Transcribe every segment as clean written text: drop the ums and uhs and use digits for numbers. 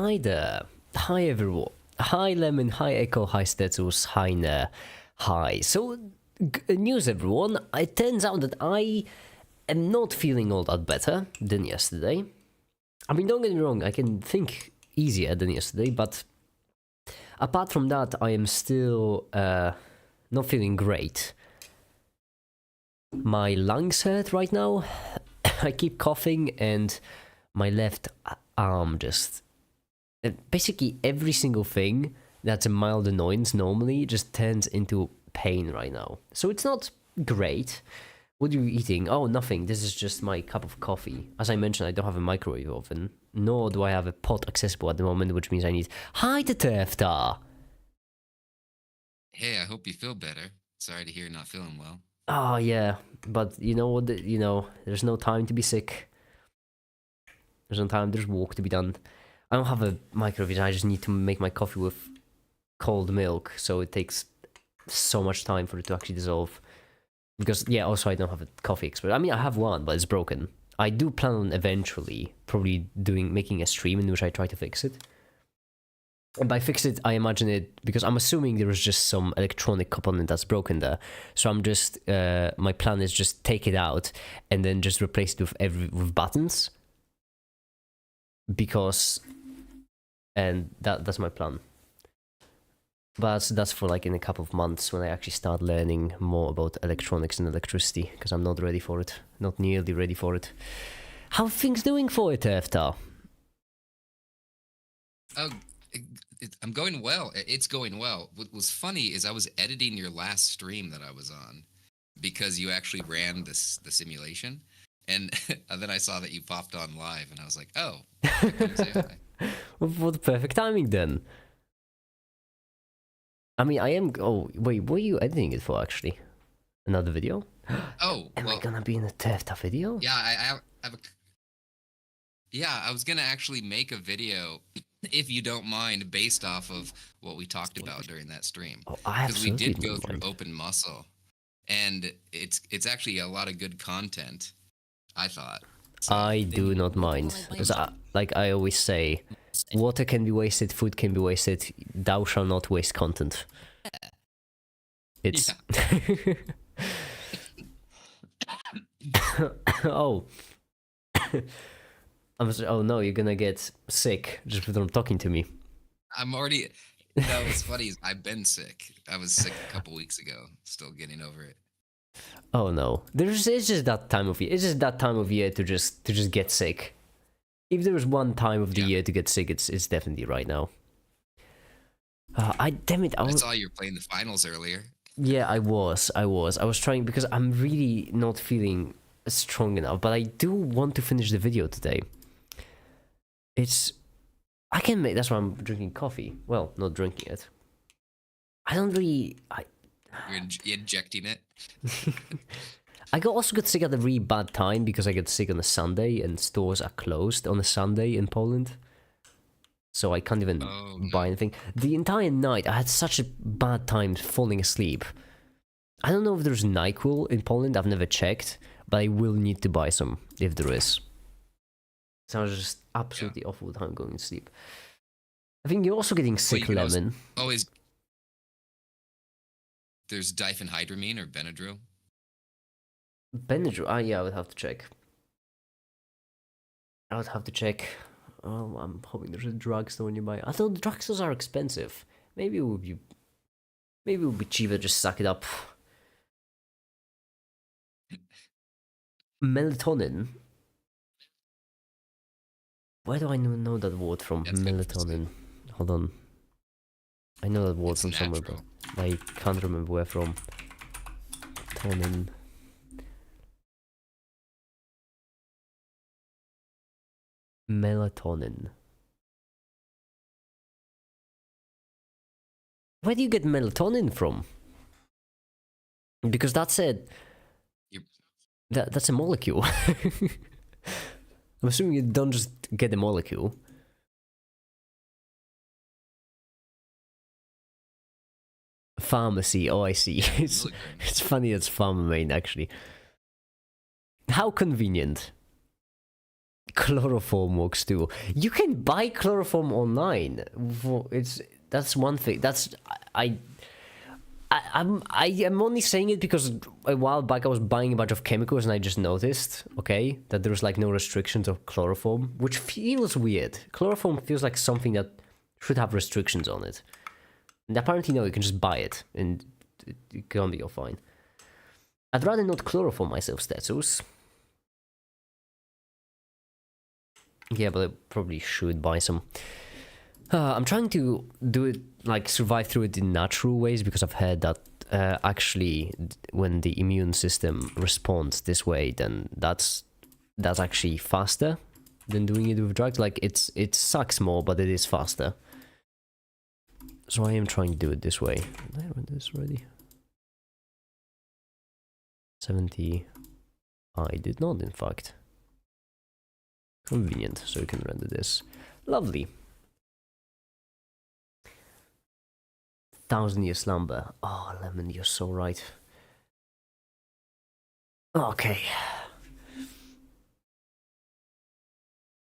Hi there. Hi everyone. Hi Lemon, hi Echo, hi Stetsus, hi Ne. Hi. So, news everyone. It turns out that I am not feeling all that better than yesterday. I mean, don't get me wrong, I can think easier than yesterday, but apart from that, I am still not feeling great. My lungs hurt right now. I keep coughing and my left arm just... Basically every single thing that's a mild annoyance normally just turns into pain right now. So it's not great. What are you eating? Oh, nothing. This is just my cup of coffee. As I mentioned, I don't have a microwave oven, nor do I have a pot accessible at the moment, which means I need... Hi, the Tefta! Hey, I hope you feel better. Sorry to hear you're not feeling well. Oh, yeah. But you know what? There's no time to be sick. There's no time. There's work to be done. I don't have a microwave. I just need to make my coffee with cold milk, so it takes so much time for it to actually dissolve. Because, yeah, also I don't have a coffee expert. I mean, I have one, but it's broken. I do plan on eventually probably making a stream in which I try to fix it. And by fix it, I imagine it, because I'm assuming there is just some electronic component that's broken there. So I'm just, my plan is just take it out and then just replace it with buttons. Because, and that's my plan. But that's for like in a couple of months when I actually start learning more about electronics and electricity, because I'm not ready for it. Not nearly ready for it. How are things doing for it, Efta? Oh, I'm going well. It's going well. What was funny is I was editing your last stream that I was on because you actually ran the simulation. And then I saw that you popped on live, and I was like, oh, I can say hi. What perfect timing then. I mean, I am... Oh, wait, what are you editing it for, actually? Another video? Oh, Am well, I gonna be in a Tefta video? yeah, I have a... Yeah, I was going to actually make a video, if you don't mind, based off of what we talked about during that stream. Oh, I Because we absolutely did go don't through mind. open muscle, and it's actually a lot of good content, I thought. So, I do not mind. Because, like I always say, water can be wasted, food can be wasted, thou shalt not waste content. It's... Oh. Oh no, you're gonna get sick just from talking to me. I'm already... No, what's funny is I've been sick. I was sick a couple weeks ago, still getting over it. Oh no, it's just that time of year. It's just that time of year to just get sick. If there was one time of the year to get sick, it's definitely right now. Damn it! I saw you were playing the finals earlier. Yeah, I was trying because I'm really not feeling strong enough, but I do want to finish the video today. I can make... That's why I'm drinking coffee. Well, not drinking it. I don't really... You're injecting it? I also got sick at a really bad time because I got sick on a Sunday and stores are closed on a Sunday in Poland. So I can't even buy anything. The entire night, I had such a bad time falling asleep. I don't know if there's NyQuil in Poland, I've never checked, but I will need to buy some if there is. Sounds just absolutely awful time going to sleep. I think you're also getting sick, Lemon. Always... There's diphenhydramine or Benadryl. Benadryl? Yeah, I would have to check. Oh, I'm hoping there's a drugstore nearby. I thought the drugstores are expensive. Maybe it would be cheaper to just suck it up. Melatonin. Where do I know that word from? That's melatonin. Hold on. I know that word from somewhere, but I can't remember where from. Melatonin. Melatonin. Where do you get melatonin from? Because that's that's a molecule. I'm assuming you don't just get a molecule. Pharmacy, oh I see. It's funny it's Pharma main actually. How convenient. Chloroform works too. You can buy chloroform online. That's one thing. I am only saying it because a while back I was buying a bunch of chemicals and I just noticed, okay, that there's like no restrictions of chloroform, which feels weird. Chloroform feels like something that should have restrictions on it. And apparently no, you can just buy it and it can be all fine. I'd rather not chloroform myself, Stetsos. Yeah, but I probably should buy some. I'm trying to do it, like, survive through it in natural ways, because I've heard that actually when the immune system responds this way, then that's actually faster than doing it with drugs. Like, it sucks more, but it is faster. So I am trying to do it this way. Did I run this already? 70. I did not, in fact. Convenient, so you can render this. Lovely. 1,000-year slumber. Oh, Lemon, you're so right. Okay.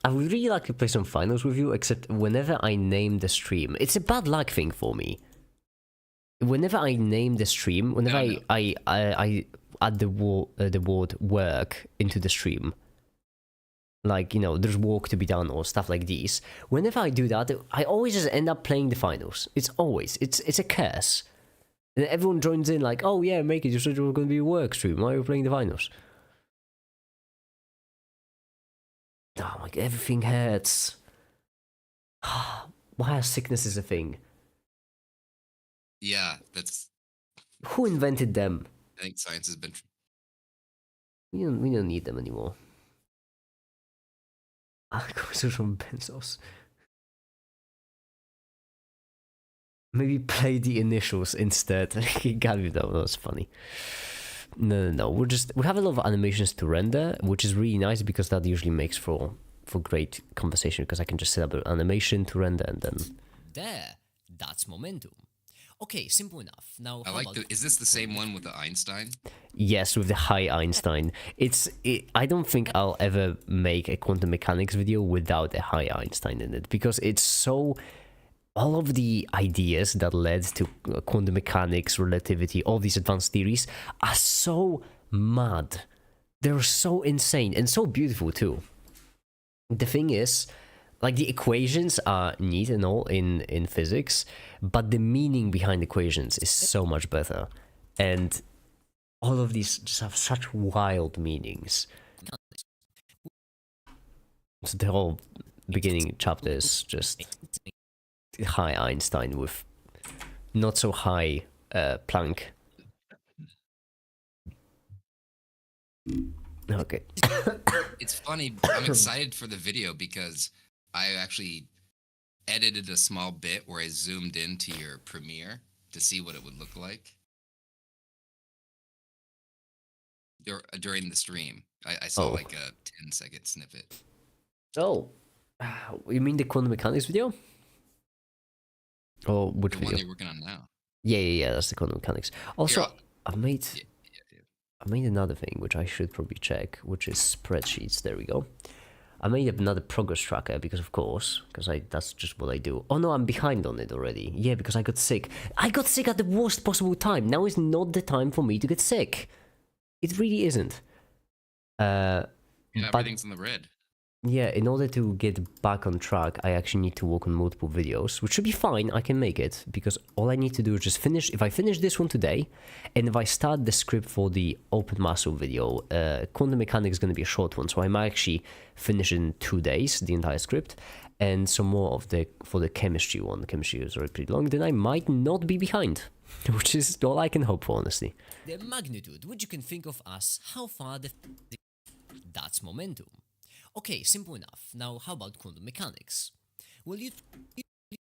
I would really like to play some finals with you, except whenever I name the stream, it's a bad luck thing for me. Whenever I name the stream, whenever I add the word work into the stream, like, you know, there's work to be done or stuff like these. Whenever I do that, I always just end up playing the finals. It's a curse. And everyone joins in like, oh yeah, make it, you said you were going to be a work stream. Why are you playing the finals? Oh my god, everything hurts. Why sickness is a thing? Yeah, that's... Who invented them? I think science has been... We don't need them anymore. Alcohols from benzos. Maybe play the initials instead. God, that was funny. No. We have a lot of animations to render, which is really nice because that usually makes for great conversation, because I can just set up an animation to render and then... There, that's momentum. Okay, simple enough. Now, I like is this the same one with the Einstein? Yes, with the high Einstein. I don't think I'll ever make a quantum mechanics video without a high Einstein in it, because it's so... All of the ideas that led to quantum mechanics, relativity, all these advanced theories are so mad. They're so insane and so beautiful too. The thing is, like, the equations are neat and all in physics, but the meaning behind equations is so much better. And all of these just have such wild meanings. So the whole beginning chapter is just high Einstein with not so high Planck. Okay. It's funny. I'm excited for the video because I actually edited a small bit where I zoomed into your Premiere to see what it would look like during the stream. I saw like a 10-second snippet. Oh, you mean the quantum mechanics video? Or which the video? one you're working on now. Yeah, that's the quantum mechanics. Also, Here, I made another thing which I should probably check, which is spreadsheets. There we go. I made another progress tracker because that's just what I do. Oh no, I'm behind on it already. Yeah, because I got sick. I got sick at the worst possible time. Now is not the time for me to get sick. It really isn't. Everything's in the red. Yeah, in order to get back on track, I actually need to work on multiple videos, which should be fine. I can make it, because all I need to do is just finish. If I finish this one today, and if I start the script for the Open Muscle video, quantum mechanics is going to be a short one, so I might actually finish in 2 days, the entire script, and some more for the chemistry one. The chemistry is already pretty long, then I might not be behind, which is all I can hope for, honestly. The magnitude which you can think of as how far that's momentum. Okay, simple enough. Now, how about quantum mechanics? Well,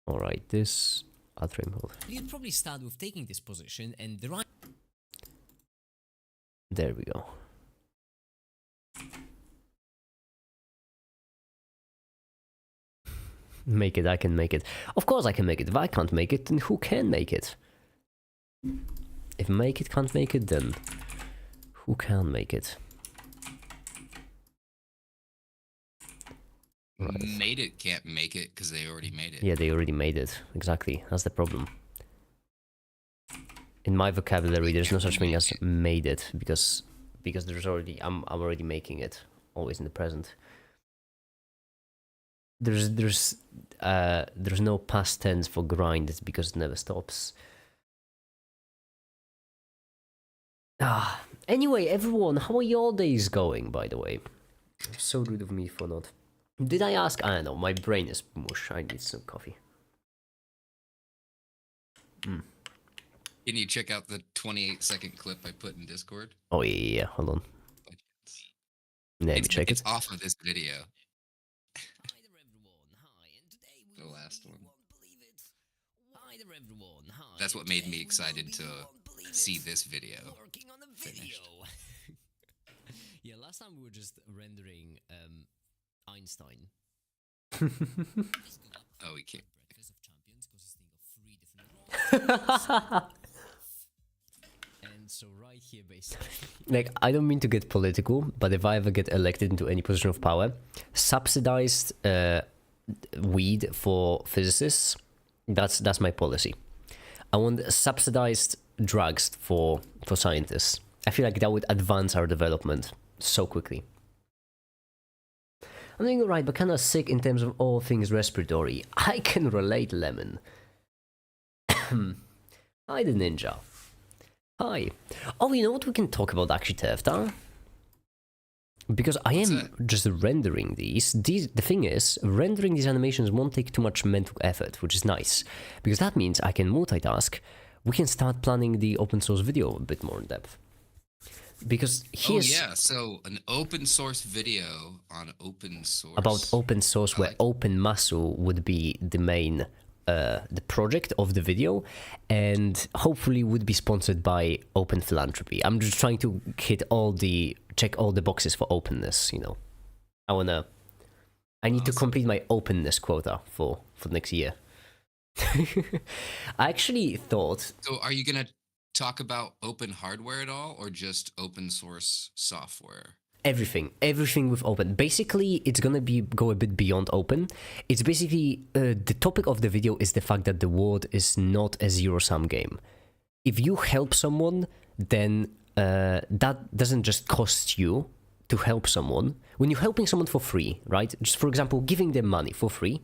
Alright, this... I'll trim hold. You'd probably start with taking this position and the right... There we go. Make it, I can make it. Of course I can make it. If I can't make it, then who can make it? If make it can't make it, then who can make it? Right. Made it can't make it because they already made it. Yeah, they already made it. Exactly. That's the problem. In my vocabulary, there's no such thing as made it because there's already I'm already making it, always in the present. There's no past tense for grind. It's because it never stops. Anyway, everyone, how are your days going, by the way? So rude of me for not. Did I ask? I don't know. My brain is mush. I need some coffee. Can you check out the 28-second clip I put in Discord? Oh yeah. Hold on. Let me check It's it. off of this video. Hi there everyone, hi, and today we The will last be, one. you won't believe it. Hi there everyone, hi. That's what and made today me we will excited be, to you won't believe see it, this video. working on a finished. video. Yeah, last time we were just rendering Einstein. Oh, we can't. Breakfast of Champions consisting of 3 different roles. And so right here basically Like, I don't mean to get political, but if I ever get elected into any position of power, subsidized weed for physicists, that's my policy. I want subsidized drugs for scientists. I feel like that would advance our development so quickly. I'm doing alright, but kind of sick in terms of all things respiratory. I can relate, Lemon. Hi, the ninja. Hi. Oh, you know what we can talk about actually, Tefta? Because I What's am just rendering these. The thing is, rendering these animations won't take too much mental effort, which is nice. Because that means I can multitask. We can start planning the open source video a bit more in depth. Because here's Oh yeah, so an open source video on open source. about open source, where Open Muscle would be the main the project of the video, and hopefully would be sponsored by Open Philanthropy. I'm just trying to check all the boxes for openness, you know. I need to complete my openness quota for next year. I actually thought. So are you gonna talk about open hardware at all, or just open source software? Everything with open. Basically, it's gonna go a bit beyond open. It's basically the topic of the video is the fact that the world is not a zero-sum game. If you help someone, then that doesn't just cost you to help someone. When you're helping someone for free, right? Just for example, giving them money for free,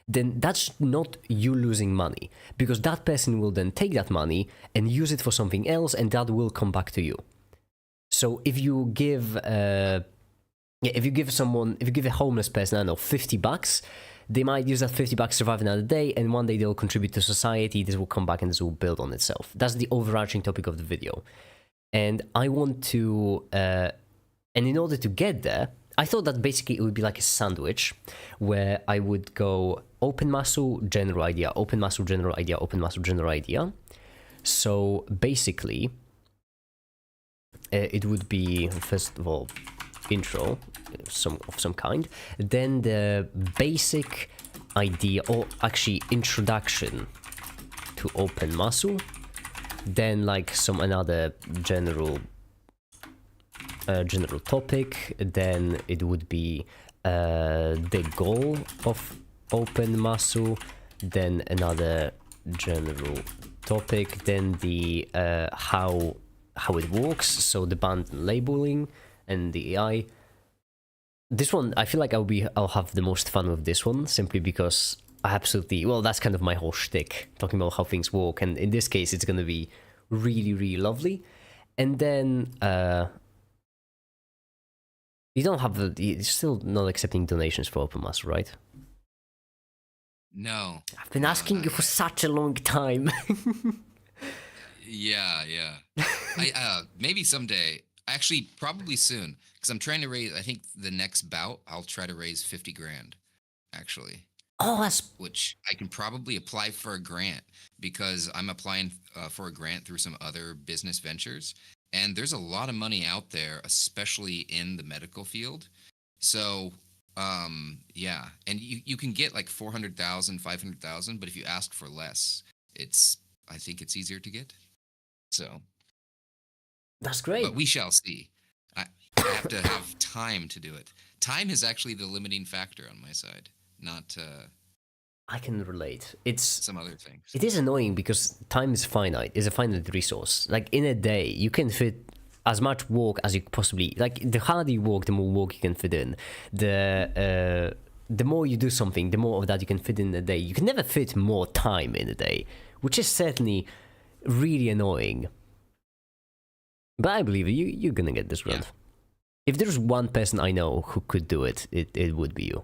then that's not you losing money, because that person will then take that money and use it for something else, and that will come back to you. So if you give a homeless person, I don't know, $50, they might use that $50 to survive another day, and one day they'll contribute to society. This will come back and this will build on itself. That's the overarching topic of the video. And I want to, and in order to get there, I thought that basically it would be like a sandwich where I would go open muscle, general idea, open muscle, general idea, open muscle, general idea. So basically, it would be, first of all, intro of some kind, then the basic idea, or actually introduction to open muscle, then like some another general topic, then it would be the goal of open muscle, then another general topic, then the how it works, so the band labeling and the AI. This one, I feel like I'll have the most fun with this one, simply because that's kind of my whole shtick, talking about how things work, and in this case it's gonna be really, really lovely. And then you're still not accepting donations for Open Muscle, right? No. I've been asking you for such a long time. Yeah. Maybe someday. Actually, probably soon, because I'm trying to raise. I think the next bout, I'll try to raise 50 grand. Actually, which I can probably apply for a grant, because I'm applying for a grant through some other business ventures, and there's a lot of money out there, especially in the medical field. So, yeah, and you can get like 400,000, 500,000, but if you ask for less, I think it's easier to get. So that's great. But we shall see. I have to have time to do it. time is actually the limiting factor on my side, not I can relate. It's some other things. It is annoying because time is finite. It's a finite resource. Like in a day, you can fit as much work as you possibly like. The harder you work, the more work you can fit in. The more you do something, the more of that you can fit in a day. You can never fit more time in a day, which is certainly really annoying. But I believe you're gonna get this run. Yeah. If there's one person I know who could do it, it would be you.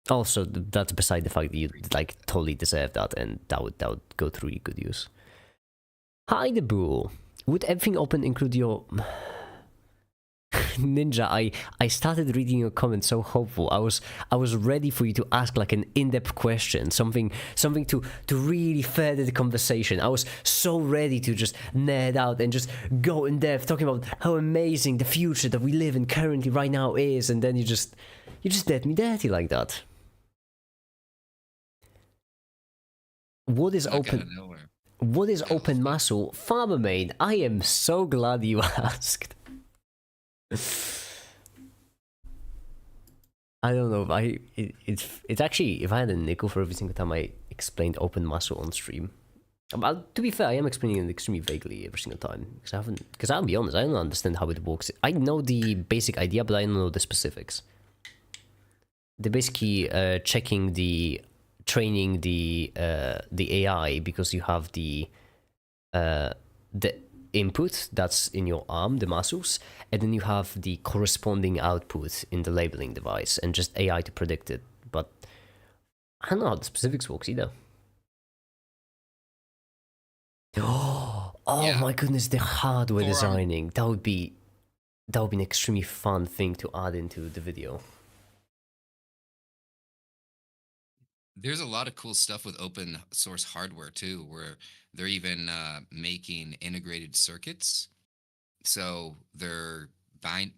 Also, that's beside the fact that you like totally deserve that, and that would go through really good use. Hi, the bull. Would everything open include your Ninja? I started reading your comments so hopeful. I was ready for you to ask like an in-depth question, something to really further the conversation. I was so ready to just nerd out and just go in depth, talking about how amazing the future that we live in currently right now is, and then you just did me dirty like that. What is Knock out open? of nowhere. What is Yeah, open let's muscle? Farmer maid, I am so glad you asked. I don't know. It's actually, if I had a nickel for every single time I explained open muscle on stream. To be fair, I am explaining it extremely vaguely every single time because I'll be honest, I don't understand how it works. I know the basic idea, but I don't know the specifics. They're basically training the AI, because you have the input that's in your arm, the muscles, and then you have the corresponding output in the labeling device, and just AI to predict it. But I don't know how the specifics works either. Oh Yeah. my goodness, the hardware Forearm. designing. That would be an extremely fun thing to add into the video. There's a lot of cool stuff with open source hardware too, where they're even making integrated circuits. So they're kind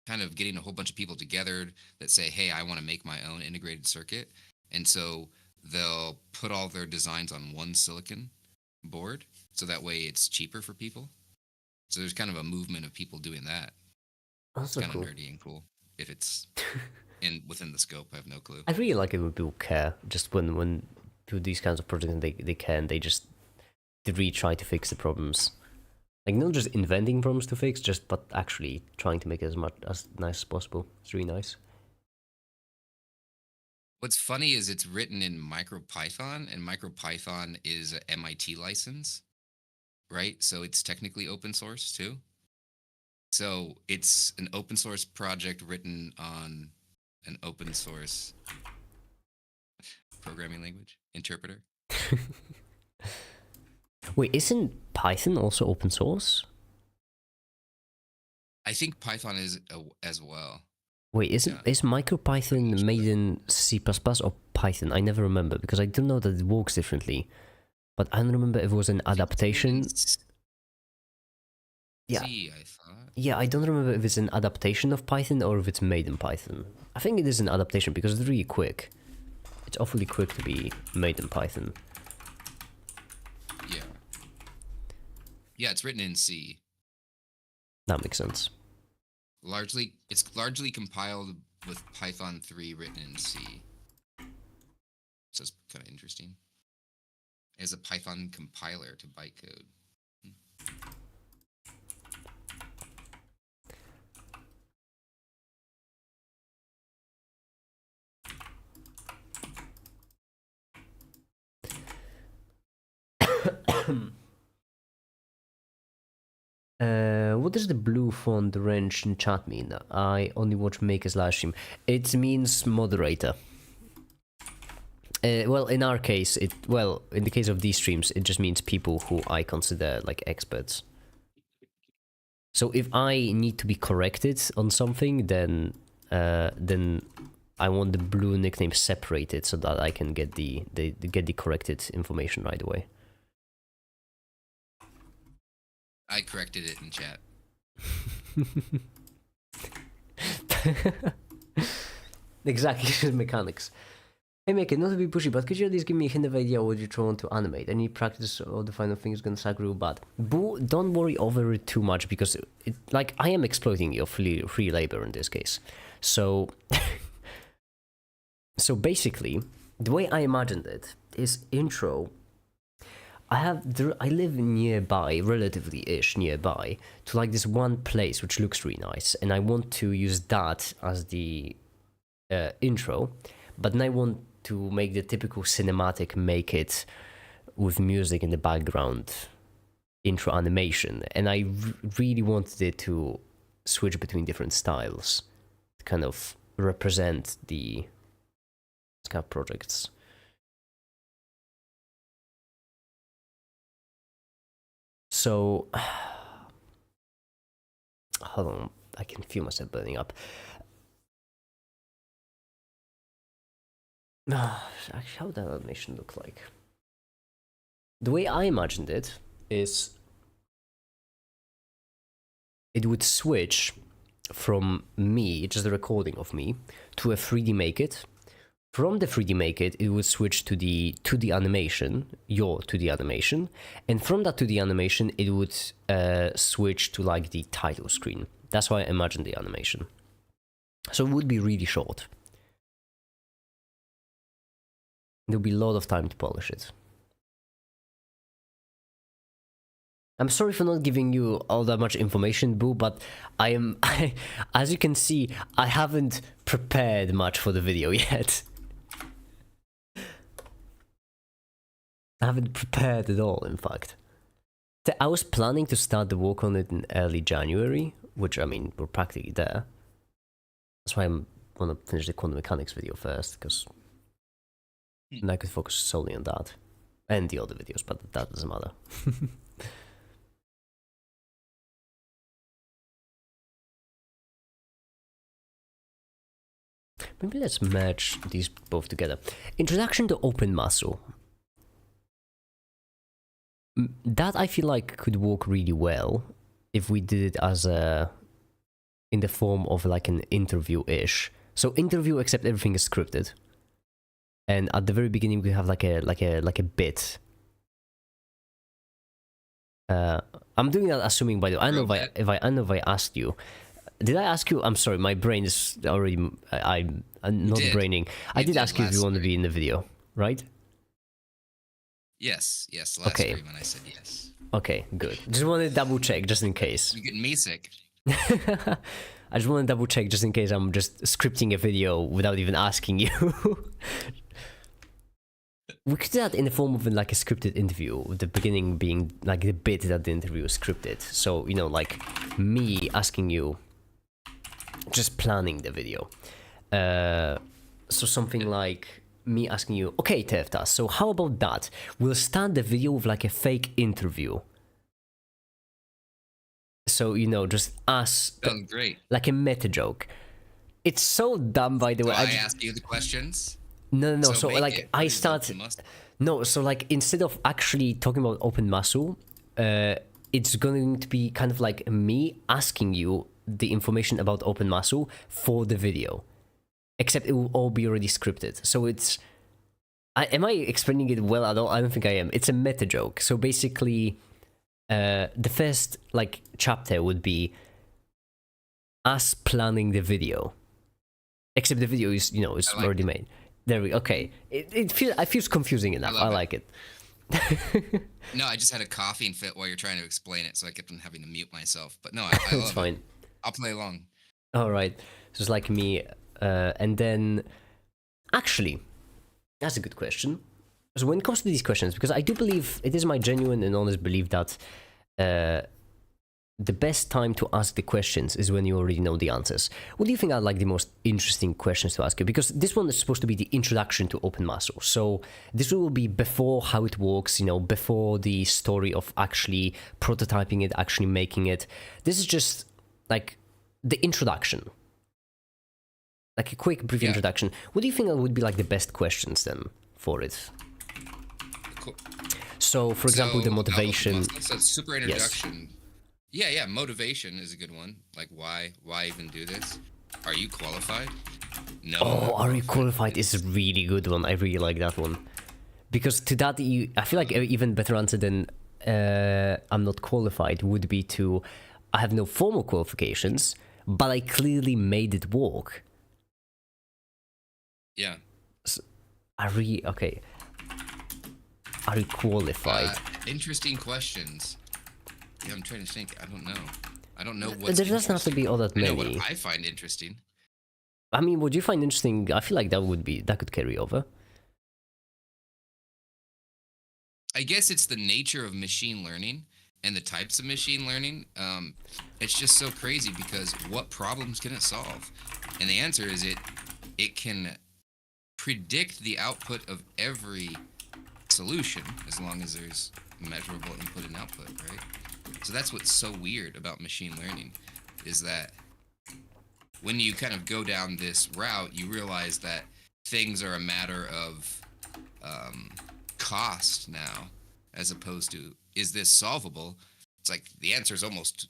of getting a whole bunch of people together that say, "Hey, I want to make my own integrated circuit," and so they'll put all their designs on one silicon board, so that way it's cheaper for people. So there's kind of a movement of people doing that. Also Kind of cool. nerdy and cool. If it's within the scope, I have no clue. I really like it when people care. Just when do these kinds of projects and they care, and they really try to fix the problems. Like not just inventing problems to fix, but actually trying to make it as nice as possible. It's really nice. What's funny is it's written in MicroPython, and MicroPython is a MIT license, right? So it's technically open source too. So it's an open source project written on an open source programming language interpreter. Wait, isn't Python also open source? I think Python is as well. Wait, is MicroPython made in C++ or Python? I never remember, because I do know that it works differently, but I don't remember if it was an adaptation. Yeah. C, I thought. Yeah, I don't remember if it's an adaptation of Python or if it's made in Python. I think it is an adaptation because it's really quick. It's awfully quick to be made in Python. Yeah. Yeah, it's written in C. That makes sense. It's largely compiled with Python 3 written in C. So it's kind of interesting. As a Python compiler to bytecode. What does the blue font wrench in chat mean? I only watch Maker's live stream. It means moderator. Well, in our case, in the case of these streams, it just means people who I consider like experts. So if I need to be corrected on something, then I want the blue nickname separated so that I can get the corrected information right away. I corrected it in chat. Exactly, mechanics. Hey, make it not to be pushy, but could you at least give me a hint of idea what you want to animate? Any practice or the final thing is gonna suck real bad. Boo, don't worry over it too much because like I am exploiting your free labor in this case. So, so basically, the way I imagined it is intro. I live nearby, relatively-ish nearby, to like this one place which looks really nice, and I want to use that as the intro, but then I want to make the typical cinematic, make it with music in the background, intro animation, and I really wanted it to switch between different styles, to kind of represent the kind of projects. So, hold on, I can feel myself burning up. Actually, how would that animation look like? The way I imagined it is it would switch from me, just a recording of me, to a 3D Make It. From the 3D Make It, it would switch to the 2D animation, your 2D animation, and from that 2D animation, it would switch to like the title screen. That's why I imagined the animation. So it would be really short. There'll be a lot of time to polish it. I'm sorry for not giving you all that much information, Boo, but as you can see, I haven't prepared much for the video yet. I haven't prepared at all, in fact. I was planning to start the work on it in early January, which, I mean, we're practically there. That's why I want to finish the quantum mechanics video first, because then I could focus solely on that. And the other videos, but that doesn't matter. Maybe let's merge these both together. Introduction to Open Muscle. That I feel like could work really well if we did it as in the form of like an interview-ish. So interview, except everything is scripted. And at the very beginning we have like a bit. I'm doing that assuming, by the way. I don't know if I asked you. Did I ask you? I'm sorry, my brain is already. I'm not braining. I did ask you if you want to be in the video, right? Yes, last stream when I said yes. Okay, good. Just want to double check, just in case. You're getting me sick. I just want to double check, just in case I'm just scripting a video without even asking you. We could do that in the form of like a scripted interview, with the beginning being like the bit that the interview is scripted. So, you know, like me asking you, just planning the video. So something like me asking you, okay, Tefta, so how about that? We'll start the video with like a fake interview. So, you know, just us. Sounds great. Like a meta joke. It's so dumb, by the way. I ask you the questions? No. So like I start. No, so like instead of actually talking about Open Muscle, it's going to be kind of like me asking you the information about Open Muscle for the video. Except it will all be already scripted. So it's... am I explaining it well at all? I don't think I am. It's a meta joke. So basically, the first like chapter would be us planning the video. Except the video is, you know, is already made. There we go. Okay. It feels confusing enough. I like it. No, I just had a coughing fit while you're trying to explain it, so I kept on having to mute myself. But no, I love it's fine. It. I'll play along. All right. So it's like me... and then, actually, that's a good question. So when it comes to these questions, because I do believe, it is my genuine and honest belief that the best time to ask the questions is when you already know the answers. What do you think are like the most interesting questions to ask you? Because this one is supposed to be the introduction to Open Muscle. So this will be before how it works, you know, before the story of actually prototyping it, actually making it. This is just like the introduction. Like a quick, brief introduction. What do you think would be like the best questions then for it? Cool. So, for example, the motivation. So super introduction. Yes. Yeah. Motivation is a good one. Like, why even do this? Are you qualified? No. Oh, not are you qualified It's- is a really good one. I really like that one. Because to that, I feel like an even better answer than I'm not qualified would be to I have no formal qualifications, but I clearly made it work. Yeah. Okay. Are you qualified? Interesting questions. Yeah, I'm trying to think. I don't know. I don't know what's There doesn't have to be all that I know many. what I find interesting. I mean, what you find interesting, I feel like that could carry over. I guess it's the nature of machine learning and the types of machine learning. It's just so crazy because what problems can it solve? And the answer is it can predict the output of every solution as long as there's measurable input and output, right? So that's what's so weird about machine learning is that when you kind of go down this route, you realize that things are a matter of cost now, as opposed to is this solvable? It's like the answer is almost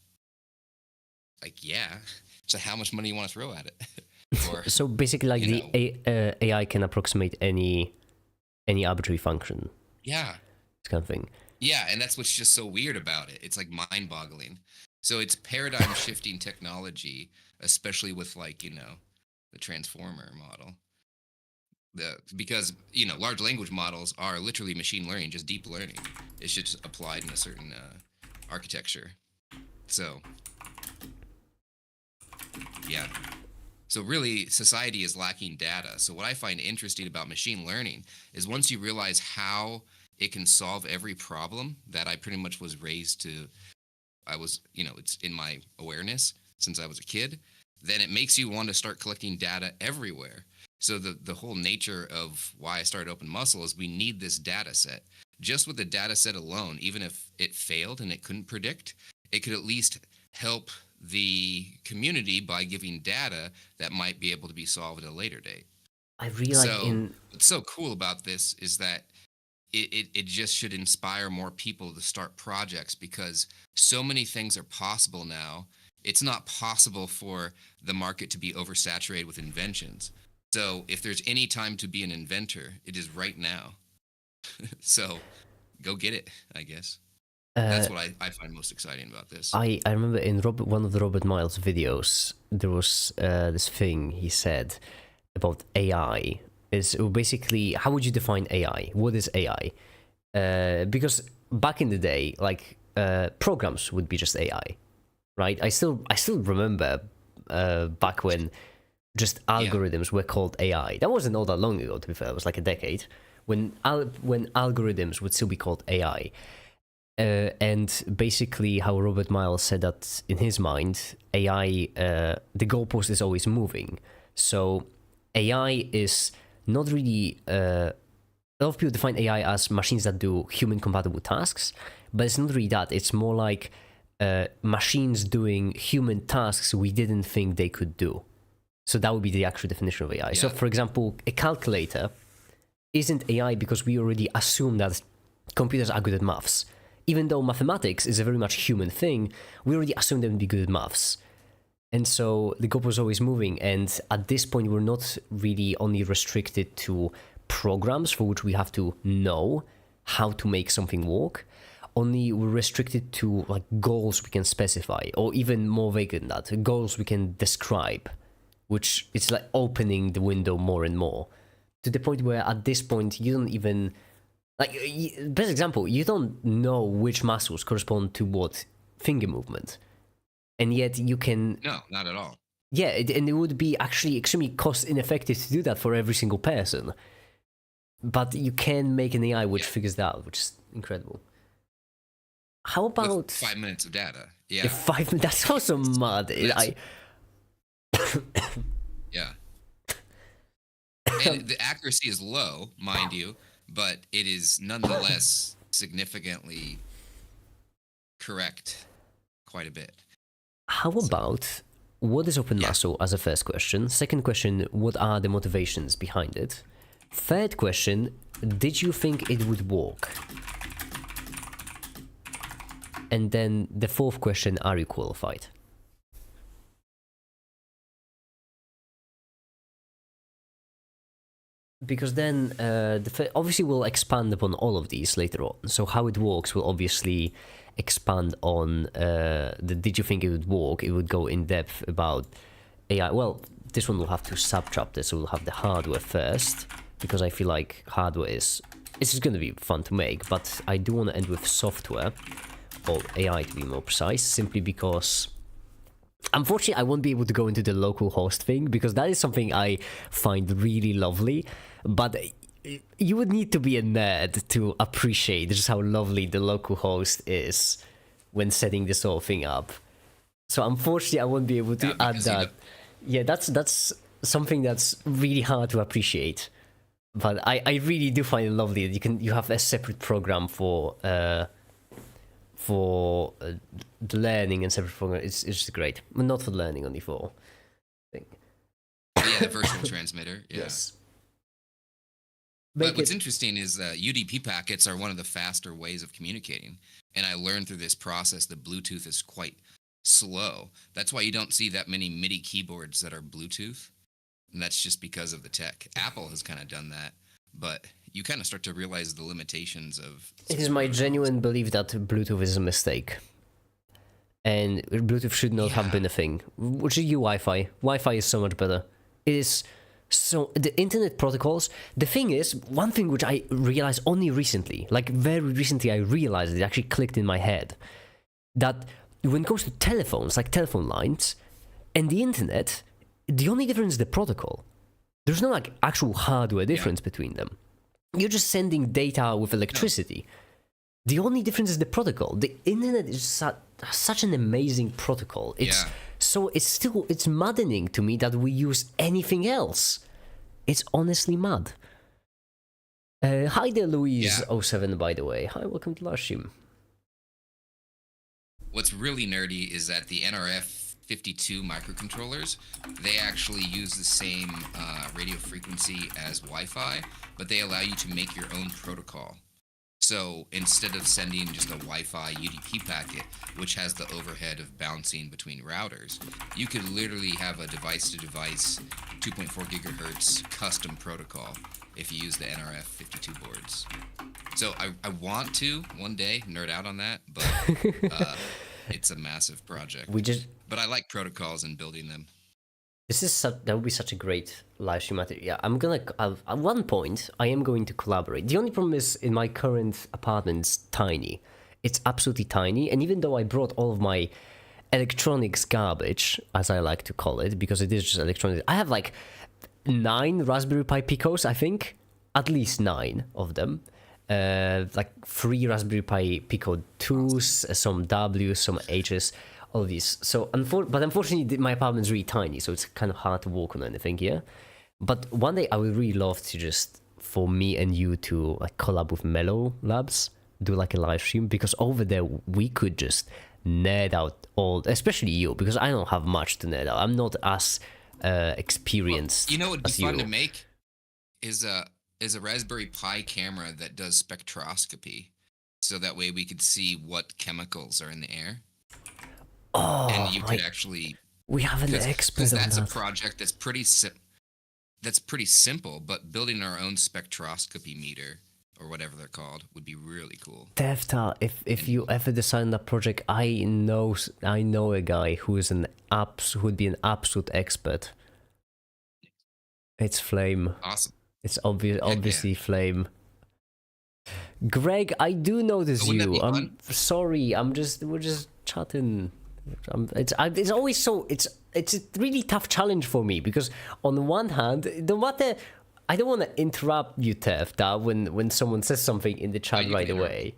like yeah. So how much money you want to throw at it? Or So basically, like you the AI can approximate any arbitrary function, yeah, this kind of thing. yeah, and that's what's just so weird about it. It's like mind-boggling. So it's paradigm shifting technology, especially with like the transformer model. Because large language models are literally machine learning, just deep learning. It's just applied in a certain architecture. So yeah. So really, society is lacking data. So what I find interesting about machine learning is once you realize how it can solve every problem that I pretty much was raised to, it's in my awareness since I was a kid, then it makes you want to start collecting data everywhere. So the whole nature of why I started Open Muscle is we need this data set. Just with the data set alone, even if it failed and it couldn't predict, it could at least help the community by giving data that might be able to be solved at a later date. I really like So what's so cool about this is that it just should inspire more people to start projects because so many things are possible now. It's not possible for the market to be oversaturated with inventions. So if there's any time to be an inventor, it is right now. So go get it, I guess. That's what I find most exciting about this. I remember in one of the Robert Miles videos, there was this thing he said about AI. Is basically, how would you define AI? What is AI? Because back in the day, like programs would be just AI, right? I still remember back when just algorithms were called AI. That wasn't all that long ago, to be fair. It was like a decade when algorithms would still be called AI. And basically, how Robert Miles said that in his mind, AI, the goalpost is always moving. So AI is not really. A lot of people define AI as machines that do human-compatible tasks, but it's not really that. It's more like machines doing human tasks we didn't think they could do. So that would be the actual definition of AI. So, for example, a calculator isn't AI because we already assume that computers are good at maths. Even though mathematics is a very much human thing, we already assume them to be good at maths. And so the goalpost was always moving. And at this point, we're not really only restricted to programs for which we have to know how to make something work. Only we're restricted to like goals we can specify, or even more vague than that, goals we can describe, which it's like opening the window more and more to the point where at this point you don't even like best example, you don't know which muscles correspond to what finger movement, and yet you can. No, not at all. Yeah, and it would be actually extremely cost ineffective to do that for every single person. But you can make an AI which figures that out, which is incredible. How about With 5 minutes of data? Yeah, 5 minutes? That's also mad. yeah. And the accuracy is low, mind you, but it is nonetheless significantly correct quite a bit. How about what is open muscle as a first question? Second question, what are the motivations behind it? Third question, did you think it would work? And then the fourth question, are you qualified? because then obviously we'll expand upon all of these later on. So how it works will obviously expand on the did you think it would work? It would go in depth about AI. Well, this one will have two sub-chapters, so we'll have the hardware first, because I feel like hardware is going to be fun to make, but I do want to end with software, or AI to be more precise, simply because unfortunately I won't be able to go into the local host thing, because that is something I find really lovely, but you would need to be a nerd to appreciate just how lovely the local host is when setting this whole thing up. So unfortunately I won't be able to add that. Yeah, that's something that's really hard to appreciate. But I really do find it lovely that you have a separate program for the learning and separate program. It's just great. Well, not for learning, only for thing. Yeah, the virtual transmitter. Yeah. Yes. But what's interesting is UDP packets are one of the faster ways of communicating. And I learned through this process that Bluetooth is quite slow. That's why you don't see that many MIDI keyboards that are Bluetooth. And that's just because of the tech. Apple has kind of done that. But you kind of start to realize the limitations of... It is my genuine belief that Bluetooth is a mistake. And Bluetooth should not have been a thing. Which is Wi-Fi. Wi-Fi is so much better. It is... So the internet protocols, the thing is, one thing which I realized only recently, like very recently I realized it actually clicked in my head, that when it comes to telephones, like telephone lines, and the internet, the only difference is the protocol. There's no like actual hardware difference between them. You're just sending data with electricity. The only difference is the protocol. The internet is such an amazing protocol. So it's maddening to me that we use anything else. It's honestly mad. Hi there, Louise07, by the way. Hi, welcome to live stream. What's really nerdy is that the NRF52 microcontrollers, they actually use the same radio frequency as Wi-Fi, but they allow you to make your own protocol. So instead of sending just a Wi-Fi UDP packet, which has the overhead of bouncing between routers, you could literally have a device-to-device 2.4 gigahertz custom protocol if you use the NRF52 boards. So I want to one day nerd out on that, but it's a massive project. But I like protocols and building them. That would be such a great live stream material. Yeah, at one point, I am going to collaborate. The only problem is, in my current apartment, it's tiny. It's absolutely tiny, and even though I brought all of my electronics garbage, as I like to call it, because it is just electronics, I have like 9 Raspberry Pi Picos, I think. At least 9 of them. Like 3 Raspberry Pi Pico 2s, some Ws, some Hs. All these. So, but unfortunately, my apartment is really tiny, so it's kind of hard to walk on anything here. But one day, I would really love to just, for me and you to like collab with Mellow Labs, do like a live stream, because over there we could just nerd out especially you, because I don't have much to nerd out. I'm not as experienced. Well, you know what would be fun to make is a Raspberry Pi camera that does spectroscopy, so that way we could see what chemicals are in the air. Oh, and you could actually... We have an expert on that. That's a project that's pretty simple, but building our own spectroscopy meter, or whatever they're called, would be really cool. Devta, if you ever design that project, I know a guy who would be an absolute expert. It's Flame. Awesome. It's obviously Flame. Greg, I do notice you. I'm sorry. We're just chatting. It's always so. It's a really tough challenge for me, because on the one hand, no matter, I don't want to interrupt you, Tefta, when someone says something in the chat right away.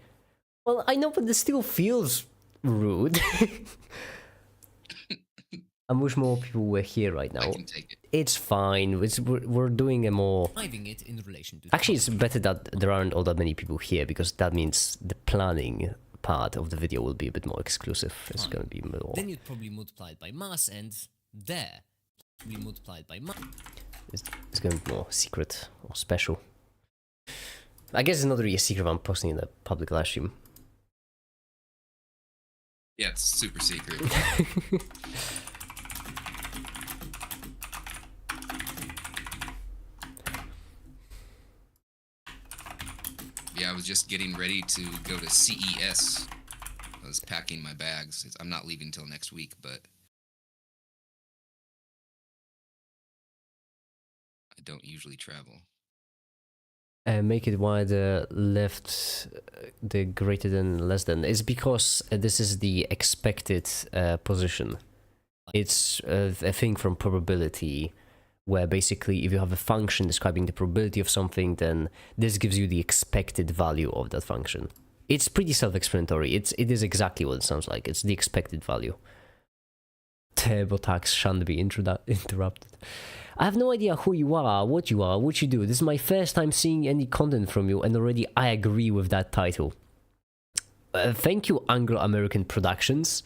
Well, I know, but it still feels rude. I wish more people were here right now. I can take it. It's fine. We're doing a more... It in relation to Actually, it's better that there aren't all that many people here, because that means the planning part of the video will be a bit more exclusive. It's going to be more... Then you'd probably multiply it by mass, and there, we multiply it by mass. It's going to be more secret or special. I guess it's not really a secret. I'm posting in the public live stream. Yeah, it's super secret. was just getting ready to go to CES. I was packing my bags. I'm not leaving till next week, but I don't usually travel. Make it wider, left the greater than less than. It's because this is the expected position. It's a thing from probability, where basically if you have a function describing the probability of something, then this gives you the expected value of that function. It's pretty self-explanatory. It is exactly what it sounds like. It's the expected value. TurboTax shan't be interrupted. I have no idea who you are, what you do. This is my first time seeing any content from you, and already I agree with that title. Thank you, Anglo-American Productions.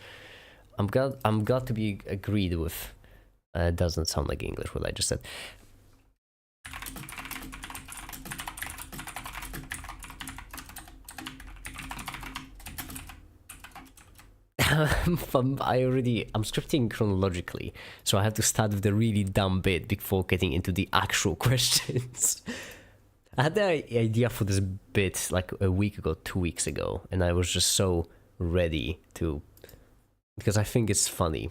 I'm glad to be agreed with. It doesn't sound like English, what I just said. I'm scripting chronologically, so I have to start with the really dumb bit before getting into the actual questions. I had the idea for this bit like a week ago, 2 weeks ago, and I was just so ready to, because I think it's funny.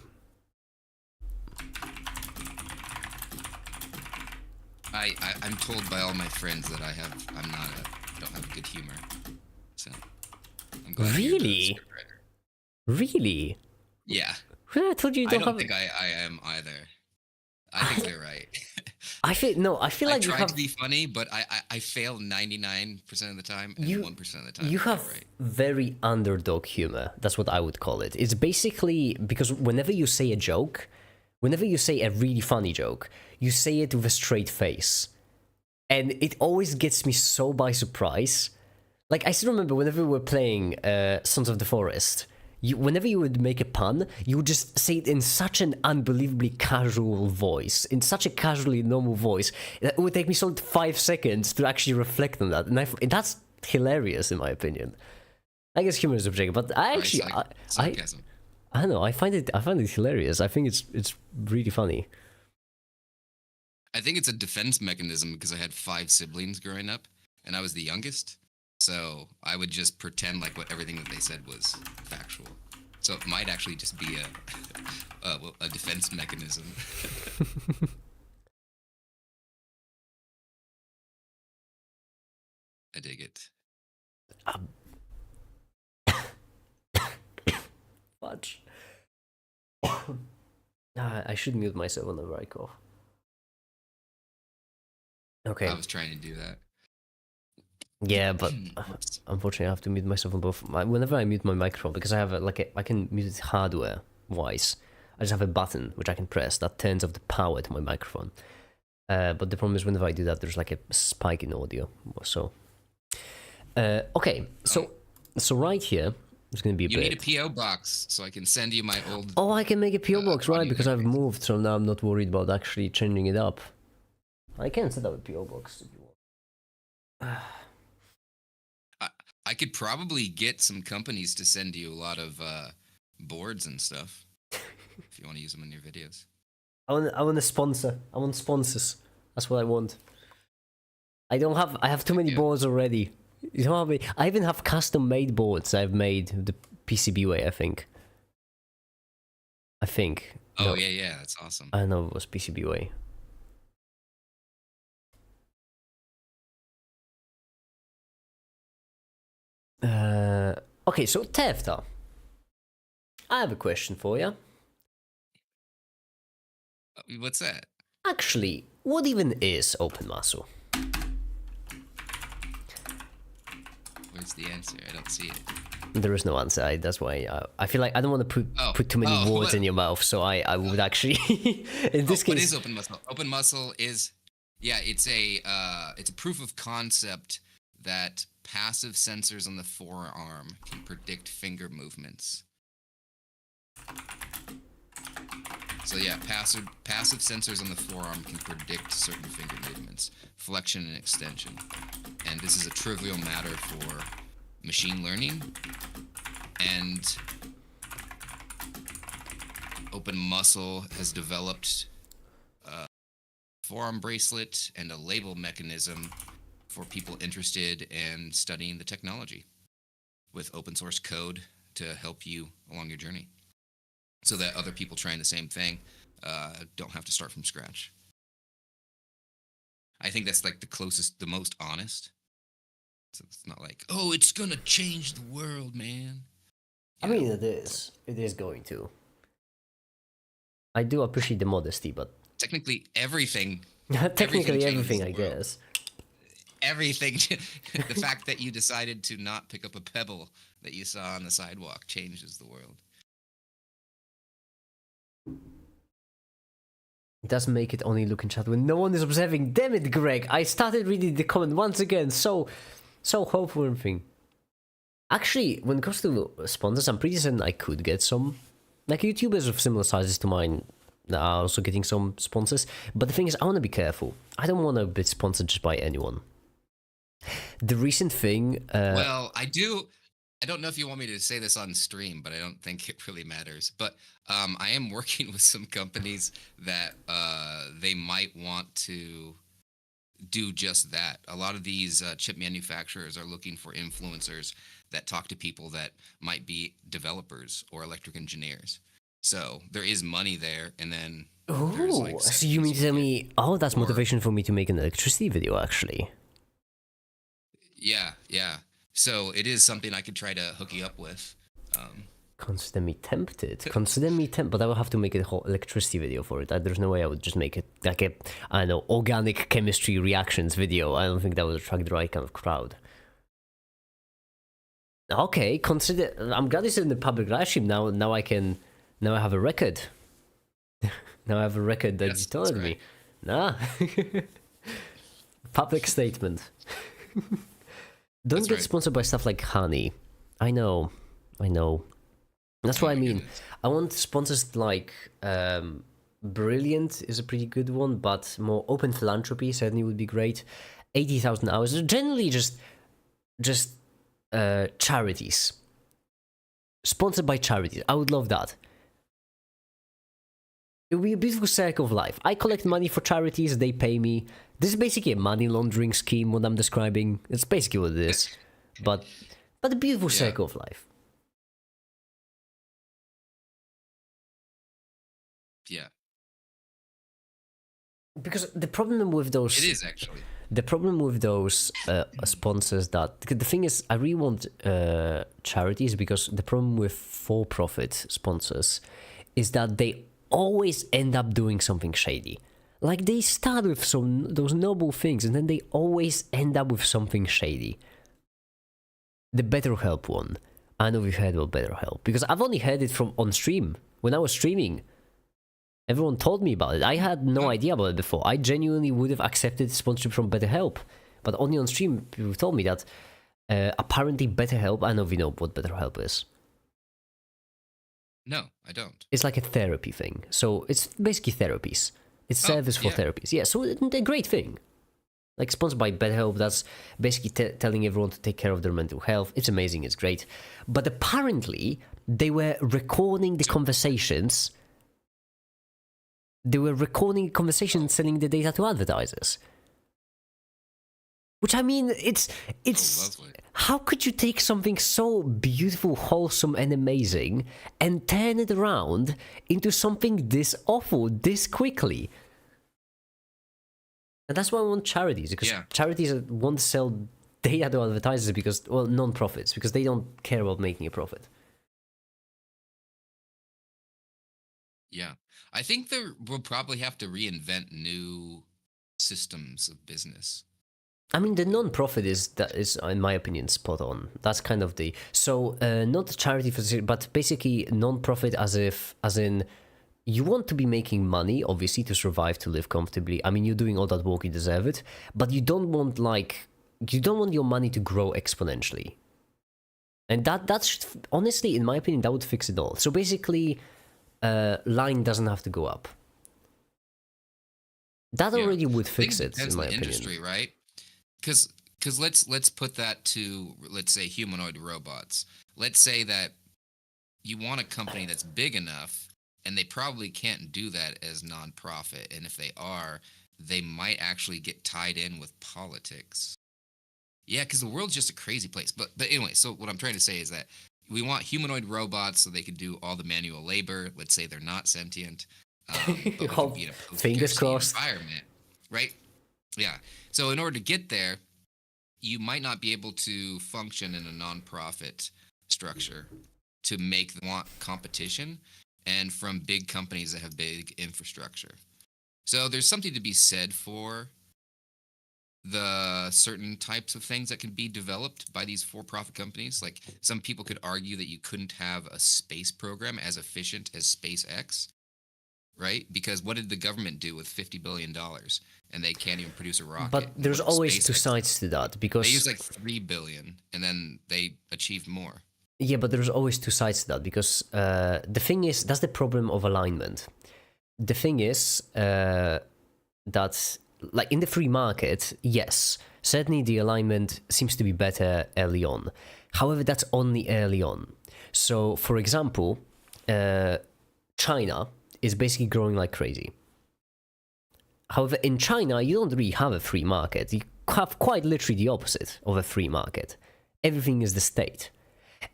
I'm told by all my friends that I don't have good humor. So I'm glad Really? Really? Yeah. I told you I don't don't have. think I am either. I think they're right. I feel like I you try have. to be funny, but I fail 99% of the time, and 1% of the time You I have get right. very underdog humor. That's what I would call it. It's basically because whenever you say a joke, whenever you say a really funny joke, you say it with a straight face. And it always gets me so by surprise. Like, I still remember whenever we were playing Sons of the Forest, whenever you would make a pun, you would just say it in such an unbelievably casual voice, in such a casually normal voice, that it would take me solid 5 seconds to actually reflect on that. And that's hilarious, in my opinion. I guess humor is subjective, but I actually... sarcasm. I don't know, I find it hilarious. I think it's really funny. I think it's a defense mechanism because I had 5 siblings growing up, and I was the youngest. So I would just pretend like everything that they said was factual. So it might actually just be a defense mechanism. I dig it. Fudge. I should mute myself whenever I cough. Okay. I was trying to do that. Yeah, but unfortunately I have to mute myself on both. Whenever I mute my microphone, because I have I can mute it hardware wise. I just have a button which I can press that turns off the power to my microphone. But the problem is whenever I do that, there's like a spike in audio. So, okay, so right here there's gonna be a bit. You need a PO box so I can send you my old. Oh, I can make a PO box, right? audio Because I've interface. moved, so now I'm not worried about actually changing it up. I can set up a PO box if you want. I could probably get some companies to send you a lot of boards and stuff if you want to use them in your videos. I want a sponsor. I want sponsors. That's what I want. I have too many boards already. You know what I mean? I even have custom made boards I've made the PCB way, I think. Oh, No, yeah, that's awesome. I know it was PCB way. Okay, so Tefta, I have a question for you. What's that? Actually, what even is open muscle? Where's the answer? I don't see it. There is no answer. That's why I feel like I don't want to put too many words in your mouth. So I would actually, in this case, what is open muscle? Open muscle is, it's a proof of concept that passive sensors on the forearm can predict finger movements. So yeah, passive sensors on the forearm can predict certain finger movements, flexion and extension. And this is a trivial matter for machine learning. And open muscle has developed a forearm bracelet and a label mechanism for people interested in studying the technology with open source code to help you along your journey, so that other people trying the same thing don't have to start from scratch. I think that's like the closest, the most honest. So it's not like, oh, it's gonna change the world, man. I You mean, know, it is. It is going to. I do appreciate the modesty, but technically everything, technically changes everything, the I world. guess. Everything. The fact that you decided to not pick up a pebble that you saw on the sidewalk changes the world. It does make it only look in chat when no one is observing. Damn it, Greg! I started reading the comment once again. So hopeful and thing. Actually, when it comes to sponsors, I'm pretty certain I could get some, like YouTubers of similar sizes to mine are also getting some sponsors. But the thing is, I want to be careful. I don't want to be sponsored just by anyone. The recent thing. Well, I do. I don't know if you want me to say this on stream, but I don't think it really matters. But I am working with some companies that they might want to do just that. A lot of these chip manufacturers are looking for influencers that talk to people that might be developers or electric engineers. So there is money there, and then there's Oh, like so you mean to tell me? Oh, that's or- motivation for me to make an electricity video, actually. yeah, yeah. So it is something I could try to hook you up with. Consider me tempted. Consider me tempted, but I will have to make a whole electricity video for it. There's no way I would just make it like a, I don't know, organic chemistry reactions video. I don't think that would attract the right kind of crowd. Okay, consider. I'm glad it's in the public live stream now. Now I have a record. Now I have a record that Yes, you told that's me. Nah. Public statement. Don't That's get right. sponsored by stuff like honey. I know. That's what I my mean. goodness. I want sponsors like Brilliant is a pretty good one, but more open philanthropy certainly would be great. 80,000 hours. Generally just charities. Sponsored by charities. I would love that. It would be a beautiful circle of life. I collect money for charities, they pay me. This is basically a money laundering scheme, what I'm describing. It's basically what it is. But a beautiful Yeah. circle of life. Yeah, Because the problem with those... it is actually. The problem with those sponsors that... The thing is, I really want charities, because the problem with for-profit sponsors is that they always end up doing something shady. Like, they start with those noble things, and then they always end up with something shady. The BetterHelp one. I know we've heard about BetterHelp, because I've only heard it from on stream. When I was streaming, everyone told me about it. I had no idea about it before. I genuinely would have accepted sponsorship from BetterHelp, but only on stream people told me that apparently BetterHelp, I know we know what BetterHelp is. No, I don't. It's like a therapy thing. So it's basically therapies. It's service for yeah. therapies. Yeah, so it's a great thing. Like sponsored by BetterHelp, that's basically telling everyone to take care of their mental health. It's amazing, it's great. But apparently, they were recording the conversations. They were recording conversations and selling the data to advertisers. Which, I mean, it's lovely. how could you take something so beautiful, wholesome, and amazing and turn it around into something this awful this quickly? And that's why I want charities, because charities want to sell data to advertisers because, well, non-profits, because they don't care about making a profit. Yeah. I think we'll probably have to reinvent new systems of business. I mean, the non-profit is, in my opinion, spot on. That's kind of the... So, not charity, but basically non-profit as in... You want to be making money, obviously, to survive, to live comfortably. I mean, you're doing all that work, you deserve it. But you don't want, you don't want your money to grow exponentially. And that's, honestly, in my opinion, that would fix it all. So basically, line doesn't have to go up. That already would fix it, in my opinion. Industry, right? Because let's put that to, let's say, humanoid robots. Let's say that you want a company that's big enough, and they probably can't do that as nonprofit. And if they are, they might actually get tied in with politics. Yeah, because the world's just a crazy place. But anyway, so what I'm trying to say is that we want humanoid robots so they can do all the manual labor. Let's say they're not sentient, but we can be in a Fingers post-scarcity crossed. environment, right? Yeah. So in order to get there, you might not be able to function in a non-profit structure to make them want competition and from big companies that have big infrastructure. So there's something to be said for the certain types of things that can be developed by these for-profit companies. Like some people could argue that you couldn't have a space program as efficient as SpaceX, right? Because what did the government do with $50 billion and they can't even produce a rocket? But there's What did always two SpaceX sides to that, because They used like 3 billion and then they achieved more. yeah, but there's always two sides to that, because the thing is, that's the problem of alignment. The thing is that, like in the free market, yes, certainly the alignment seems to be better early on. However, that's only early on. So, for example, China is basically growing like crazy. However, in China, you don't really have a free market. You have quite literally the opposite of a free market. Everything is the state.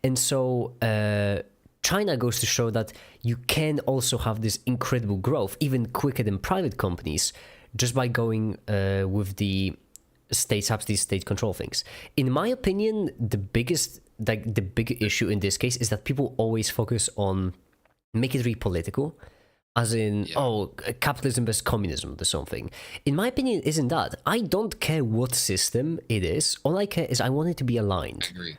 And so China goes to show that you can also have this incredible growth, even quicker than private companies, just by going with the state subsidies, state control things. In my opinion, the big issue in this case is that people always focus on make it really political, as in, capitalism versus communism or something. In my opinion, it isn't that. I don't care what system it is. All I care is I want it to be aligned. I agree.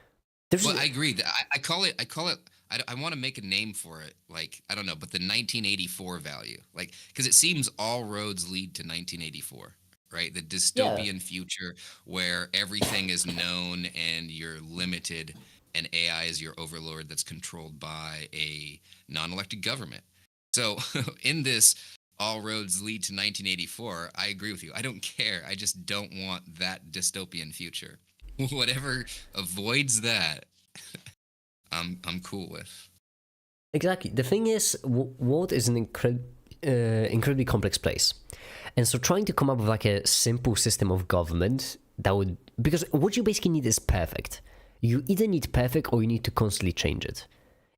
I agree. I call it. I want to make a name for it. Like, I don't know, but the 1984 value, like, because it seems all roads lead to 1984, right? The dystopian future where everything is known and you're limited, and AI is your overlord that's controlled by a non-elected government. So in this all roads lead to 1984, I agree with you. I don't care. I just don't want that dystopian future. Whatever avoids that, I'm cool with. Exactly. The thing is, world is an incredibly complex place, and so trying to come up with like a simple system of government that would, because what you basically need is perfect. You either need perfect or you need to constantly change it.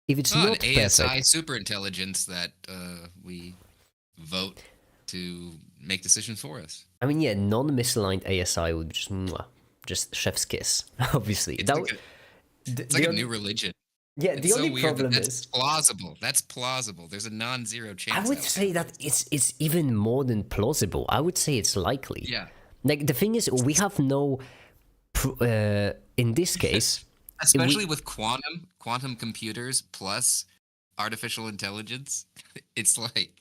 If it's not an ASI perfect, superintelligence that we vote to make decisions for us. I mean, yeah, non-misaligned ASI would just chef's kiss. Obviously, It's like a new religion. Yeah, It's the so only weird problem that is plausible. That's plausible. There's a non-zero chance. I would say that it's even more than plausible. I would say it's likely. Yeah. Like the thing is, we have no. In this case, especially with quantum computers plus artificial intelligence, it's like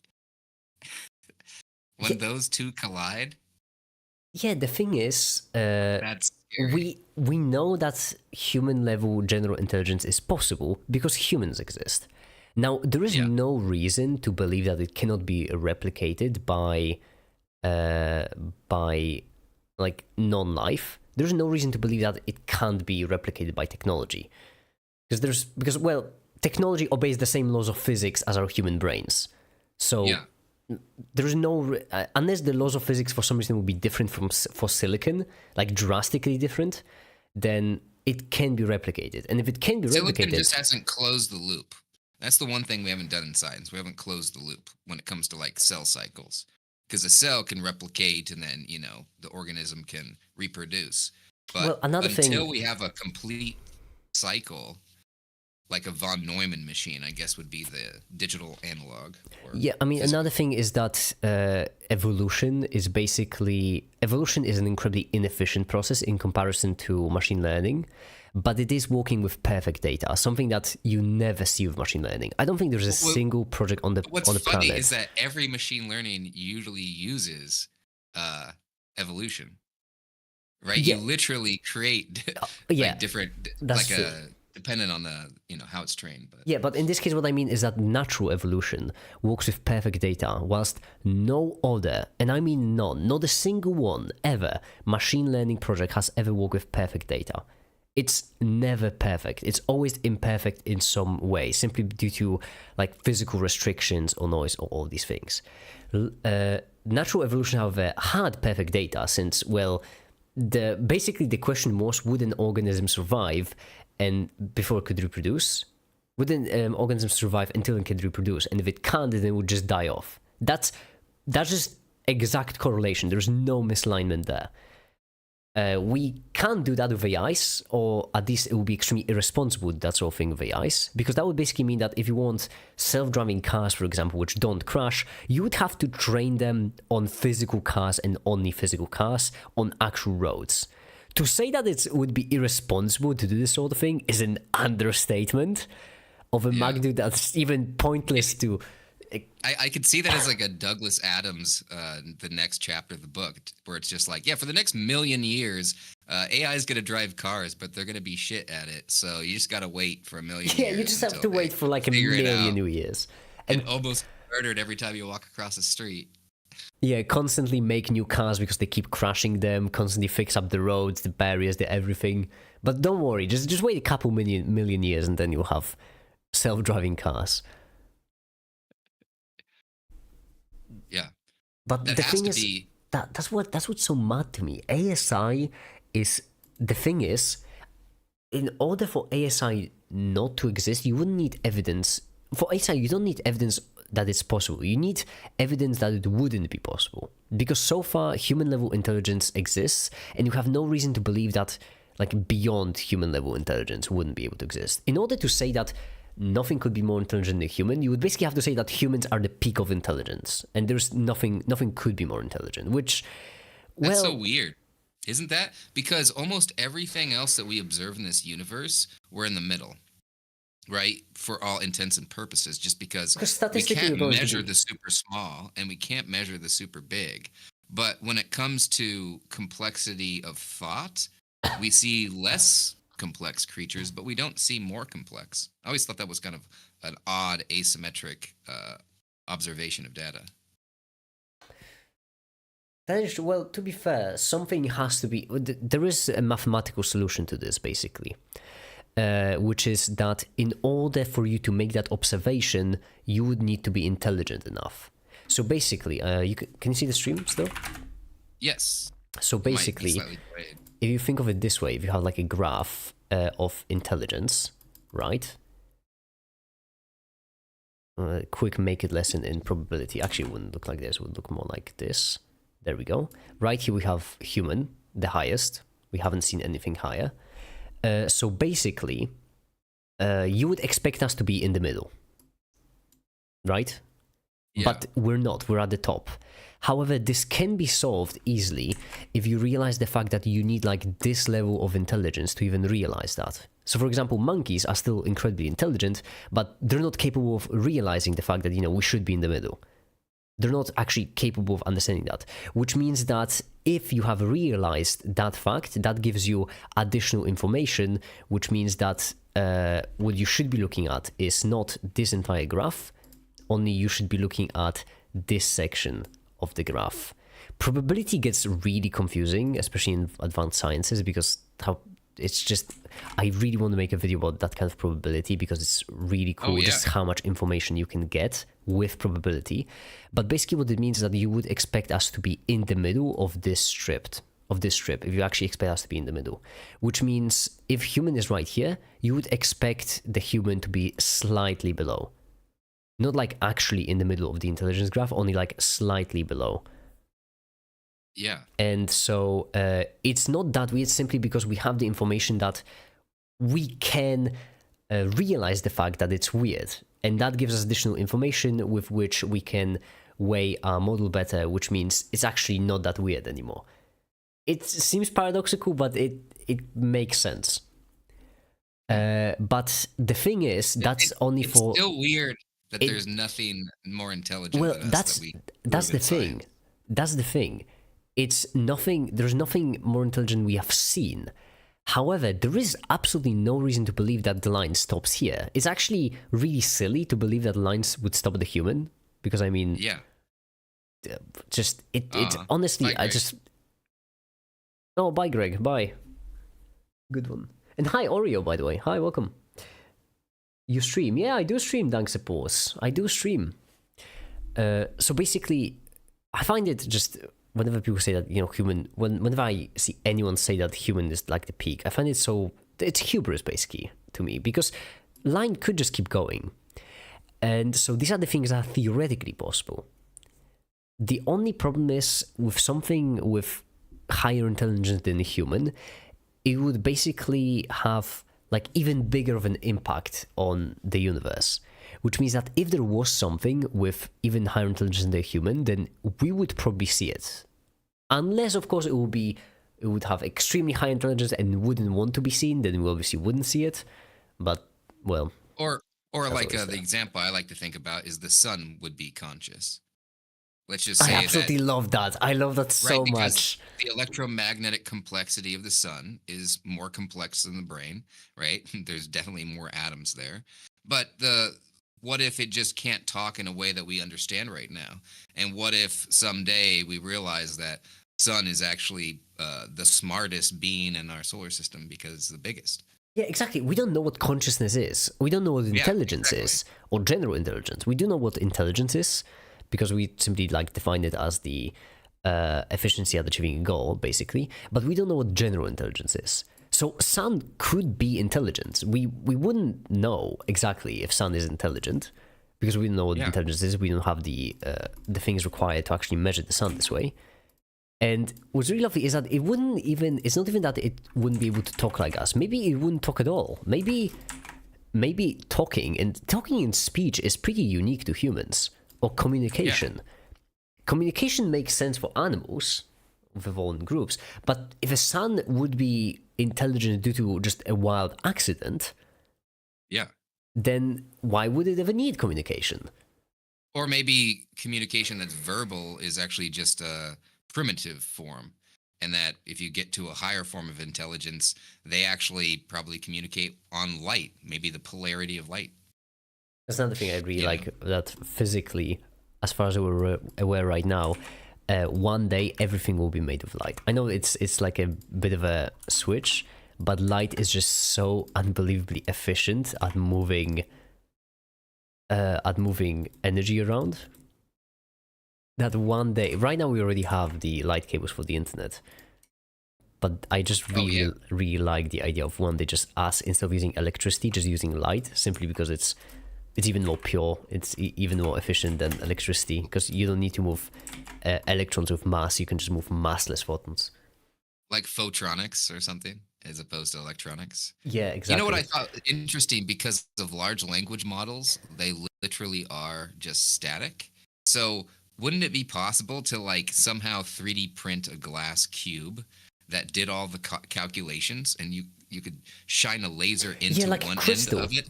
when those two collide. Yeah, the thing is, that's scary. we know that human level general intelligence is possible because humans exist. Now there is no reason to believe that it cannot be replicated by like non-life. There's no reason to believe that it can't be replicated by technology, because technology obeys the same laws of physics as our human brains. So there's no unless the laws of physics for some reason would be different for silicon, like drastically different, then it can be replicated. And if it can be replicated, silicon just hasn't closed the loop. That's the one thing we haven't done in science. We haven't closed the loop when it comes to like cell cycles. Because a cell can replicate and then, the organism can reproduce. But until we have a complete cycle, like a von Neumann machine, I guess would be the digital analog. Yeah, I mean, another thing is that evolution is an incredibly inefficient process in comparison to machine learning. But it is working with perfect data, something that you never see with machine learning. I don't think there's a single project on the planet. What's funny is that every machine learning usually uses evolution, right? Yeah. You literally create different, dependent on the how it's trained. But yeah, but in this case, what I mean is that natural evolution works with perfect data, whilst no other, and I mean none, not a single one ever, machine learning project has ever worked with perfect data. It's never perfect. It's always imperfect in some way, simply due to like physical restrictions or noise or all these things. Natural evolution, however, had perfect data since, basically the question was, would an organism survive and before it could reproduce? Would an organism survive until it can reproduce? And if it can't, then it would just die off. That's just exact correlation. There's no misalignment there. We can't do that with AIs, or at least it would be extremely irresponsible, that sort of thing with AIs, because that would basically mean that if you want self-driving cars, for example, which don't crash, you would have to train them on physical cars and only physical cars on actual roads. To say that it would be irresponsible to do this sort of thing is an understatement of a magnitude that's even pointless to... I could see that as like a Douglas Adams, the next chapter of the book, where it's just like, yeah, for the next million years, AI is going to drive cars, but they're going to be shit at it. So you just got to wait for a million years. Yeah, you just have to wait for like a million new years. And almost murdered every time you walk across the street. Yeah, constantly make new cars because they keep crashing them, constantly fix up the roads, the barriers, the everything. But don't worry, just wait a couple million years and then you'll have self-driving cars. Yeah, but that the has thing to is be... that's what's so mad to me. ASI is the thing is, in order for ASI not to exist, you wouldn't need evidence. For ASI, you don't need evidence that it's possible. You need evidence that it wouldn't be possible, because so far human level intelligence exists, and you have no reason to believe that like beyond human level intelligence wouldn't be able to exist. In order to say that nothing could be more intelligent than human, you would basically have to say that humans are the peak of intelligence, and there's nothing could be more intelligent, which, well... That's so weird, isn't that? Because almost everything else that we observe in this universe, we're in the middle, right? For all intents and purposes, just because we can't measure the super small and we can't measure the super big. But when it comes to complexity of thought, we see less complex creatures, but we don't see more complex. I always thought that was kind of an odd asymmetric observation of data. That is, well, to be fair, something has to be... There is a mathematical solution to this, basically, which is that in order for you to make that observation, you would need to be intelligent enough. So basically, can you see the stream still? Yes. So basically, if you think of it this way, if you have like a graph of intelligence, right? Quick make it lesson in probability. Actually, it wouldn't look like this. It would look more like this. There we go. Right here we have human, the highest. We haven't seen anything higher. So basically, you would expect us to be in the middle, right? Yeah. But we're not. We're at the top. However, this can be solved easily if you realize the fact that you need like this level of intelligence to even realize that. So for example, monkeys are still incredibly intelligent, but they're not capable of realizing the fact that, you know, we should be in the middle. They're not actually capable of understanding that, which means that if you have realized that fact, that gives you additional information, which means that what you should be looking at is not this entire graph, only you should be looking at this section of the graph. Probability gets really confusing, especially in advanced sciences, because it's just, I really want to make a video about that kind of probability because it's really cool, just how much information you can get with probability. But basically what it means is that you would expect us to be in the middle of this strip, if you actually expect us to be in the middle, which means if human is right here, you would expect the human to be slightly below. Not like actually in the middle of the intelligence graph, only like slightly below. Yeah. And so it's not that weird simply because we have the information that we can realize the fact that it's weird. And that gives us additional information with which we can weigh our model better, which means it's actually not that weird anymore. It seems paradoxical, but it makes sense. But the thing is, that's only for... It's still weird that there's nothing more intelligent than us. That's the thing. That's the thing. It's nothing. There's nothing more intelligent we have seen. However, there is absolutely no reason to believe that the line stops here. It's actually really silly to believe that lines would stop at the human, because I mean, just it's honestly, bye, Oh, bye, Greg. Bye. Good one. And hi, Oreo, by the way. Hi, welcome. You stream? Yeah, I do stream, thanks, suppose. I do stream. So basically, I find it just whenever people say that, human, whenever I see anyone say that human is like the peak, I find it so, it's hubris basically to me, because line could just keep going. And so these are the things that are theoretically possible. The only problem is with something with higher intelligence than a human, it would basically have like even bigger of an impact on the universe. Which means that if there was something with even higher intelligence than a human, then we would probably see it. Unless, of course, it would have extremely high intelligence and wouldn't want to be seen, then we obviously wouldn't see it. But, well. Or like always the there. example I like to think about is the sun would be conscious. Let's just I say absolutely that, love that. I love that so because much. the electromagnetic complexity of the sun is more complex than the brain, right? There's definitely more atoms there. But what if it just can't talk in a way that we understand right now? And what if someday we realize that sun is actually the smartest being in our solar system because it's the biggest? Yeah, exactly. We don't know what consciousness is. We don't know what intelligence is, or general intelligence. We do know what intelligence is, because we simply like define it as the efficiency at achieving a goal, basically. But we don't know what general intelligence is. So sun could be intelligent. We wouldn't know exactly if sun is intelligent, because we don't know what intelligence is. We don't have the things required to actually measure the sun this way. And what's really lovely is that it's not even that it wouldn't be able to talk like us. Maybe it wouldn't talk at all. Maybe talking in speech is pretty unique to humans, or communication. Yeah. Communication makes sense for animals with evolved groups, but if a sun would be intelligent due to just a wild accident, then why would it ever need communication? Or maybe communication that's verbal is actually just a primitive form, and that if you get to a higher form of intelligence, they actually probably communicate on light, maybe the polarity of light. That's another thing I really like, that physically, as far as we're aware right now, one day everything will be made of light. I know it's like a bit of a switch, but light is just so unbelievably efficient at moving energy around, that one day, right now we already have the light cables for the internet, but I just really like the idea of one day just us, instead of using electricity, just using light, simply because it's even more pure, it's even more efficient than electricity, because you don't need to move electrons with mass, you can just move massless photons. Like photronics or something, as opposed to electronics. Yeah, exactly. You know what I thought interesting, because of large language models, they literally are just static. So wouldn't it be possible to like somehow 3D print a glass cube that did all the calculations, and you could shine a laser into like one crystal. end of it?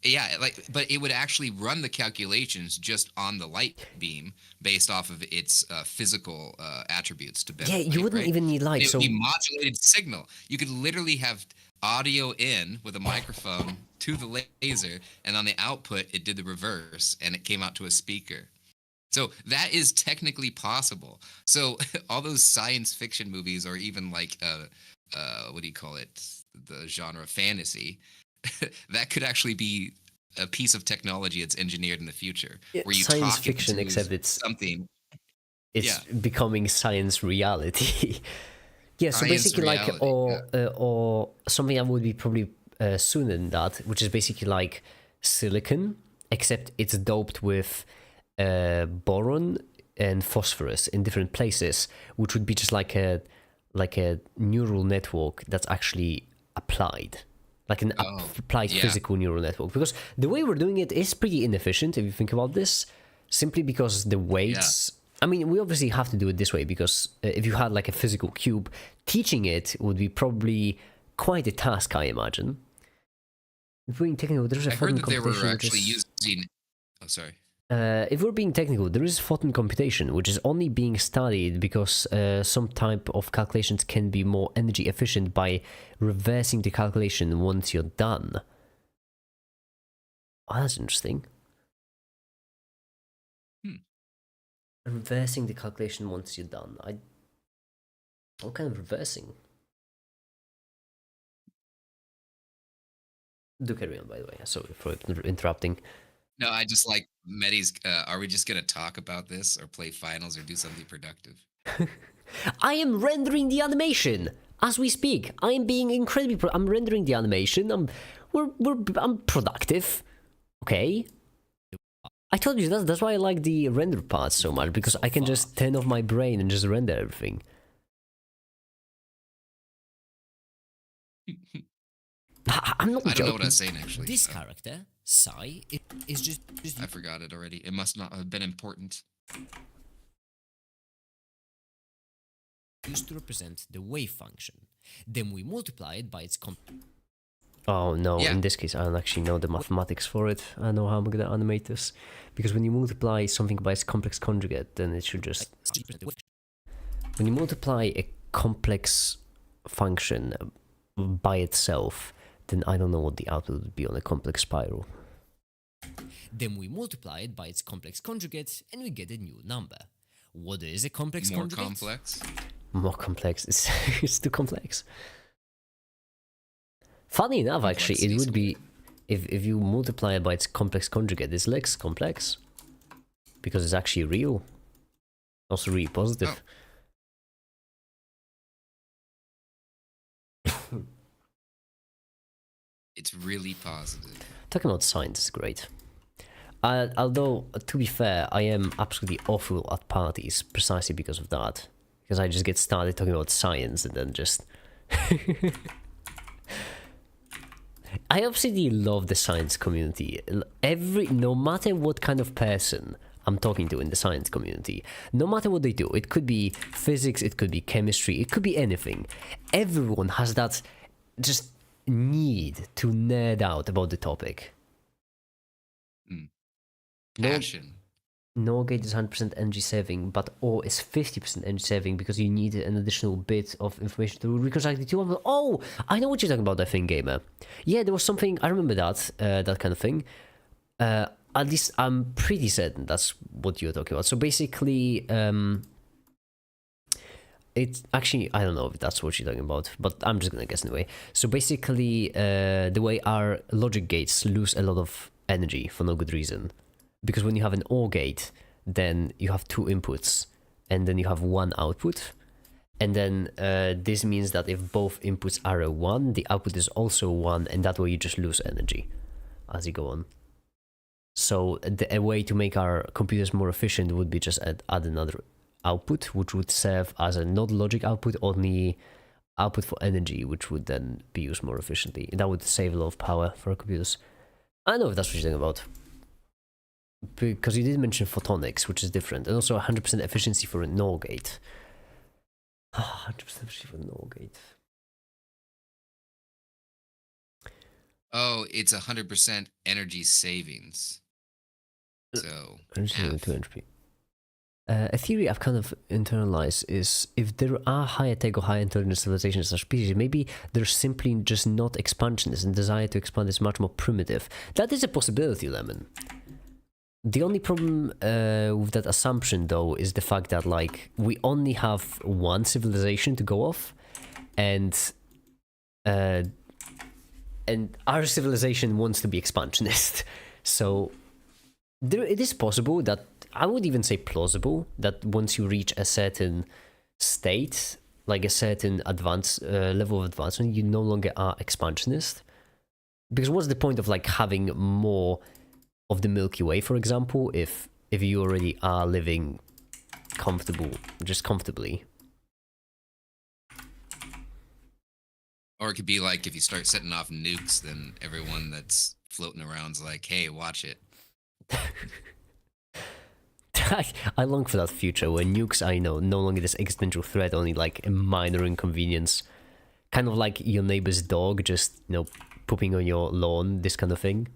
Yeah, but it would actually run the calculations just on the light beam based off of its physical attributes to bend. Yeah, you wouldn't even need light. It so would be modulated signal. You could literally have audio in with a microphone to the laser, and on the output it did the reverse, and it came out to a speaker. So that is technically possible. So all those science fiction movies, or even like what do you call it, the genre fantasy, that could actually be a piece of technology that's engineered in the future, where you science talk fiction, into except it's something. It's becoming science reality. Yeah, so Science basically reality, or something that would be probably sooner than that, which is basically like silicon, except it's doped with boron and phosphorus in different places, which would be just like a neural network that's actually applied, like an applied physical neural network. Because the way we're doing it is pretty inefficient if you think about this, simply because the weights. I mean, we obviously have to do it this way, because if you had like a physical cube, teaching it would be probably quite a task, I imagine. If we're being technical, there's a photon computation. I heard that they were actually using. Oh, sorry. If we're being technical, there is photon computation, which is only being studied because some type of calculations can be more energy efficient by reversing the calculation once you're done. Oh, that's interesting. Reversing the calculation once you're done. What kind of reversing? Do carry on, by the way. Sorry for interrupting. No, I just like Mehdi's. Are we just gonna talk about this, or play finals, or do something productive? I am rendering the animation as we speak. I am being incredibly. I'm rendering the animation. I'm productive. Okay. I told you that's why I like the render part so much, because I can just turn off my brain and just render everything. I'm not I don't joking. know what I was saying actually. This character, Sai, is just I forgot it already. It must not have been important. used to represent the wave function. Then we multiply it by its Oh no, Yeah. in this case I don't actually know the mathematics for it. I know how I'm gonna animate this. Because when you multiply something by its complex conjugate, then it should just... When you multiply a complex function by itself, then I don't know what the output would be on a complex spiral. Then we multiply it by its complex conjugate and we get a new number. What is a complex More conjugate? complex. More complex. It's too complex. Funny enough, actually, it would be... If you multiply it by its complex conjugate, it's less complex. Because it's actually real. Also really positive. It's really positive. Talking about science is great. Although, to be fair, I am absolutely awful at parties precisely because of that. Because I just get started talking about science and then just... I absolutely love the science community. No matter what kind of person I'm talking to in the science community, no matter what they do, it could be physics, it could be chemistry, it could be anything. Everyone has that just need to nerd out about the topic. Passion. No gate is 100% energy saving, but OR is 50% energy saving because you need an additional bit of information to reconstruct the two. Oh, I know what you're talking about, I think, gamer. Yeah, there was something, I remember that, that kind of thing. At least I'm pretty certain that's what you're talking about. So basically, it's actually, I don't know if that's what you're talking about, but I'm just gonna guess anyway. So basically, the way our logic gates lose a lot of energy for no good reason. Because when you have an OR gate, then you have two inputs, and then you have one output. And then this means that if both inputs are a 1, the output is also 1, and that way you just lose energy as you go on. So a way to make our computers more efficient would be just add another output, which would serve as a not logic output, only output for energy, which would then be used more efficiently. And that would save a lot of power for our computers. I don't know if that's what you're talking about. Because you did mention photonics, which is different, and also 100% efficiency for a NOR gate. 100% efficiency for a NOR gate. Oh, it's 100% energy savings. So, a theory I've kind of internalized is if there are higher tech or higher intelligence civilizations or species, maybe they're simply just not expansionists and desire to expand is much more primitive. That is a possibility, Lemon. The only problem with that assumption, though, is the fact that, like, we only have one civilization to go off, and our civilization wants to be expansionist. So it is possible that, I would even say plausible, that once you reach a certain state, like a certain level of advancement, you no longer are expansionist. Because what's the point of, like, having more of the Milky Way, for example, if you already are living comfortably? or it could be like if you start setting off nukes, then everyone that's floating around's like, "Hey, watch it." I long for that future where nukes are, no longer this existential threat, only like a minor inconvenience. Kind of like your neighbor's dog just, pooping on your lawn, this kind of thing.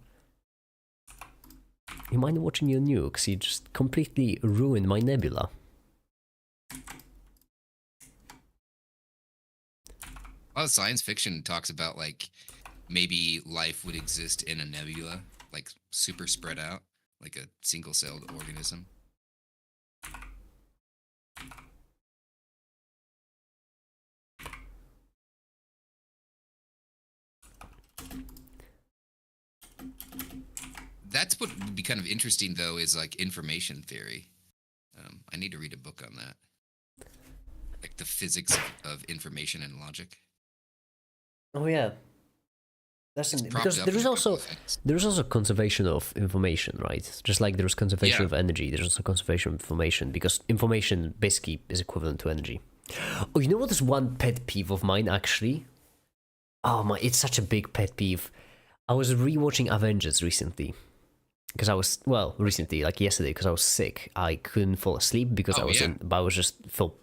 You mind watching your nukes? You just completely ruined my nebula. A lot of science fiction talks about, like, maybe life would exist in a nebula, like super spread out, like a single-celled organism. That's what would be kind of interesting, though, is like information theory. I need to read a book on that. like the physics of information and logic. Oh yeah, that's It's propped because up there in is a couple also of things. conservation of information, right? Just like there's conservation Yeah. of energy, there's also conservation of information because information basically is equivalent to energy. Oh, you know what is one pet peeve of mine actually? Oh my, it's such a big pet peeve. I was rewatching Avengers recently because I was recently, like yesterday, because I was sick. I couldn't fall asleep because Oh, I was yeah. but I was just felt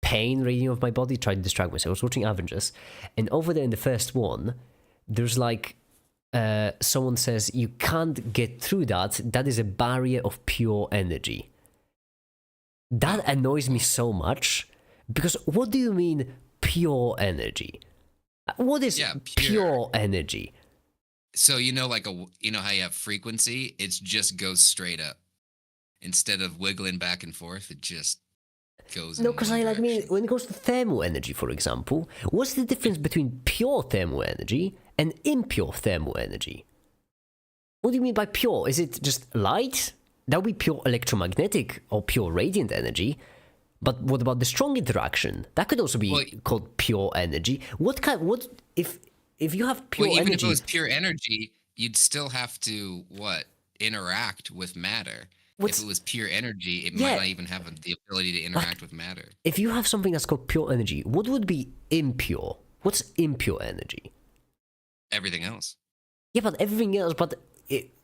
pain radiating off my body, tried to distract myself. I was watching Avengers, and over there in the first one, there's like someone says you can't get through that. That is a barrier of pure energy. That annoys me so much because what do you mean pure energy? What is Yeah, pure energy? So like you know how you have frequency, it just goes straight up. Instead of wiggling back and forth, it just goes No, in because one I mean direction. when it comes to thermal energy, for example, what's the difference between pure thermal energy and impure thermal energy? What do you mean by pure? Is it just light? That would be pure electromagnetic or pure radiant energy. But what about the strong interaction? That could also be Well, called pure energy. What if you have pure well, even if it energy? was pure energy, you'd still have to interact with matter. If What's it was pure energy, it might yeah? not even have the ability to Like interact with matter. if you have something that's called pure energy, what would be impure? What's impure energy? Everything else. Yeah, but everything else,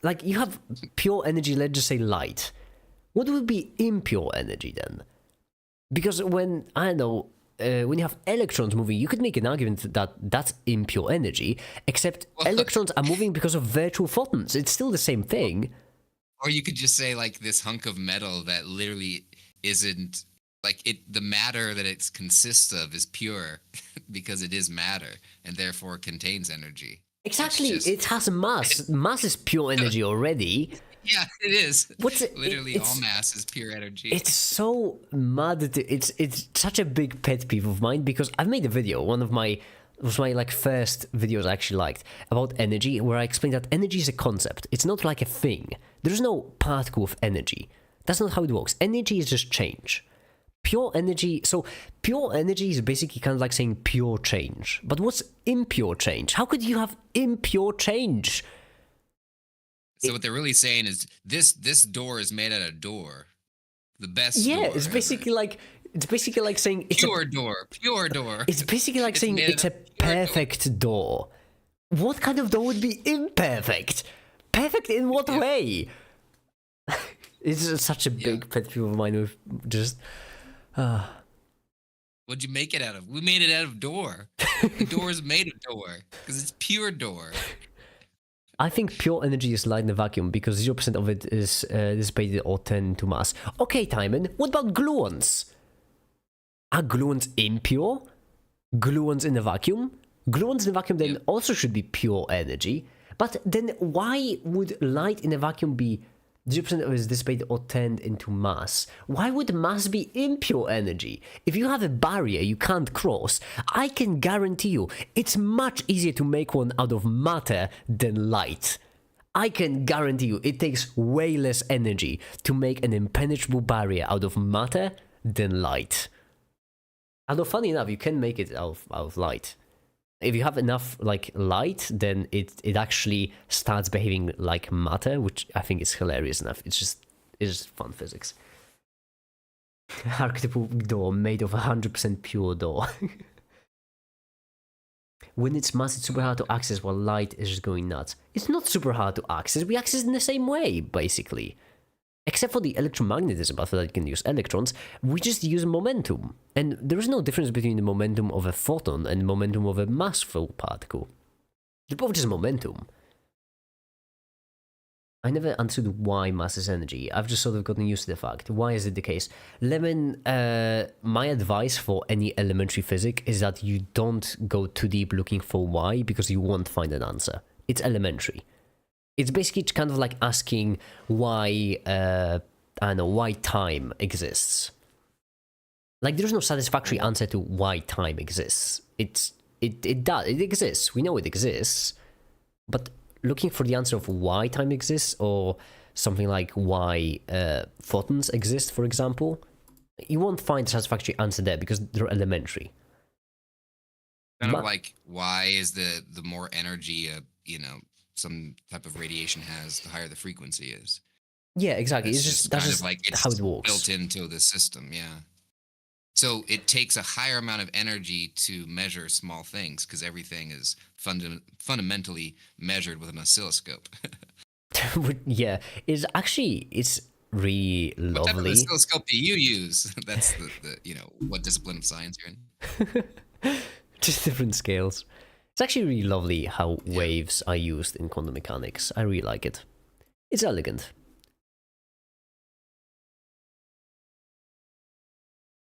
like you have pure energy, let's just say light. What would be impure energy then? Because when, I don't know, when you have electrons moving, you could make an argument that that's impure energy, except Well, electrons are moving because of virtual photons. It's still the same thing. or you could just say like this hunk of metal that literally isn't like it. The matter that it consists of is pure because it is matter and therefore contains energy. It's Exactly, just it has mass. Mass is pure energy already. yeah, it is. What's it? Literally, all mass is pure energy. It's so mad. It's such a big pet peeve of mine because I've made a video. It was my like first videos I actually liked about energy, where I explained that energy is a concept. It's not like a thing. There's no particle of energy. That's not how it works. Energy is just change. Pure energy. So pure energy is basically kind of like saying pure change. But what's impure change? How could you have impure change? So what they're really saying is this door is made out of door, the best Yeah, door it's ever. basically like saying it's Pure door, pure door. It's basically like saying made it's a out of pure door. perfect door. What kind of door would be imperfect? Perfect in what way? It's such a big pet peeve of mine with just. What'd you make it out of? We made it out of door. The door is made of door because it's pure door. I think pure energy is light in a vacuum because 0% of it is dissipated or turned into mass. Okay, Timon, what about gluons? Are gluons impure? Gluons in a vacuum? Gluons in a vacuum then also should be pure energy. But then why would light in a vacuum be 0% of it is dissipated or turned into mass? Why would mass be impure energy? If you have a barrier you can't cross, I can guarantee you it's much easier to make one out of matter than light. I can guarantee you it takes way less energy to make an impenetrable barrier out of matter than light. Although funny enough, you can make it out of light. If you have enough like light, then it actually starts behaving like matter, which I think is hilarious enough. It's just fun physics. Archetypal door made of 100% pure door. When it's mass, it's super hard to access while light is just going nuts. It's not super hard to access. We access in the same way, basically. Except for the electromagnetism, but for that you can use electrons, we just use momentum. And there is no difference between the momentum of a photon and the momentum of a mass-full particle. They're both just momentum. I never understood why mass is energy. I've just sort of gotten used to the fact. Why is it the case? Lemon, my advice for any elementary physics is that you don't go too deep looking for why, because you won't find an answer. It's elementary. It's basically kind of like asking why, I don't know, why time exists. Like, there's no satisfactory answer to why time exists. It exists. We know it exists. But looking for the answer of why time exists, or something like why photons exist, for example, You won't find a satisfactory answer there because they're elementary. Kind of Ma- like, why is the more energy some type of radiation has, the higher the frequency is. Yeah, exactly. That's It's just just that's kind of just like how it it's works. built into the system, yeah. So it takes a higher amount of energy to measure small things because everything is fundamentally measured with an oscilloscope. Yeah, it's really What type of lovely. oscilloscope do you use? That's the what discipline of science you're in. Just different scales. It's actually really lovely how Yeah. waves are used in quantum mechanics. I really like it. It's elegant.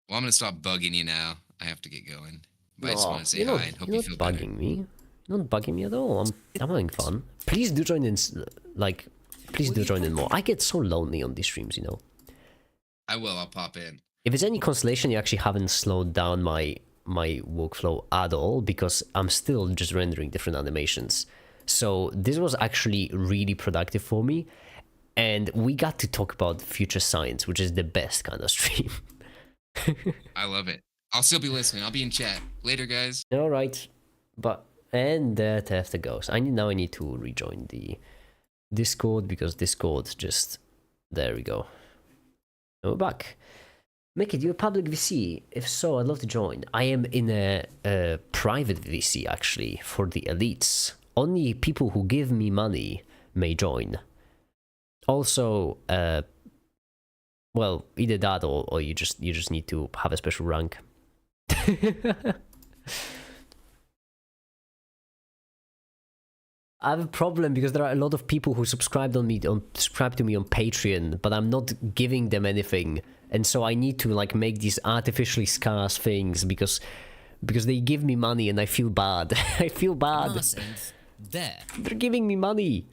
Well, I'm gonna stop bugging you now. I have to get going. But I just No, want to say hi and hope you're you not feel better. bugging me. You're not bugging me at all. I'm having fun. Please do join in. Like, please do join in more. I get so lonely on these streams. I will. I'll pop in. If it's any consolation, you actually haven't slowed down my workflow at all because I'm still just rendering different animations. So this was actually really productive for me, and we got to talk about future science, which is the best kind of stream. I love it. I'll still be listening. I'll be in chat. Later, guys. All right, and there Tefta goes. I need to rejoin the Discord because Discord just there we go. And we're back. Make it, you a public VC? If so, I'd love to join. I am in a private VC, actually, for the elites. Only people who give me money may join. Also, well, either that or you just need to have a special rank. I have a problem because there are a lot of people who subscribe to me on Patreon, but I'm not giving them anything, and so I need to like make these artificially scarce things because they give me money and I feel bad. I feel bad. Must end there. They're giving me money.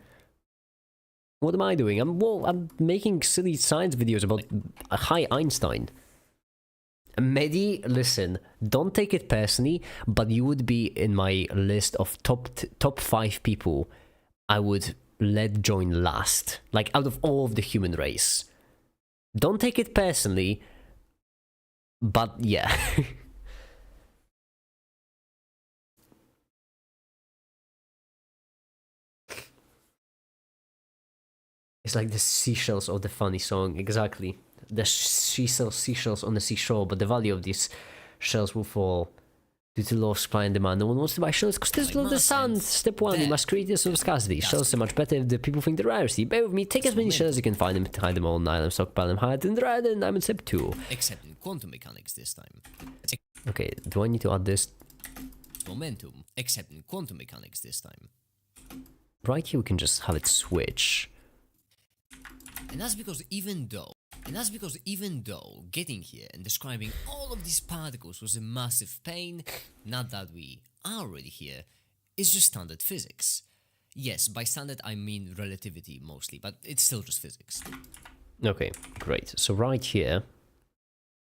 What am I doing? I'm making silly science videos about hi Einstein. Mehdi, listen, don't take it personally, but you would be in my list of top 5 people I would let join last, like out of all of the human race. Don't take it personally, but yeah. It's like the seashells of the funny song, exactly. The seashells on the seashore, but the value of these shells will fall due to law of supply and demand. No one wants to buy shells because there's Like the sand. Martians. Step 1, you There. must create this of scarcity. Shells are much better if the people think they're rarity. Bear with me, take as many shells as you can find them, hide them all in an island, stockpile them higher than rather than I'm in step 2. Except in quantum mechanics this time. Okay, do I need to add this? Momentum. Except in quantum mechanics this time. Right here we can just have it switch. And that's because even though getting here and describing all of these particles was a massive pain, not that we are already here, it's just standard physics. Yes, by standard I mean relativity mostly, but it's still just physics. Okay, great. So right here,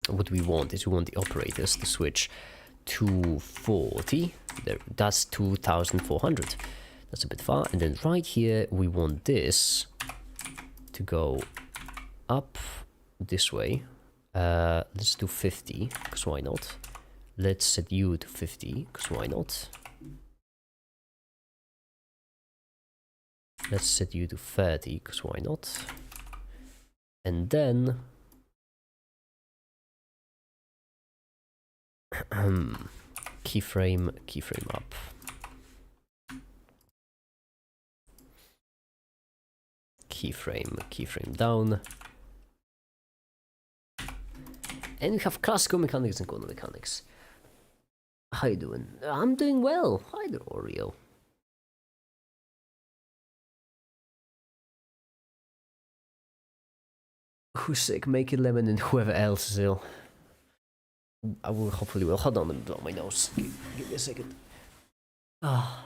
what we want is we want the operators to switch to 40. There, that's 2,400. That's a bit far. And then right here, we want this to go up this way. Let's do 50, because why not? Let's set you to 50, because why not? Let's set you to 30, because why not? And then keyframe up. Keyframe down. And we have classical mechanics and quantum mechanics. How you doing? I'm doing well. Hi there, Oreo. Who's sick? Make it lemon and whoever else is ill. I will hopefully will. Hold on, let me blow my nose. Give me a second. Ah.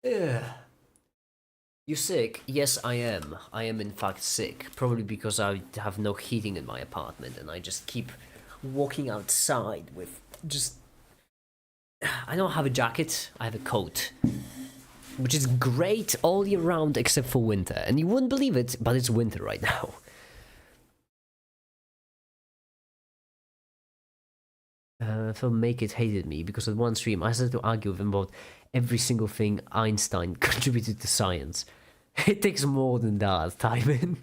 Yeah. You sick? Yes, I am. I am in fact sick. Probably because I have no heating in my apartment and I just keep walking outside with just. I don't have a jacket, I have a coat. Which is great all year round except for winter. And you wouldn't believe it, but it's winter right now. So Make It hated me because at one stream I started to argue with him about every single thing Einstein contributed to science. It takes more than that, Timon.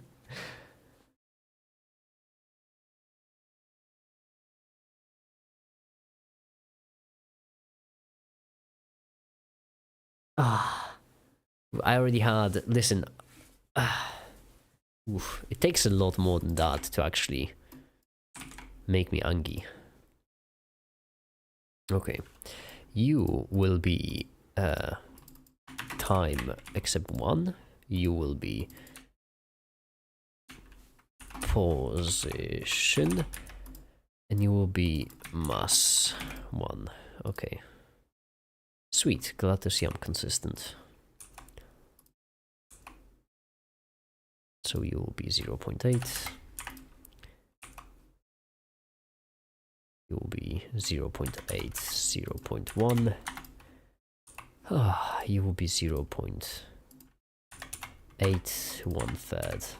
Ah, I already had. Listen, oof, it takes a lot more than that to actually make me angry. Okay, you will be time except one. You will be position, and you will be mass 1. Okay. Sweet, glad to see I'm consistent. So you will be 0.8. You will be 0.8, 0.1. Ah, you will be 0.8, 1/3.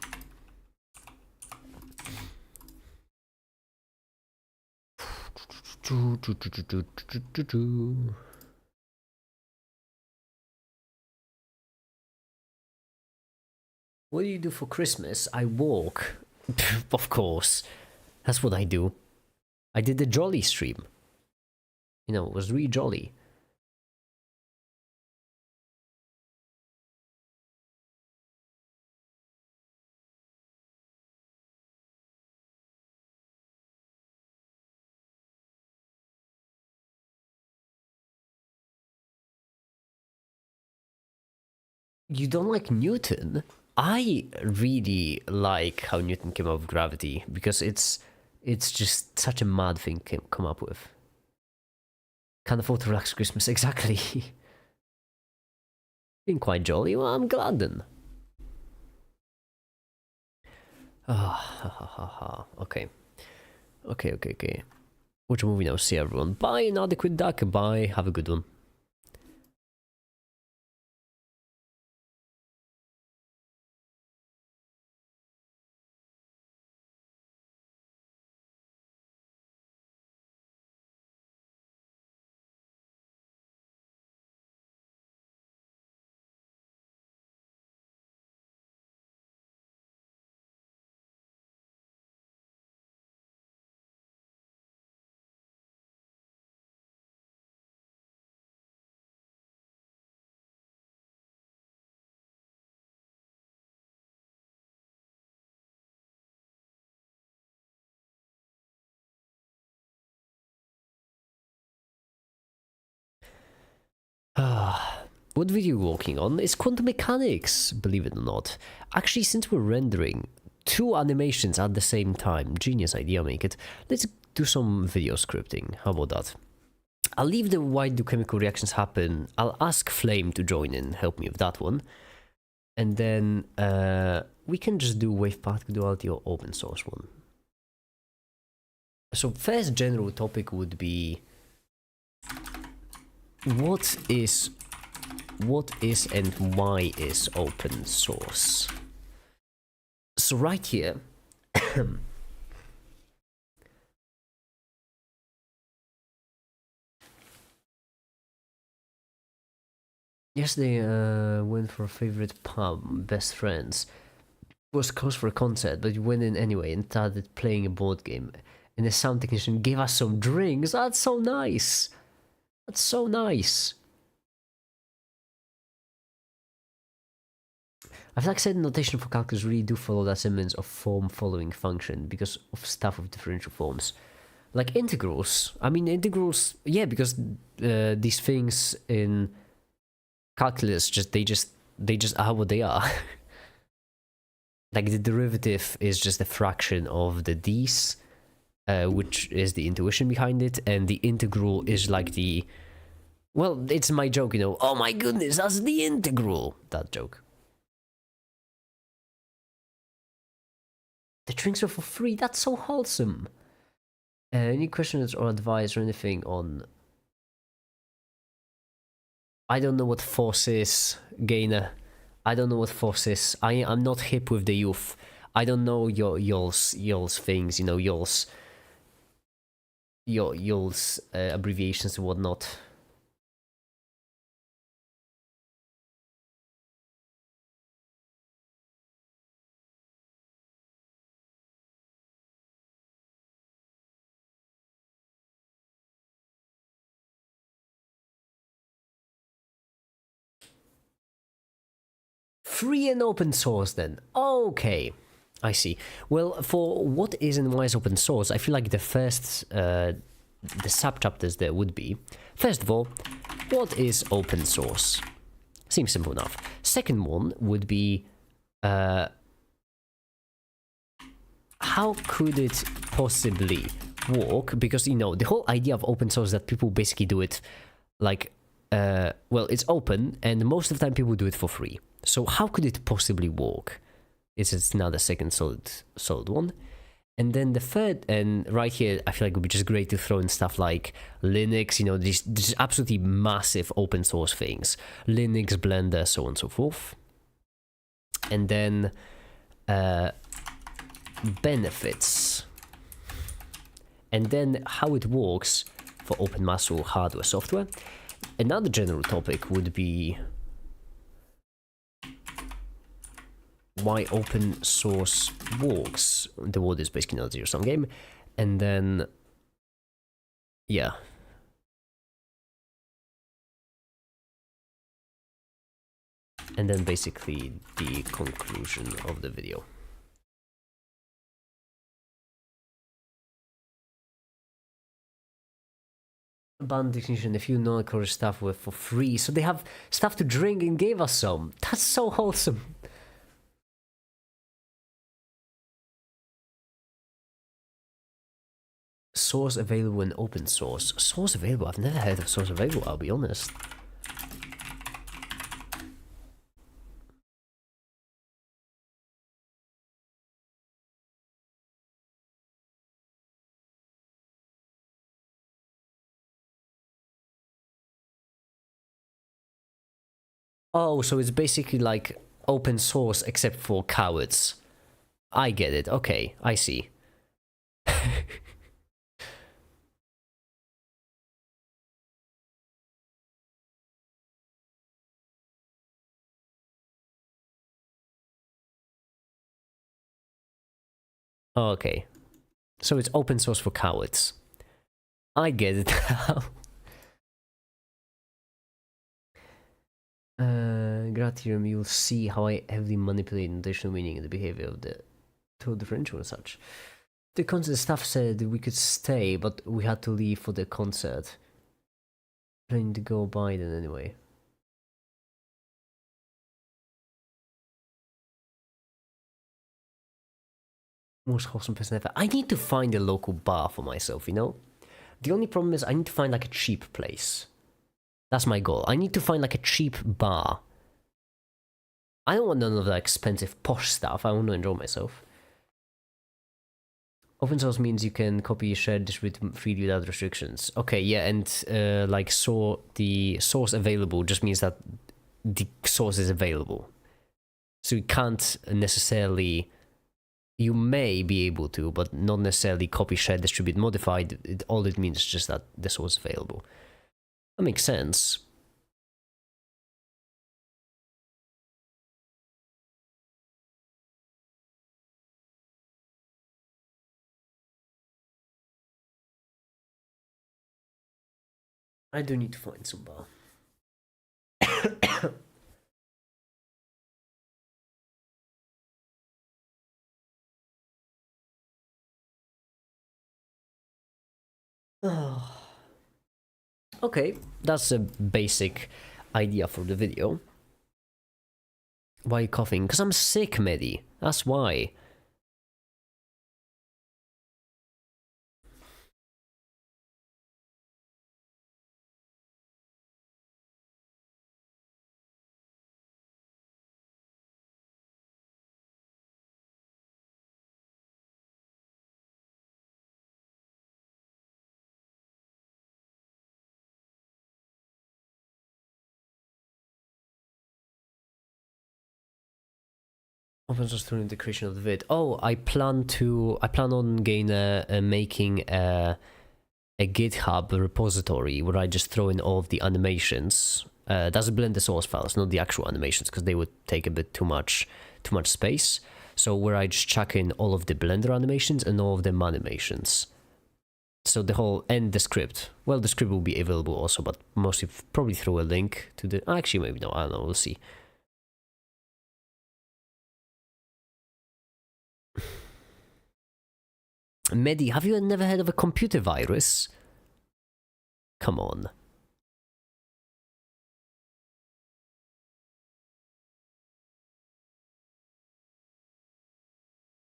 What do you do for Christmas? I walk. Of course. That's what I do. I did the jolly stream. You know, it was really jolly. You don't like Newton? I really like how Newton came up with gravity because it's just such a mad thing to come up with. Can't afford to relax Christmas, exactly. Been quite jolly. Well, I'm glad then. Ah, okay. Okay. Which movie now? See everyone. Bye, inadequate duck. Bye. Have a good one. What video are you working on? It's quantum mechanics, believe it or not. Actually, since we're rendering 2 animations at the same time, genius idea, make it. Let's do some video scripting. How about that? I'll leave the why do chemical reactions happen. I'll ask Flame to join in, help me with that one. And then we can just do wave particle duality or open source one. So first general topic would be what is and why is open source? So right here, yesterday went for a favorite pub, best friends. Was close for a concert, but we went in anyway and started playing a board game. And the sound technician gave us some drinks. That's so nice. That's so nice. I feel like certain notation for calculus really do follow that semblance of form following function because of stuff with differential forms. Like integrals. I mean, integrals, yeah, because these things in calculus they just are what they are. Like the derivative is just a fraction of the d's, which is the intuition behind it, and the integral is like the... Well, it's my joke, you know. Oh my goodness, that's the integral. That joke. The drinks are for free. That's so wholesome. Any questions or advice or anything on... I don't know what force is, Gainer. I don't know what force is. I'm not hip with the youth. I don't know y'all's things, you know, y'all's abbreviations and whatnot. Free and open source then. Okay, I see. Well, for what is and why is open source, I feel like the first, the sub-chapters there would be, first of all, what is open source? Seems simple enough. Second one would be, how could it possibly work? Because, you know, the whole idea of open source is that people basically do it like, well, it's open, and most of the time people do it for free. So how could it possibly work? It's now the second solid one. And then the third, and right here, I feel like it would be just great to throw in stuff like Linux, you know, these absolutely massive open source things. Linux, Blender, so on and so forth. And then benefits. And then how it works for open mass or hardware software. Another general topic would be why open source works. The word is basically not a zero-sum game. And then, yeah. And then basically the conclusion of the video. Abandoned definition, a few non-core stuff were for free, so they have stuff to drink and gave us some. That's so wholesome. Source available and open source. Source available? I've never heard of source available, I'll be honest. Oh, so it's basically like open source except for cowards. I get it. Okay, I see. Okay. So it's open source for cowards. I get it now. Gratium, you'll see how I heavily manipulate notational meaning and the behavior of the total differential and such. The concert staff said we could stay, but we had to leave for the concert. Planning to go by then anyway. Most wholesome person ever. I need to find a local bar for myself, you know? The only problem is I need to find like a cheap place. That's my goal. I need to find like a cheap bar. I don't want none of that expensive posh stuff. I want to enjoy myself. Open source means you can copy, share, distribute freely without restrictions. Okay, yeah, and like so the source available just means that the source is available. So you can't necessarily... You may be able to, but not necessarily copy, share, distribute, modify. All it means is just that the source is available. That makes sense. I do need to find some bar. Okay, that's a basic idea for the video. Why are you coughing? Because I'm sick, Medi. That's why. Open source tool integration of the vid. Oh, I plan on making a GitHub repository where I just throw in all of the animations. That's a Blender source files, not the actual animations, because they would take a bit too much space. So where I just chuck in all of the Blender animations and all of the animations. So the whole, and the script. Well, the script will be available also, but mostly probably throw a link to the, actually maybe no, I don't know, we'll see. Medi, have you never heard of a computer virus? Come on.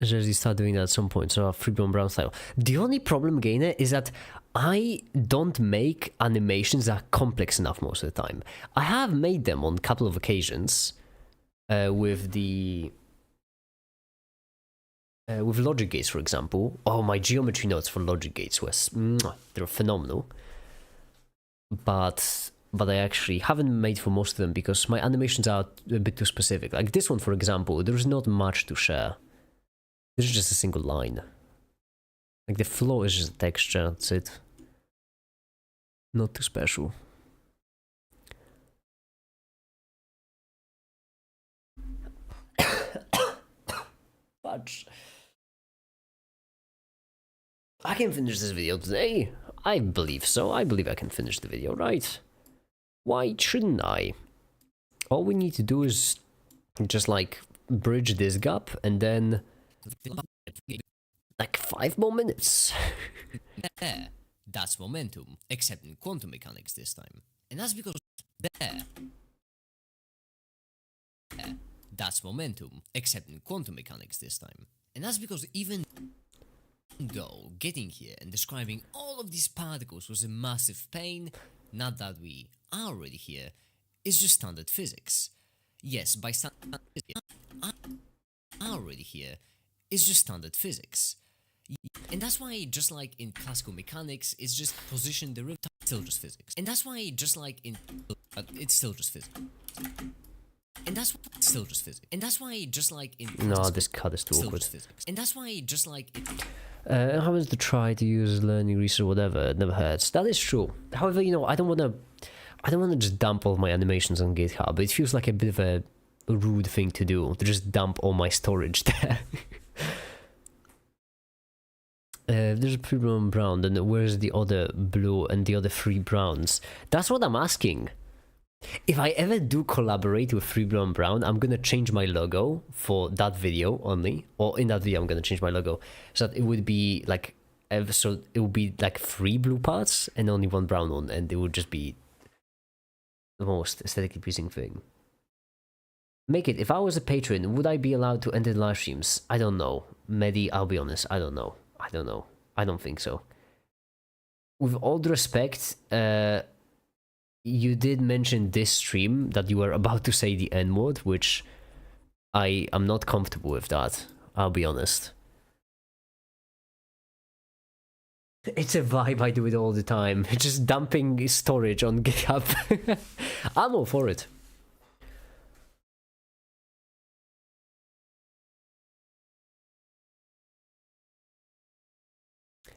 Jersey start doing that at some point, so Freeborn Brown style. The only problem, Gainer, is that I don't make animations that are complex enough most of the time. I have made them on a couple of occasions with the... with logic gates, for example. Oh, my geometry notes for logic gates was... they're phenomenal. But I actually haven't made for most of them because my animations are a bit too specific. Like this one, for example, there's not much to share. There's just a single line. Like the flow is just a texture, that's it. Not too special. Fudge. I can finish this video today. I believe so. I believe I can finish the video, right? Why shouldn't I? All we need to do is just like bridge this gap and then like 5 more minutes. There, that's momentum, except in quantum mechanics this time. And that's because there, that's momentum, except in quantum mechanics this time. And that's because even though getting here and describing all of these particles was a massive pain, not that we are already here, is just standard physics. Yes, by standard physics, are already here, is just standard physics. And that's why, just like in classical mechanics, it's just position derivative, still just physics. And that's why, just like in, it's still just physics. And that's why it's still just physics. And that's why, just like in No, this cut is too awkward. physics. And that's why, just like in It happens to try to use learning research or whatever, it never hurts. That is true. However, you know, I don't wanna just dump all my animations on GitHub. It feels like a bit of a rude thing to do, to just dump all my storage there. There's a pre-brown brown, then where's the other blue and the other 3 browns? That's what I'm asking. If I ever do collaborate with Free Blue and Brown, I'm gonna change my logo for that video only, or in that video I'm gonna change my logo so that it would be like, so it would be like 3 blue parts and only 1 brown one, and it would just be the most aesthetically pleasing thing. Make it. If I was a patron, would I be allowed to enter live streams? I don't know. Medi, I'll be honest, I don't know. I don't think so. With all due respect, you did mention this stream that you were about to say the N-word, which I am not comfortable with that, I'll be honest. It's a vibe, I do it all the time. Just dumping storage on GitHub. I'm all for it.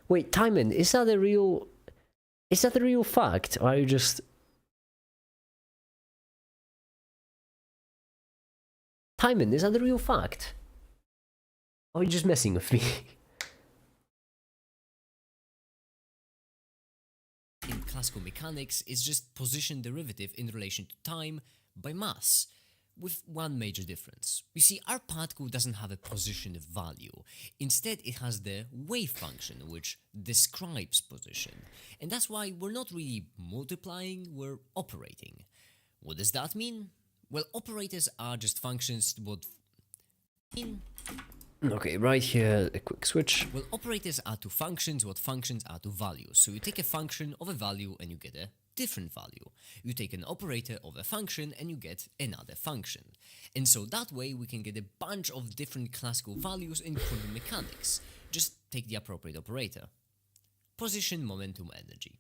Wait, Timon, is that a real fact? Or are you just... Timon, is that a real fact? Or are you just messing with me? in classical mechanics is just position derivative in relation to time by mass, with one major difference. You see, our particle doesn't have a position value. Instead, it has the wave function, which describes position. And that's why we're not really multiplying, we're operating. What does that mean? Well, operators are just functions what mean. Okay, right here, a quick switch. Well, operators are to functions what functions are to values. So you take a function of a value and you get a different value. You take an operator of a function and you get another function. And so that way we can get a bunch of different classical values in quantum mechanics. Just take the appropriate operator. Position, momentum, energy.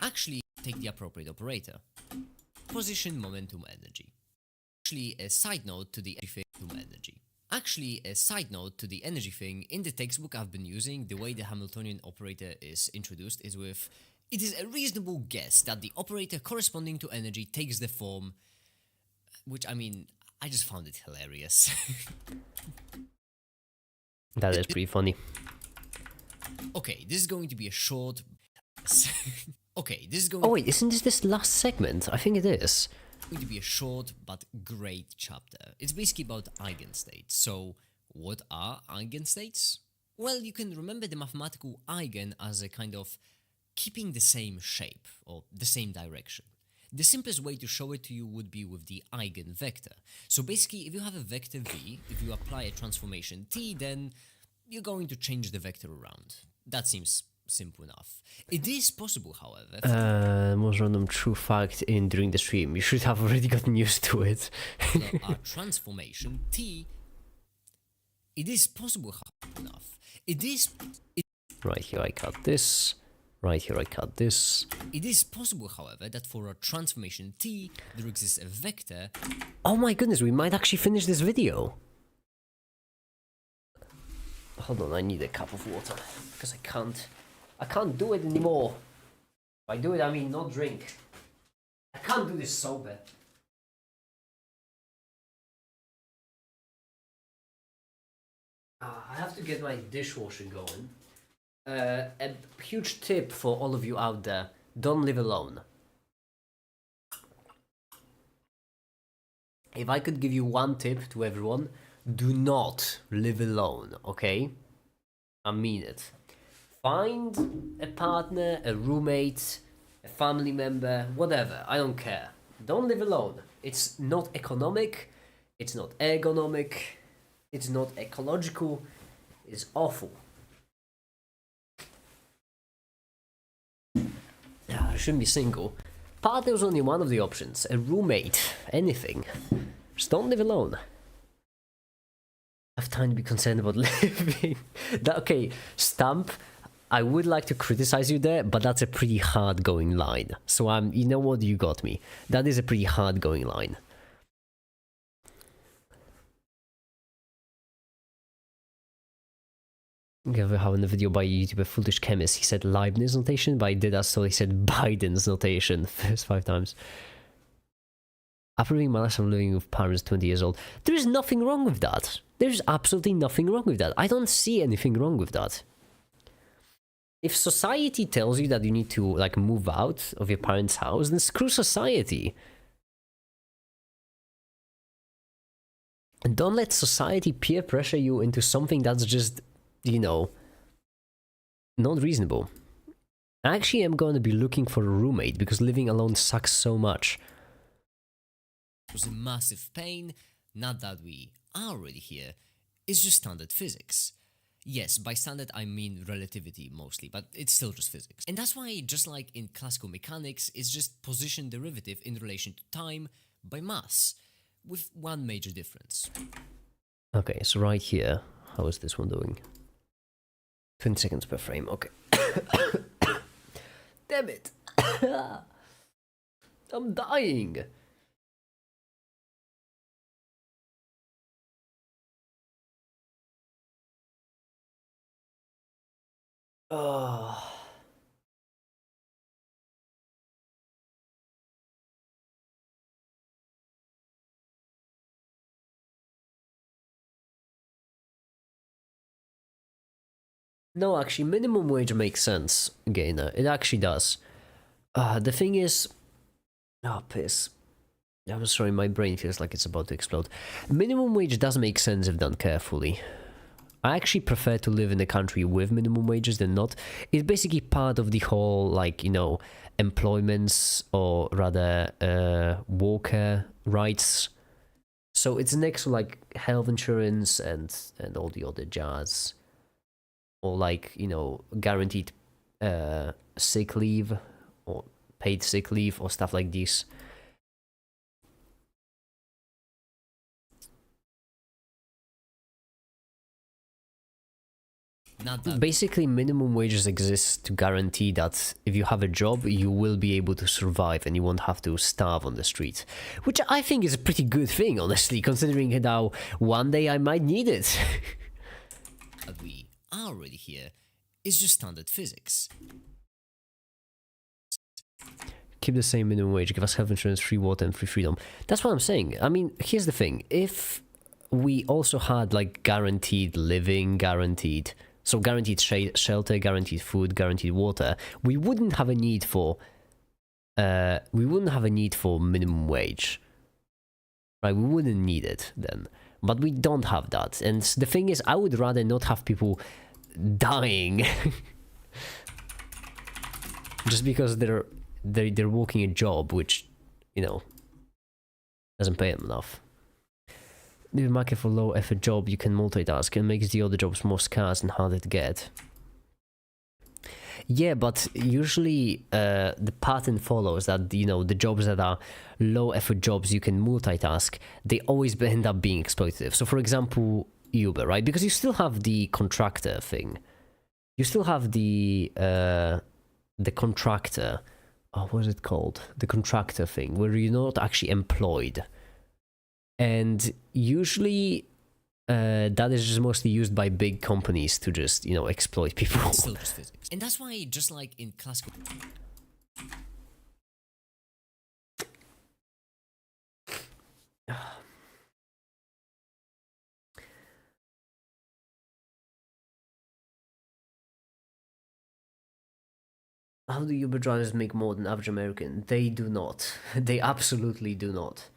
Actually, take the appropriate operator. Position, momentum, energy. Actually, a side note to the energy. Actually, a side note to the energy thing, in the textbook I've been using, the way the Hamiltonian operator is introduced is with, it is a reasonable guess that the operator corresponding to energy takes the form, which I mean, I just found it hilarious. That is pretty funny. Okay, this is going to be a short... okay, this is going Oh wait, isn't this last segment? I think it is. to be a short but great chapter. It's basically about eigenstates. So, what are eigenstates? Well, you can remember the mathematical eigen as a kind of keeping the same shape or the same direction. The simplest way to show it to you would be with the eigenvector. So basically, if you have a vector v, if you apply a transformation t, then you're going to change the vector around. That seems simple enough. It is possible, however, Most random true fact in during the stream. You should have already gotten used to it. a transformation t. It is possible, however, enough. Right here I cut this. Right here I cut this. It is possible, however, that for a transformation t, there exists a vector. Oh my goodness, we might actually finish this video. Hold on, I need a cup of water because I can't do it anymore. By do it, I mean not drink. I can't do this sober. I have to get my dishwasher going. A huge tip for all of you out there: don't live alone. If I could give you one tip to everyone, do not live alone, okay? I mean it. Find a partner, a roommate, a family member, whatever, I don't care. Don't live alone. It's not economic, it's not ergonomic, it's not ecological, it's awful. I shouldn't be single. Partner is only one of the options. A roommate, anything. Just don't live alone. I have time to be concerned about living. Okay, Stamp, I would like to criticize you there, but that's a pretty hard going line. So you know what, you got me. That is a pretty hard going line. We have in the video by YouTuber Foolish Chemist. He said Leibniz notation, but I did so he said Biden's notation first 5 times. Approving my last of living with parents 20 years old. There is nothing wrong with that. There's absolutely nothing wrong with that. I don't see anything wrong with that. If society tells you that you need to like move out of your parents' house, then screw society. And don't let society peer pressure you into something that's just, you know, not reasonable. I actually am going to be looking for a roommate because living alone sucks so much. It was a massive pain. Not that we are already here. It's just standard physics. Yes, by standard I mean relativity mostly, but it's still just physics. And that's why, just like in classical mechanics, it's just position derivative in relation to time by mass, with one major difference. Okay, so right here, how is this one doing? 20 seconds per frame, okay. Damn it! I'm dying! Oh. No, actually, minimum wage makes sense, Gainer. It actually does. The thing is... Oh, piss. I'm sorry, my brain feels like it's about to explode. Minimum wage does make sense if done carefully. I actually prefer to live in a country with minimum wages than not. It's basically part of the whole, like, you know, employments, or rather, worker rights. So it's next to, like, health insurance and all the other jazz. Or, like, you know, guaranteed sick leave, or paid sick leave, or stuff like this. Not that Basically, minimum wages exist to guarantee that if you have a job, you will be able to survive and you won't have to starve on the street. Which I think is a pretty good thing, honestly, considering how one day I might need it. we are already here is just standard physics. Keep the same minimum wage, give us health insurance, free water, and free freedom. That's what I'm saying. I mean, here's the thing. If we also had, like, guaranteed living, guaranteed shelter, guaranteed food, guaranteed water, we wouldn't have a need for minimum wage, right? We wouldn't need it then, but we don't have that. And the thing is, I would rather not have people dying just because they're working a job which, you know, doesn't pay them enough. In the market for low effort job, you can multitask and makes the other jobs more scarce and harder to get. Yeah, but usually the pattern follows that, you know, the jobs that are low effort jobs you can multitask, they always end up being exploitative. So for example, Uber, right? Because you still have the contractor thing. You still have the contractor, what is it called? The contractor thing, where you're not actually employed. And usually that is just mostly used by big companies to just, you know, exploit people. It's still just physics. And that's why, just like in classical... How do Uber drivers make more than average American? They do not. They absolutely do not.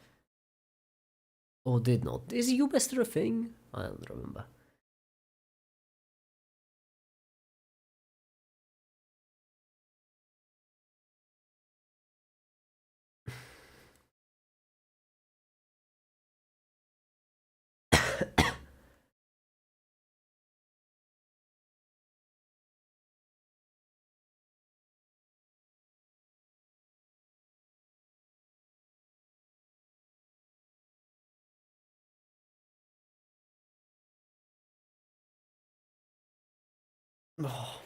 Or did not. Is Uber still a thing? I don't remember. Oh.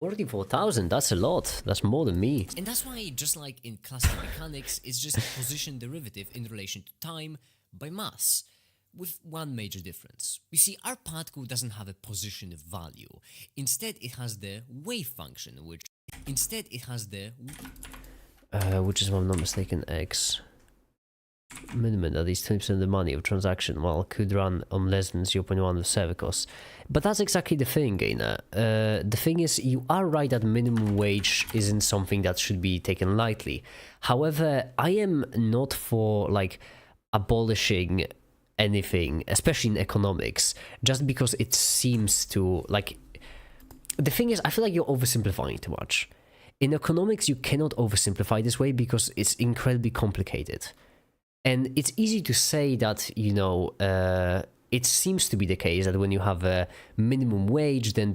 $44,000, that's a lot. That's more than me. And that's why, just like in classical mechanics, it's just a position derivative in relation to time by mass, with one major difference. You see, our particle doesn't have a position value. Instead, it has the wave function, which is, if I'm not mistaken, X. Minimum at least 20% of the money of transaction, while could run on less than 0.1 of server costs. But that's exactly the thing, Gaina. The thing is, you are right that minimum wage isn't something that should be taken lightly. However, I am not for, like, abolishing anything, especially in economics, just because it seems to, like... The thing is, I feel like you're oversimplifying too much. In economics, you cannot oversimplify this way because it's incredibly complicated. And it's easy to say that, you know, it seems to be the case that when you have a minimum wage, then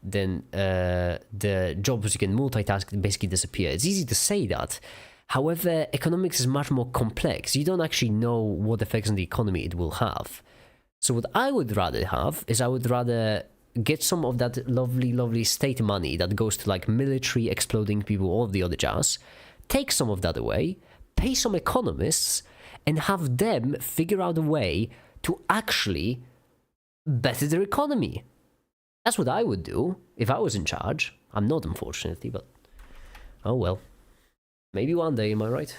the jobs you can multitask basically disappear. It's easy to say that. However, economics is much more complex. You don't actually know what effects on the economy it will have. So what I would rather have is I would rather get some of that lovely, lovely state money that goes to, like, military, exploding people, all of the other jazz, take some of that away, pay some economists, and have them figure out a way to actually better their economy. That's what I would do if I was in charge. I'm not, unfortunately, but oh well. Maybe one day, am I right?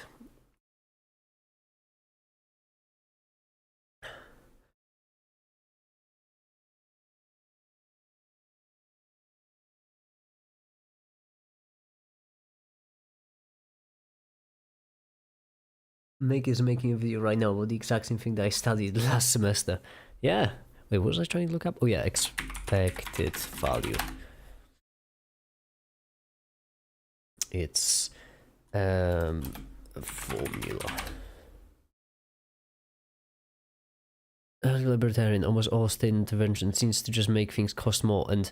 Meg is making a video right now about the exact same thing that I studied last semester. Yeah. Wait, what was I trying to look up? Oh yeah, expected value. It's a formula. As a libertarian, almost all state intervention seems to just make things cost more, and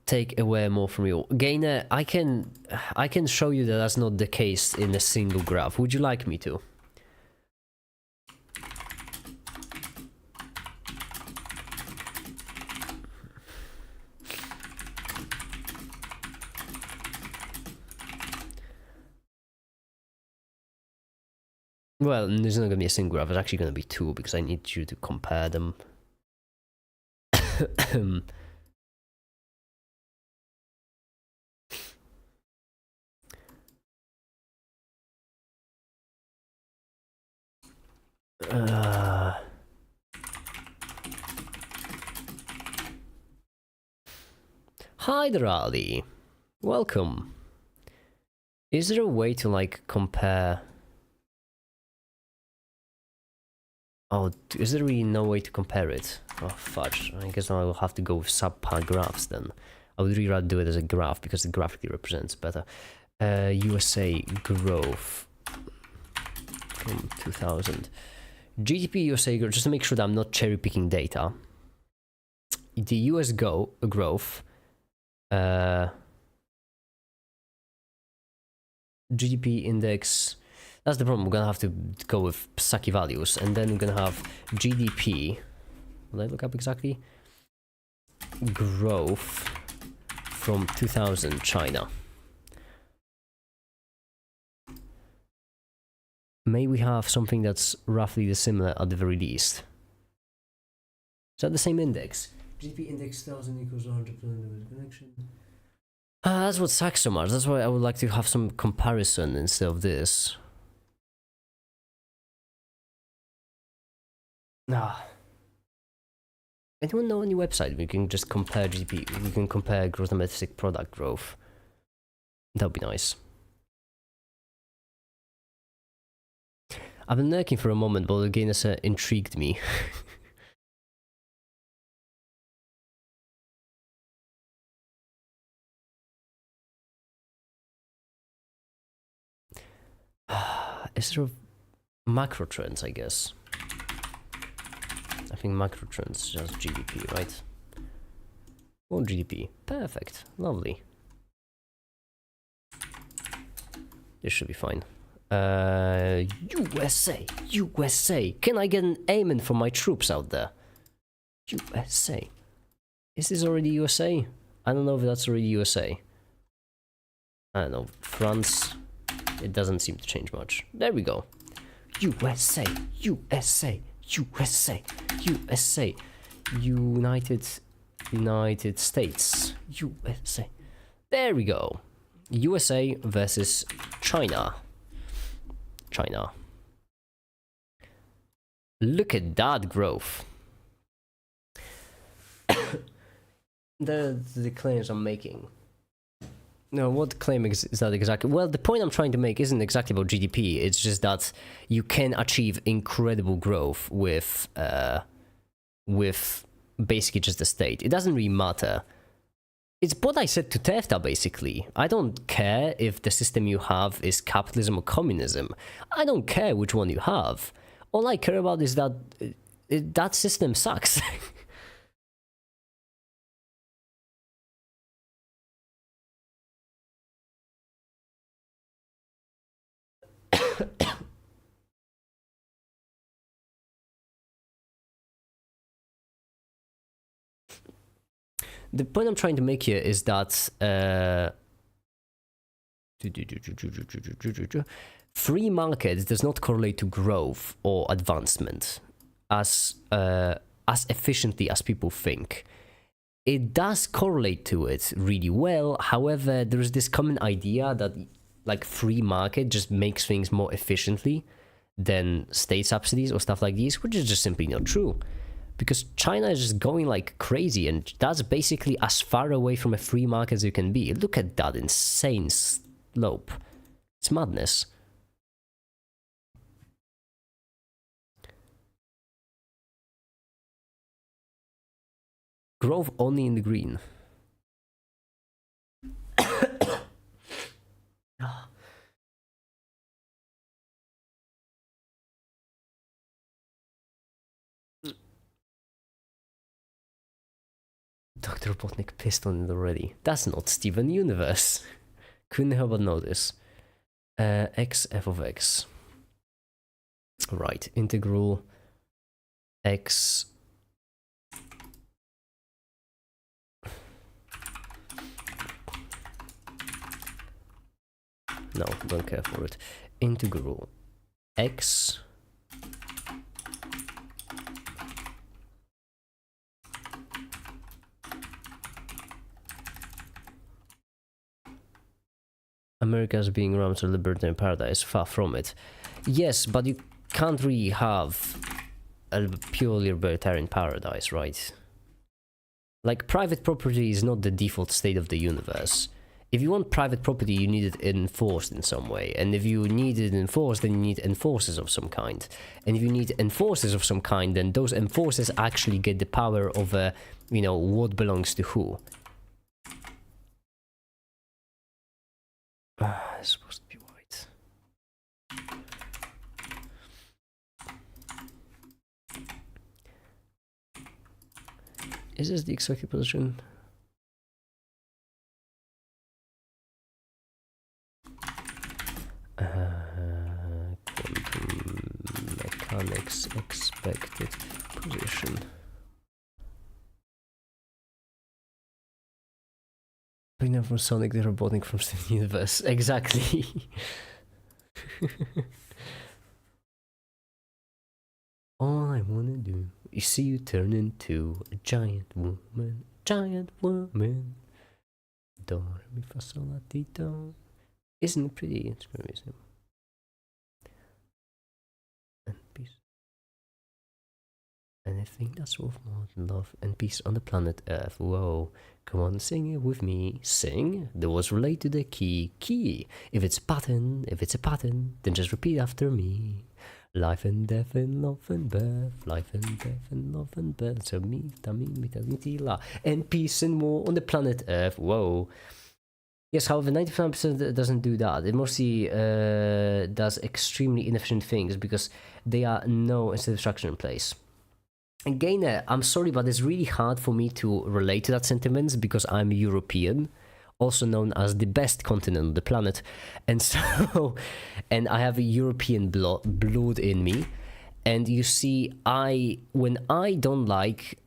take away more from you. Gainer, I can show you that that's not the case in a single graph. Would you like me to? Well, there's not going to be a single graph. It's actually going to be two because I need you to compare them. Hi there, Ali. Welcome. Is there a way to like compare? Oh, is there really no way to compare it? Oh, fudge. I guess I will have to go with subpar graphs then. I would really rather do it as a graph because it graphically represents better. USA growth from 2000. GDP USA growth, just to make sure that I'm not cherry picking data. The US growth. GDP index. That's the problem. We're gonna have to go with sucky values, and then we're gonna have GDP. Will I look up exactly? Growth from 2000 China. May we have something that's roughly the similar at the very least? Is that the same index? GDP index 1000 equals 100% of the connection. That's what sucks so much. That's why I would like to have some comparison instead of this. Anyone know any website we can just compare GDP? We can compare gross domestic product growth. That would be nice. I've been lurking for a moment, but again, it's intrigued me. Is there macro trends, I guess? I think macro trends just GDP, right? Or GDP. Perfect. Lovely. This should be fine. USA. USA. Can I get an amen from my troops out there? USA. Is this already USA? I don't know if that's already USA. I don't know. France. It doesn't seem to change much. There we go. USA. USA. USA. USA. United States. USA. There we go. USA versus China. China. Look at that growth. the claims I'm making. No, what claim is that exactly? Well, the point I'm trying to make isn't exactly about GDP. It's just that you can achieve incredible growth with basically just the state. It doesn't really matter. It's what I said to Tefta, basically. I don't care if the system you have is capitalism or communism. I don't care which one you have. All I care about is that that system sucks. The point I'm trying to make here is that free market does not correlate to growth or advancement as efficiently as people think. It does correlate to it really well. However, there is this common idea that like free market just makes things more efficiently than state subsidies or stuff like these, which is just simply not true. Because China is just going like crazy, and that's basically as far away from a free market as you can be. Look at that insane slope. It's madness. Growth only in the green. Dr. Robotnik pissed on it already. That's not Steven Universe. Couldn't help but notice. X f of x. Right, integral x. No, don't care for it. Integral x America's being around a libertarian paradise, far from it. Yes, but you can't really have a purely libertarian paradise, right? Like, private property is not the default state of the universe. If you want private property, you need it enforced in some way. And if you need it enforced, then you need enforcers of some kind. And if you need enforcers of some kind, then those enforcers actually get the power of, you know, what belongs to who. It's supposed to be white. Is this the expected position? Quantum mechanics expected position. Bring from Sonic the Robotnik from Steven Universe. Exactly. All I wanna do is see you turn into a giant woman. Giant woman. Do, re, mi, fa, sol, la, ti, do. Isn't it pretty? It's very simple. And peace. Anything that's worth more than love and peace on the planet Earth. Whoa. Come on, sing it with me. Sing. The words relate to the key. Key. If it's a pattern, then just repeat after me. Life and death and love and birth. Life and death and love and birth. So me, tamim, la. And peace and war on the planet Earth. Whoa. Yes, however, 95% doesn't do that. It mostly does extremely inefficient things because there are no incentive structure in place. Again, I'm sorry, but it's really hard for me to relate to that sentiment because I'm European, also known as the best continent on the planet, and so, and I have a European blood in me, and you see, when I don't like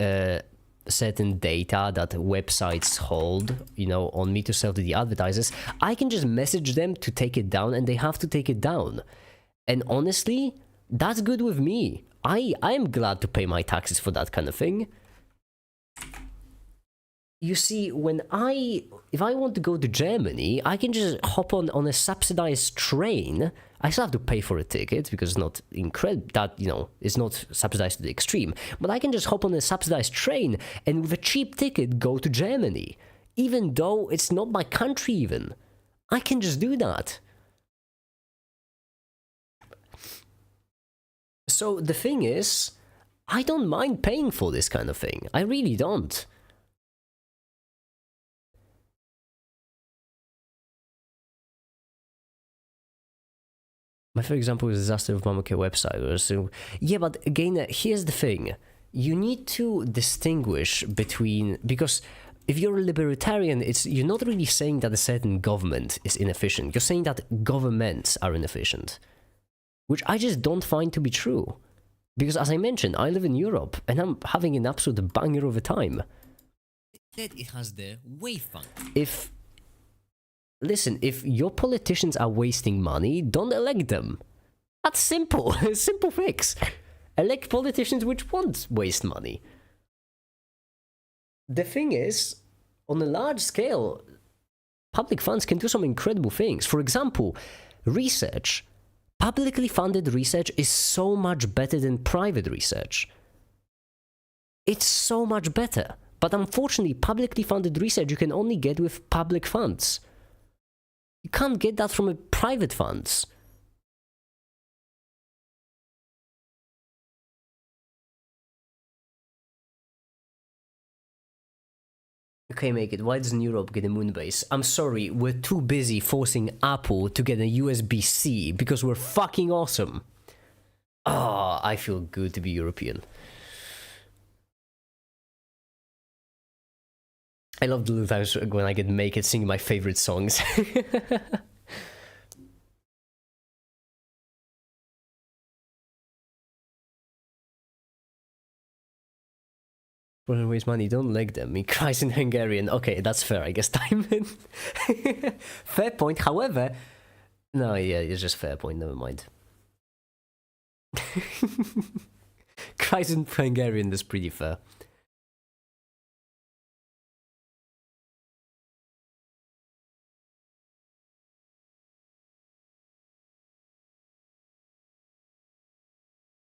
certain data that websites hold, you know, on me to sell to the advertisers, I can just message them to take it down, and they have to take it down, and honestly, that's good with me. I am glad to pay my taxes for that kind of thing. You see, if I want to go to Germany, I can just hop on a subsidized train. I still have to pay for a ticket because it's not it's not subsidized to the extreme. But I can just hop on a subsidized train and with a cheap ticket go to Germany. Even though it's not my country even. I can just do that. So the thing is, I don't mind paying for this kind of thing. I really don't. My favorite example is Disaster of Mamake website. So, yeah, but again, here's the thing. You need to distinguish between, because if you're a libertarian, you're not really saying that a certain government is inefficient. You're saying that governments are inefficient. Which I just don't find to be true. Because as I mentioned, I live in Europe, and I'm having an absolute banger of a time. That it has the wave function. Listen, if your politicians are wasting money, don't elect them. That's simple. Simple fix. Elect politicians which won't waste money. The thing is, on a large scale, public funds can do some incredible things. For example, research. Publicly funded research is so much better than private research. It's so much better. But unfortunately, publicly funded research you can only get with public funds. You can't get that from private funds. Okay, make it. Why doesn't Europe get a moon base? I'm sorry, we're too busy forcing Apple to get a USB-C because we're fucking awesome. Ah, I feel good to be European. I love the little times when I get naked singing my favorite songs. Waste money, don't leg them. He cries in Hungarian. Okay, that's fair, I guess, Diamond. Fair point, however... No, yeah, it's just fair point, never mind. Cries in Hungarian is pretty fair.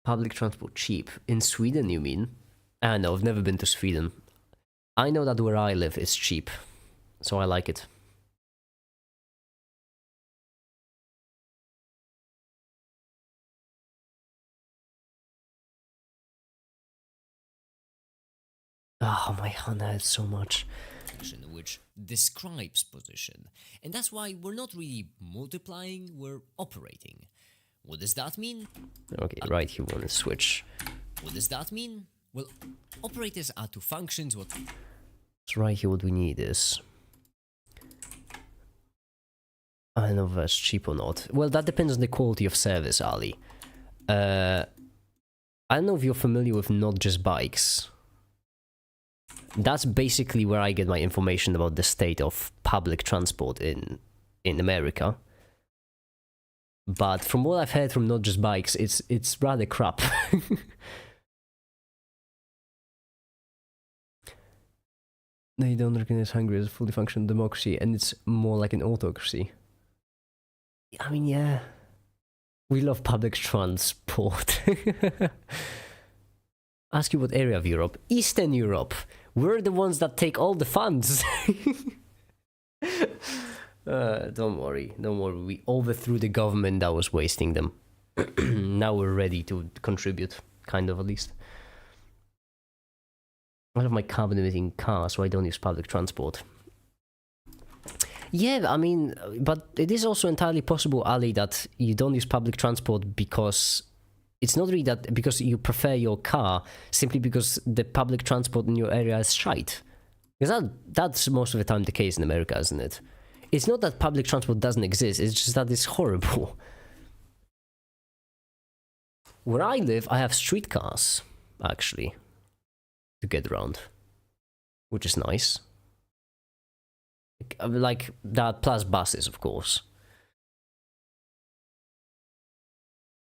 Public transport cheap. In Sweden, you mean? No, I've never been to Sweden. I know that where I live is cheap, so I like it. Oh, my hand hurts so much. Which describes position. And that's why we're not really multiplying, we're operating. What does that mean? Okay, right, you want to switch. What does that mean? Well, operators are two functions what... So right here what we need is... I don't know if that's cheap or not. Well, that depends on the quality of service, Ali. I don't know if you're familiar with Not Just Bikes. That's basically where I get my information about the state of public transport in America. But from what I've heard from Not Just Bikes, it's rather crap. They don't recognize Hungary as a fully functional democracy, and it's more like an autocracy. I mean, yeah. We love public transport. Ask you what area of Europe? Eastern Europe. We're the ones that take all the funds. Don't worry. We overthrew the government that was wasting them. Now we're ready to contribute, kind of at least. I have my carbon emitting car, so I don't use public transport. Yeah, I mean, but it is also entirely possible, Ali, that you don't use public transport because it's not really that because you prefer your car, simply because the public transport in your area is shite. Because that's most of the time the case in America, isn't it? It's not that public transport doesn't exist, it's just that it's horrible. Where I live, I have streetcars, actually, to get around, which is nice. Like that plus buses, of course.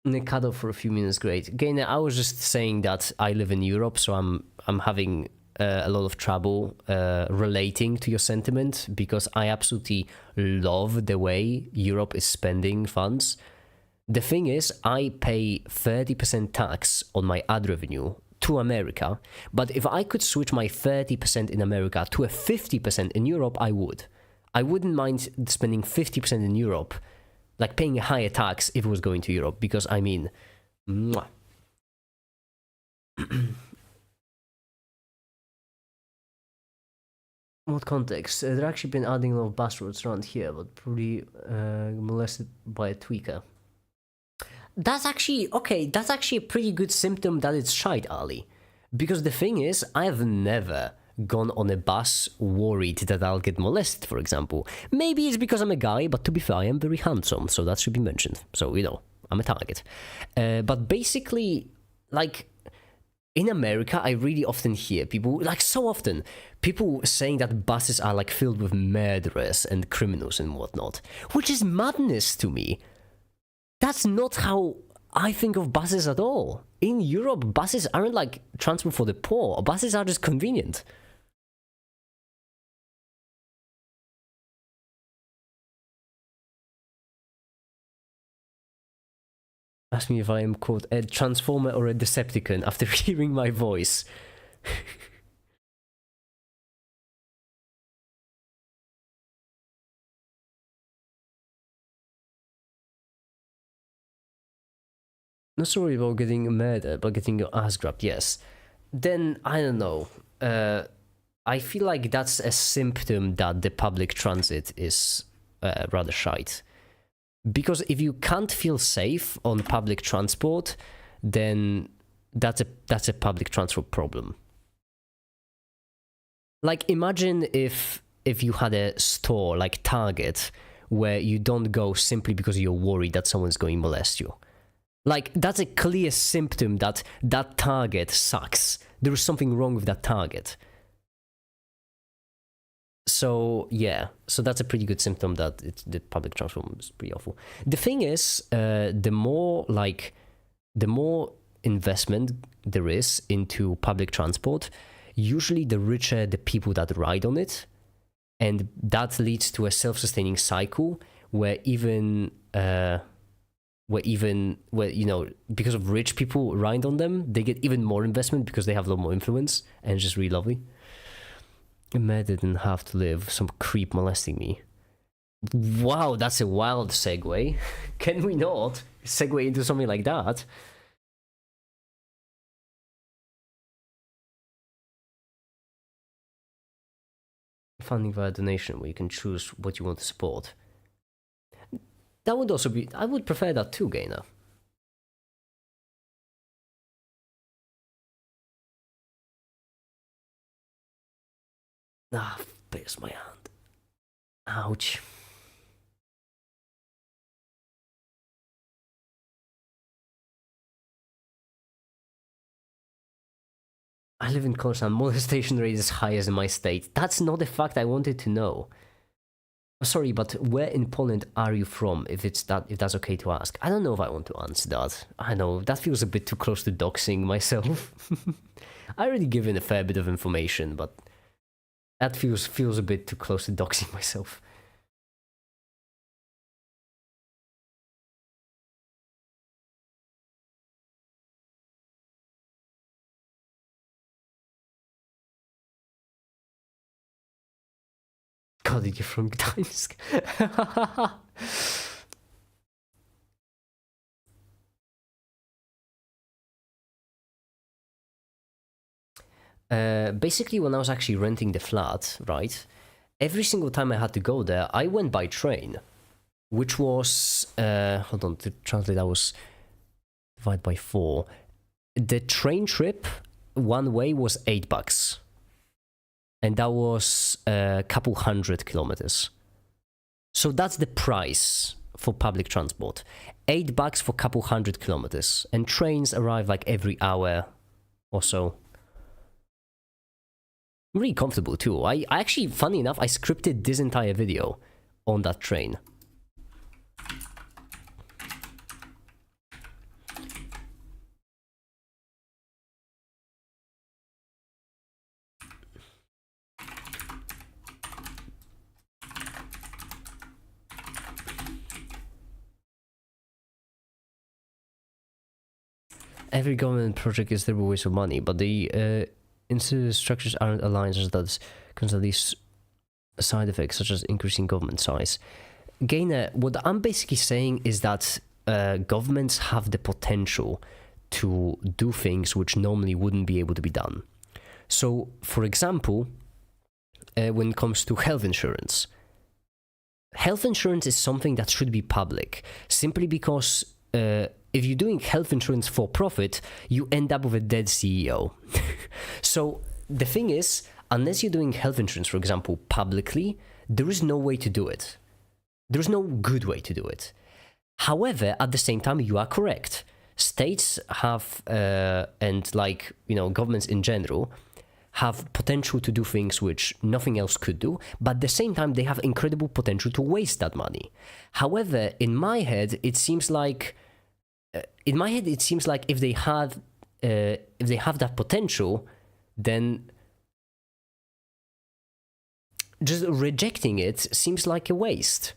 And they cut off for a few minutes, great. Again, I was just saying that I live in Europe, so I'm having a lot of trouble relating to your sentiment, because I absolutely love the way Europe is spending funds. The thing is, I pay 30% tax on my ad revenue to America, but if I could switch my 30% in America to a 50% in Europe, I would. I wouldn't mind spending 50% in Europe, like paying a higher tax if it was going to Europe, because I mean, mwah. What context? They've actually been adding a lot of bus routes around here, but probably molested by a tweaker. That's actually, okay, that's actually a pretty good symptom that it's shite, Ali. Because the thing is, I've never gone on a bus worried that I'll get molested, for example. Maybe it's because I'm a guy, but to be fair, I am very handsome, so that should be mentioned. So, you know, I'm a target. But basically, like, in America, I really often hear people, like so often, people saying that buses are like filled with murderers and criminals and whatnot, which is madness to me. That's not how I think of buses at all. In Europe, buses aren't like transport for the poor. Buses are just convenient. Ask me if I am, quote, a transformer or a Decepticon after hearing my voice. Not sorry about getting murdered, but getting your ass grabbed, yes. Then, I don't know. I feel like that's a symptom that the public transit is rather shite. Because if you can't feel safe on public transport, then that's a public transport problem. Like, imagine if you had a store like Target where you don't go simply because you're worried that someone's going to molest you. Like, that's a clear symptom that that Target sucks. There is something wrong with that Target. So, yeah. So that's a pretty good symptom that the public transport is pretty awful. The thing is, the more investment there is into public transport, usually the richer the people that ride on it. And that leads to a self-sustaining cycle where you know, because of rich people ride on them, they get even more investment because they have a lot more influence, and it's just really lovely. Matt didn't have to live, some creep molesting me. Wow, that's a wild segue. Can we not segue into something like that? Funding via donation, where you can choose what you want to support. That would also be... I would prefer that too, Gainer. Ah, pierced my hand. Ouch. I live in Khorasan. Molestation rate is highest in my state. That's not a fact I wanted to know. Sorry, but where in Poland are you from, if that's okay to ask? I don't know if I want to answer that. I know, that feels a bit too close to doxing myself. I already given a fair bit of information, but that feels a bit too close to doxing myself. God, did you from Gdańsk? Basically, when I was actually renting the flat, right, every single time I had to go there, I went by train, which was, hold on, to translate, that was divided by 4. The train trip, one way, was $8. And that was a couple 100 kilometers. So that's the price for public transport. $8 for a couple 100 kilometers. And trains arrive like every hour or so. Really comfortable too. I actually, funny enough, I scripted this entire video on that train. Every government project is there a waste of money, but the structures aren't aligned as that comes at these side effects such as increasing government size. Gainer, what I'm basically saying is that governments have the potential to do things which normally wouldn't be able to be done. So, for example, when it comes to health insurance is something that should be public, simply because if you're doing health insurance for profit, you end up with a dead CEO. So the thing is, unless you're doing health insurance, for example, publicly, there is no way to do it. There is no good way to do it. However, at the same time, you are correct. States have, and like, you know, governments in general, have potential to do things which nothing else could do, but at the same time, they have incredible potential to waste that money. However, in my head, it seems like if they have that potential, then just rejecting it seems like a waste.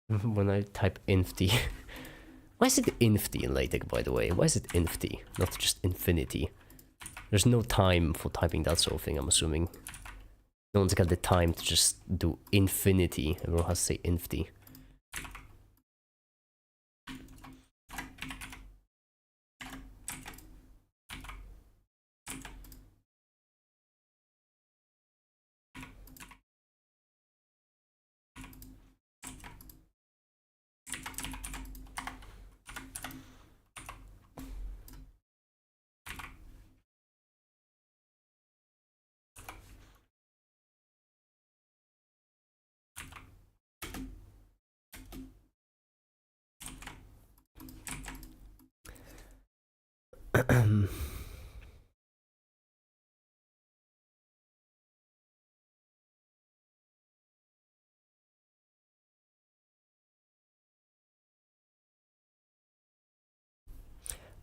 When I type infty. Why is it infty in LaTeX, by the way? Why is it infty, not just infinity? There's no time for typing that sort of thing, I'm assuming. No one's got the time to just do infinity. Everyone has to say infty.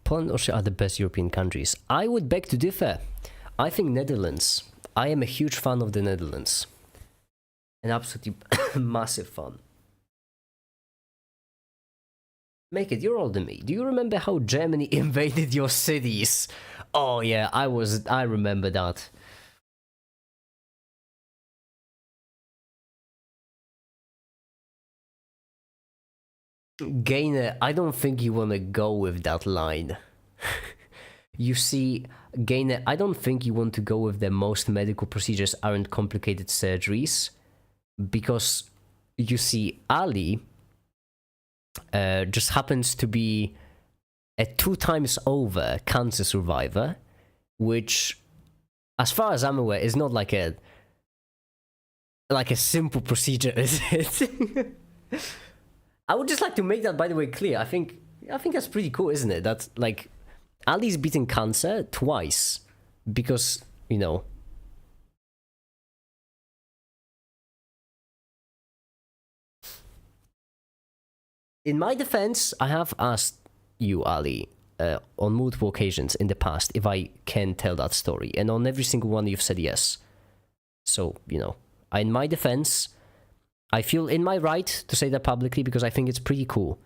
Poland or Austria are the best European countries. I would beg to differ. I think Netherlands. I am a huge fan of the Netherlands. An absolutely massive fan. Make it, you're older than me. Do you remember how Germany invaded your cities? Oh yeah, I remember that. Gainer, I don't think you wanna go with that line. You see, Gainer, I don't think you want to go with the most medical procedures aren't complicated surgeries. Because, you see, Ali just happens to be a 2 times over cancer survivor, which, as far as I'm aware, is not like a simple procedure, is it? I would just like to make that, by the way, clear. I think that's pretty cool, isn't it? That, like, Ali's beaten cancer twice because, you know. In my defense, I have asked you, Ali, on multiple occasions in the past if I can tell that story, and on every single one you've said yes. So, you know, in my defense, I feel in my right to say that publicly because I think it's pretty cool.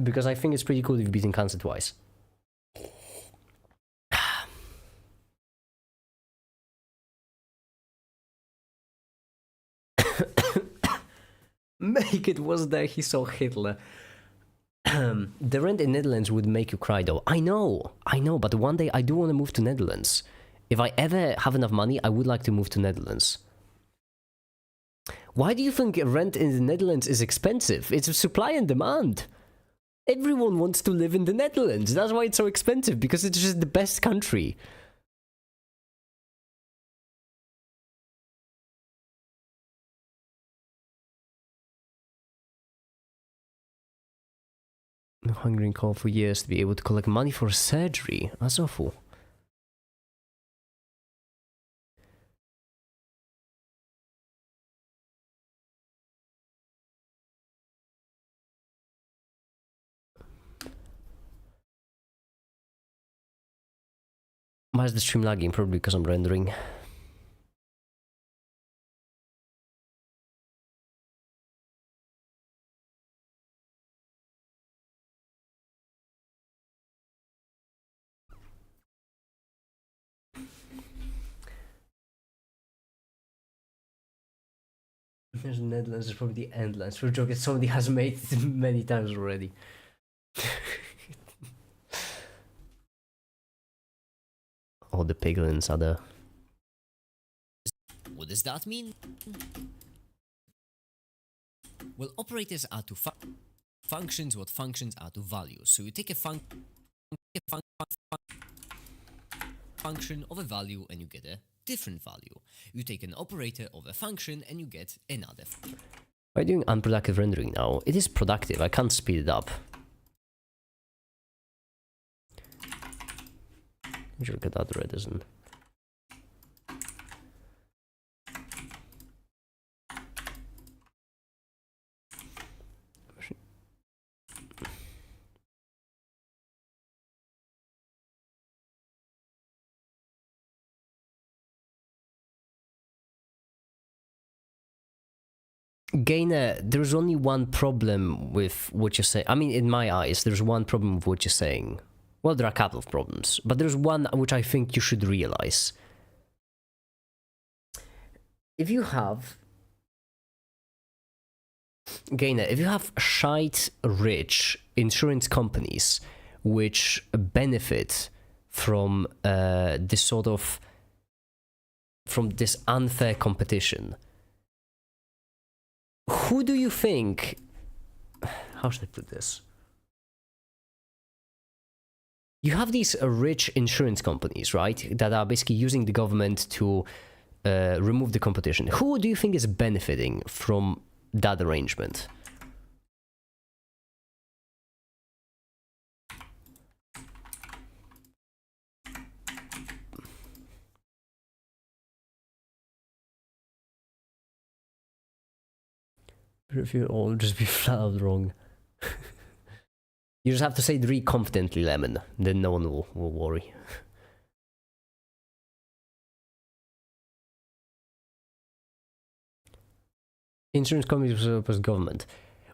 Because I think it's pretty cool that you've beaten cancer twice. Make it was there, he saw Hitler. The rent in Netherlands would make you cry though. I know, but one day I do want to move to Netherlands. If I ever have enough money, I would like to move to Netherlands. Why do you think rent in the Netherlands is expensive? It's a supply and demand. Everyone wants to live in the Netherlands. That's why it's so expensive, because it's just the best country. Hungry and cold for years to be able to collect money for surgery. That's awful. Why is the stream lagging? Probably because I'm rendering. There's Netherlands, there's probably the Endlands. For a joke, somebody has made it many times already. All the piglins are there. What does that mean? Well, operators are to functions what functions are to values. So you take a function of a value and you get a different value. You take an operator of a function and you get another function. Why doing unproductive rendering now? It is productive, I can't speed it up. Sure, get that red, isn't. Gainer, there's only one problem with what you're saying. I mean, in my eyes, there's one problem with what you're saying. Well, there are a couple of problems, but there's one which I think you should realize. If you have... Gainer, if you have shite rich insurance companies which benefit from this sort of... from this unfair competition, who do you think... How should I put this? You have these rich insurance companies, right, that are basically using the government to remove the competition. Who do you think is benefiting from that arrangement? If you all just be flat out wrong. You just have to say it really confidently, Lemon. Then no one will worry. Insurance companies versus government.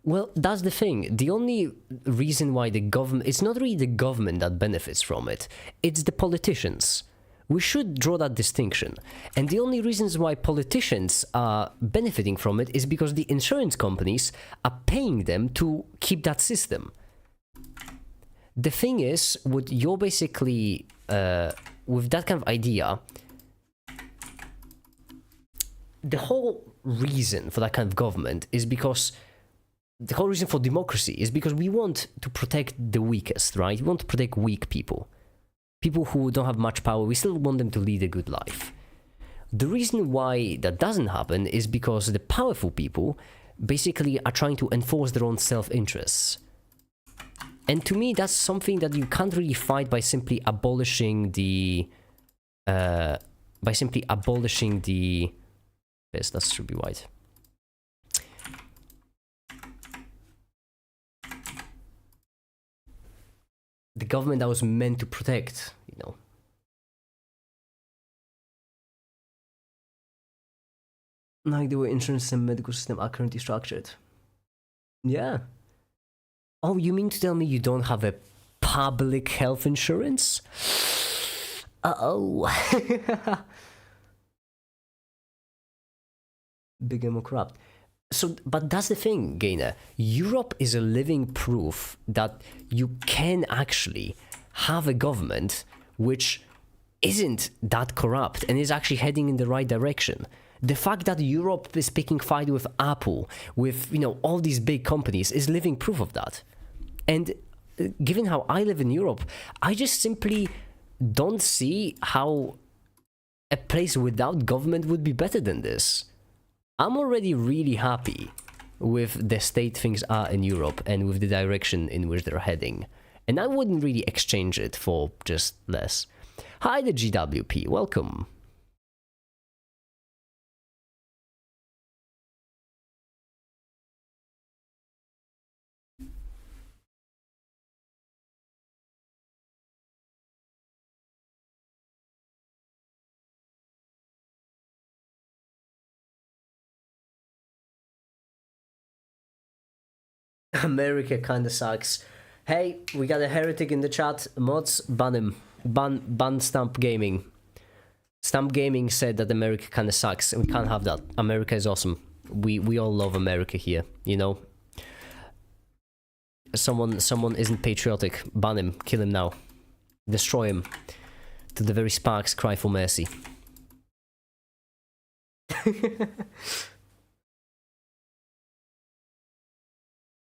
Well, that's the thing. The only reason why the government... It's not really the government that benefits from it. It's the politicians. We should draw that distinction. And the only reasons why politicians are benefiting from it is because the insurance companies are paying them to keep that system. The thing is, what you're basically... with that kind of idea... The whole reason for that kind of government is because... The whole reason for democracy is because we want to protect the weakest, right? We want to protect weak people. People who don't have much power, we still want them to lead a good life. The reason why that doesn't happen is because the powerful people basically are trying to enforce their own self-interests. And to me, that's something that you can't really fight by simply abolishing the... Yes, that should be white. The government that was meant to protect, you know. Like the way insurance and medical system are currently structured. Yeah. Oh, you mean to tell me you don't have a public health insurance? Uh-oh. Big and more corrupt. So, but that's the thing, Gainer. Europe is a living proof that you can actually have a government which isn't that corrupt and is actually heading in the right direction. The fact that Europe is picking fight with Apple, with, you know, all these big companies is living proof of that. And given how I live in Europe, I just simply don't see how a place without government would be better than this. I'm already really happy with the state things are in Europe and with the direction in which they're heading. And I wouldn't really exchange it for just less. Hi, the GWP, welcome. America kinda sucks. Hey, we got a heretic in the chat. Mods, ban him. Ban Stump Gaming. Stump Gaming said that America kinda sucks, and we can't have that. America is awesome. We all love America here, you know? Someone isn't patriotic. Ban him. Kill him now. Destroy him. To the very sparks cry for mercy.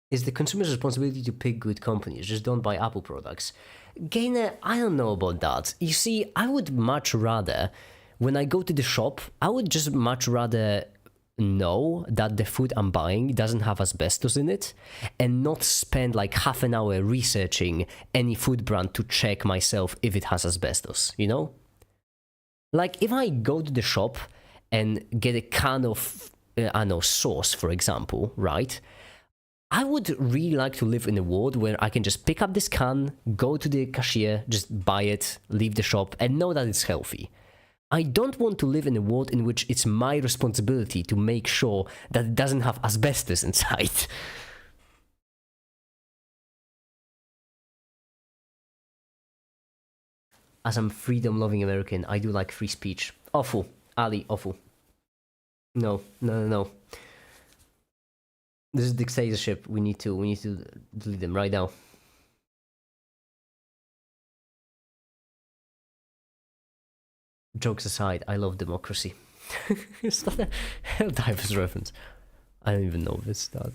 Is the consumer's responsibility to pick good companies, just don't buy Apple products. Gainer, I don't know about that. You see, I would much rather, when I go to the shop, I would just much rather know that the food I'm buying doesn't have asbestos in it, and not spend like half an hour researching any food brand to check myself if it has asbestos, you know? Like, if I go to the shop and get a can of, I don't know, sauce, for example, right? I would really like to live in a world where I can just pick up this can, go to the cashier, just buy it, leave the shop, and know that it's healthy. I don't want to live in a world in which it's my responsibility to make sure that it doesn't have asbestos inside. As I'm freedom-loving American, I do like free speech. Awful. Ali, awful. No. This is dictatorship. We need to delete them right now. Jokes aside, I love democracy. It's not a Helldivers reference. I don't even know this stuff.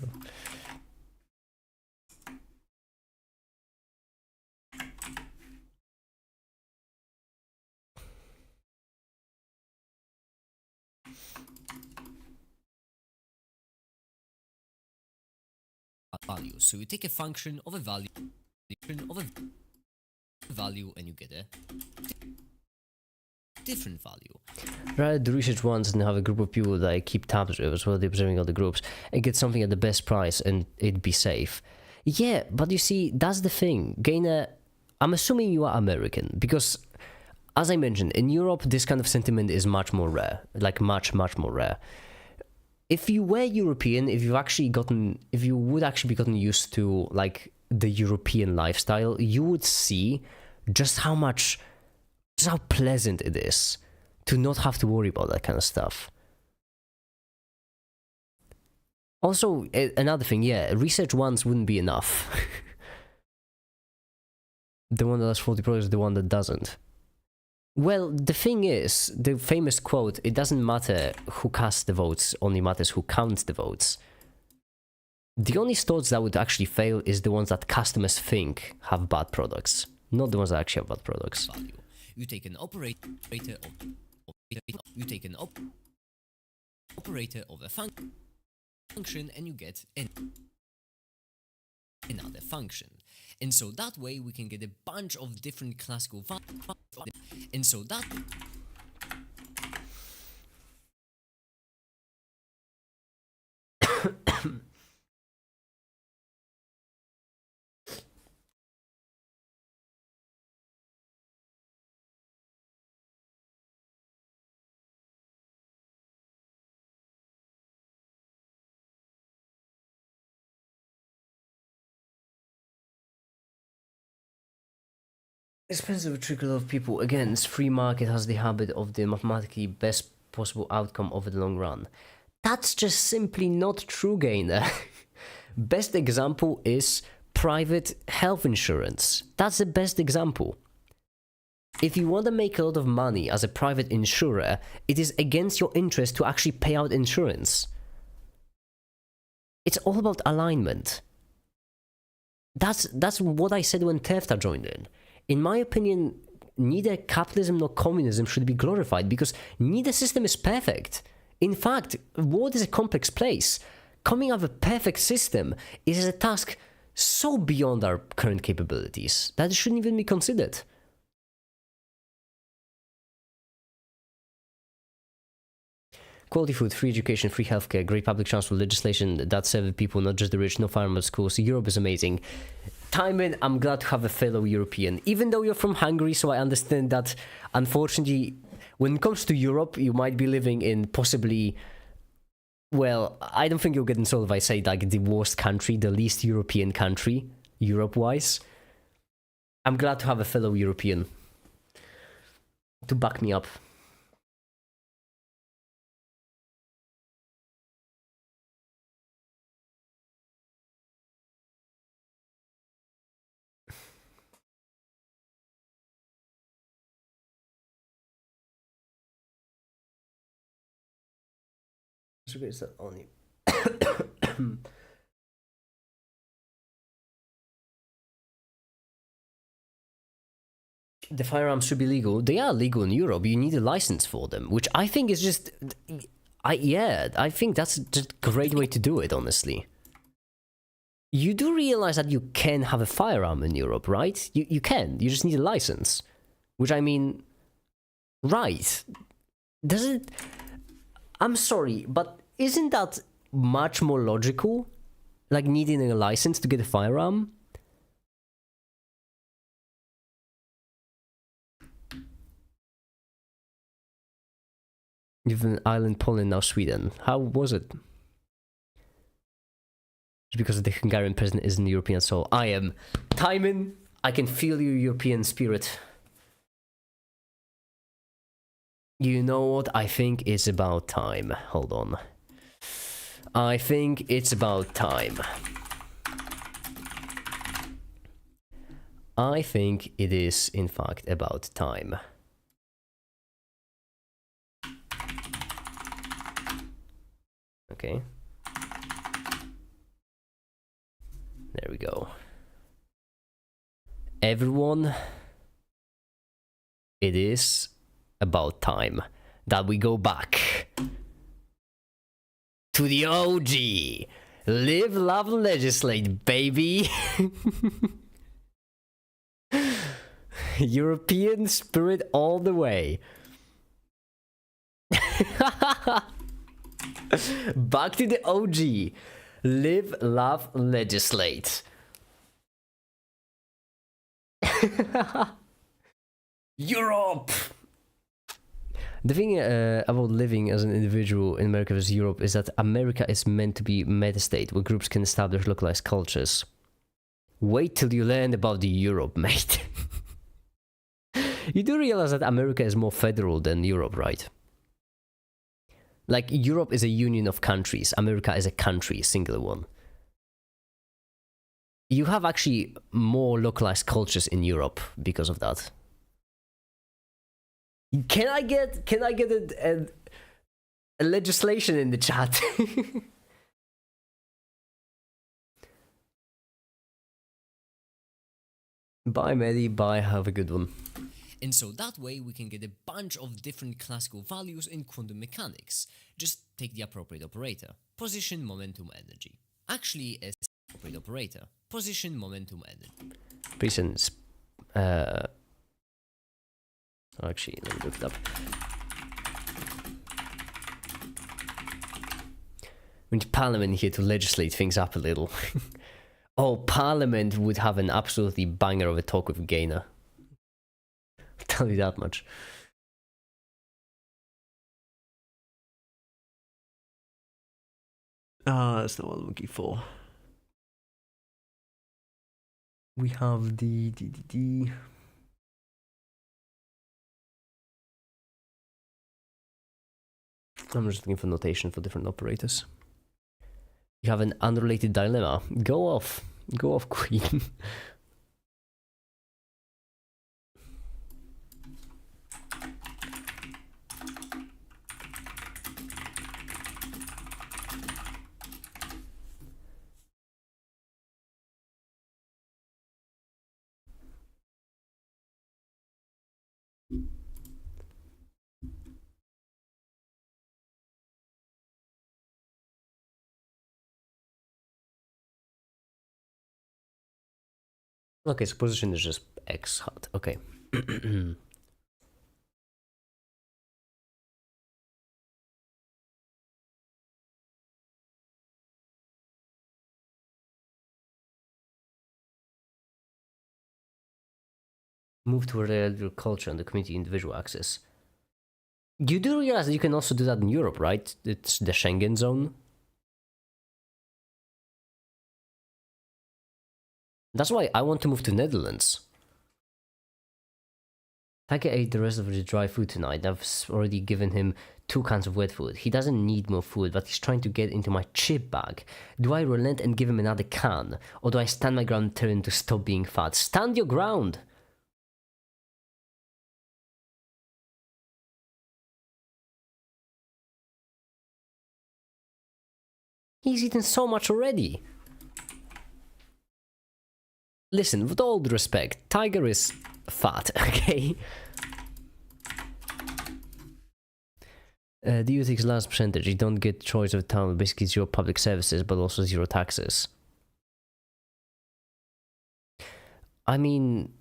Value. So you take a function of a value, and you get a different value. Rather do research once and have a group of people that I keep tabs with as well, they're observing other groups, and get something at the best price and it'd be safe. Yeah, but you see, that's the thing. Gainer, I'm assuming you are American, because as I mentioned, in Europe, this kind of sentiment is much more rare. Like much, much more rare. If you were European, if you would actually be gotten used to like the European lifestyle, you would see just how pleasant it is to not have to worry about that kind of stuff. Also, another thing, yeah, research once wouldn't be enough. The one that has 40 products is the one that doesn't. Well, the thing is, the famous quote, it doesn't matter who casts the votes, only matters who counts the votes. The only stores that would actually fail is the ones that customers think have bad products, not the ones that actually have bad products. Value. You take an operator of a function and you get another function. And so that way we can get a bunch of different classical values. And so that Expensive trickle of people. Again, this free market has the habit of the mathematically best possible outcome over the long run. That's just simply not true, Gainer. Best example is private health insurance. That's the best example. If you want to make a lot of money as a private insurer, it is against your interest to actually pay out insurance. It's all about alignment. That's what I said when TEFTA joined in. In my opinion, neither capitalism nor communism should be glorified because neither system is perfect. In fact, world is a complex place. Coming up with a perfect system is a task so beyond our current capabilities that it shouldn't even be considered. Quality food, free education, free healthcare, great public transport, legislation that serves people, not just the rich, no farmers, schools. Europe is amazing. Timon, I'm glad to have a fellow European. Even though you're from Hungary, so I understand that, unfortunately, when it comes to Europe, you might be living in possibly... Well, I don't think you'll get insulted if I say, like, the worst country, the least European country, Europe-wise. I'm glad to have a fellow European to back me up. Is that only the firearms should be legal. They are legal in Europe. You need a license for them, which I think is just I think that's just a great way to do it, honestly. You do realize that you can have a firearm in Europe, right? You can. You just need a license. Which I mean, right. Does it... I'm sorry, but isn't that much more logical? Like needing a license to get a firearm? You've been island Poland, now Sweden. How was it? Just because the Hungarian president isn't European, so I am. Timon, I can feel your European spirit. You know what? I think it's about time. Hold on. I think it's about time. I think it is, in fact, about time. Okay. There we go. Everyone, it is about time that we go back to the OG. Live, love, legislate, baby. European spirit all the way. Back to the OG. Live, laugh, legislate. Europe! The thing about living as an individual in America versus Europe is that America is meant to be meta-state where groups can establish localized cultures. Wait till you learn about the Europe, mate. You do realize that America is more federal than Europe, right? Like, Europe is a union of countries. America is a country, singular one. You have actually more localized cultures in Europe because of that. Can I get a legislation in the chat? Bye, Maddie. Bye. Have a good one. And so that way we can get a bunch of different classical values in quantum mechanics. Just take the appropriate operator. Position, momentum, energy. Actually, a appropriate operator. Position, momentum, energy. Prisons. Actually, let me look it up. We need Parliament here to legislate things up a little. Oh, Parliament would have an absolutely banger of a talk with Gainer. I'll tell you that much. That's not what I'm looking for. We have the I'm just looking for notation for different operators. You have an unrelated dilemma. Go off. Go off, Queen. Okay, so position is just X hat. Okay. Move toward the culture and the community individual access. You do realize that you can also do that in Europe, right? It's the Schengen zone. That's why I want to move to Netherlands. Tiger ate the rest of the dry food tonight. I've already given him 2 cans of wet food. He doesn't need more food, but he's trying to get into my chip bag. Do I relent and give him another can? Or do I stand my ground and tell him to stop being fat? Stand your ground! He's eaten so much already. Listen, with all due respect, Tiger is fat, okay? The youth takes last percentage. You don't get choice of town, basically 0 public services, but also 0 taxes. I mean,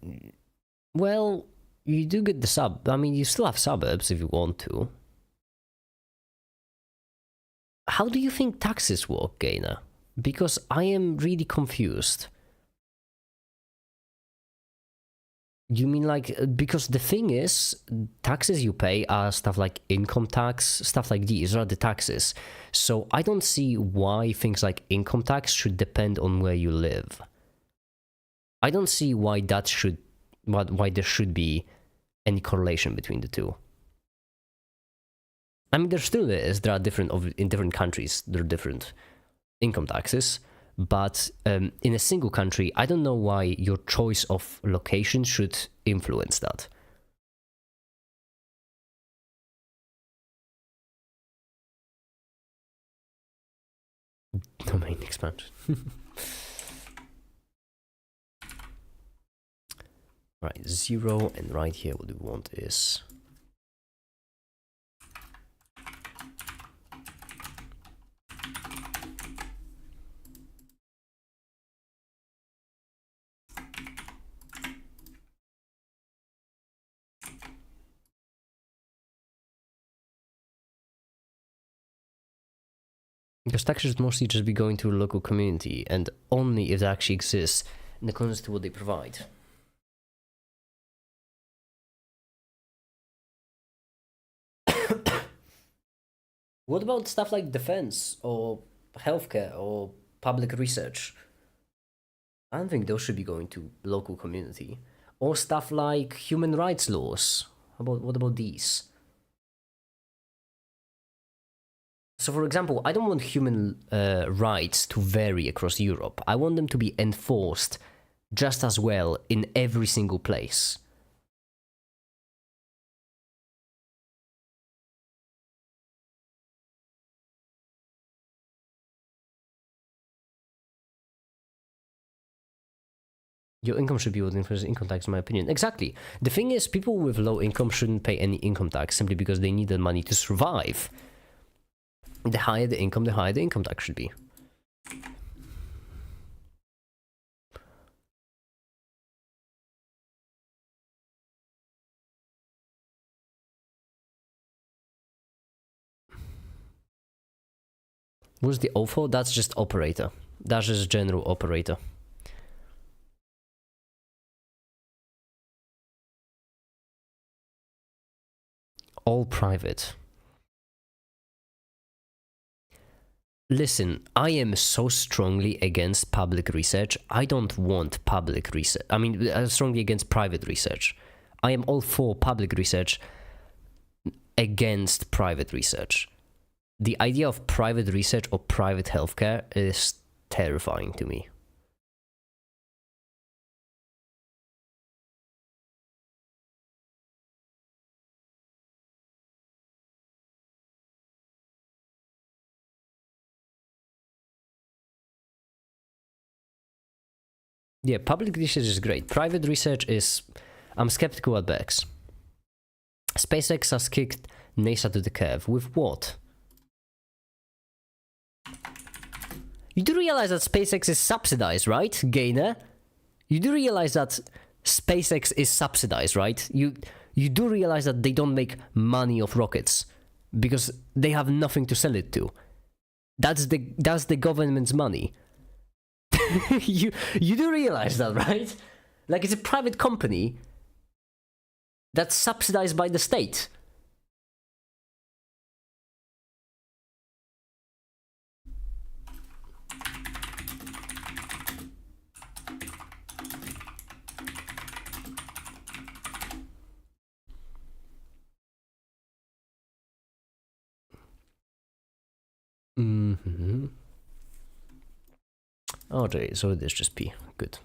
well, you do get the I mean, you still have suburbs if you want to. How do you think taxes work, Gainer? Because I am really confused. You mean like, because the thing is, taxes you pay are stuff like income tax, stuff like these are the taxes. So I don't see why things like income tax should depend on where you live. I don't see why that should, why there should be any correlation between the two. I mean, there still is, there are different, in different countries, there are different income taxes. But in a single country, I don't know why your choice of location should influence that. Domain expansion. Right, 0, and right here what we want is Because tax should mostly just be going to a local community, and only if that actually exists in accordance to what they provide. What about stuff like defense or healthcare or public research? I don't think those should be going to local community. Or stuff like human rights laws. What about these? So, for example, I don't want human rights to vary across Europe. I want them to be enforced just as well in every single place. Your income should be what influences income tax, in my opinion. Exactly. The thing is, people with low income shouldn't pay any income tax simply because they need the money to survive. The higher the income tax should be. What's the OFO? That's just operator. That's just general operator. All private. Listen, I am so strongly against public research. I don't want public research. I mean, I'm strongly against private research. I am all for public research, against private research. The idea of private research or private healthcare is terrifying to me. Yeah, public research is great. Private research is... I'm skeptical at best. SpaceX has kicked NASA to the curb. With what? You do realize that SpaceX is subsidized, right, Gainer? You do realize that SpaceX is subsidized, right? You do realize that they don't make money off rockets because they have nothing to sell it to. That's the government's money. you do realize that, right? Like, it's a private company that's subsidized by the state. Mm-hmm. Okay, so it is just P. Good.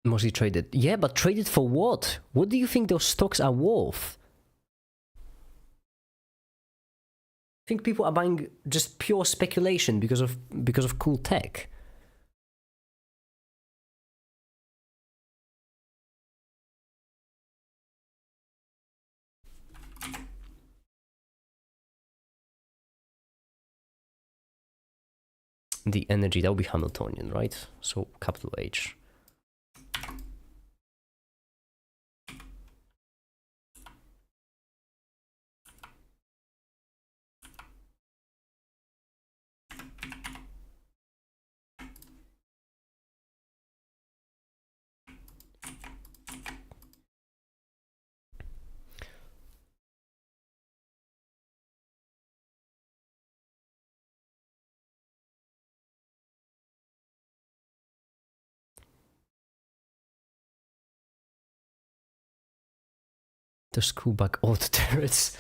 Mostly traded. Yeah, but traded for what? What do you think those stocks are worth? I think people are buying just pure speculation because of cool tech. The energy, that would be Hamiltonian, right? So capital H. The screw back all the turrets.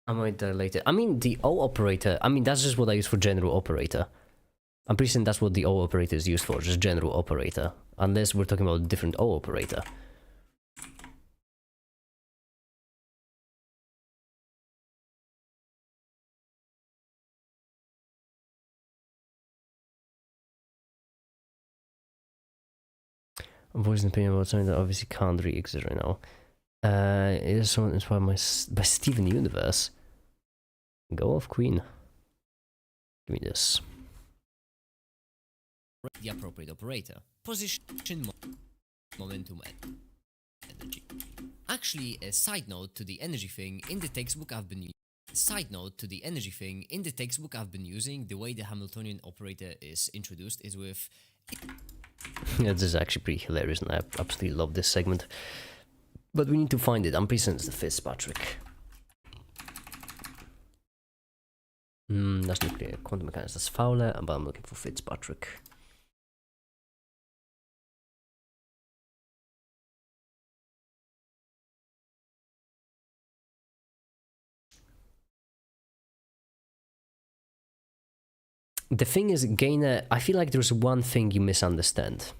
I might dilate it. I mean, the O operator, I mean, that's just what I use for general operator. I'm pretty certain that's what the O operator is used for, just general operator. Unless we're talking about a different O operator. voice an opinion about something that obviously can't really exist right now. It is someone inspired by Steven Universe. Go off, Queen. Give me this. The appropriate operator. Position, momentum, and energy. Actually, a side note to the energy thing in the textbook I've been using. Side note to the energy thing in the textbook I've been using, the way the Hamiltonian operator is introduced is with. Yeah, this is actually pretty hilarious, and I absolutely love this segment. But we need to find it. I'm pretty certain it's the Fitzpatrick. That's nuclear quantum mechanics. That's Fowler, but I'm looking for Fitzpatrick. The thing is, Gainer, I feel like there's one thing you misunderstand.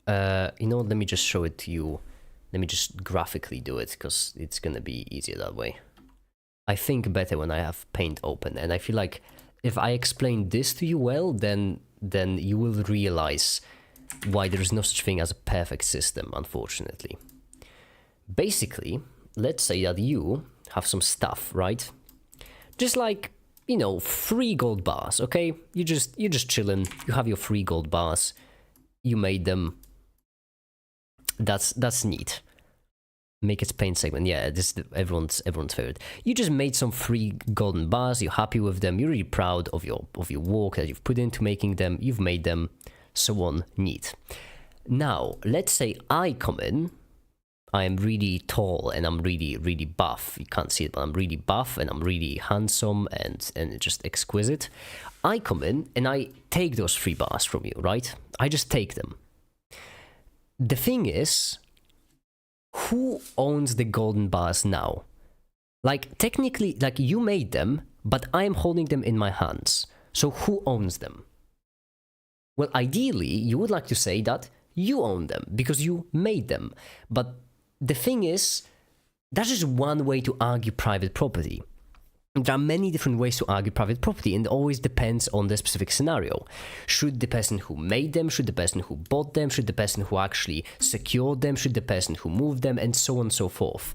You know, let me just show it to you. Let me just graphically do it, because it's gonna be easier that way. I think better when I have Paint open, and I feel like if I explain this to you well, then you will realize why there is no such thing as a perfect system, unfortunately. Basically, let's say that you have some stuff, right? Just like, you know, 3 gold bars, okay? You're just chilling. You have your 3 gold bars. You made them. That's neat. Make its Paint segment. Yeah, this is everyone's favorite. You just made some 3 golden bars. You're happy with them. You're really proud of your work that you've put into making them. You've made them, so on. Neat. Now, let's say I come in. I am really tall and I'm really buff. You can't see it, but I'm really buff and I'm really handsome and just exquisite. I come in and I take those 3 bars from you, right? I just take them. The thing is, who owns the golden bars now? Like, technically, like, you made them, but I'm holding them in my hands. So who owns them? Well, ideally, you would like to say that you own them because you made them. But the thing is, that's just one way to argue private property. There are many different ways to argue private property, and it always depends on the specific scenario. Should the person who made them, should the person who bought them, should the person who actually secured them, should the person who moved them, and so on and so forth.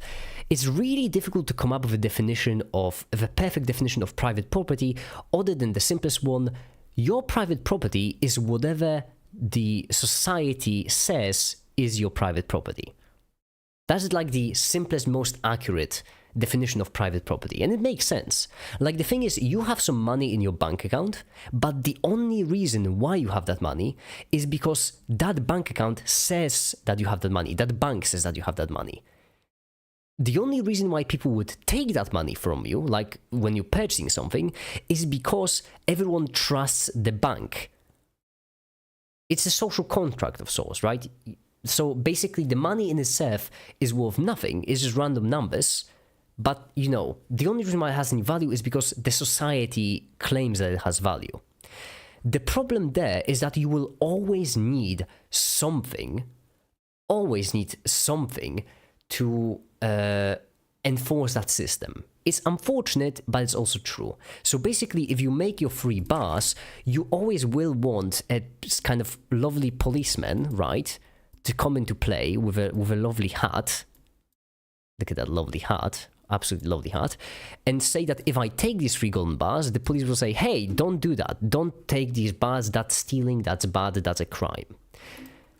It's really difficult to come up with a perfect definition of private property, other than the simplest one. Your private property is whatever the society says is your private property. That's like the simplest, most accurate definition of private property, and it makes sense. Like, the thing is, you have some money in your bank account, but the only reason why you have that money is because that bank account says that you have that money. That bank says that you have that money. The only reason why people would take that money from you, like when you're purchasing something, is because everyone trusts the bank. It's a social contract of sorts, right? So basically, the money in itself is worth nothing. It's just random numbers. But, you know, the only reason why it has any value is because the society claims that it has value. The problem there is that you will always need something to enforce that system. It's unfortunate, but it's also true. So basically, if you make your 3 bars, you always will want a kind of lovely policeman, right, to come into play with a lovely hat. Look at that lovely hat. Absolutely lovely hat, and say that if I take these 3 golden bars, the police will say, hey, don't do that. Don't take these bars. That's stealing. That's bad. That's a crime.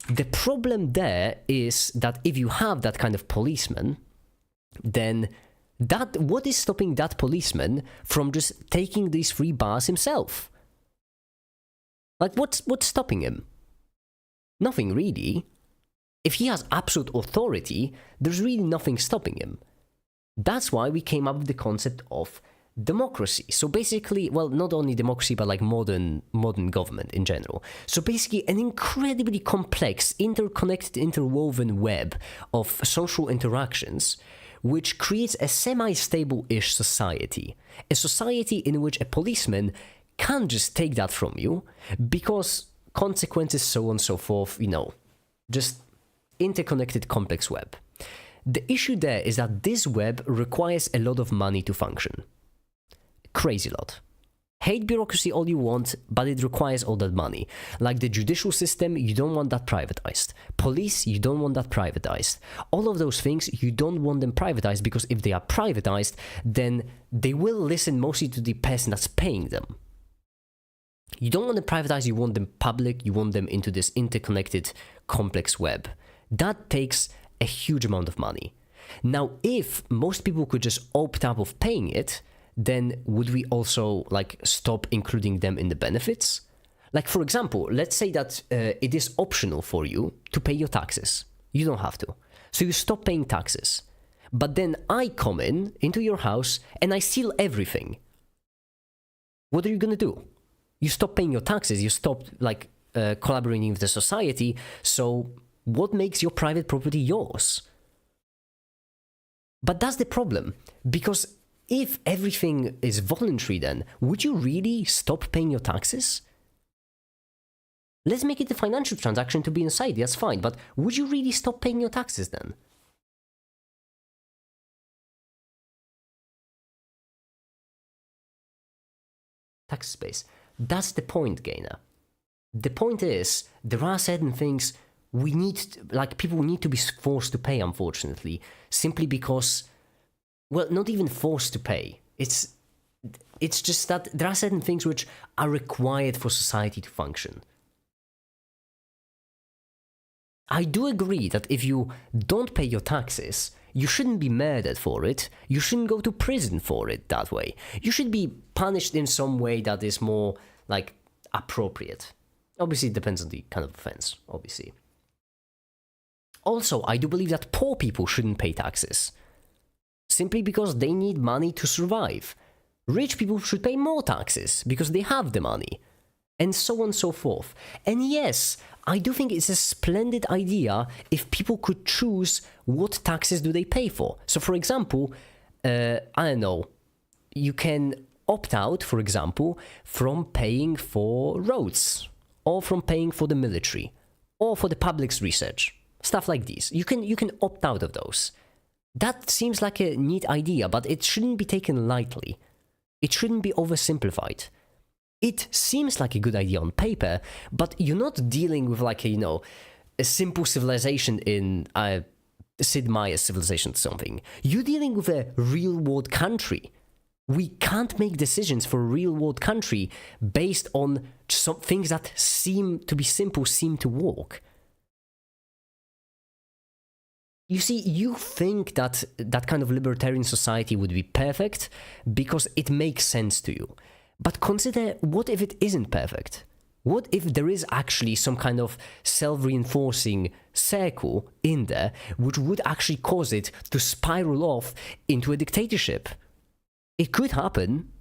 The problem there is that if you have that kind of policeman, then what is stopping that policeman from just taking these 3 bars himself? Like, what's stopping him? Nothing really. If he has absolute authority, there's really nothing stopping him. That's why we came up with the concept of democracy. So basically, well, not only democracy, but like modern government in general. So basically, an incredibly complex, interconnected, interwoven web of social interactions, which creates a semi-stable-ish society. A society in which a policeman can't just take that from you, because consequences, so on and so forth, you know, just interconnected, complex web. The issue there is that this web requires a lot of money to function. Crazy lot. Hate bureaucracy all you want, but it requires all that money. Like the judicial system, you don't want that privatized. Police, you don't want that privatized. All of those things, you don't want them privatized, because if they are privatized, then they will listen mostly to the person that's paying them. You don't want them privatized, you want them public, you want them into this interconnected, complex web. That takes a huge amount of money. Now, if most people could just opt out of paying it, then would we also like stop including them in the benefits? Like, for example, let's say that it is optional for you to pay your taxes. You don't have to. So you stop paying taxes. But then I come into your house and I steal everything. What are you going to do? You stop paying your taxes. You stop like collaborating with the society. So what makes your private property yours? But that's the problem, because if everything is voluntary, then would you really stop paying your taxes? Let's make it a financial transaction to be inside, that's fine, but would you really stop paying your taxes then? Tax space. That's the point, Gainer. The point is, there are certain things people need to be forced to pay, unfortunately, simply because, well, not even forced to pay. It's just that there are certain things which are required for society to function. I do agree that if you don't pay your taxes, you shouldn't be murdered for it. You shouldn't go to prison for it that way. You should be punished in some way that is more, like, appropriate. Obviously, it depends on the kind of offense, obviously. Also, I do believe that poor people shouldn't pay taxes, simply because they need money to survive. Rich people should pay more taxes because they have the money, and so on and so forth. And yes, I do think it's a splendid idea if people could choose what taxes do they pay for. So, for example, I don't know, you can opt out, for example, from paying for roads, or from paying for the military, or for the public's research. Stuff like these. You can opt out of those. That seems like a neat idea, but it shouldn't be taken lightly. It shouldn't be oversimplified. It seems like a good idea on paper, but you're not dealing with like a simple civilization in Sid Meier's civilization or something. You're dealing with a real world country. We can't make decisions for a real world country based on some things that seem to be simple, seem to work. You see, you think that that kind of libertarian society would be perfect because it makes sense to you. But consider, what if it isn't perfect? What if there is actually some kind of self-reinforcing circle in there which would actually cause it to spiral off into a dictatorship? It could happen.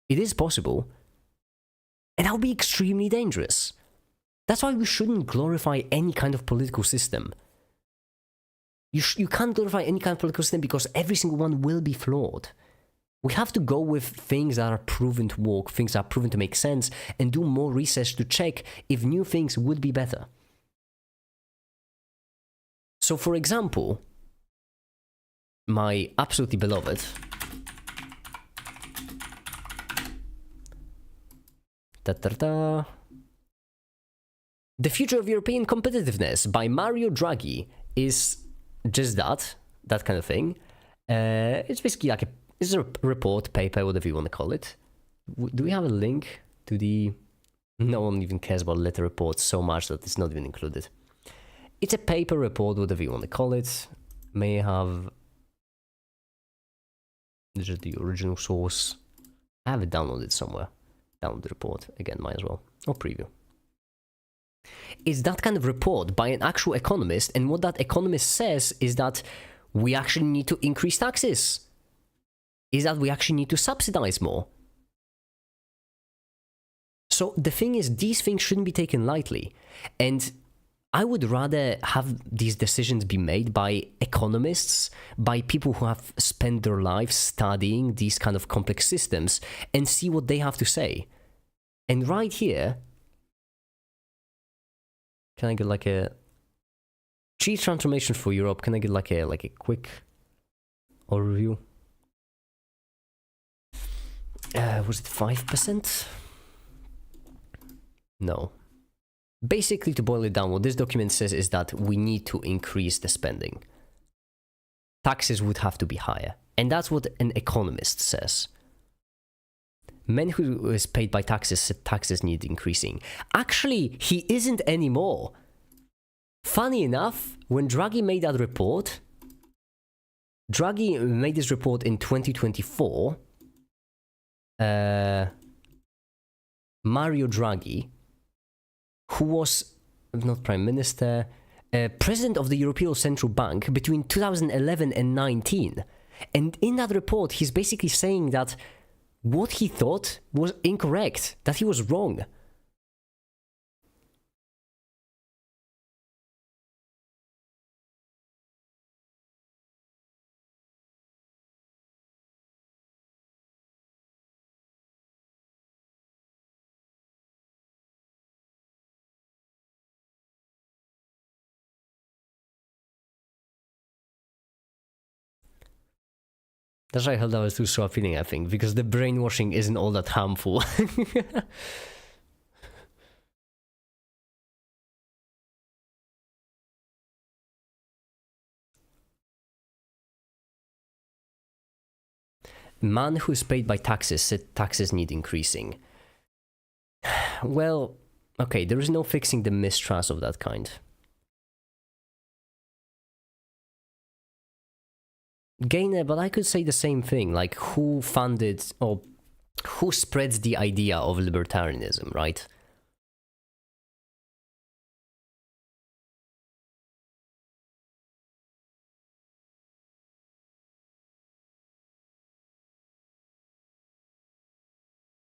It is possible. And that would be extremely dangerous. That's why we shouldn't glorify any kind of political system. You can't glorify any kind of political system because every single one will be flawed. We have to go with things that are proven to work, things that are proven to make sense, and do more research to check if new things would be better. So, for example, my absolutely beloved The Future of European Competitiveness by Mario Draghi is just that kind of thing. It's basically like it's a report, paper, whatever you want to call it. Do we have a link to the... No one even cares about letter reports so much that it's not even included. It's a paper report, whatever you want to call it. May have... This is the original source. I have it downloaded somewhere. Download the report. Again, might as well. Or preview. It's that kind of report by an actual economist, and what that economist says is that we actually need to increase taxes. Is that we actually need to subsidize more. So the thing is, these things shouldn't be taken lightly. And I would rather have these decisions be made by economists, by people who have spent their lives studying these kind of complex systems, and see what they have to say. And right here, can I get like a chief transformation for Europe? Can I get like a quick overview? Was it 5%? No. Basically, to boil it down, what this document says is that we need to increase the spending. Taxes would have to be higher. And that's what an economist says. Men who is paid by taxes said taxes need increasing. Actually, he isn't anymore. Funny enough, when Draghi made that report, Draghi made this report in 2024. Mario Draghi, who was not prime minister, president of the European Central Bank between 2011 and 19. And in that report, he's basically saying that what he thought was incorrect, that he was wrong. That's why I held out too strong feeling, I think, because the brainwashing isn't all that harmful. Man who is paid by taxes said taxes need increasing. Well, okay, there is no fixing the mistrust of that kind. Gainer, but I could say the same thing, like who funded or who spreads the idea of libertarianism, right?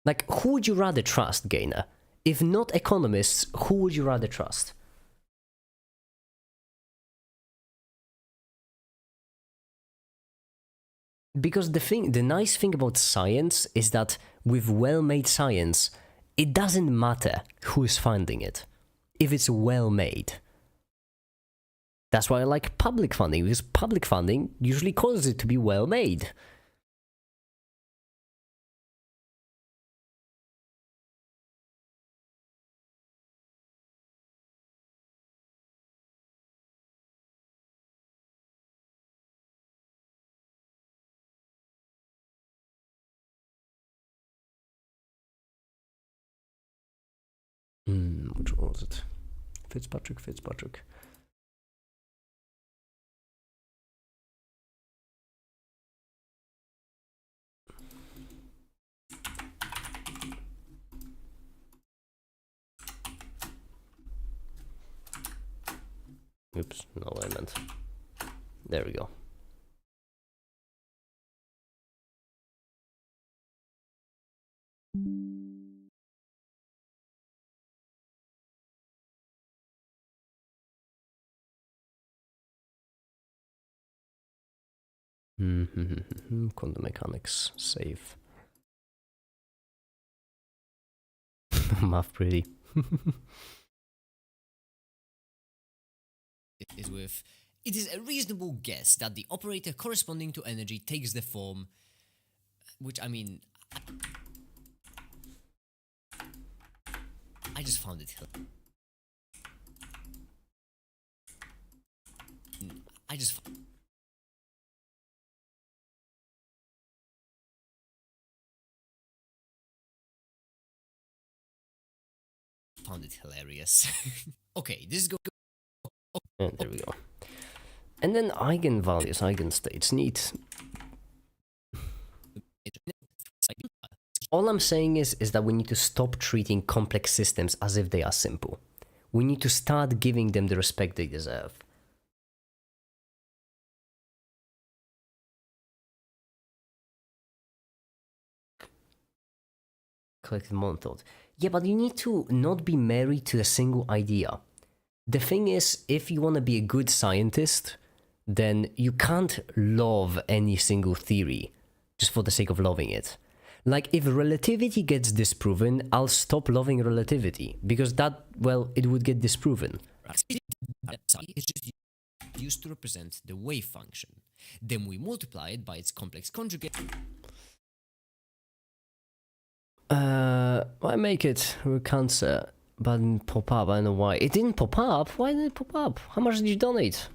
Like, who would you rather trust, Gainer? If not economists, who would you rather trust? Because the nice thing about science is that with well-made science, it doesn't matter who is funding it, if it's well-made. That's why I like public funding, because public funding usually causes it to be well-made. Which one was it? Fitzpatrick. Oops, not what I meant. There we go. Quantum mechanics, save. Math pretty. It is a reasonable guess that the operator corresponding to energy takes the form, which I mean, I just found it. I just found it hilarious. Okay, this is going. And there we go. And then eigenvalues, eigenstates, neat. All I'm saying is that we need to stop treating complex systems as if they are simple. We need to start giving them the respect they deserve. Collective modern thought. Yeah, but you need to not be married to a single idea. The thing is, if you want to be a good scientist, then you can't love any single theory just for the sake of loving it. Like, if relativity gets disproven, I'll stop loving relativity, because that, well, it would get disproven. It's just used to represent the wave function. Then we multiply it by its complex conjugate. Why make it with cancer but didn't pop up? I don't know why. It didn't pop up? Why did it pop up? How much did you donate?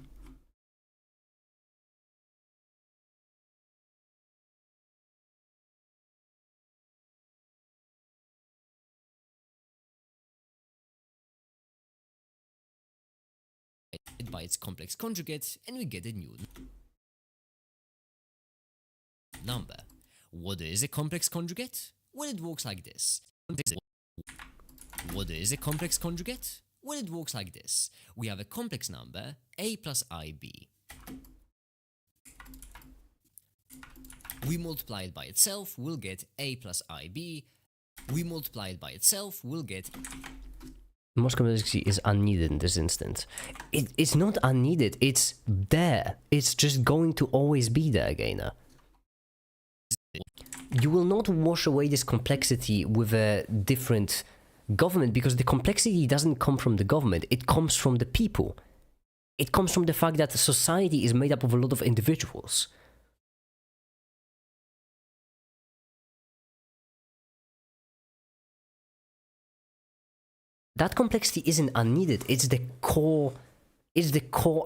By its complex conjugate, and we get a new number. What is a complex conjugate? Well, it works like this. What is a complex conjugate? Well, it works like this. We have a complex number, a plus ib. We multiply it by itself, we'll get a plus ib. We multiply it by itself, we'll get... Most complexity is unneeded in this instance. It's not unneeded, it's there. It's just going to always be there, Gainer. You will not wash away this complexity with a different government, because the complexity doesn't come from the government, it comes from the people. It comes from the fact that society is made up of a lot of individuals. That complexity isn't unneeded, it's the core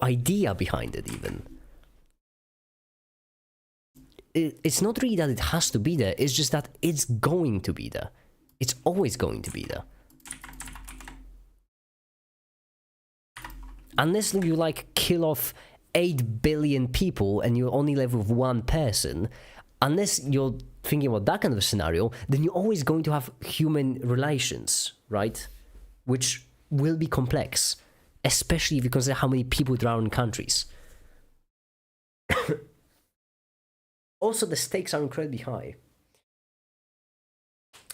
idea behind it even. It's not really that it has to be there, it's just that it's going to be there. It's always going to be there. Unless you like kill off 8 billion people and you're only left with one person, unless you're thinking about that kind of a scenario, then you're always going to have human relations, right? Which will be complex, especially if you consider how many people there are in countries. Also, the stakes are incredibly high.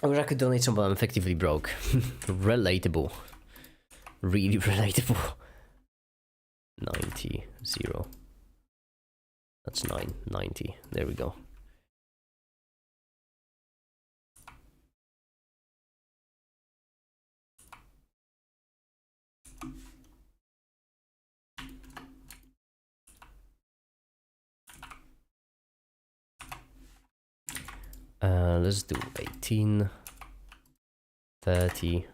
I wish I could donate some, but I'm effectively broke. Relatable. Really relatable. 90, 0. That's 9, 90. There we go. Let's do 18, 30,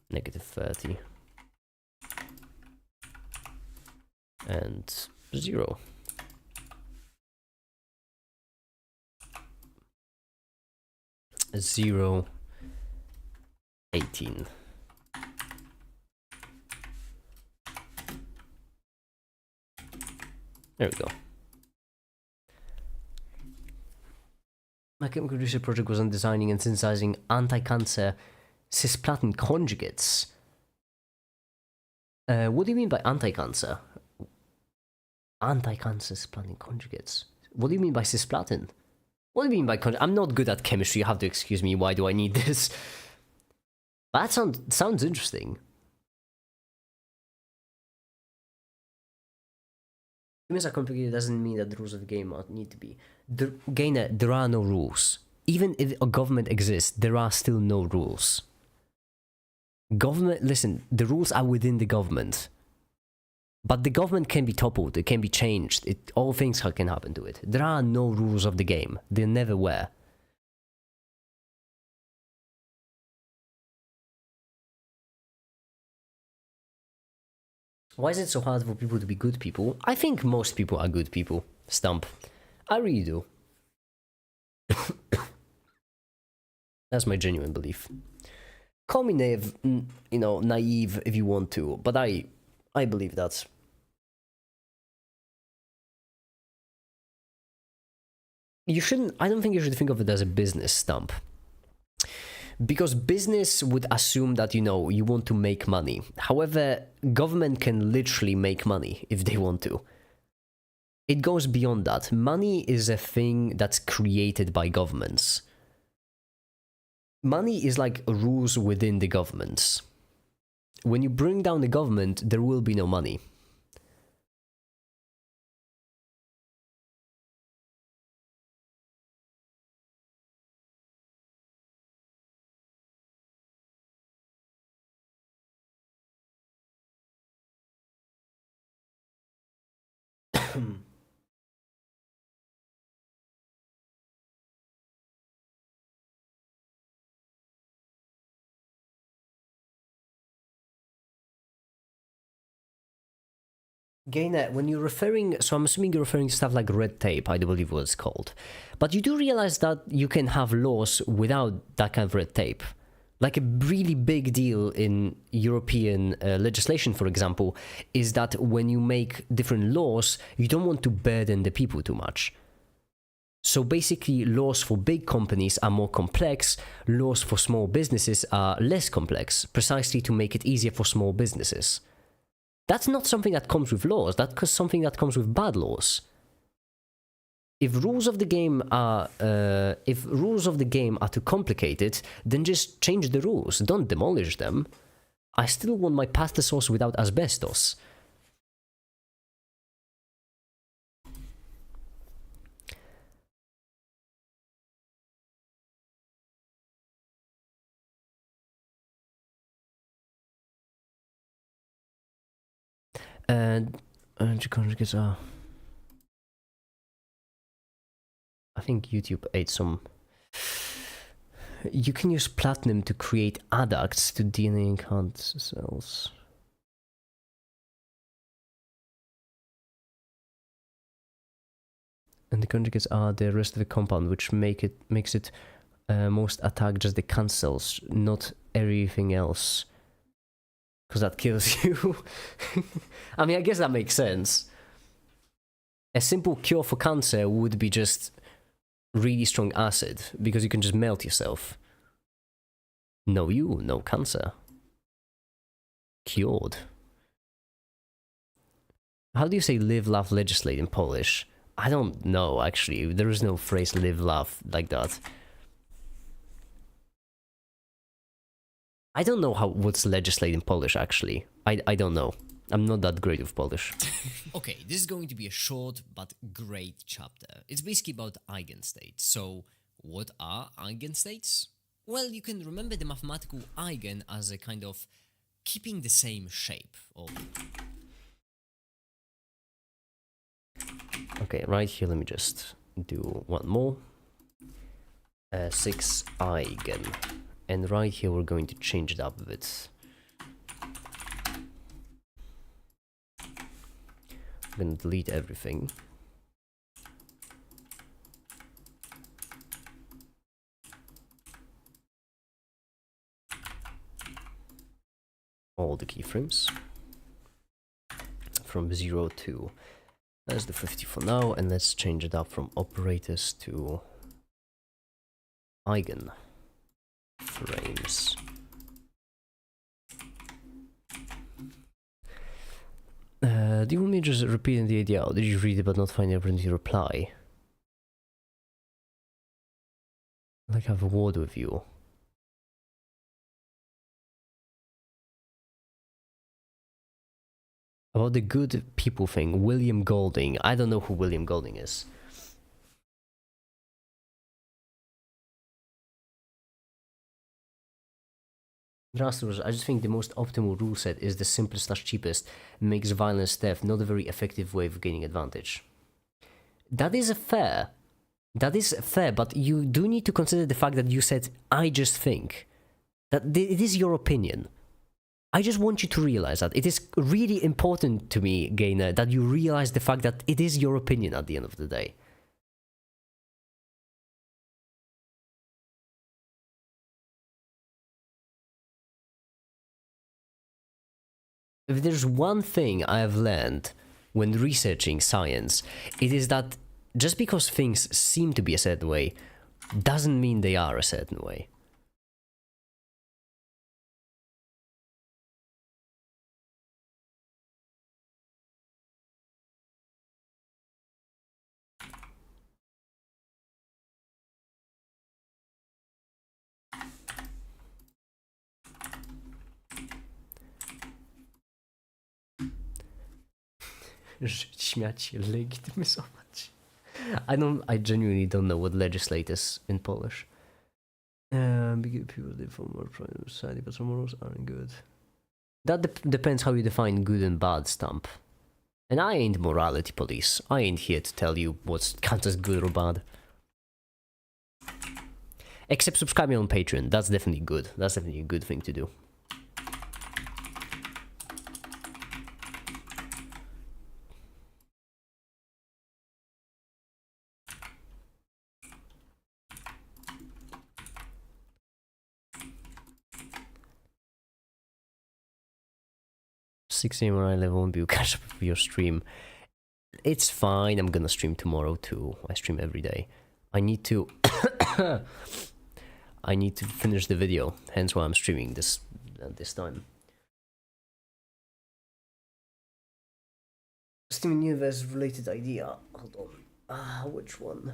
negative 30, and 0. Zero, 18. There we go. My chemical research project was on designing and synthesizing anti-cancer cisplatin conjugates. What do you mean by anti-cancer? Anti-cancer cisplatin conjugates. What do you mean by cisplatin? What do you mean by I'm not good at chemistry, you have to excuse me, why do I need this? That sounds interesting. Games are complicated doesn't mean that the rules of the game need to be. Gainer, there are no rules. Even if a government exists, there are still no rules. Government, listen, the rules are within the government. But the government can be toppled, it can be changed, all things can happen to it. There are no rules of the game, there never were. Why is it so hard for people to be good people? I think most people are good people, Stump. I really do. That's my genuine belief. Call me naive, naive if you want to, but I believe that. I don't think you should think of it as a business, Stump. Because business would assume that, you want to make money. However, government can literally make money if they want to. It goes beyond that. Money is a thing that's created by governments. Money is like rules within the governments. When you bring down the government, there will be no money. Gainer, when you're referring, so I'm assuming you're referring to stuff like red tape, I do believe what it's called. But you do realize that you can have laws without that kind of red tape. Like a really big deal in European legislation, for example, is that when you make different laws, you don't want to burden the people too much. So basically, laws for big companies are more complex, laws for small businesses are less complex, precisely to make it easier for small businesses. That's not something that comes with laws, that's something that comes with bad laws. If rules of the game are too complicated, then just change the rules, don't demolish them. I still want my pasta sauce without asbestos. And conjugates are. I think YouTube ate some. You can use platinum to create adducts to DNA enhance cells. And the conjugates are the rest of the compound, which makes it most attack just the cancer cells, not everything else. Because that kills you. I mean, I guess that makes sense. A simple cure for cancer would be just really strong acid, because you can just melt yourself. No you, no cancer. Cured. How do you say live, laugh, legislate in Polish? I don't know, actually. There is no phrase live, laugh like that. I don't know what's legislate in Polish, actually. I don't know. I'm not that great with Polish. Okay, this is going to be a short but great chapter. It's basically about eigenstates. So, what are eigenstates? Well, you can remember the mathematical eigen as a kind of keeping the same shape. Okay, right here, let me just do one more. 6 eigen. And right here, we're going to change it up a bit. I'm gonna delete everything. All the keyframes. From 0 to... That's the 50 for now, and let's change it up from operators to... eigen frames. Do you want me just repeating the idea, or did you read it but not find everything to reply? I'd like to have a word with you. About the good people thing, William Golding. I don't know who William Golding is. Drasters, I just think the most optimal rule set is the simplest slash cheapest, makes violence theft not a very effective way of gaining advantage. That is fair. That is fair, but you do need to consider the fact that you said, I just think. That it is your opinion. I just want you to realize that. It is really important to me, Gainer, that you realize the fact that it is your opinion at the end of the day. If there's one thing I have learned when researching science, it is that just because things seem to be a certain way, doesn't mean they are a certain way. Śmiać się, legitymizować. I genuinely don't know what legislate is in Polish. People live for more private society, but some morals aren't good. That depends how you define good and bad, Stump. And I ain't morality police. I ain't here to tell you what's counts as good or bad. Except subscribing on Patreon. That's definitely good. That's definitely a good thing to do. 6 a.m. where I live won't be catch up with your stream. It's fine. I'm gonna stream tomorrow too. I stream every day. I need to I need to finish the video, hence why I'm streaming this this time. Steven Universe related idea. Hold on. Which one?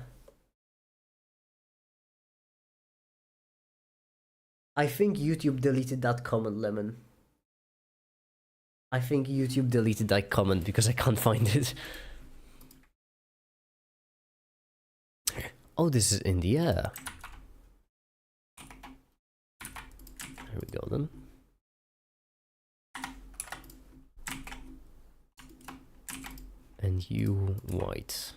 I think YouTube deleted that comment, Lemon. I think YouTube deleted that comment because I can't find it. Oh, this is in the air. There we go then. And you white.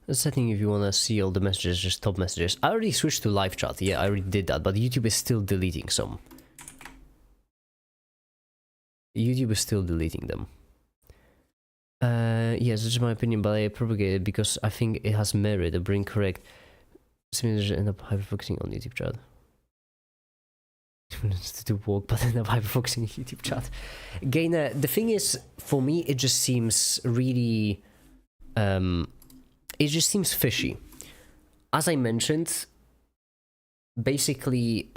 The setting, if you want to see all the messages, just top messages. I already switched to live chat. Yeah, I already did that, but YouTube is still deleting some. YouTube is still deleting them. Yes, this is my opinion, but I propagate it because I think it has merit. A brain correct. Simulation end up hyperfocusing on YouTube chat. To do work, but end up hyperfocusing on YouTube chat. Gainer, the thing is, for me, it just seems really, it just seems fishy. As I mentioned, basically,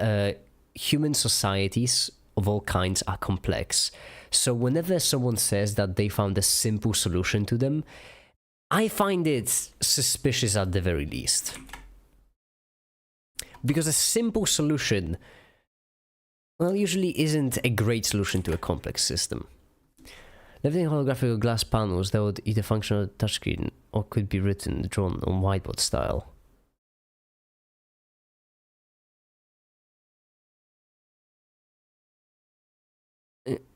human societies of all kinds are complex. So whenever someone says that they found a simple solution to them, I find it suspicious at the very least. Because a simple solution, well, usually isn't a great solution to a complex system. Lifting holographic or glass panels that would either function on a touchscreen or could be written, drawn on whiteboard style.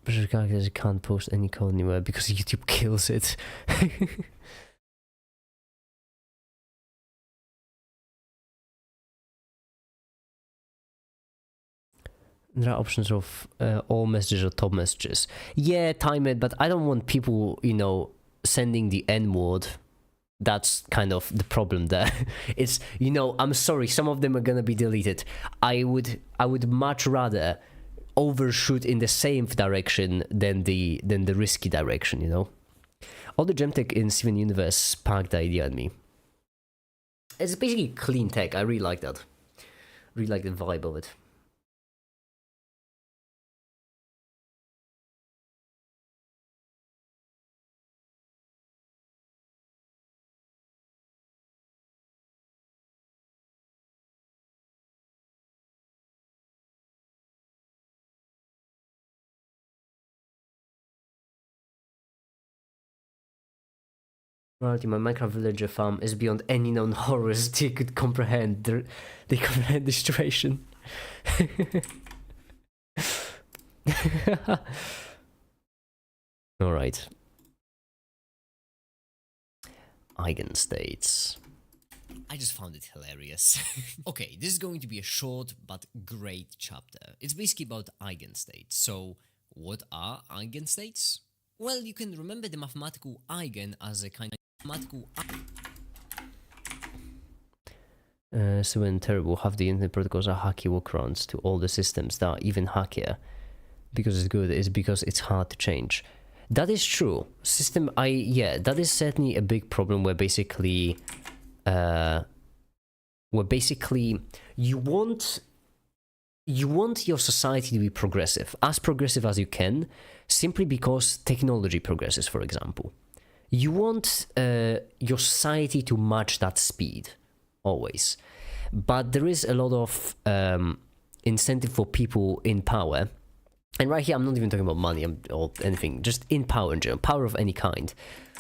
Pressure calculators can't post any code anywhere because YouTube kills it. There are options of all messages or top messages. Yeah, time it, but I don't want people, you know, sending the N-word. That's kind of the problem there. It's, you know, I'm sorry, some of them are gonna be deleted. I would much rather overshoot in the safe direction than the risky direction, you know. All the gem tech in Steven Universe sparked the idea in me. It's basically clean tech. I really like that. Really like the vibe of it. Reality, my Minecraft villager farm is beyond any known horrors they could comprehend. They comprehend the situation. Alright. Eigenstates. I just found it hilarious. Okay, this is going to be a short but great chapter. It's basically about eigenstates. So, what are eigenstates? Well, you can remember the mathematical eigen as a kind of mathematical. So when terrible, half the internet protocols are hacky workarounds to all the systems that are even hackier. Because it's good, it's because it's hard to change. That is true. That is certainly a big problem where basically you want your society to be progressive as you can, simply because technology progresses, for example. You want your society to match that speed, always. But there is a lot of incentive for people in power, and right here I'm not even talking about money or anything, just in power in general, power of any kind,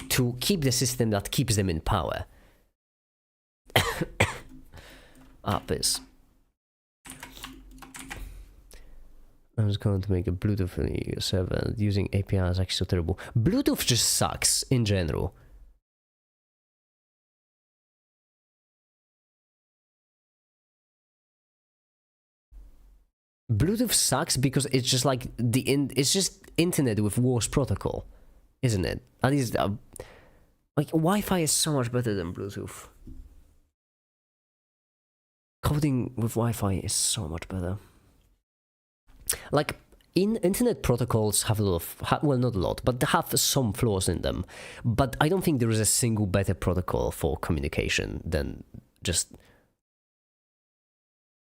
to keep the system that keeps them in power. Piss. I was going to make a Bluetooth server using API is actually so terrible. Bluetooth just sucks in general. Bluetooth sucks because it's just like it's just internet with worse protocol, isn't it? At least like Wi-Fi is so much better than Bluetooth. Coding with Wi-Fi is so much better. Like internet protocols have a lot of well, not a lot, but they have some flaws in them. But I don't think there is a single better protocol for communication than just.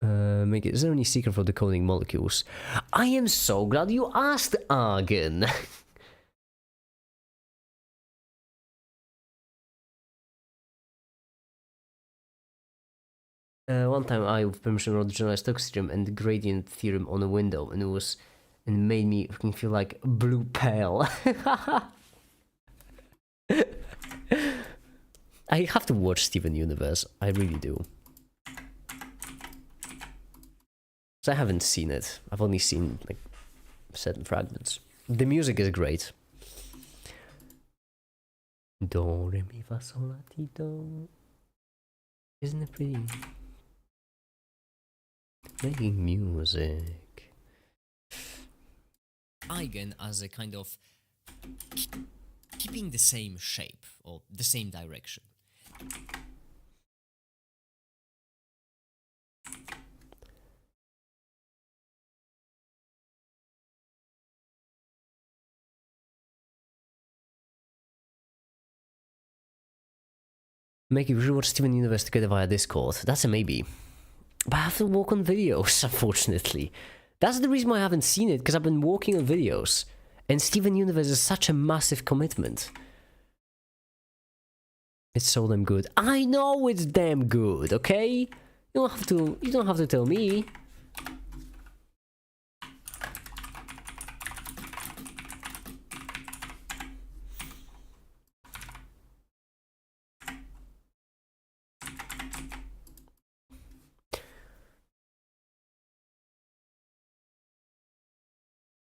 Is there any secret for decoding molecules? I am so glad you asked, Argon. One time I, with permission, wrote the generalized Stokes theorem and the gradient theorem on a window, and it made me fucking feel like blue pale. I have to watch Steven Universe. I really do. So I haven't seen it. I've only seen like certain fragments. The music is great. Do re mi fa sol la ti do. Isn't it pretty? Making music. Eigen as a kind of keeping the same shape or the same direction. Make you rewatch Steven Universe together via Discord. That's a maybe. But I have to work on videos, unfortunately. That's the reason why I haven't seen it, because I've been working on videos. And Steven Universe is such a massive commitment. It's so damn good. I know it's damn good, okay? You don't have to tell me.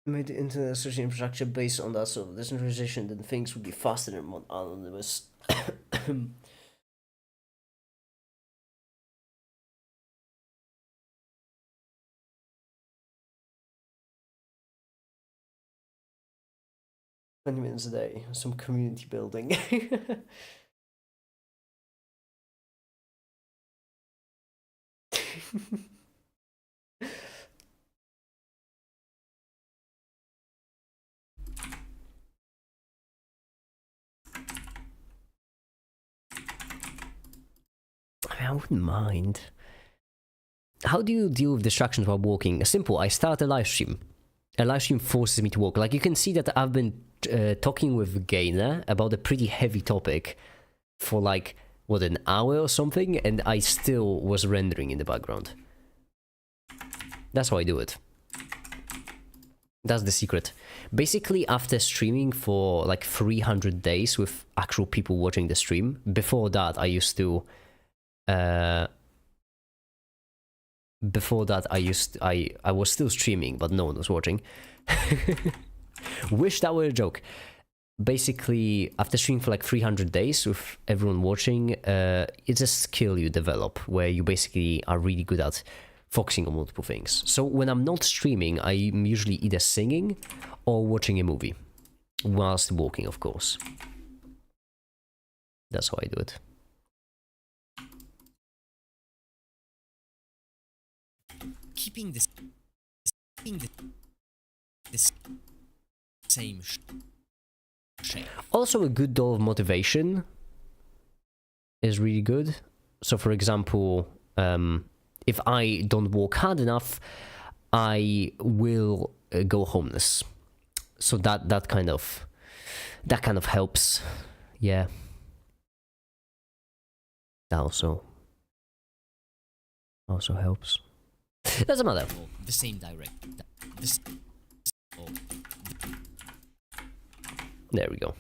Made the internet search infrastructure based on that sort of decentralization, then things would be faster and more anonymous. $20 a day, some community building. I wouldn't mind. How do you deal with distractions while walking? Simple, I start a live stream. A live stream forces me to walk. Like, you can see that I've been talking with Gainer about a pretty heavy topic for like, what, an hour or something, and I still was rendering in the background. That's how I do it. That's the secret. Basically, after streaming for like 300 days with actual people watching the stream, before that I used to... before that I was still streaming, but no one was watching. Wish that were a joke. Basically, after streaming for like 300 days with everyone watching, it's a skill you develop where you basically are really good at focusing on multiple things. So when I'm not streaming, I'm usually either singing or watching a movie, whilst walking, of course. That's how I do it. Keeping the same shape. Also, a good dose of motivation is really good. So, for example, if I don't work hard enough, I will go homeless. So that kind of helps. Yeah. That also helps. Doesn't matter. Or the same direction. There we go.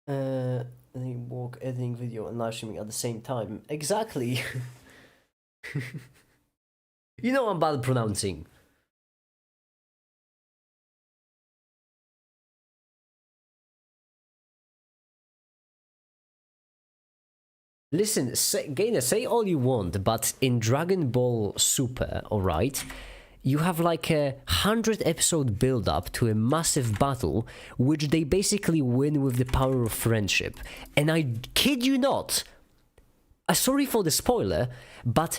And then walk editing video and live streaming at the same time. Exactly. You know I'm bad at pronouncing. Listen, Gainer, say all you want, but in Dragon Ball Super, alright, you have like a 100-episode build-up to a massive battle, which they basically win with the power of friendship. And I kid you not, sorry for the spoiler, but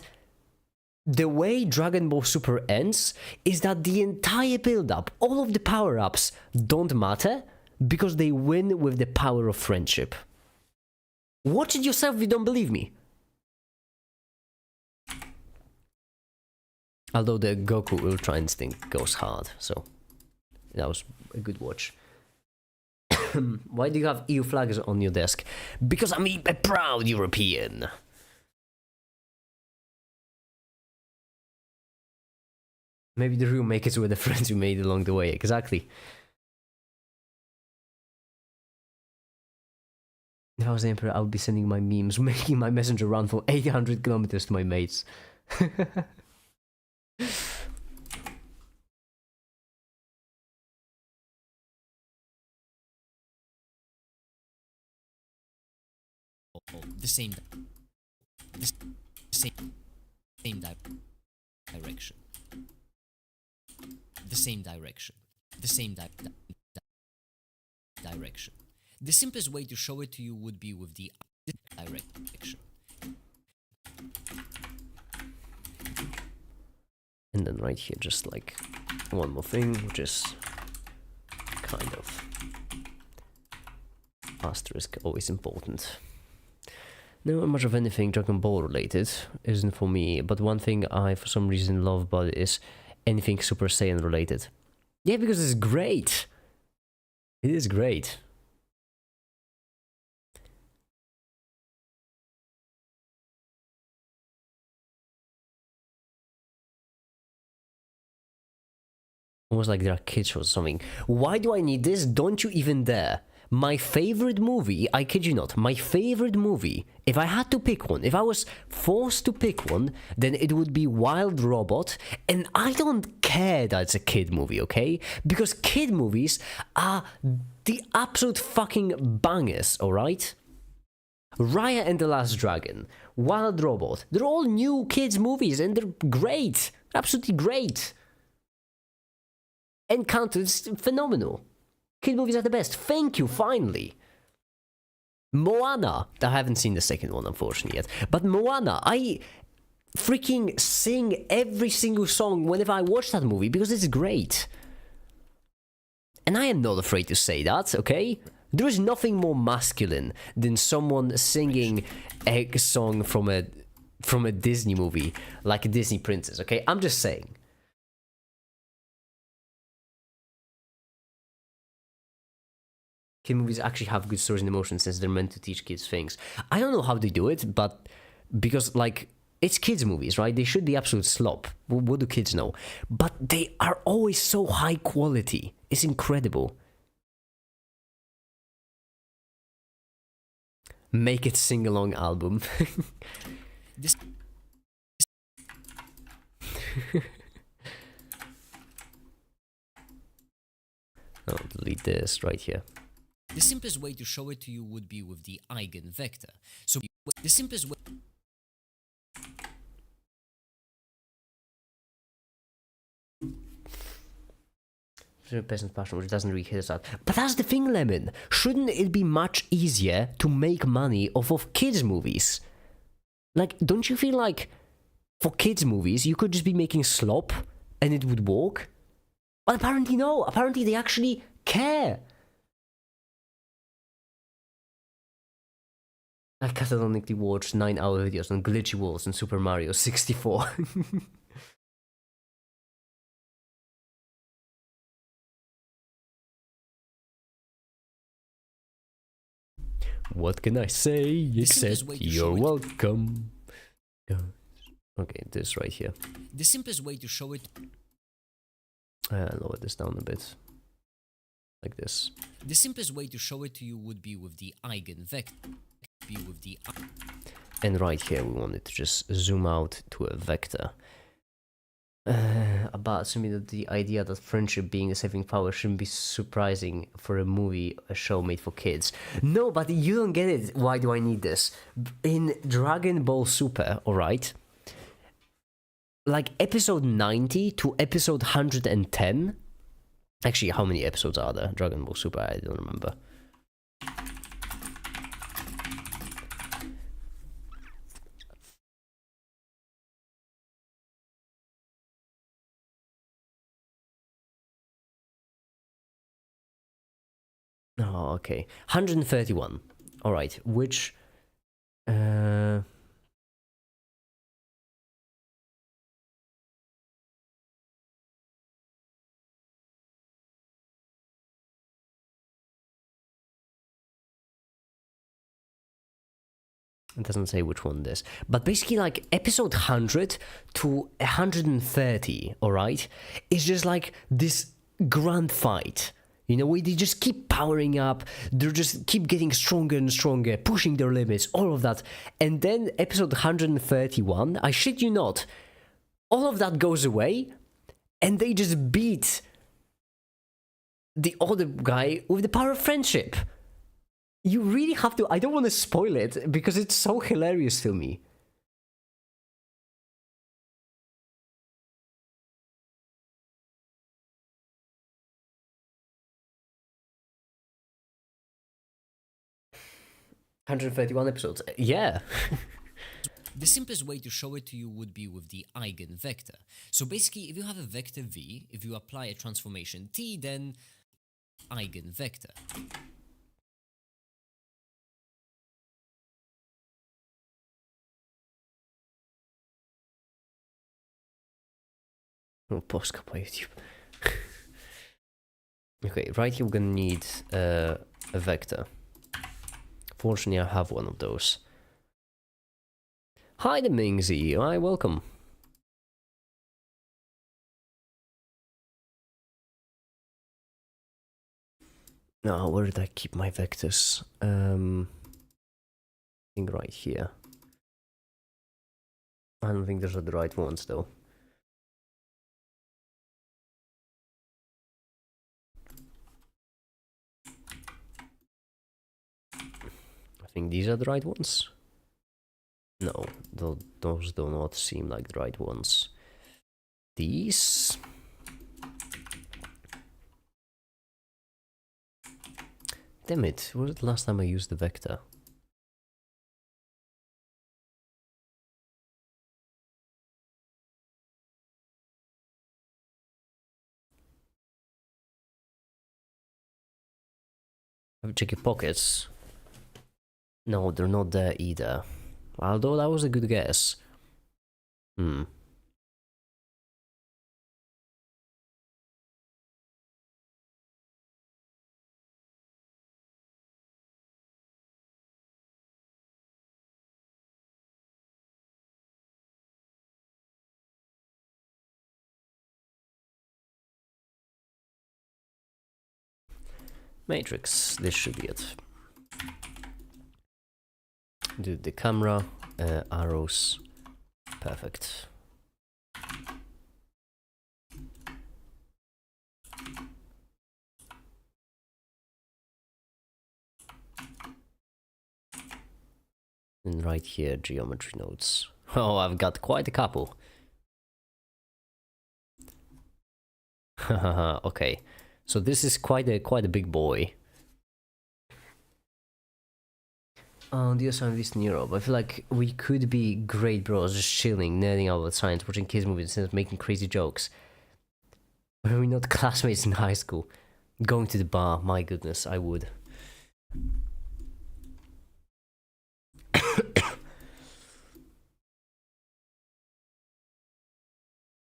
the way Dragon Ball Super ends is that the entire build-up, all of the power-ups don't matter, because they win with the power of friendship. Watch it yourself if you don't believe me. Although the Goku Ultra Instinct goes hard, so that was a good watch. Why do you have EU flags on your desk? Because I'm a proud European. Maybe the real makers were the friends you made along the way, exactly. If I was the Emperor, I would be sending my memes, making my messenger run for 800 kilometers to my mates. The same direction. The same direction. The same direction. The simplest way to show it to you would be with the direction. And then right here, just like one more thing, which is kind of asterisk, always important. Not much of anything Dragon Ball related isn't for me, but one thing I for some reason love about it is anything Super Saiyan related. Yeah, because it's great. It is great. Almost like there are kids or something. Why do I need this? Don't you even dare. My favorite movie, I kid you not, my favorite movie, if I had to pick one, if I was forced to pick one, then it would be Wild Robot, and I don't care that it's a kid movie, okay? Because kid movies are the absolute fucking bangers, alright? Raya and the Last Dragon, Wild Robot, they're all new kids movies and they're great, absolutely great. Encanto is phenomenal. Kid movies are the best. Thank you, finally. Moana. I haven't seen the second one, unfortunately, yet. But Moana, I freaking sing every single song whenever I watch that movie because it's great. And I am not afraid to say that, okay? There is nothing more masculine than someone singing a song from a Disney movie, like a Disney princess, okay? I'm just saying. Kid movies actually have good stories and emotions since they're meant to teach kids things. I don't know how they do it, but because, like, it's kids movies, right? They should be absolute slop. What do kids know? But they are always so high quality. It's incredible. Make it sing-along album. I'll delete this right here. The simplest way to show it to you would be with the eigenvector. So the simplest way... Peasant passion, which doesn't really hit us out. But that's the thing, Lemon. Shouldn't it be much easier to make money off of kids' movies? Like, don't you feel like for kids' movies you could just be making slop and it would work? But apparently no. Apparently they actually care. I catalonically watched 9-hour videos on glitchy walls in Super Mario 64. What can I say except you're welcome? Okay, this right here. The simplest way to show it... Lower this down a bit. like this. The simplest way to show it to you would be with the eigenvector. And right here, we wanted to just zoom out to a vector. About assuming that the idea that friendship being a saving power shouldn't be surprising for a show made for kids. No, but you don't get it. Why do I need this? In Dragon Ball Super, alright? Like episode 90 to episode 110. Actually, how many episodes are there? Dragon Ball Super, I don't remember. Oh, okay. 131. Alright, which... It doesn't say which one this. But basically, like, episode 100 to 130, alright? Is just like this grand fight. You know, they just keep powering up. They just keep getting stronger and stronger, pushing their limits, all of that. And then episode 131, I shit you not, all of that goes away, and they just beat the other guy with the power of friendship. You really have to... I don't want to spoil it, because it's so hilarious to me. "131 episodes. Yeah." The simplest way to show it to you would be with the eigenvector. So basically, if you have a vector v, if you apply a transformation t, then eigenvector. Oh, polska po YouTube. Okay, right here we're gonna need a vector. Fortunately, I have one of those. Hi, the Mingzi. Hi, welcome. Now, where did I keep my vectors? I think right here. I don't think those are the right ones, though. I think these are the right ones. No, those do not seem like the right ones. These? Damn it, when was the last time I used the vector? Have you checked your pockets? No, they're not there either. Although that was a good guess. Matrix, this should be it. Do the camera, arrows, perfect. And right here, geometry nodes. Oh, I've got quite a couple. Okay, so this is quite a big boy. On the other side of Eastern Europe, I feel like we could be great bros, just chilling, nerding out about science, watching kids movies instead of making crazy jokes. Were we not classmates in high school? Going to the bar, my goodness, I would.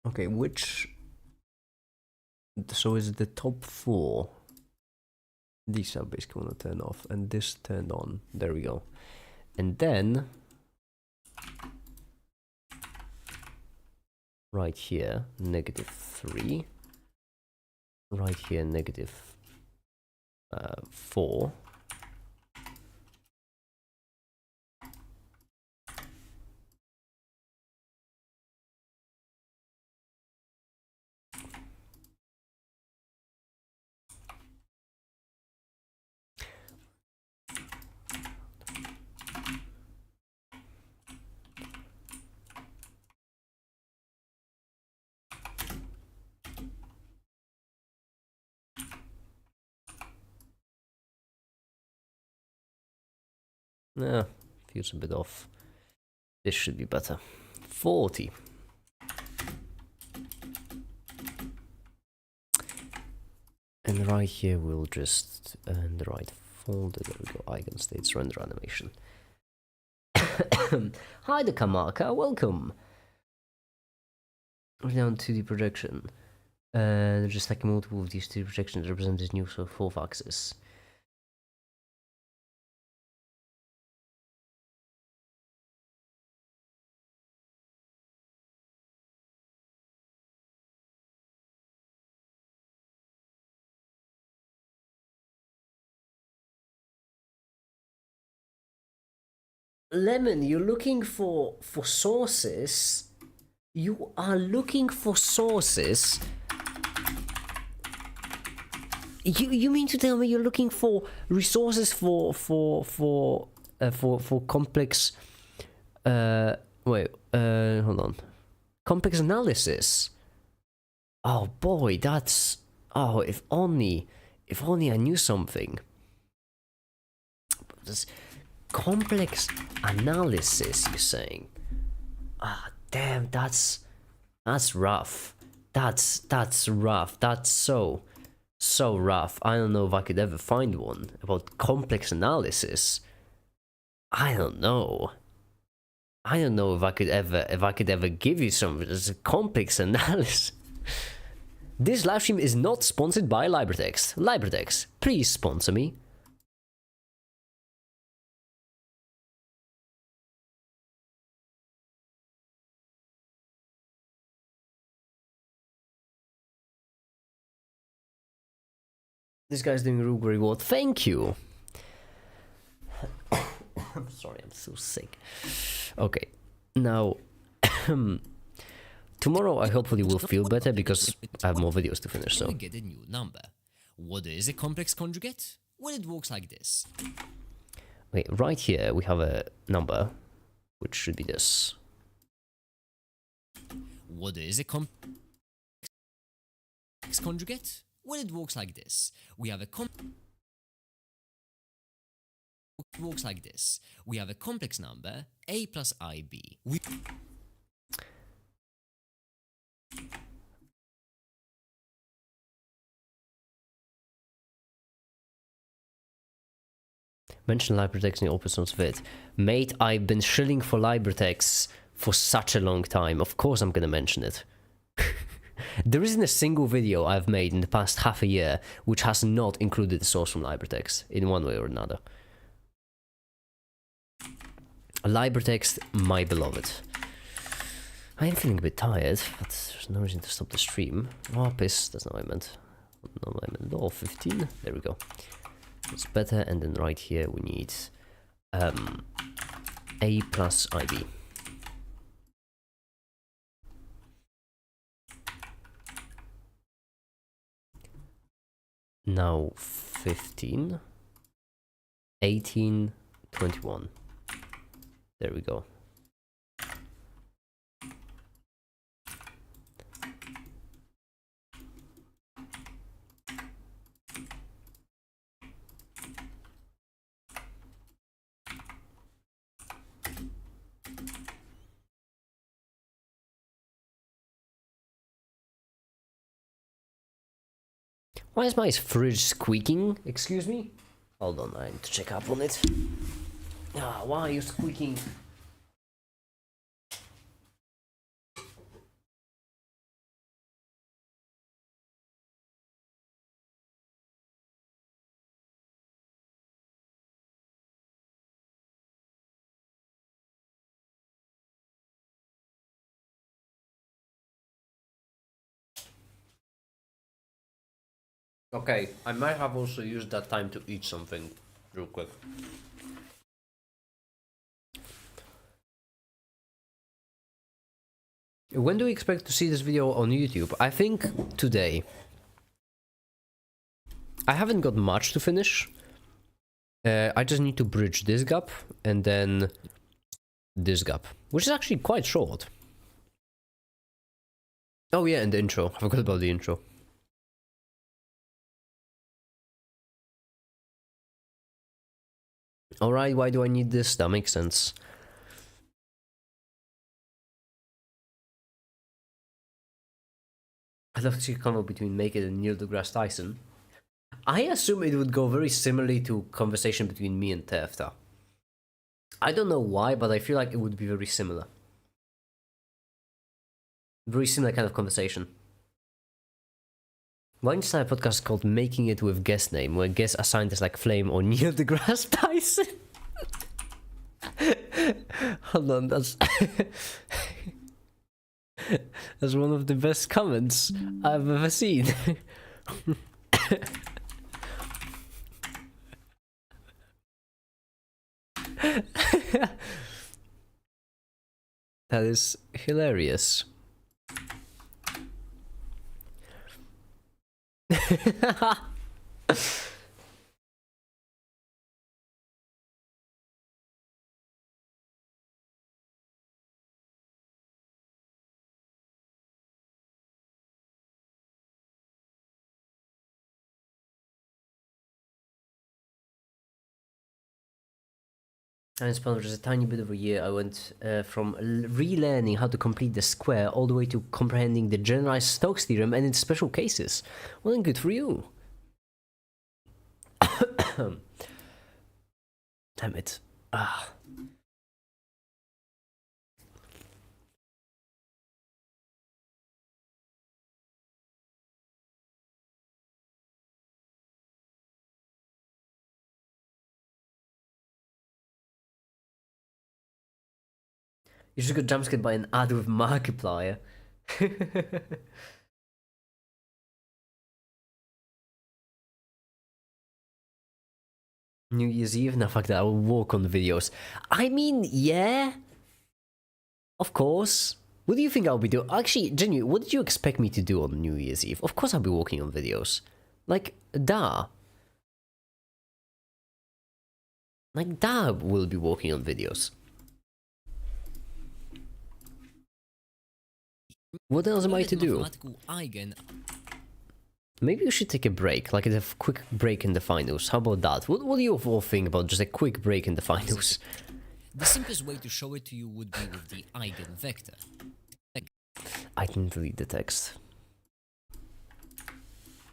Okay, which... So is it the top 4? These are basically want to turn off, and this turned on. There we go. And then... right here, -3. Right here, 4. Yeah, feels a bit off. This should be better. 40. And right here we'll just, in the right folder, there we go, eigenstates, render animation. Hi the Kamaka, welcome! We're down 2D projection. They're just like multiple of these 2D projections represent this new sort of fourth axis. Lemon, you're looking for sources? You are looking for sources? You mean to tell me you're looking for resources for complex hold on, complex analysis? Oh boy, that's, oh, if only I knew something. This complex analysis, you're saying? Ah, damn, that's rough. That's rough. That's so rough. I don't know if I could ever find one about complex analysis. I don't know if I could ever give you some. There's a complex analysis. This live stream is not sponsored by LibreText. LibreText, please sponsor me. This guy's doing Rogue Reward. Thank you. I'm sorry, I'm so sick. Okay, now tomorrow I hopefully will feel better because I have more videos to finish. So We get a new number. What is a complex conjugate? Well, it works like this. okay, right here we have a number, which should be this. What is a complex conjugate? Well, it works like this. We have a works like this. We have a complex number, a plus ib. Mention LibreText in the open source vid. Mate, I've been shilling for LibreText for such a long time. Of course I'm gonna mention it. There isn't a single video I've made in the past half a year which has not included the source from LibreText in one way or another. LibreText, my beloved. I am feeling a bit tired, but there's no reason to stop the stream. Oh, piss, that's not what I meant. Not what I meant at all. 15, there we go. It's better, and then right here we need a plus ib. Now 15, 18, 21. There we go. Why is my fridge squeaking? Excuse me? Hold on, I need to check up on it. Ah, why are you squeaking? Okay, I might have also used that time to eat something real quick. When do we expect to see this video on YouTube? I think today. I haven't got much to finish. I just need to bridge this gap and then this gap, which is actually quite short. Oh yeah, and the intro. I forgot about the intro. Alright, why do I need this? That makes sense. I'd love to see a combo between Make It and Neil deGrasse Tyson. I assume it would go very similarly to conversation between me and Tefta. I don't know why, but I feel like it would be very similar. Very similar kind of conversation. Why don't you start a podcast called Making It with Guest Name, where guest assigned is like Flame or Neil deGrasse Tyson? Hold on, that's... that's one of the best comments I've ever seen. That is hilarious. And it's just a tiny bit of a year. I went from relearning how to complete the square all the way to comprehending the generalized Stokes theorem and its special cases. Well, then good for you. Damn it. Ah. You just got jumpscared by an ad with Markiplier. New Year's Eve? No, fuck that. I will walk on the videos. I mean, yeah. Of course. What do you think I'll be doing? Actually, genuinely, what did you expect me to do on New Year's Eve? Of course I'll be walking on videos. Like, da. Like, da will be walking on videos. What else am I to do? Maybe you should take a break, like a quick break in the finals. How about that? What do you all think about just a quick break in the finals? The simplest way to show it to you would be with the eigenvector. I can delete the text.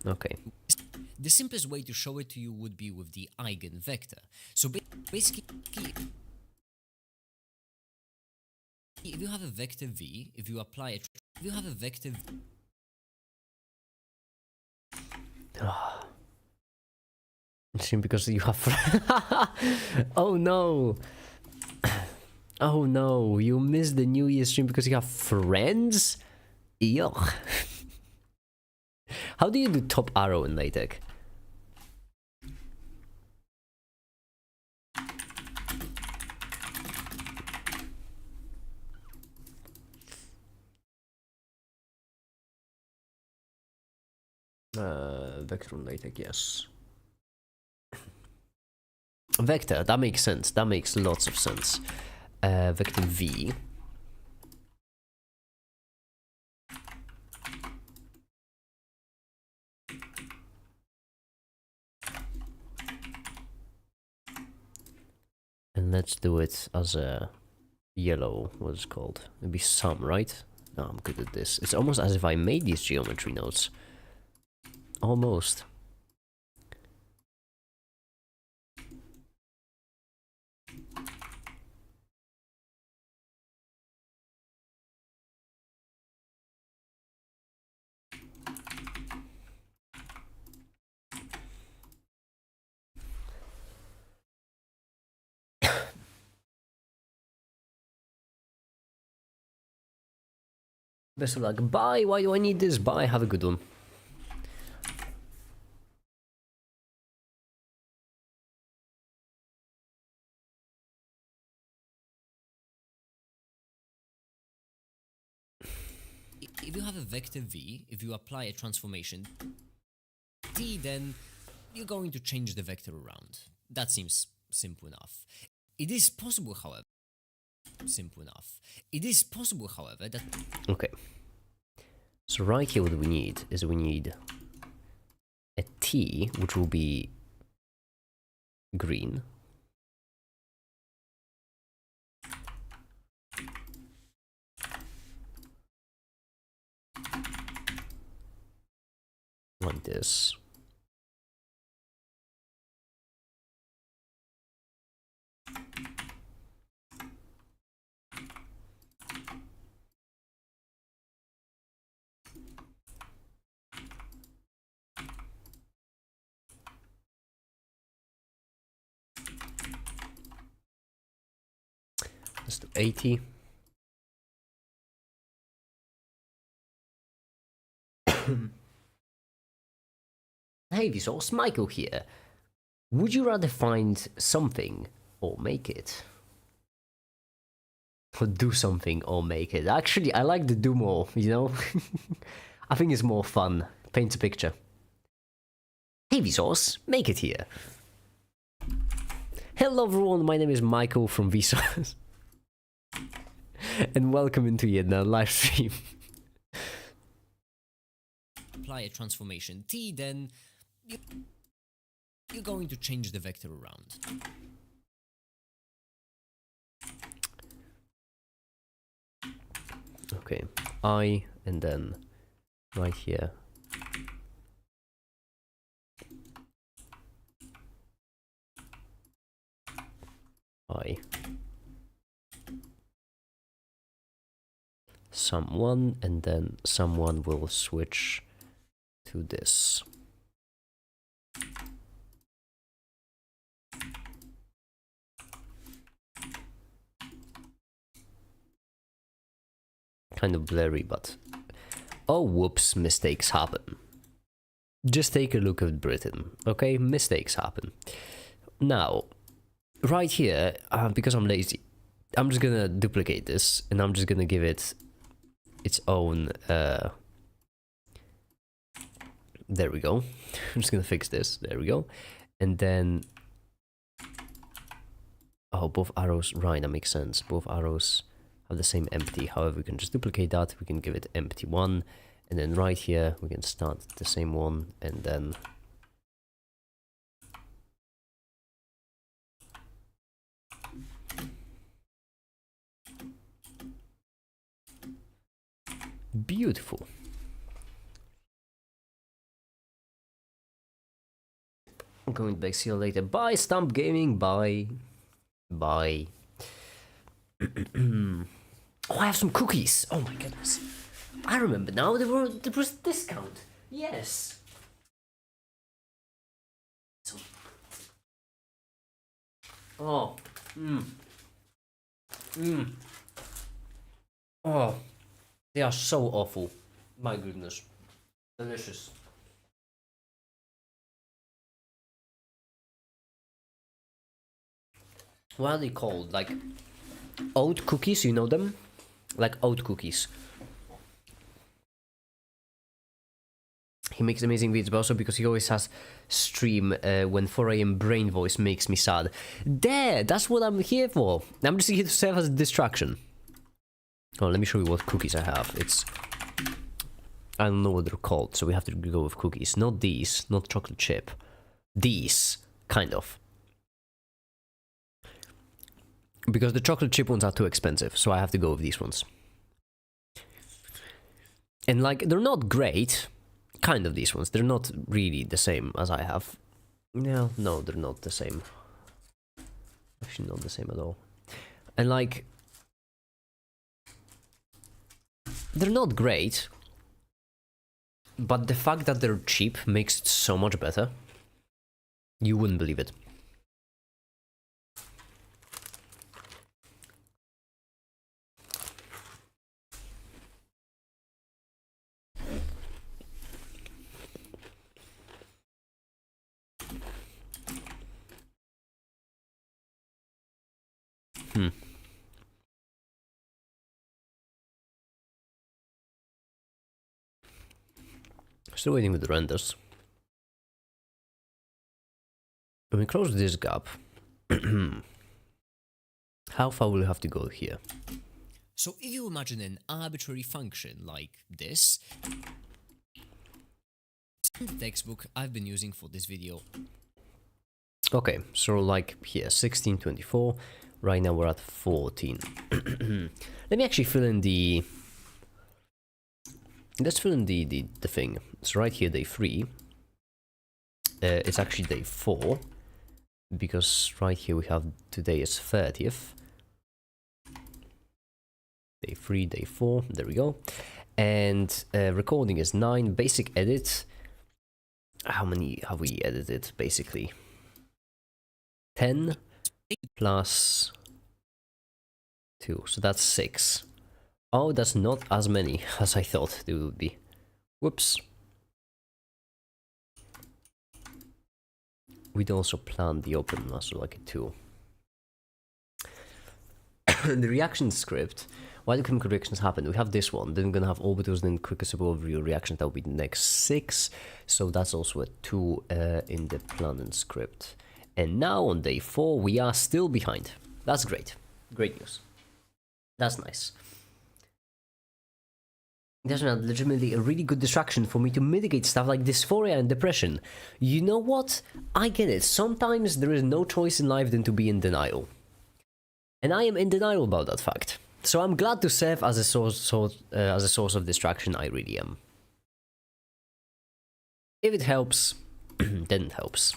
Okay. The simplest way to show it to you would be with the eigenvector. So basically, if you have a vector v, if you apply it, if you have a vector v, Interesting, because you have... Oh no! Oh no, you missed the New Year's stream because you have friends? Yuck. How do you do top arrow in LaTeX? Vector on LaTeX, yes. Vector, that makes sense. That makes lots of sense. Vector V. And let's do it as a yellow, what's it called? It'd be sum, right? No, I'm good at this. It's almost as if I made these geometry nodes. Almost. Best of luck. Bye. Why do I need this? Bye. Have a good one. if you have a vector v, if you apply a transformation t, then you're going to change the vector around. That seems simple enough. It is possible, however, that... Okay. So right here what we need is we need a T, which will be green. Like this. Let's do 80. Hey Vsauce, Michael here. Would you rather find something or make it? Or do something or make it? Actually, I like the do more, you know? I think it's more fun. Paints a picture. Hey Vsauce, make it here. Hello everyone, my name is Michael from Vsauce. And welcome into yet another live stream. apply a transformation t, then you're going to change the vector around. Okay, I, and then right here. I. Someone, and then someone will switch to this. Kind of blurry, but oh whoops, mistakes happen. Just take a look at Britain, okay? Mistakes happen. Now, right here, because I'm lazy, I'm just gonna duplicate this, and I'm just gonna give it its own, there we go. I'm just gonna fix this, there we go. And then, oh, both arrows, right, that makes sense. Both arrows have the same empty, however, we can just duplicate that, we can give it empty one, and then right here, we can start the same one, and then beautiful. I'm going back, see you later. Bye, Stump Gaming, bye. Bye. Oh, I have some cookies. Oh my goodness. I remember now, there was a discount. Yes. So, oh. Oh. They are so awful. My goodness. Delicious. What are they called? Like oat cookies, you know them? Like oat cookies. He makes amazing videos, but also because he always has stream when 4 AM brain voice makes me sad. There, that's what I'm here for. I'm just here to serve as a distraction. Oh, let me show you what cookies I have. It's, I don't know what they're called, so we have to go with cookies. Not these, not chocolate chip. These, kind of. Because the chocolate chip ones are too expensive, so I have to go with these ones. And like, they're not great. Kind of these ones. They're not really the same as I have. No, they're not the same. Actually, not the same at all. And like, they're not great. But the fact that they're cheap makes it so much better. You wouldn't believe it. Still waiting with the renders. When we close this gap, how far will we have to go here? So if you imagine an arbitrary function like this, in the textbook I've been using for this video. Okay, so like here, 16, 24. Right now we're at 14. Let me actually fill in the... Let's fill in the thing. So right here, day 3. It's actually day 4. Because right here we have today is 30th. Day 3, day 4. There we go. And recording is 9. Basic edit. How many have we edited, basically? 10 plus 2. So that's 6. Oh, that's not as many as I thought it would be. Whoops. We'd also plan the open muscle like a 2. The reaction script, while the chemical reactions happen, we have this one. Then we're gonna have orbitals, then quicker simple overview reactions. That will be the next 6. So that's also a 2 in the plan and script. And now on day 4, we are still behind. That's great. Great news. That's nice. That's legitimately a really good distraction for me to mitigate stuff like dysphoria and depression. You know what? I get it. Sometimes there is no choice in life than to be in denial. And I am in denial about that fact. So I'm glad to serve as a source of distraction. I really am. If it helps, then it helps.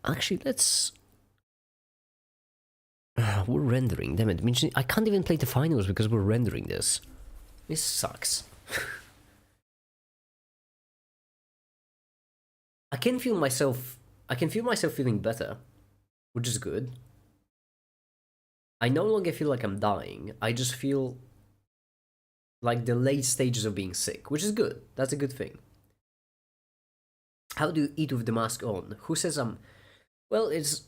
Actually, let's... we're rendering, damn it. I can't even play the finals because we're rendering this. This sucks. I can feel myself feeling better, which is good. I no longer feel like I'm dying. I just feel like the late stages of being sick, which is good. That's a good thing. How do you eat with the mask on? Who says I'm... Well, it's...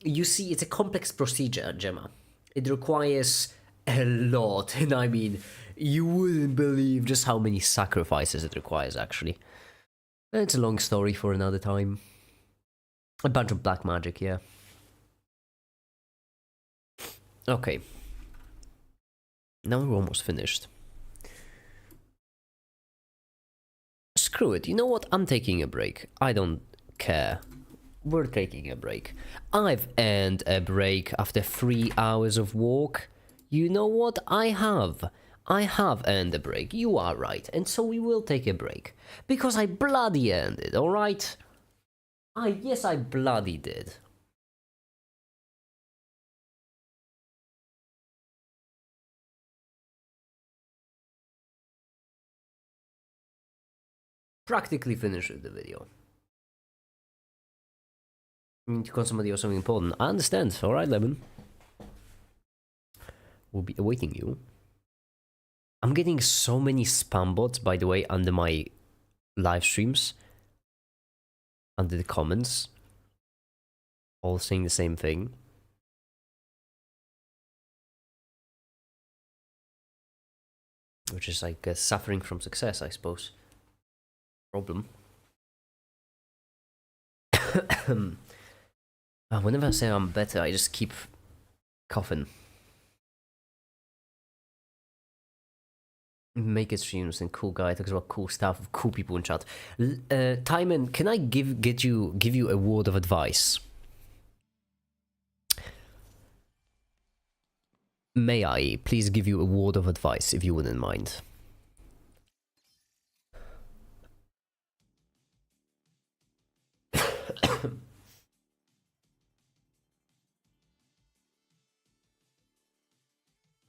You see, it's a complex procedure, Gemma. It requires a lot, and I mean, you wouldn't believe just how many sacrifices it requires, actually. It's a long story for another time. A bunch of black magic, yeah. Okay. Now we're almost finished. Screw it, you know what? I'm taking a break. I don't care. We're taking a break. I've earned a break after 3 hours of walk. You know what? I have earned a break. You are right. And so we will take a break. Because I bloody earned it, alright? Yes, I bloody did. Practically finished the video. You need to call somebody or something important. I understand. Alright, Lemon. We'll be awaiting you. I'm getting so many spam bots, by the way, under my live streams. Under the comments. All saying the same thing. Which is like suffering from success, I suppose. Problem. Whenever I say I'm better, I just keep coughing. Make it streams and cool guy talks about cool stuff with cool people in chat. Timon, can I give you a word of advice? May I please give you a word of advice, if you wouldn't mind?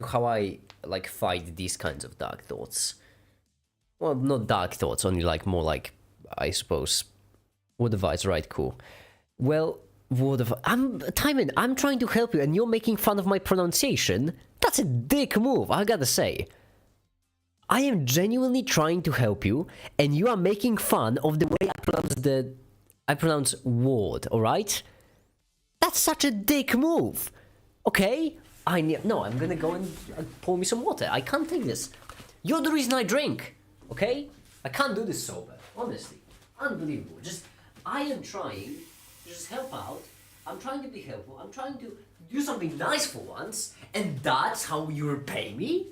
How I like fight these kinds of dark thoughts. Well, not dark thoughts, only like more like, I suppose, word of advice, right? Cool. Well, Timon, I'm trying to help you and you're making fun of my pronunciation? That's a dick move, I gotta say. I am genuinely trying to help you and you are making fun of the way I pronounce word, alright? That's such a dick move. Okay? I'm gonna go and pour me some water. I can't take this. You're the reason I drink, okay? I can't do this sober, honestly. Unbelievable. Just, I am trying to just help out. I'm trying to be helpful. I'm trying to do something nice for once, and that's how you repay me?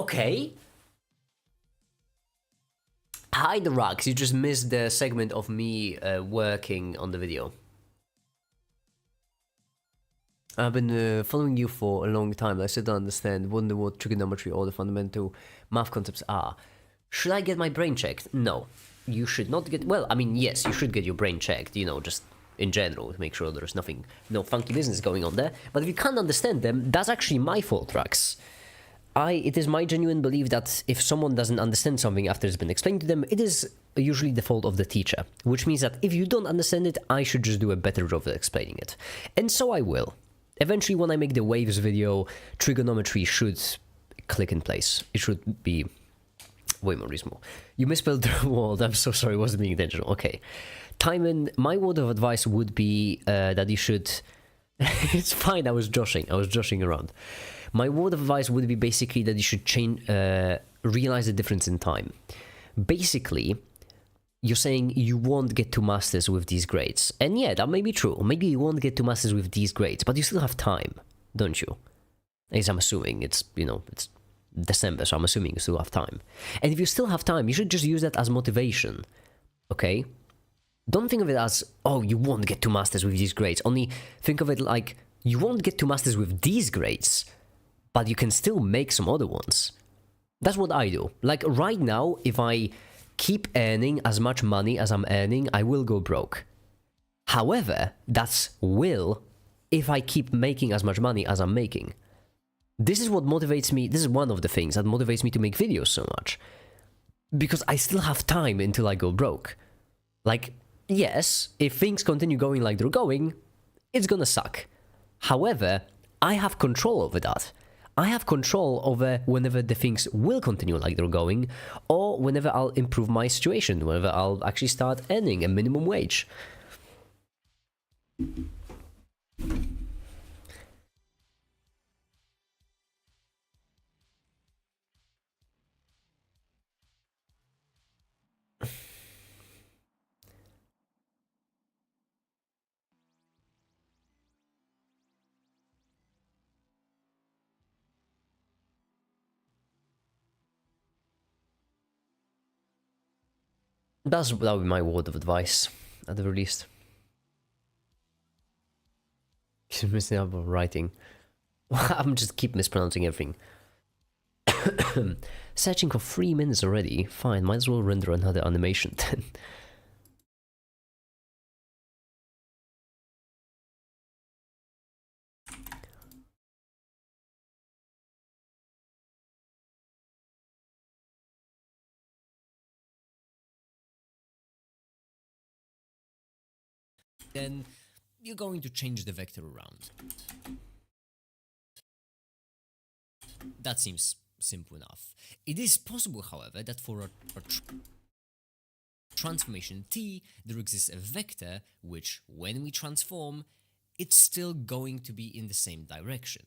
Okay. Hi, the Rocks. You just missed the segment of me working on the video. I've been following you for a long time. I still don't understand, wonder what trigonometry or the fundamental math concepts are. Should I get my brain checked? No. You should not get... Well, I mean, yes, you should get your brain checked, you know, just in general, to make sure there's nothing, no funky business going on there. But if you can't understand them, that's actually my fault, Rax. It is my genuine belief that if someone doesn't understand something after it's been explained to them, it is usually the fault of the teacher. Which means that if you don't understand it, I should just do a better job of explaining it. And so I will. Eventually, when I make the waves video, trigonometry should click in place. It should be way more reasonable. You misspelled the word. I'm so sorry. It wasn't being intentional. Okay. Timon, my word of advice would be that you should... It's fine. I was joshing around. My word of advice would be basically that you should realize the difference in time. Basically, you're saying you won't get to masters with these grades. And yeah, that may be true. Maybe you won't get to masters with these grades, but you still have time, don't you? As I'm assuming, it's December, so I'm assuming you still have time. And if you still have time, you should just use that as motivation, okay? Don't think of it as, oh, you won't get to masters with these grades. Only think of it like, you won't get to masters with these grades, but you can still make some other ones. That's what I do. Like right now, if I keep earning as much money as I'm earning, I will go broke. However, that's will if I keep making as much money as I'm making. This is what motivates me. This is one of the things that motivates me to make videos so much. Because I still have time until I go broke. Like, yes, if things continue going like they're going, it's gonna suck. However, I have control over that. I have control over whenever the things will continue like they're going, or whenever I'll improve my situation, whenever I'll actually start earning a minimum wage. That would be my word of advice, at the very least. Keep missing out on writing. I'm just keep mispronouncing everything. Searching for 3 minutes already. Fine, might as well render another animation then. Then you're going to change the vector around. That seems simple enough. It is possible, however, that for a transformation t, there exists a vector which, when we transform, it's still going to be in the same direction.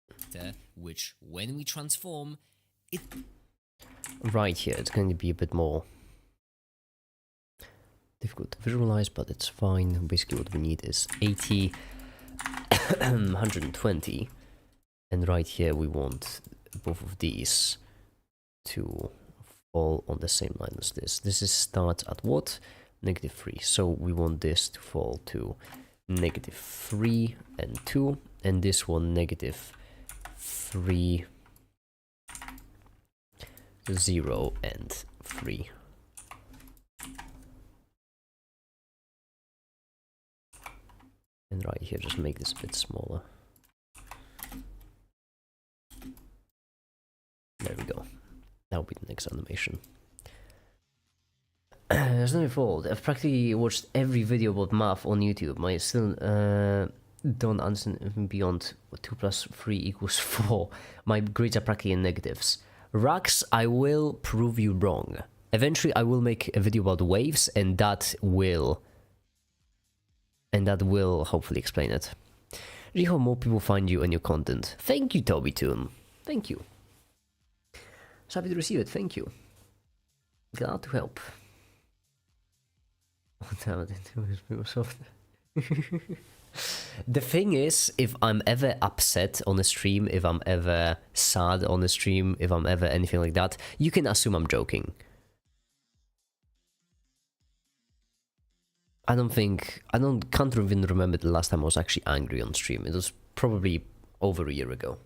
Vector which, when we transform, it... Right here, it's going to be a bit more difficult to visualize, but it's fine. Basically what we need is 80, 120, and right here we want both of these to fall on the same line as this. This is starts at what? -3. So we want this to fall to -3 and 2, and this one -3, 0 and 3. And right here, just make this a bit smaller. There we go. That'll be the next animation. There's no fault. I've practically watched every video about math on YouTube. I still don't understand beyond 2 + 3 = 4. My grades are practically in negatives. Rax, I will prove you wrong. Eventually, I will make a video about waves, and that will hopefully explain it. Really hope more people find you and your content. Thank you, Toby Toon. Thank you. So happy to receive it, thank you. Glad to help. Oh, damn it, Microsoft. The thing is, if I'm ever upset on a stream, if I'm ever sad on a stream, if I'm ever anything like that, you can assume I'm joking. Can't even remember the last time I was actually angry on stream. It was probably over a year ago.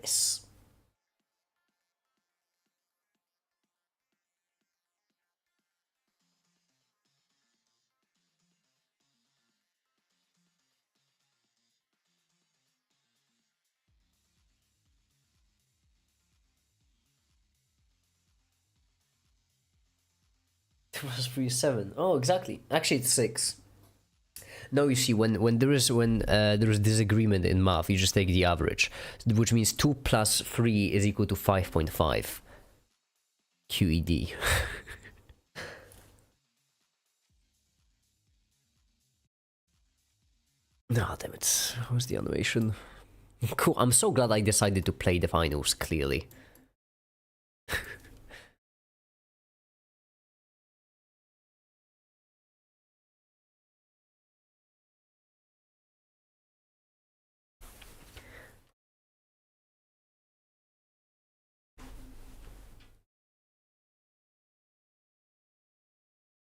This. It was 3-7. Oh, exactly. Actually, it's 6. No, you see, when there is disagreement in math, you just take the average, which means 2 plus 3 is equal to 5.5. QED. Ah, damn it. Where's the animation? Cool. I'm so glad I decided to play the finals clearly.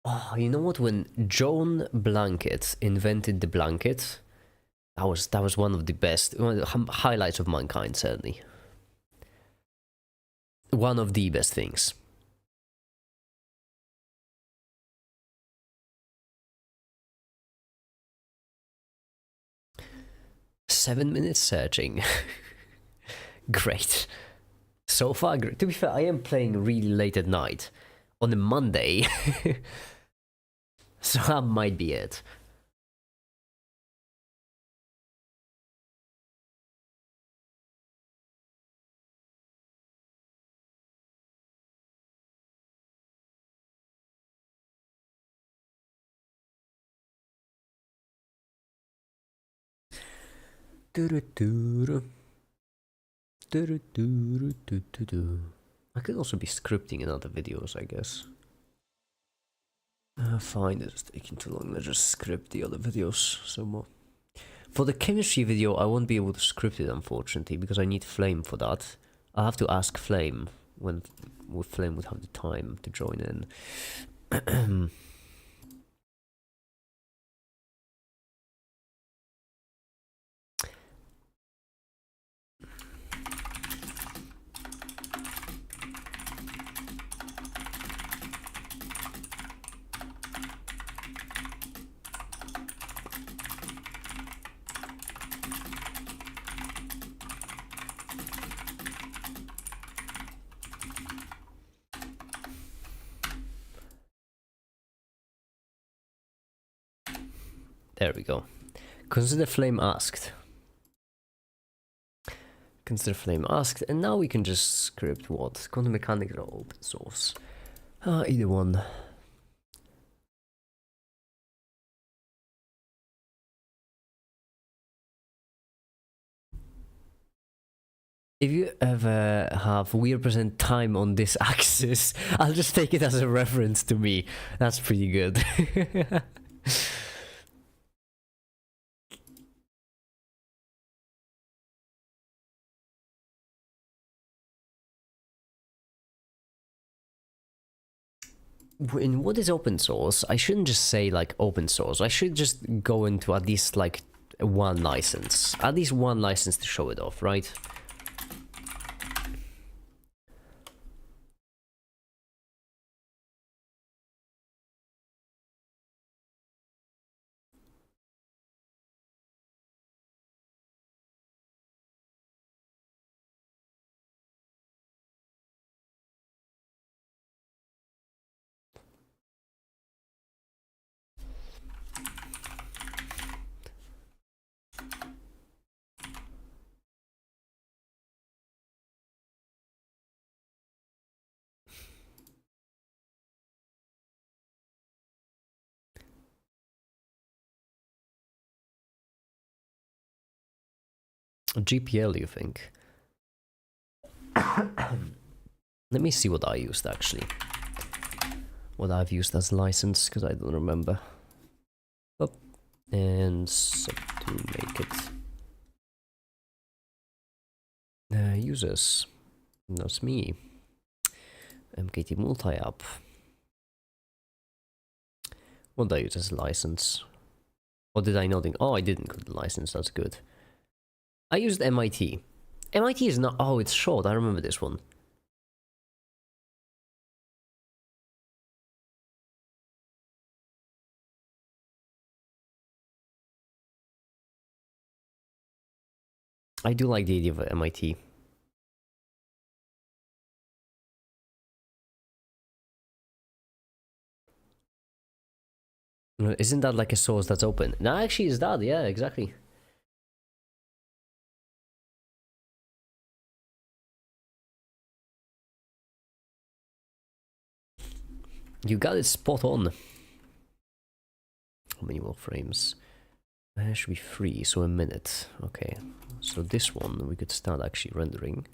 Oh, you know what? When John Blanket invented the blanket, that was one of the best highlights of mankind, certainly. One of the best things. "7 minutes searching." Great. So far, great. To be fair, I am playing really late at night on a Monday. So that might be it. I could also be scripting in other videos, I guess. Fine, it's taking too long. Let's just script the other videos some more. For the chemistry video, I won't be able to script it, unfortunately, because I need Flame for that. I'll have to ask Flame when Flame would have the time to join in. There we go. Consider Flame asked. Consider Flame asked, and now we can just script what? Quantum mechanics or open source. Either one. If you ever have weird percent time on this axis, I'll just take it as a reference to me. That's pretty good. In what is open source, I shouldn't just say like open source. I should just go into at least like one license. At least one license to show it off, right? GPL, you think? Let me see what I used actually. What I've used as license, because I don't remember. Up and sub to make it. Users. That's me. MKT multi-app. What did I use as license? Or did I not think? Oh, I didn't include the license, that's good. I used MIT. MIT is not... Oh, it's short, I remember this one. I do like the idea of MIT. Isn't that like a source that's open? No, actually is that, yeah, exactly. You got it spot on. How many more frames? It should be 3, so a minute. Okay, so this one we could start actually rendering.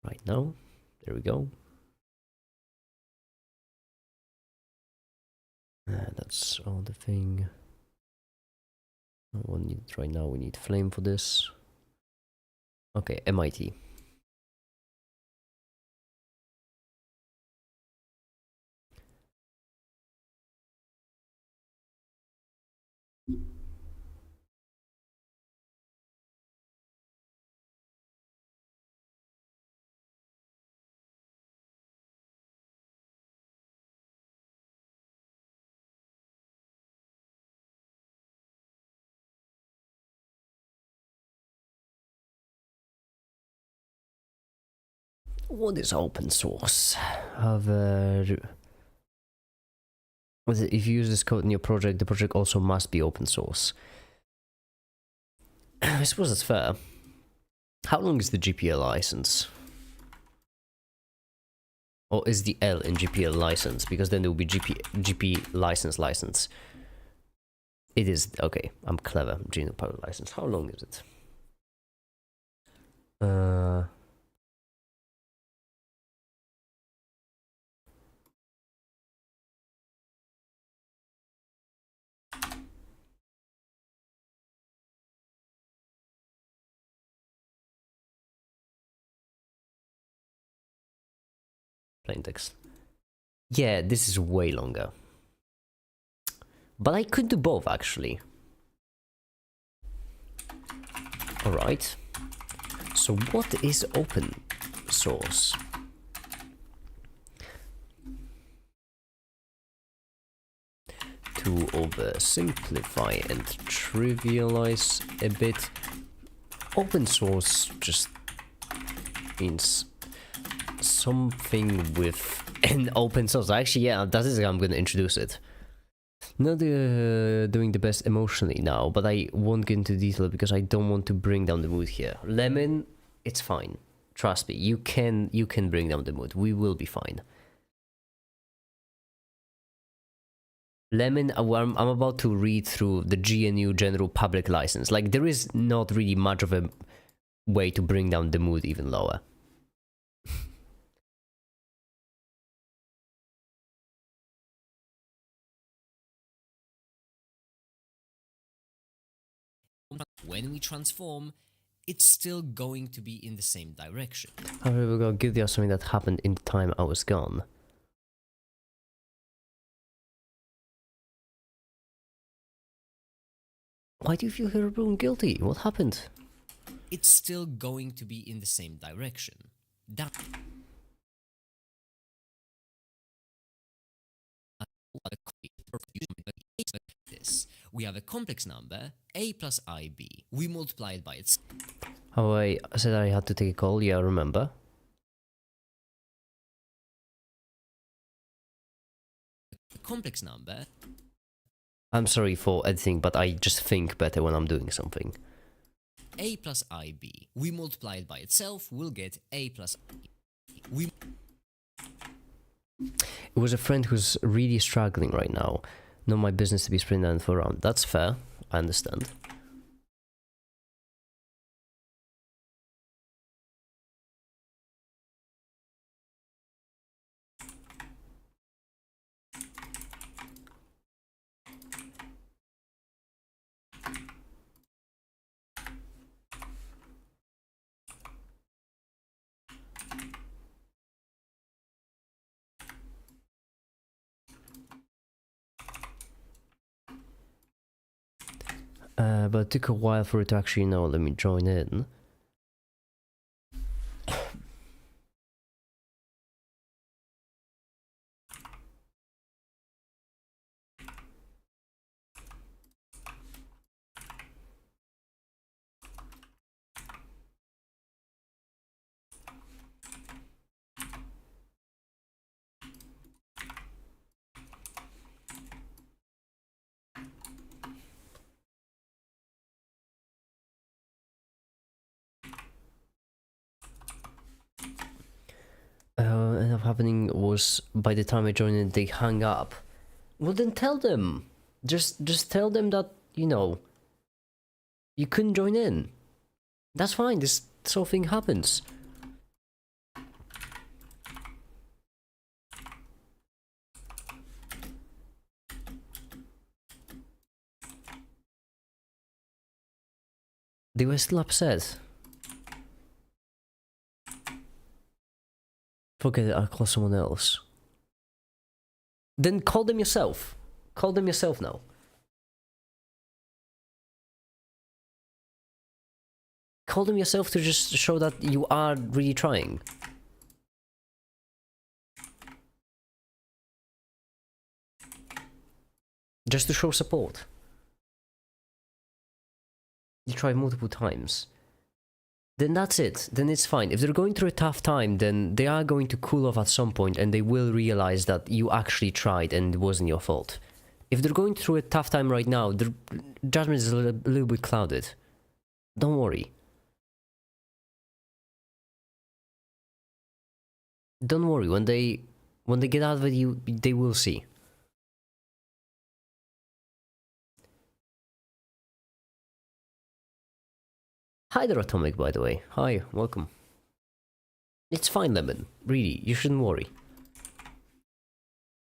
Right now. There we go. That's all the thing. We need right now. We need flame for this. Okay, MIT. What is open source? If you use this code in your project, the project also must be open source. I suppose that's fair. How long is the GPL license? Or is the L in GPL license? Because then there will be GP license. It is, okay, I'm clever. Geno Power license. How long is it? Plain text. Yeah, this is way longer. But I could do both, actually. Alright. So what is open source? To oversimplify and trivialize a bit, open source just means something with an open source. Actually, yeah, that is how I'm going to introduce it. Not doing the best emotionally now, but I won't get into detail because I don't want to bring down the mood here. Lemon, it's fine. Trust me, you can bring down the mood. We will be fine. Lemon, I'm about to read through the GNU General Public License. Like, there is not really much of a way to bring down the mood even lower. When we transform, it's still going to be in the same direction. However, we're gonna give you something that happened in the time I was gone. Why do you feel horrible and guilty? What happened? It's still going to be in the same direction. That this. We have a complex number, a plus ib. We multiply it by its Oh, I said I had to take a call. Yeah, I remember. complex number. I'm sorry for editing, but I just think better when I'm doing something. A plus ib. We multiply it by itself, we'll get a plus ib. It was a friend who's really struggling right now. Not my business to be sprinting down for around. That's fair. I understand. But it took a while for it to actually, let me join in. Ended up happening was by the time I joined in, they hung up. Well, then tell them. Just tell them that you couldn't join in. That's fine. This sort of thing happens. They were still upset. Forget it, I'll call someone else. Then call them yourself. Call them yourself now. Call them yourself to just show that you are really trying. Just to show support. You tried multiple times. Then that's it. Then it's fine. If they're going through a tough time, then they are going to cool off at some point and they will realize that you actually tried and it wasn't your fault. If they're going through a tough time right now, their judgment is a little bit clouded. Don't worry. Don't worry. When they get out of it, they will see. Hi there, Atomic, by the way. Hi, welcome. It's fine, Lemon. Really, you shouldn't worry.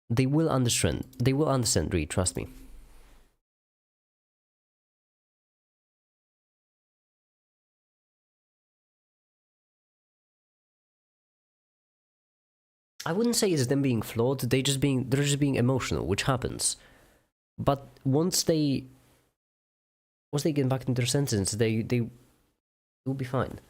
They will understand. They will understand, really, trust me. I wouldn't say it's them being flawed, they're just being emotional, which happens. But once they get back into their senses, they will be fine.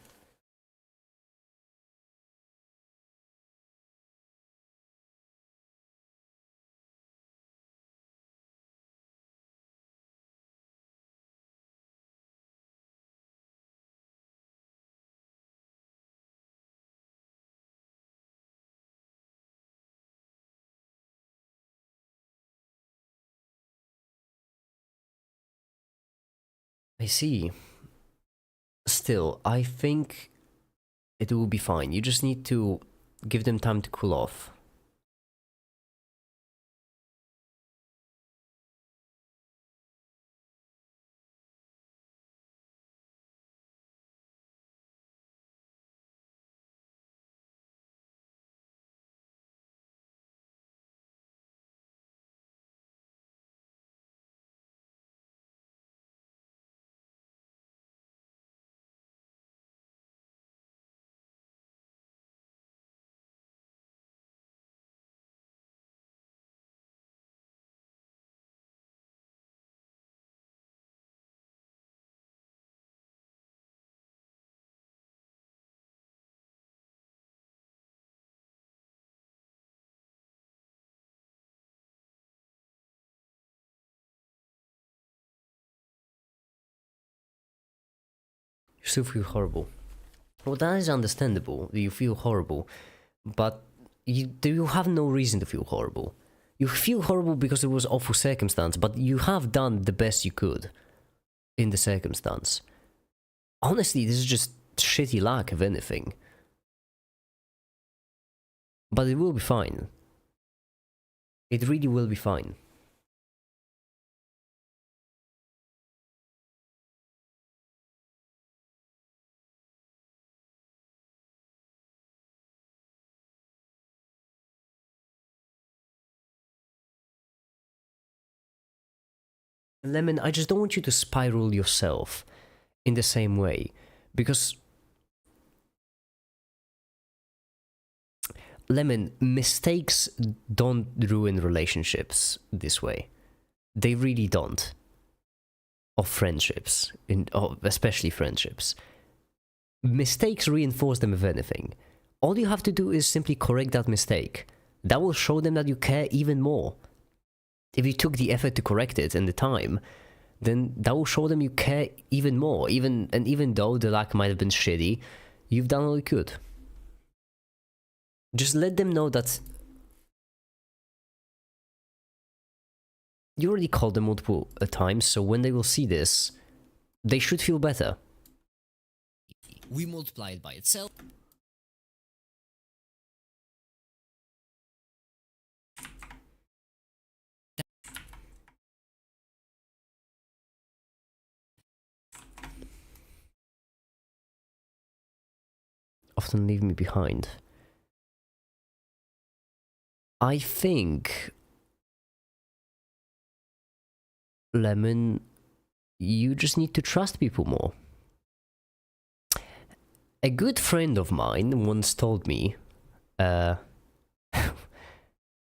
I see. Still, I think it will be fine. You just need to give them time to cool off. You still feel horrible. Well, that is understandable. You feel horrible, but you have no reason to feel horrible. You feel horrible because it was awful circumstance, but you have done the best you could in the circumstance. Honestly, this is just shitty luck, if anything. But it will be fine. It really will be fine. Lemon, I just don't want you to spiral yourself in the same way, because Lemon, mistakes don't ruin relationships this way. They really don't. of friendships, especially friendships. Mistakes reinforce them, if anything. All you have to do is simply correct that mistake. That will show them that you care even more. If you took the effort to correct it and the time, then that will show them you care even more. Even though the lack might have been shitty, you've done all you could. Just let them know that you already called them multiple times, so when they will see this, they should feel better. We multiply it by itself. Often leave me behind. I think, Lemon, you just need to trust people more. A good friend of mine once told me, when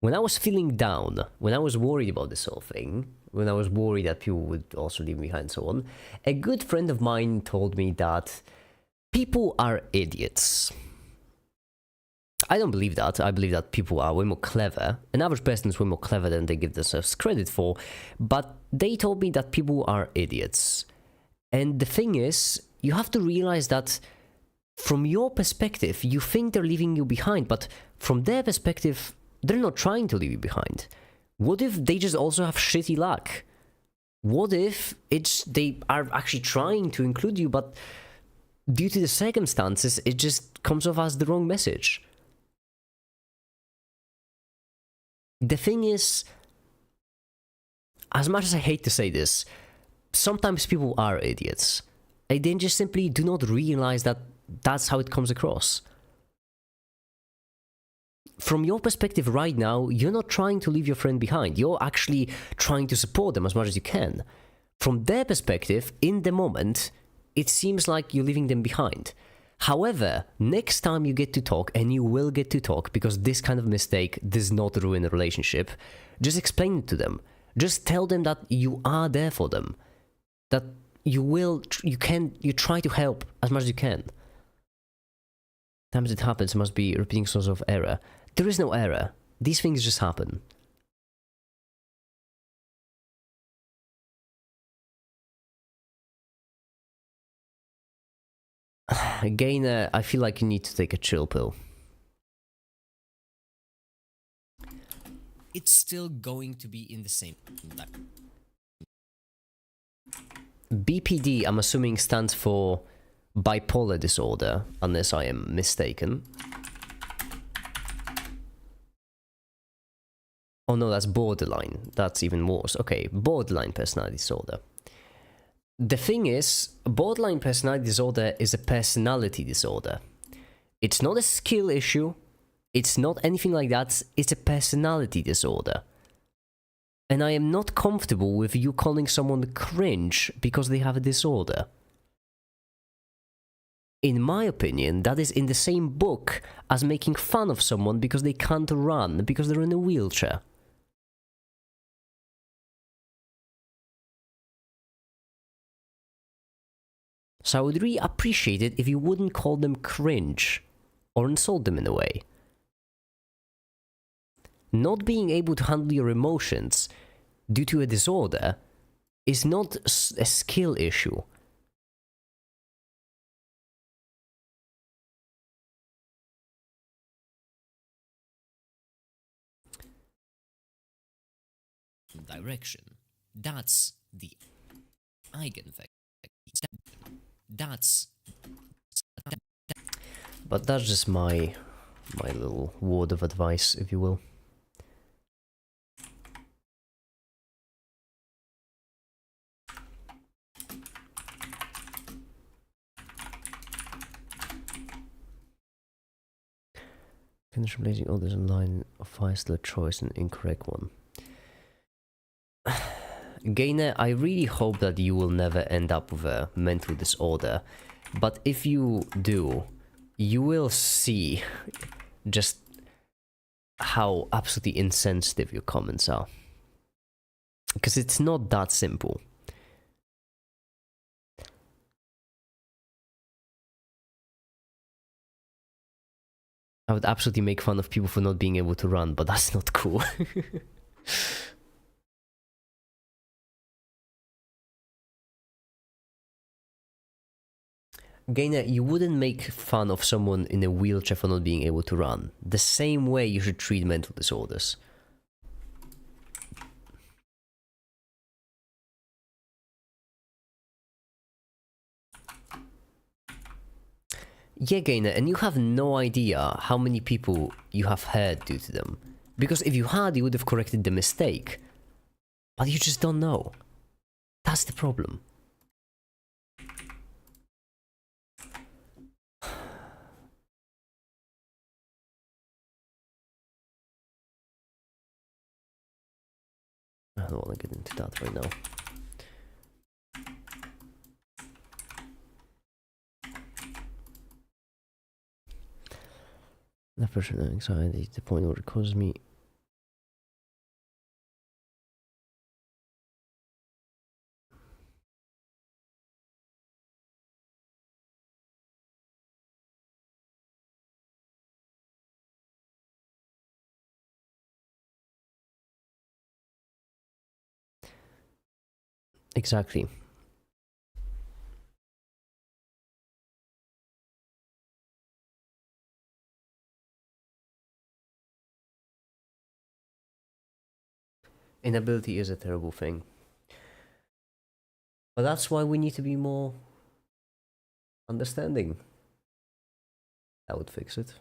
I was feeling down, when I was worried about this whole thing, when I was worried that people would also leave me behind and so on, a good friend of mine told me that people are idiots. I don't believe that. I believe that people are way more clever. An average person is way more clever than they give themselves credit for. But they told me that people are idiots. And the thing is, you have to realize that from your perspective, you think they're leaving you behind. But from their perspective, they're not trying to leave you behind. What if they just also have shitty luck? What if they are actually trying to include you, but due to the circumstances, it just comes off as the wrong message? The thing is, as much as I hate to say this, sometimes people are idiots. And they just simply do not realize that that's how it comes across. From your perspective right now, you're not trying to leave your friend behind. You're actually trying to support them as much as you can. From their perspective, in the moment, it seems like you're leaving them behind. However, next time you get to talk, and you will get to talk because this kind of mistake does not ruin a relationship, just explain it to them. Just tell them that you are there for them. That you try to help as much as you can. Times it happens, it must be repeating source of error. There is no error. These things just happen. Again, I feel like you need to take a chill pill. It's still going to be in the same. BPD, I'm assuming, stands for bipolar disorder, unless I am mistaken. Oh no, that's borderline. That's even worse. Okay, borderline personality disorder. The thing is, borderline personality disorder is a personality disorder. It's not a skill issue. It's not anything like that. It's a personality disorder. And I am not comfortable with you calling someone cringe because they have a disorder. In my opinion, that is in the same book as making fun of someone because they can't run, because they're in a wheelchair. So I would really appreciate it if you wouldn't call them cringe or insult them in a way. Not being able to handle your emotions due to a disorder is not a skill issue. Direction. That's the eigenvector. That's. But that's just my little word of advice, if you will. Finish replacing others in line of fire still a choice, an incorrect one. Gainer, I really hope that you will never end up with a mental disorder, but if you do, you will see just how absolutely insensitive your comments are. Because it's not that simple. I would absolutely make fun of people for not being able to run, but that's not cool. Gainer, you wouldn't make fun of someone in a wheelchair for not being able to run. The same way you should treat mental disorders. Yeah, Gainer, and you have no idea how many people you have hurt due to them. Because if you had, you would have corrected the mistake. But you just don't know. That's the problem. I don't want to get into that right now. Depression and anxiety to the point where it causes me. Exactly. Inability is a terrible thing. But that's why we need to be more understanding. That would fix it.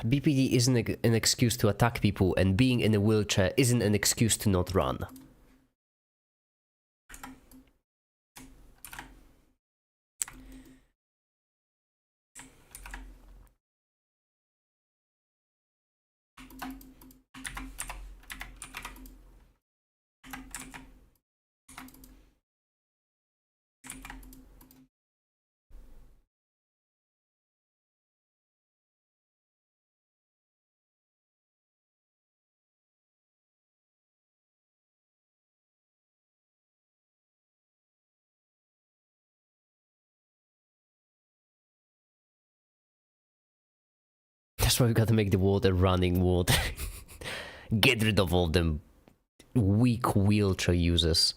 BPD isn't an excuse to attack people, and being in a wheelchair isn't an excuse to not run. That's why we gotta make the water running water. Get rid of all them weak wheelchair users.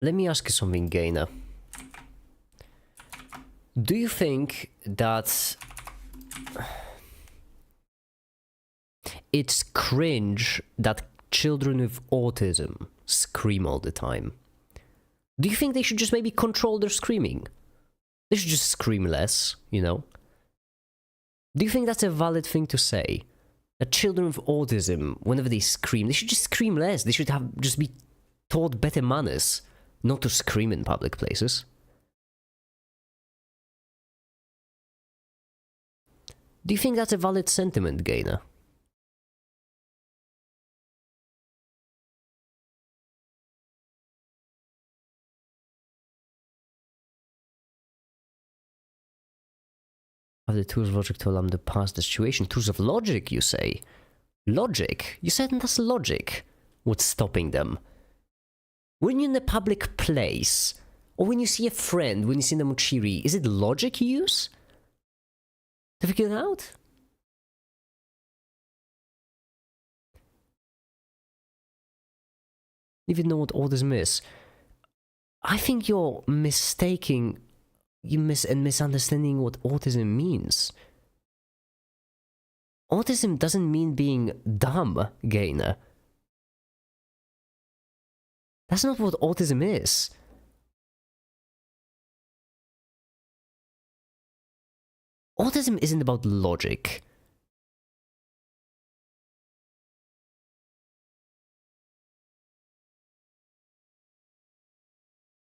let me ask you something, Gaina. Do you think that it's cringe that children with autism scream all the time? Do you think they should just maybe control their screaming? They should just scream less, you know? Do you think that's a valid thing to say? That children with autism, whenever they scream, they should just scream less. They should have just be taught better manners, not to scream in public places. Do you think that's a valid sentiment, Gaina? Have the tools of logic to allow them to pass the situation. Tools of logic, you say? Logic? You said that's logic. What's stopping them? When you're in a public place, or when you see a friend, when you see them cheery, is it logic you use to figure it out? Even know what autism is. I think you're mistaking, and misunderstanding what autism means. Autism doesn't mean being dumb, Gainer. That's not what autism is. Autism isn't about logic.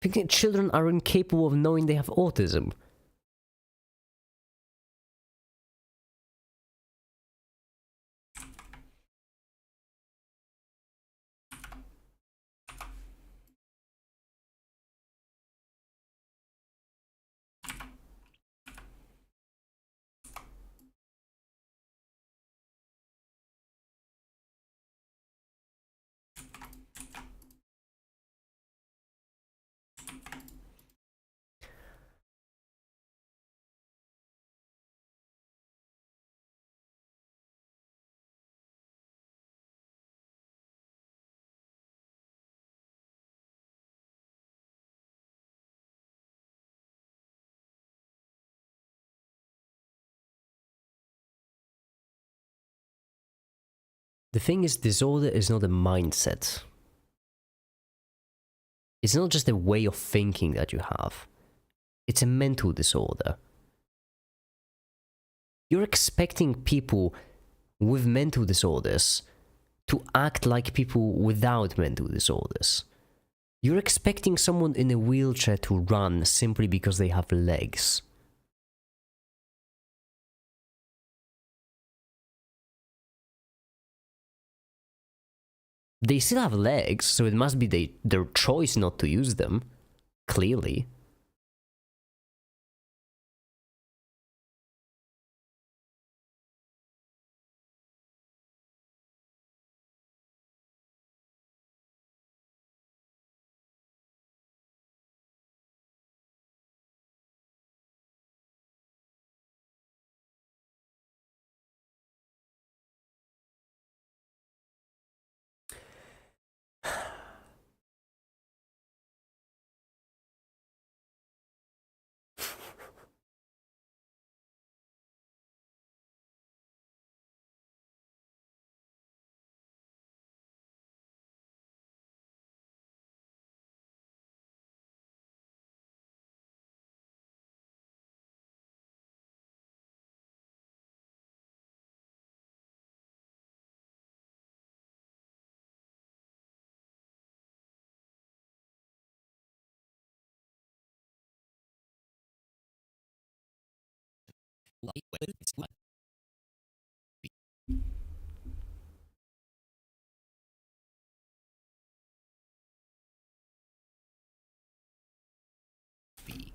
Thinking children are incapable of knowing they have autism. The thing is, disorder is not a mindset. It's not just a way of thinking that you have. It's a mental disorder. You're expecting people with mental disorders to act like people without mental disorders. You're expecting someone in a wheelchair to run simply because they have legs. They still have legs, so it must be their choice not to use them, clearly.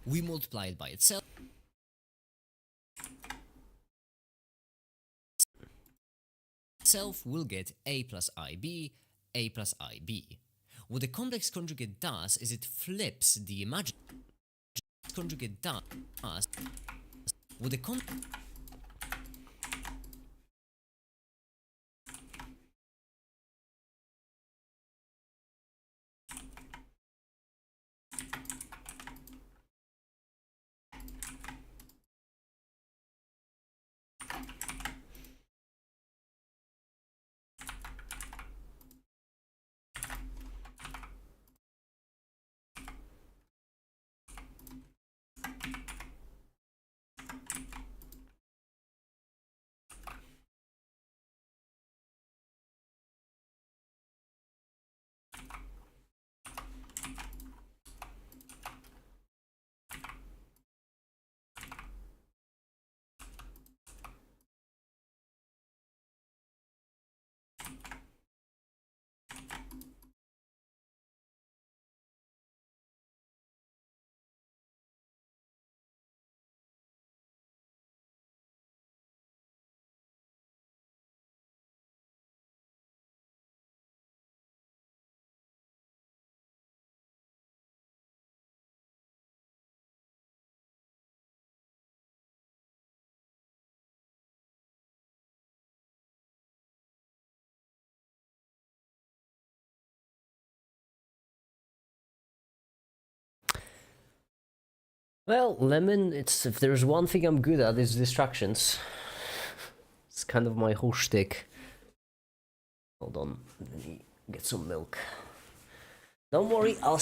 We multiply it by itself. Itself will get a plus ib, a plus ib. What the complex conjugate does is it flips the imaginary conjugate does. What the Well, Lemon, it's if there's one thing I'm good at, it's distractions. It's kind of my whole shtick. Hold on, let me get some milk. Don't worry, I'm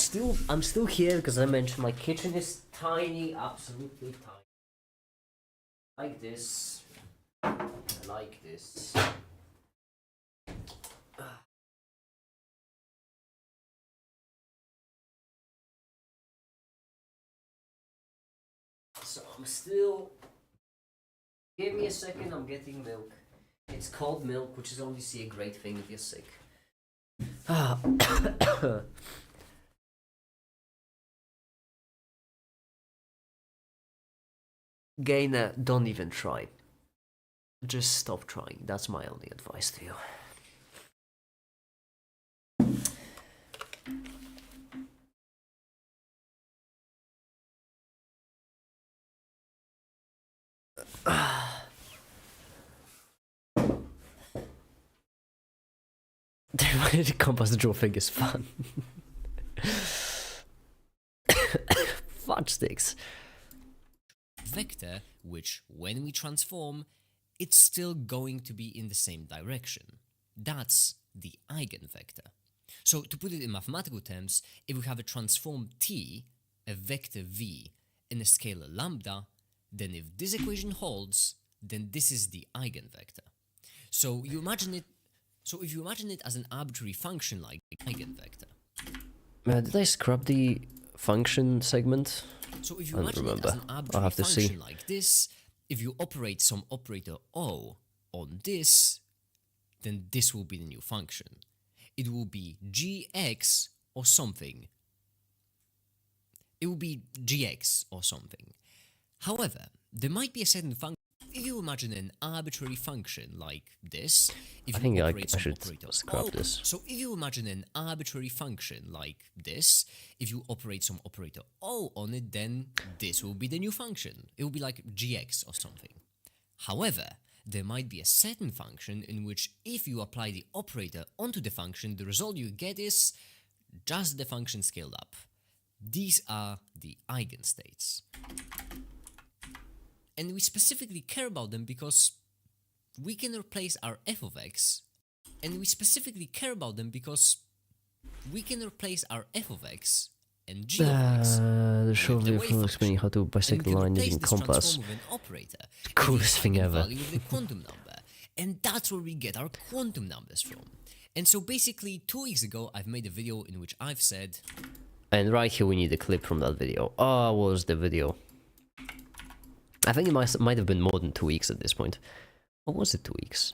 still here because I mentioned my kitchen is tiny, absolutely tiny. Like this. Like this. So I'm still. Give me a second, I'm getting milk. It's cold milk, which is obviously a great thing if you're sick. Ah. Gainer, don't even try. Just stop trying. That's my only advice to you. The compass draw thing is fun. Fudge sticks. Vector, which, when we transform, it's still going to be in the same direction. That's the eigenvector. So, to put it in mathematical terms, if we have a transform t, a vector v, and a scalar lambda, then if this equation holds, then this is the eigenvector. So, if you imagine it as an arbitrary function like the eigenvector. Did I scrub the function segment? So if you I don't imagine it as an remember. I'll arbitrary have to function see. like this, if you operate some operator O on this, then this will be the new function. It will be gx or something. It will be gx or something. However, there might be a certain function. If you imagine an arbitrary function like this, if I you think operate I some should operator scrub O, this. so if you imagine an arbitrary function like this, if you operate some operator O on it, then this will be the new function. It will be like gx or something. However, there might be a certain function in which if you apply the operator onto the function, the result you get is just the function scaled up. These are the eigenstates. And we specifically care about them because we can replace our f of x, and we specifically care about them because we can replace our f of x and g of x The with show the video wave film explaining how function. to And we bisect the can line replace using this compass. transform with an operator, Coolest thing ever. value with the quantum number, and that's where we get our quantum numbers from. And so basically 2 weeks ago I've made a video in which I've said, And right here we need a clip from that video. Oh, what was the video? I think it might have been more than 2 weeks at this point. Or was it 2 weeks?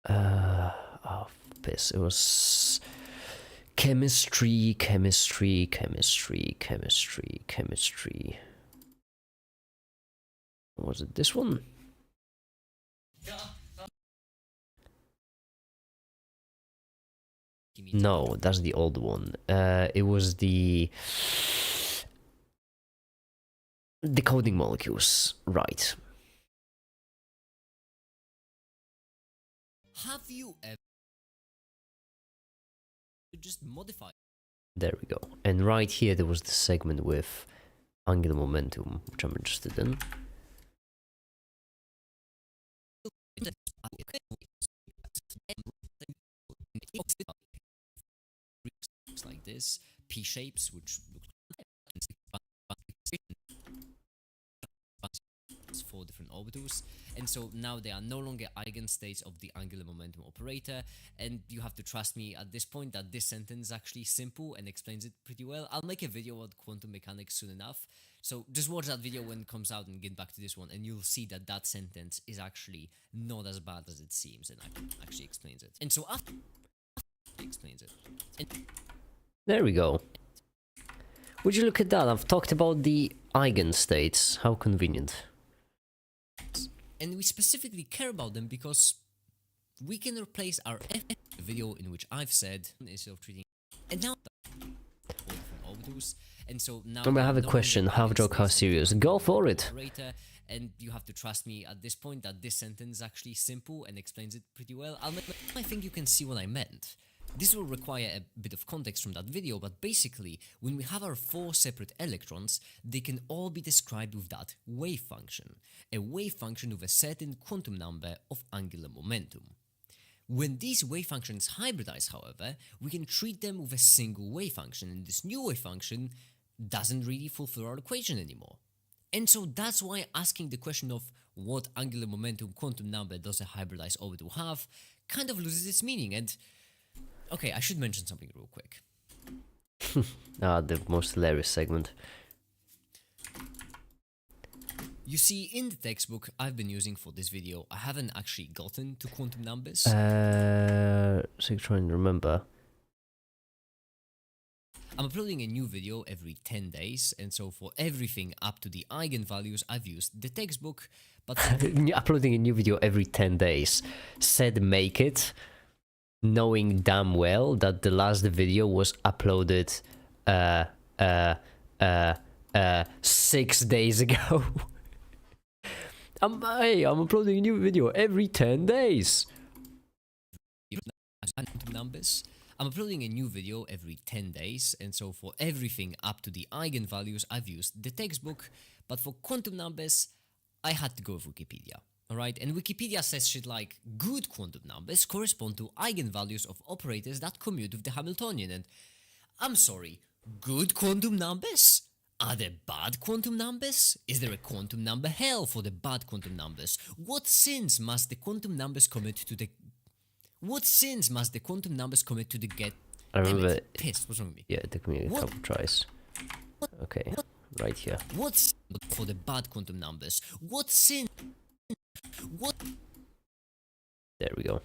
Oh, piss. It was chemistry. Was it this one? No, that's the old one. It was the decoding molecules, right? have you ever just modified There we go. And right here there was the segment with angular momentum, which I'm interested in. like this, P shapes, which look 4 different orbitals, and so now they are no longer eigenstates of the angular momentum operator, and you have to trust me at this point that this sentence is actually simple and explains it pretty well. I'll make a video about quantum mechanics soon enough, so just watch that video when it comes out and get back to this one, and you'll see that that sentence is actually not as bad as it seems, and actually explains it. And so after explains it. And There we go. Would you look at that? I've talked about the eigenstates. How convenient. and we specifically care about them because we can replace our F video in which I've said instead of treating, and now different orbitals, values. And so now I have a no question. longer Half adding joke, half space serious. into Go for it. operator, and you have to trust me at this point that this sentence is actually simple and explains it pretty well. I think you can see what I meant. This will require a bit of context from that video, but basically, when we have our 4 separate electrons, they can all be described with that wave function. A wave function with a certain quantum number of angular momentum. When these wave functions hybridize, however, we can treat them with a single wave function, and this new wave function doesn't really fulfill our equation anymore. And so that's why asking the question of what angular momentum quantum number does a hybridized orbital have kind of loses its meaning. And okay, I should mention something real quick. The most hilarious segment. You see, in the textbook I've been using for this video, I haven't actually gotten to quantum numbers. So you're trying to remember. I'm uploading a new video every 10 days, and so for everything up to the eigenvalues, I've used the textbook, but Uploading a new video every 10 days. Said make it, knowing damn well that the last video was uploaded 6 days ago. I'm uploading a new video every 10 days. quantum numbers. I'm uploading a new video every 10 days, and so for everything up to the eigenvalues, I've used the textbook, but for quantum numbers, I had to go with Wikipedia. Alright, and Wikipedia says shit like, good quantum numbers correspond to eigenvalues of operators that commute with the Hamiltonian, and I'm sorry, good quantum numbers? Are there bad quantum numbers? Is there a quantum number hell for the bad quantum numbers? What sins must the quantum numbers commit to the... What sins must the quantum numbers commit to the get... I remember. Damn it, pissed, what's wrong with me? Yeah, it took me a couple tries. Okay, right here. What's for the bad quantum numbers? What sin... What... There we go.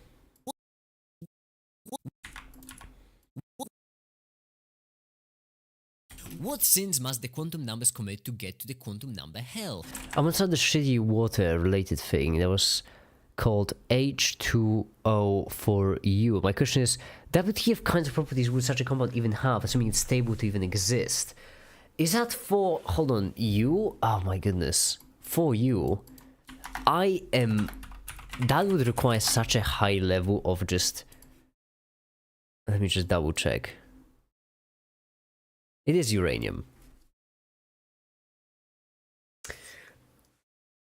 What sins must the quantum numbers commit to get to the quantum number hell? I'm on the shitty water related thing that was called H2O for U. My question is, WTF kinds of properties would such a compound even have, assuming it's stable to even exist? Is that for, hold on, U? Oh my goodness. For U, that would require such a high level of just, let me just double check. It is uranium.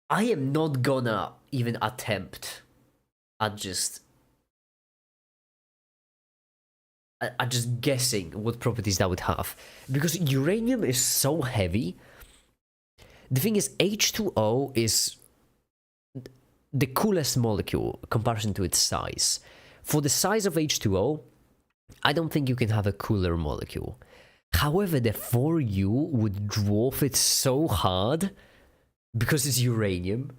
I am not gonna even attempt at just guessing what properties that would have, because uranium is so heavy. The thing is, H2O is the coolest molecule in comparison to its size. For the size of H2O, I don't think you can have a cooler molecule. However, the 4U would dwarf it so hard because it's uranium.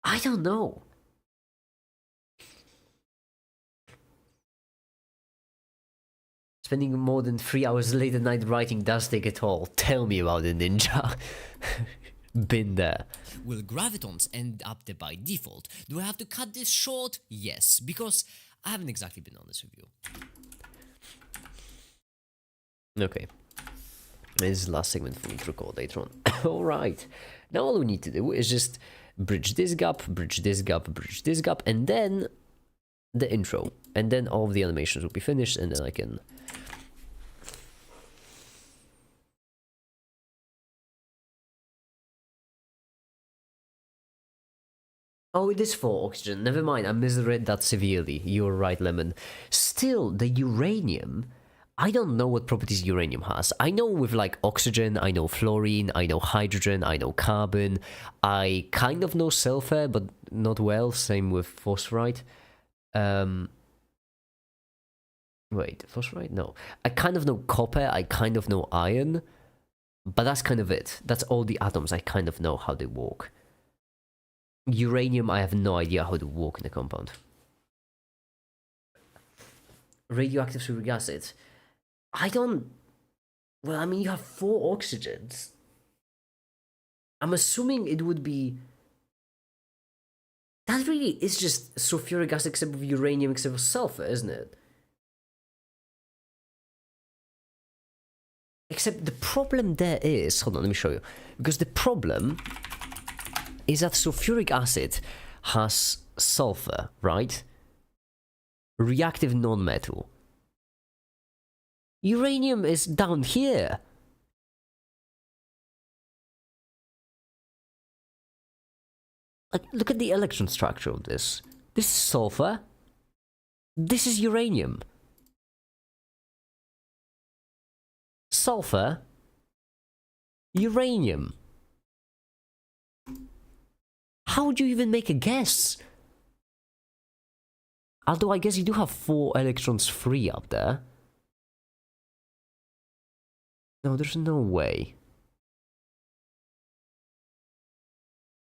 I don't know. Spending more than 3 hours late at night writing does take a toll. Tell me about it, ninja. Been there. Will gravitons end up there by default? Do I have to cut this short? Yes, because I haven't exactly been honest with you. Okay. This is the last segment for me to record later on. Alright. Now all we need to do is just bridge this gap, bridge this gap, bridge this gap, and then the intro. And then all of the animations will be finished, and then I can... Oh, it is for oxygen. Never mind, I misread that severely. You're right, Lemon. Still, the uranium... I don't know what properties uranium has. I know with like oxygen, I know fluorine, I know hydrogen, I know carbon. I kind of know sulfur, but not well. Same with phosphorite. Wait, phosphorite? No. I kind of know copper, I kind of know iron. But that's kind of it. That's all the atoms. I kind of know how they work. Uranium, I have no idea how they work in a compound. Radioactive sulfuric acid. I don't... Well, I mean, you have 4 oxygens. I'm assuming it would be... That really is just sulfuric acid except with uranium except for sulfur, isn't it? Except the problem there is, hold on, let me show you. Because the problem is that sulfuric acid has sulfur, right? Reactive non-metal. Uranium is down here. Like, look at the electron structure of this. This is sulfur. This is uranium. Sulfur. Uranium. How would you even make a guess? Although I guess you do have 4 electrons free up there. No, there's no way.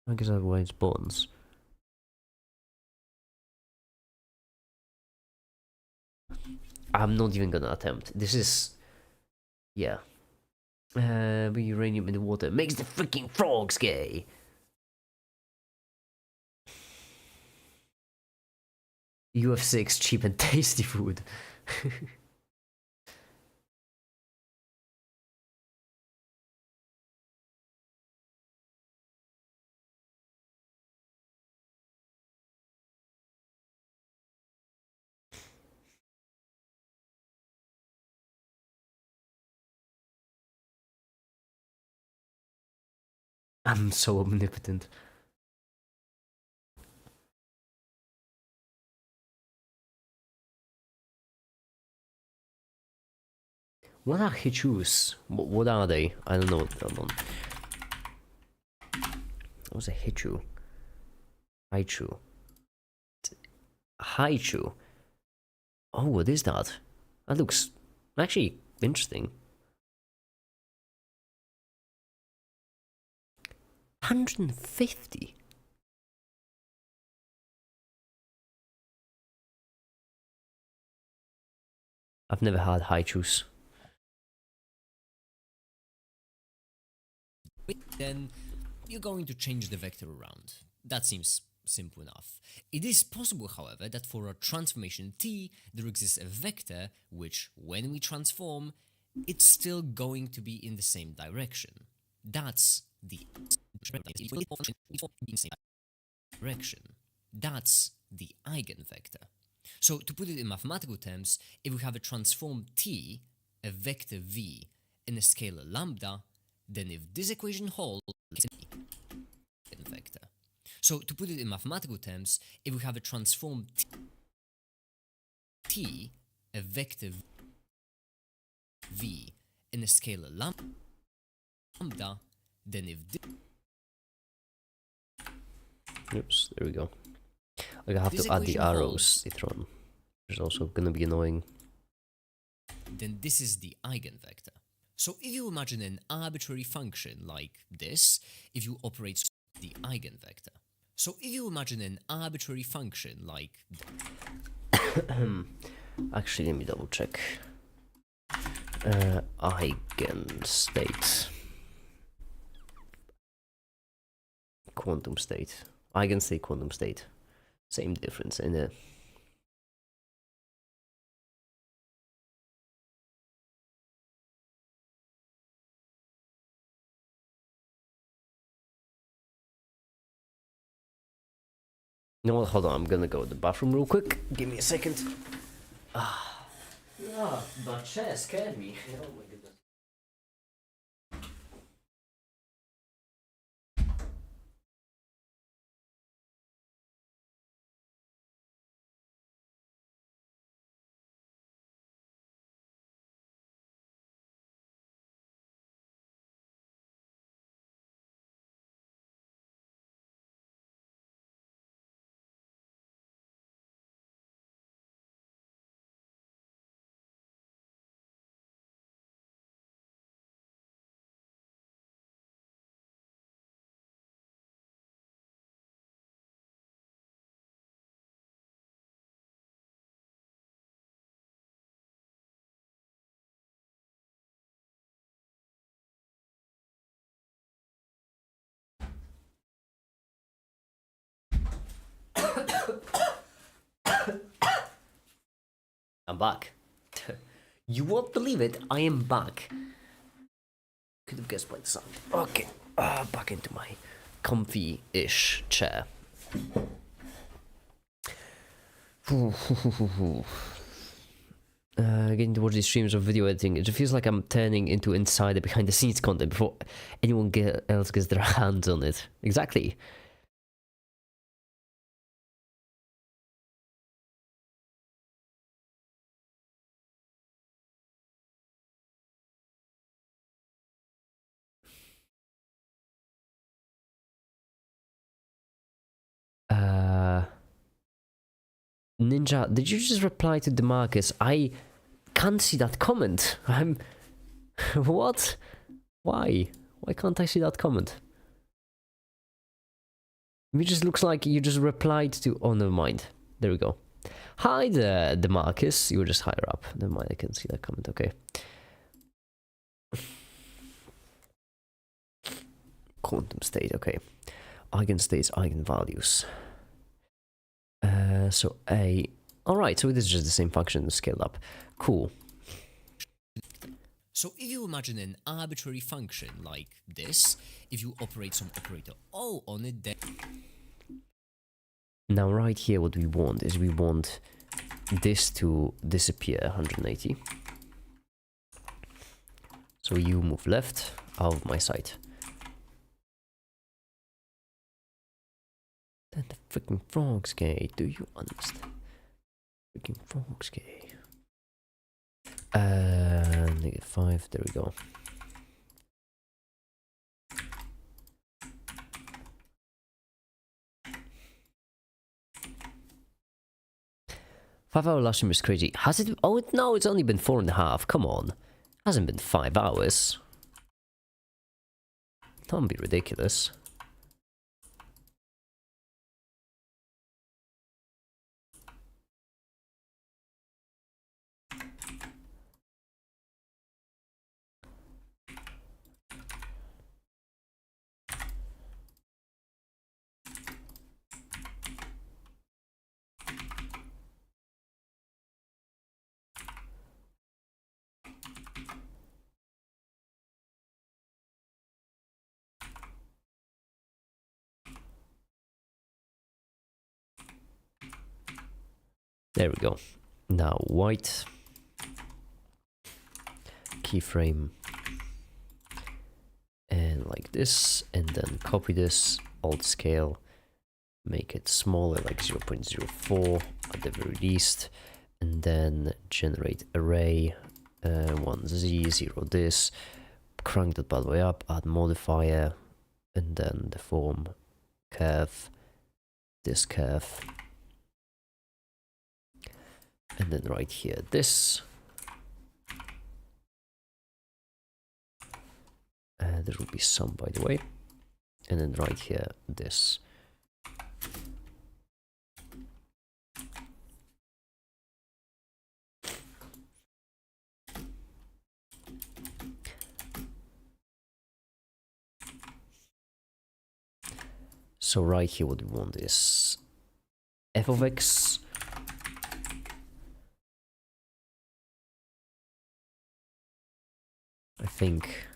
I guess otherwise bonds. I'm not even gonna attempt. This is... yeah. But uranium in the water makes the freaking frogs gay. UF6 cheap and tasty food. I'm so omnipotent. What are Hichus? What are they? I don't know what they're on. What's a Hichu? Haichu. Haichu. Oh, what is that? That looks actually interesting. 150. I've never had Haichus. Then you're going to change the vector around. That seems simple enough. It is possible, however, that for a transformation t, there exists a vector which, when we transform, it's still going to be in the same direction. That's the direction. That's the eigenvector. So to put it in mathematical terms, if we have a transform t, a vector v, and a scalar lambda, then if this equation holds, it's an eigenvector. So to put it in mathematical terms, if we have a transform t, a vector v, and a scalar lambda, then if this... Oops, there we go. I have to add the arrows later on, which is also gonna be annoying. Then this is the eigenvector. So if you imagine an arbitrary function like this, if you operate the eigenvector. So if you imagine an arbitrary function like... Actually, let me double check. Eigenstate. Quantum state. Eigenstate, quantum state. Same difference in it. You know what? Hold on. I'm gonna go to the bathroom real quick. Give me a second. Ah, my chair scared me. Oh my goodness. I'm back. You won't believe it, I am back. Could have guessed by the sound. Okay, back into my comfy-ish chair. Getting towards these streams of video editing, it feels like I'm turning into insider behind the scenes content before anyone else gets their hands on it. Exactly. Ninja, did you just reply to Demarcus? I can't see that comment. I'm... What? Why? Why can't I see that comment? It just looks like you just replied to... Oh, never mind. There we go. Hi there, Demarcus. You were just higher up. Never mind, I can see that comment. Okay. Quantum state, okay. Eigenstates, eigenvalues. So A... Alright, so it is just the same function scaled up. Cool. So if you imagine an arbitrary function like this, if you operate some operator O on it, then... Now right here what we want is we want this to disappear 180. So you move left out of my sight. Then the freaking frog's gay. Do you understand? Freaking frog's gay. -5. There we go. Five-hour last stream is crazy. Has it? Oh no, it's only been 4.5. Come on, hasn't been 5 hours. Don't be ridiculous. There we go. Now white keyframe and like this, and then copy this, alt scale, make it smaller like 0.04 at the very least, and then generate array 1z 0 this, crank that bad way up, add modifier, and then the form curve, this curve. And then right here, this. There will be some, by the way. And then right here, this. So right here, what we want is f of x. I think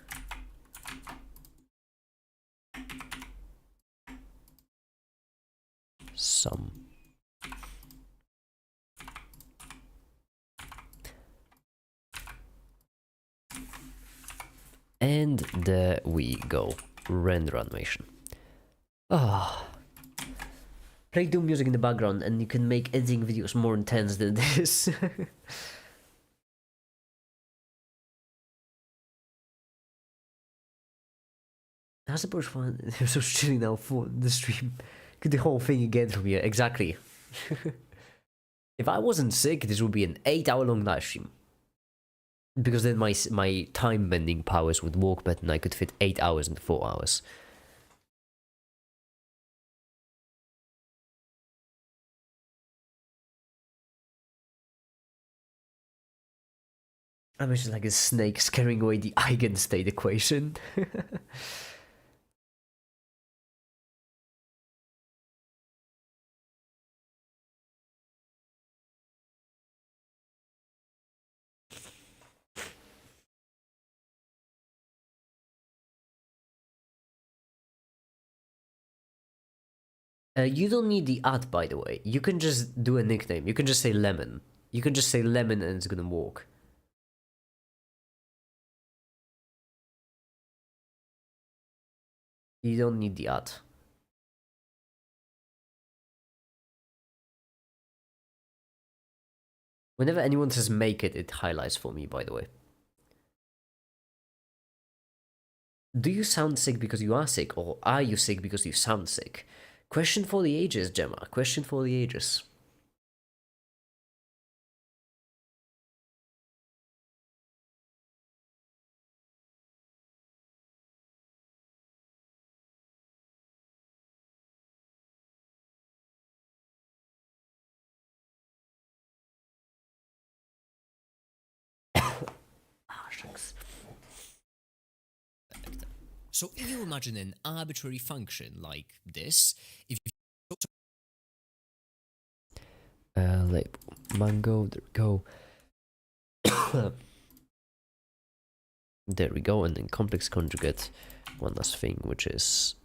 some. And there we go. Render animation. Ah. Play Doom music in the background and you can make editing videos more intense than this. I suppose they're so chilly now for the stream. Get the whole thing again from here. Exactly. If I wasn't sick, this would be an 8-hour long live stream. Because then my time bending powers would work better and I could fit 8 hours into 4 hours. I'm just like a snake scaring away the eigenstate equation. You don't need the at, by the way. You can just do a nickname. You can just say lemon. You can just say lemon and it's gonna work. You don't need the at. Whenever anyone says make it, it highlights for me, by the way. Do you sound sick because you are sick, or are you sick because you sound sick? Question for the ages, Gemma. Question for the ages. Shucks. So if you imagine an arbitrary function like this, if you Like mango, there we go. There we go, and then complex conjugate, one last thing, which is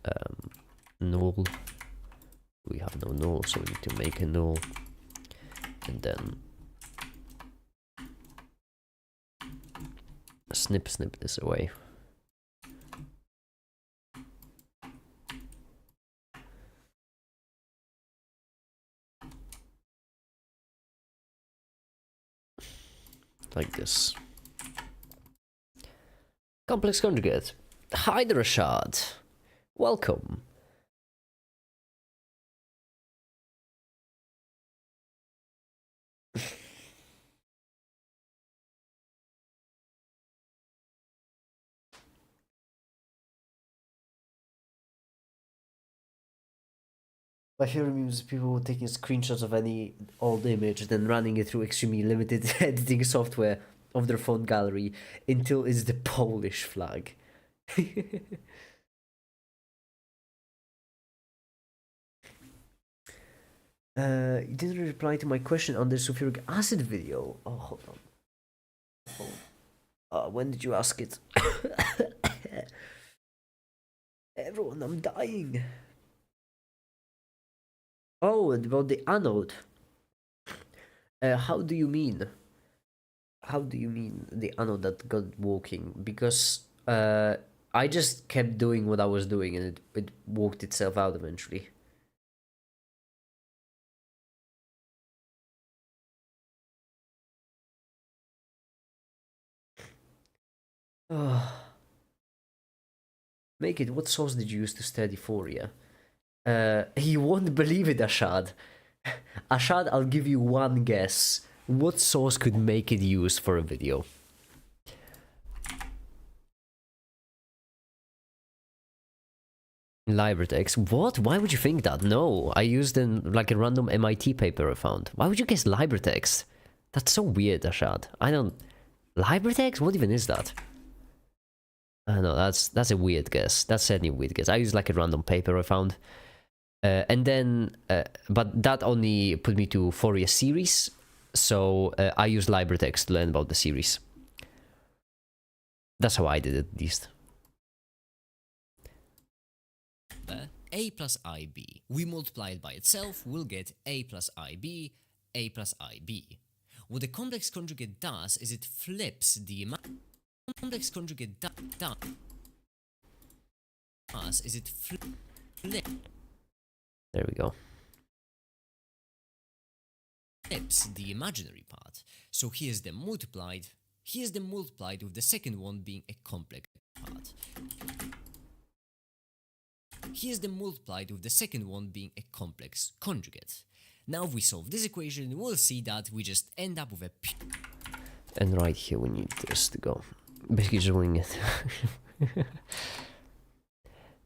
null. We have no null, so we need to make a null, and then snip this away. Like this. Complex conjugate. Hi there, Rashad. Welcome. My favorite memes is people taking screenshots of any old image, then running it through extremely limited editing software of their phone gallery until it's the Polish flag. You didn't reply to my question on the sulfuric acid video. Oh, hold on. When did you ask it? Everyone, I'm dying. Oh, about the anode. How do you mean? How do you mean the anode that got working? Because I just kept doing what I was doing and it worked itself out eventually. Make it. What sauce did you use to stir the euphoria? You won't believe it, Ashad. Ashad, I'll give you one guess. What sauce could make it used for a video? LibreText. What? Why would you think that? No, I used like a random MIT paper I found. Why would you guess LibreText? That's so weird, Ashad. I don't... LibreText? What even is that? I don't know, that's a weird guess. That's certainly a weird guess. I used like a random paper I found. And then... but that only put me to Fourier series. So I used LibreText to learn about the series. That's how I did it, at least. a plus ib. We multiply it by itself, we'll get a plus ib, a plus ib. What the complex conjugate does is it flips the complex conjugate does is it flips. There we go. Flips the imaginary part. So here's the multiplied with the second one being a complex part. Here's the multiplied with the second one being a complex conjugate. Now if we solve this equation, we'll see that we just end up with a and right here we need this to go. Basically just wing it.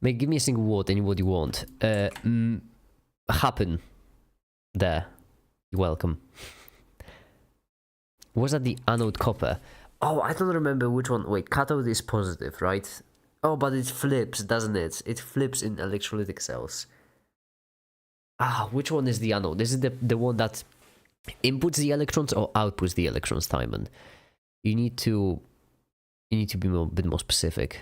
Give me a single word, any word you want. Happen. There. You're welcome. Was that the anode copper? Oh, I don't remember which one. Wait, cathode is positive, right? Oh, but it flips, doesn't it? It flips in electrolytic cells. Ah, which one is the anode? Is it the one that inputs the electrons or outputs the electrons, Timon? You need to be a bit more specific.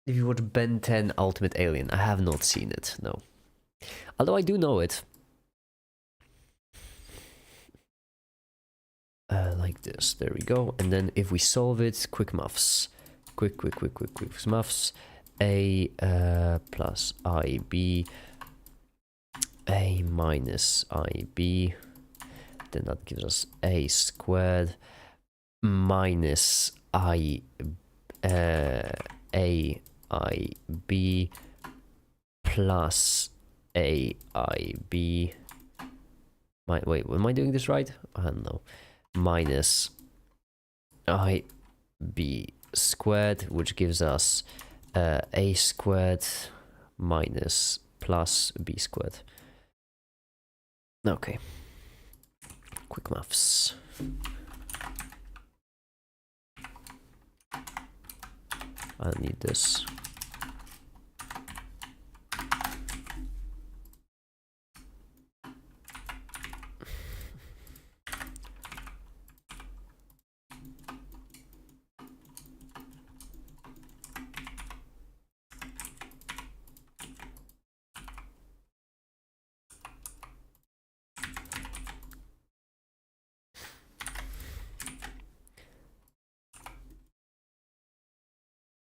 If you watch Ben 10 Ultimate Alien, I have not seen it, no. Although I do know it. Like this, there we go. And then if we solve it, quick maths. Quick maths. A plus IB. A minus IB. Then that gives us A squared minus AIB plus AIB. Wait, am I doing this right? I don't know. Minus IB squared, which gives us A squared minus plus B squared. Okay. Quick maths. I need this.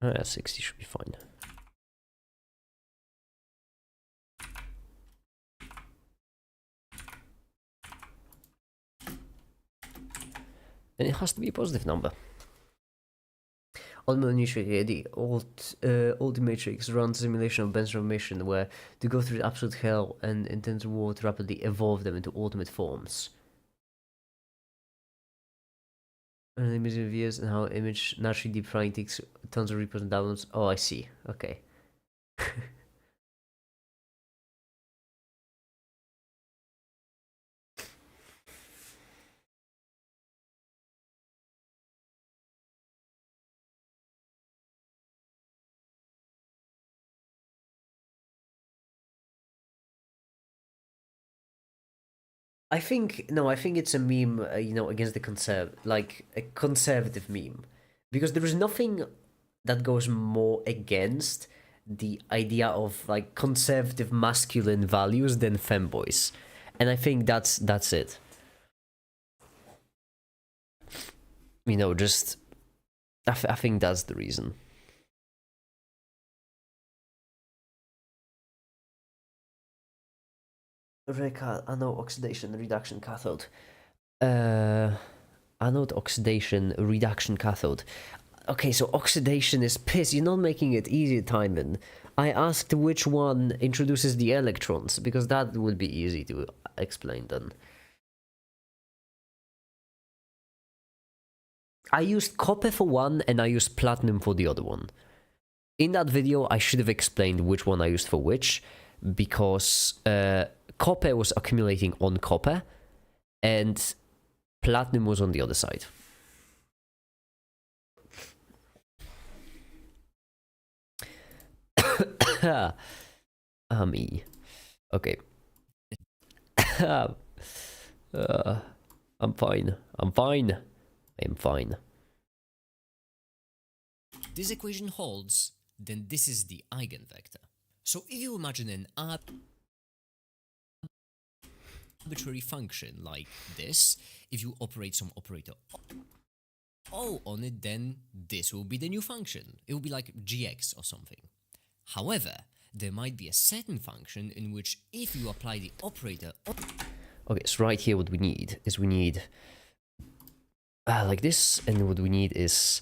Yeah, 60 should be fine. And it has to be a positive number. Ultimate Nutrient, the old matrix runs a simulation of Ben's transformation where to go through absolute hell and intense war to rapidly evolve them into ultimate forms. And images of years and how image naturally deep frying takes tons of replays and downloads. Oh, I see. Okay. I think it's a meme, against the a conservative meme, because there is nothing that goes more against the idea of like conservative masculine values than femboys, and I think that's it. Just I think that's the reason. Anode oxidation reduction cathode. Anode oxidation reduction cathode. Okay, so oxidation is piss. You're not making it easy, Timon. I asked which one introduces the electrons, because that would be easy to explain then. I used copper for one, and I used platinum for the other one. In that video, I should have explained which one I used for which, because copper was accumulating on copper, and platinum was on the other side. Me. Okay. I'm fine. This equation holds, then this is the eigenvector. So if you imagine an arbitrary function like this, if you operate some operator O on it, then this will be the new function. It will be like gx or something. However, there might be a certain function in which if you apply the operator... Okay, so right here what we need is like this, and what we need is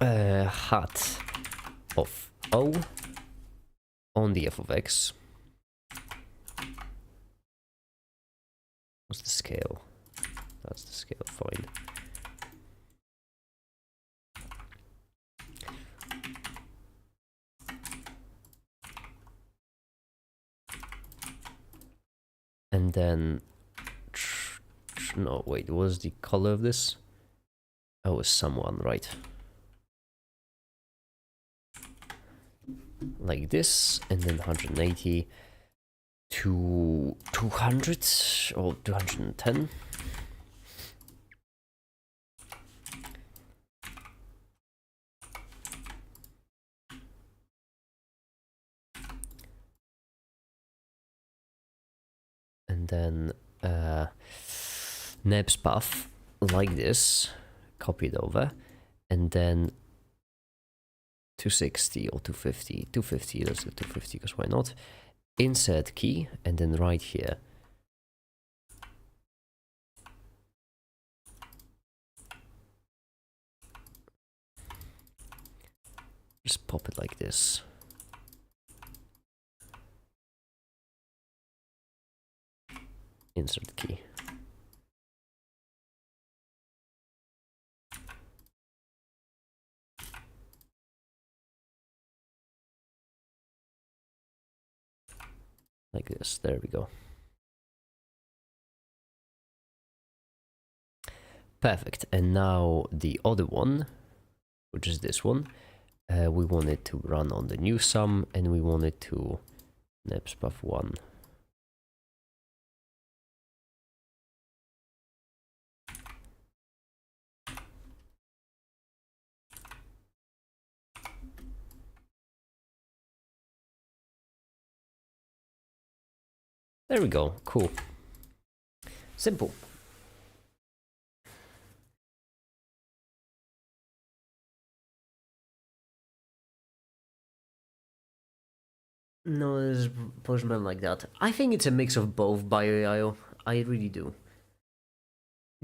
hat of O on the f of x. What's the scale? That's the scale, fine. And then, no, wait, what was the color of this? Oh, it's someone, right? Like this, and then 180 to 200 or 210. and then Neb's path like this, copy it over, and then 260 or 250, 250, let's do 250 because why not? Insert key, and then right here. Just pop it like this. Insert key. Like this, there we go. Perfect, and now the other one, which is this one, we want it to run on the new sum, and we want it to nebspath1. There we go, cool. Simple. No, there's postman like that. I think it's a mix of both, BioIO. I really do.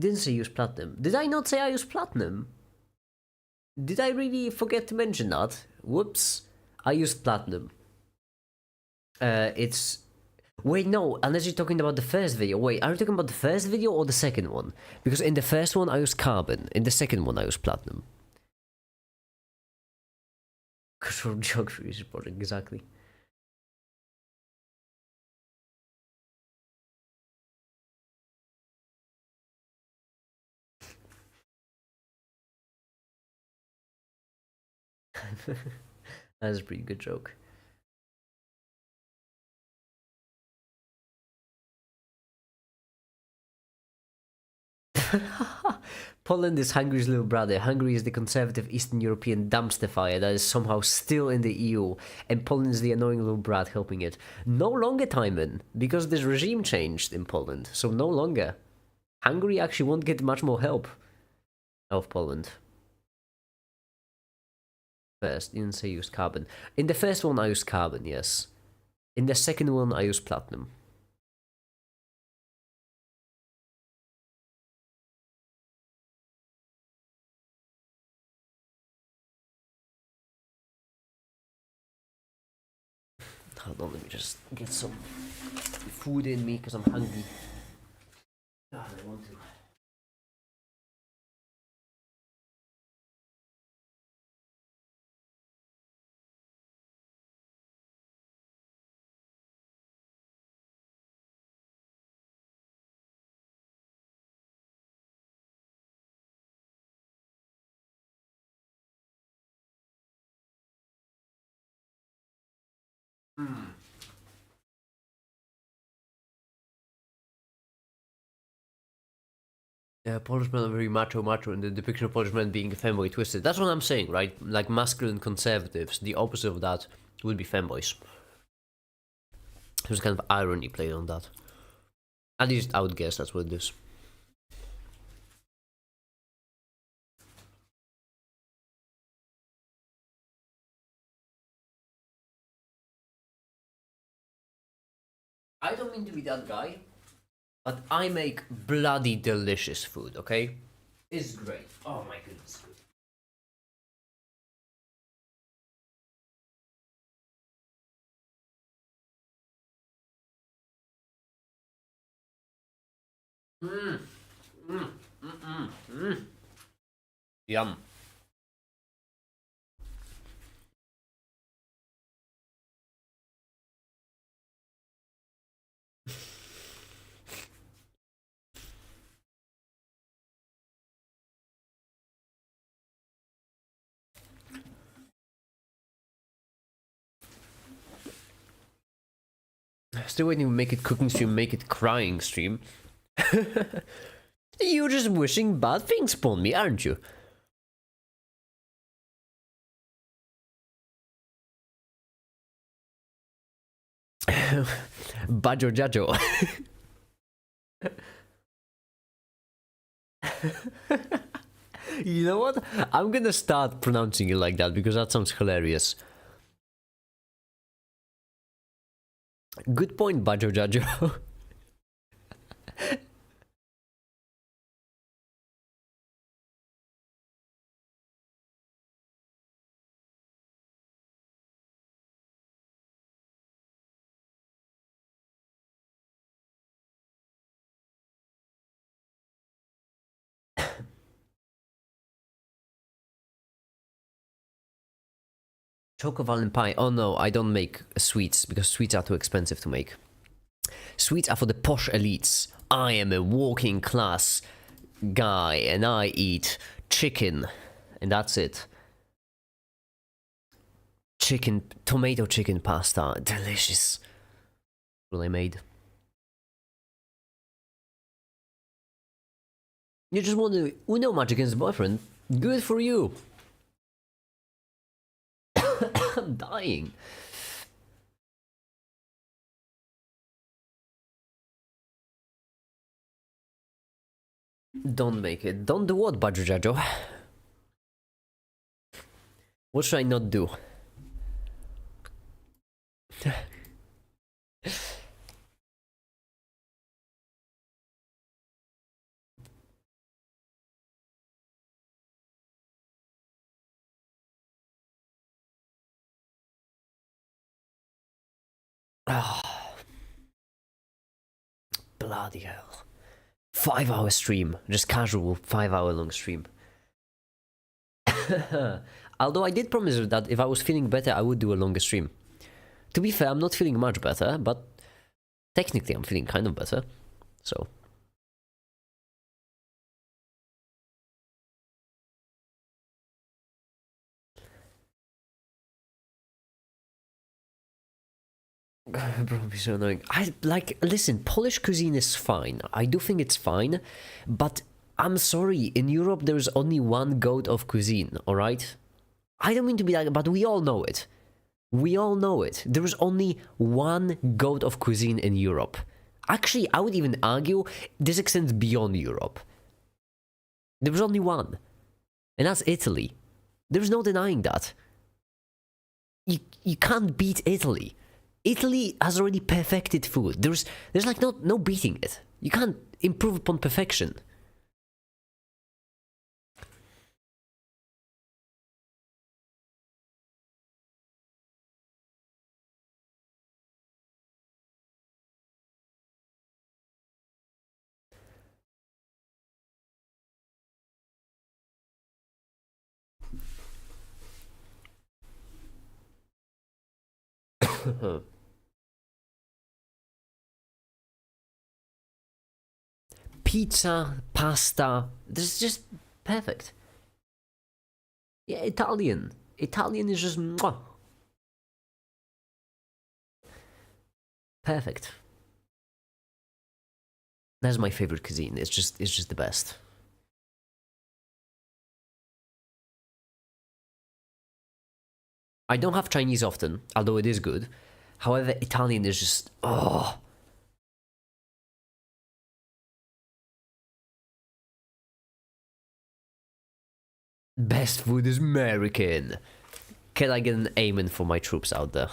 Didn't say use platinum. Did I not say I use platinum? Did I really forget to mention that? Whoops. I used platinum. It's... Wait, no, unless you're talking about the first video. Wait, are you talking about the first video or the second one? Because in the first one I used carbon, in the second one I used platinum. Control geography is important, exactly. That's a pretty good joke. Poland is Hungary's little brother. Hungary is the conservative Eastern European dumpster fire that is somehow still in the EU, and Poland is the annoying little brat helping it. No longer, Timon, because this regime changed in Poland, so no longer. Hungary actually won't get much more help of Poland. First, didn't say use carbon. In the first one I used carbon, yes. In the second one I used platinum. Hold on, let me just get some food in me because I'm hungry. God, I want to. Yeah, Polish men are very macho, and the depiction of Polish men being femboy twisted. That's what I'm saying, right? Like masculine conservatives. The opposite of that would be femboys. There's kind of irony played on that. At least I would guess that's what it is. I don't mean to be that guy, but I make bloody delicious food, okay? It's great. Oh my goodness. Yum. Still waiting to make it cooking stream, make it crying stream. You're just wishing bad things upon me, aren't you? Bajo Jajo. You know what? I'm gonna start pronouncing it like that because that sounds hilarious. Good point, Bajo Jajo. Choco Valentine pie. Oh no, I don't make sweets because sweets are too expensive to make. Sweets are for the posh elites. I am a working class guy and I eat chicken. And that's it. Tomato chicken pasta. Delicious. What I made. You just want to Uno match against boyfriend? Good for you. I'm dying. Don't make it. Don't do what, Bajo Jajo? What should I not do? Ah, bloody hell. 5-hour stream. Just casual 5-hour long stream. Although I did promise her that if I was feeling better, I would do a longer stream. To be fair, I'm not feeling much better, but technically I'm feeling kind of better. So. Probably so annoying. Listen, Polish cuisine is fine. I do think it's fine, but I'm sorry, in Europe there's only one goat of cuisine, alright? I don't mean to be like, but we all know it. We all know it. There is only one goat of cuisine in Europe. Actually, I would even argue this extends beyond Europe. There is only one. And that's Italy. There's no denying that. You can't beat Italy. Italy has already perfected food. There's like no beating it. You can't improve upon perfection. Pizza, pasta, this is just perfect. Yeah, Italian. Italian is just mwah. Perfect. That's my favorite cuisine. It's just the best. I don't have Chinese often, although it is good. However, Italian is just oh. Best food is American. Can I get an amen for my troops out there?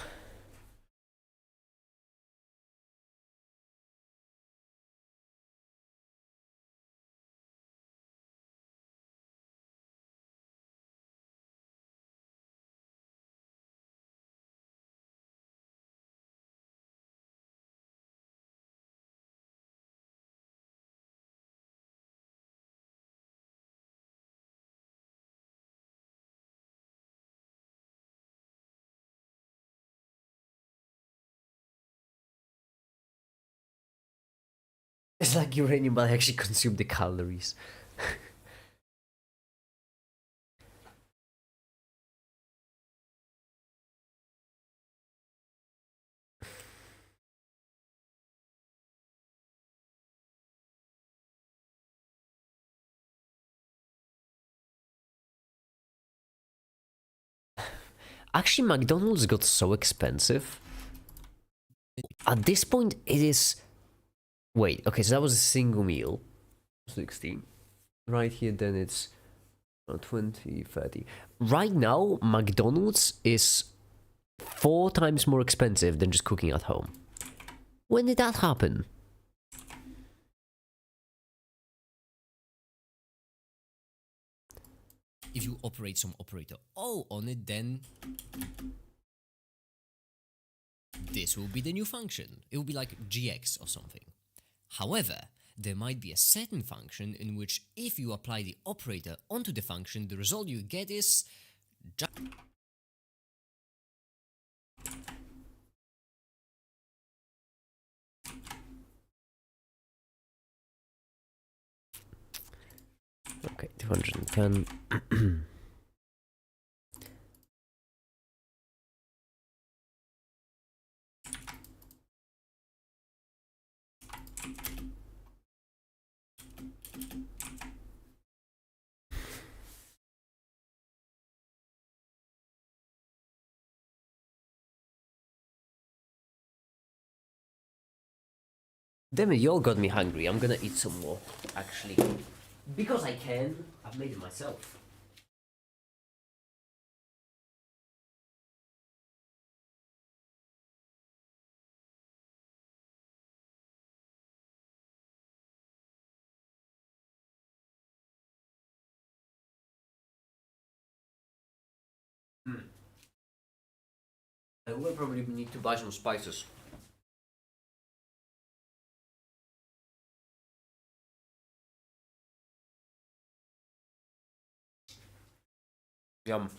It's like uranium, but I actually consume the calories. Actually, McDonald's got so expensive. At this point, it is Wait, okay, so that was a single meal. 16. Right here, then it's 20, 30. Right now, McDonald's is 4 times more expensive than just cooking at home. When did that happen? If you operate some operator O on it, then this will be the new function. It will be like GX or something. However, there might be a certain function in which if you apply the operator onto the function, the result you get is Okay, 210. Damn it, you all got me hungry. I'm gonna eat some more, actually. Because I can. I've made it myself. I will probably need to buy some spices. Yum.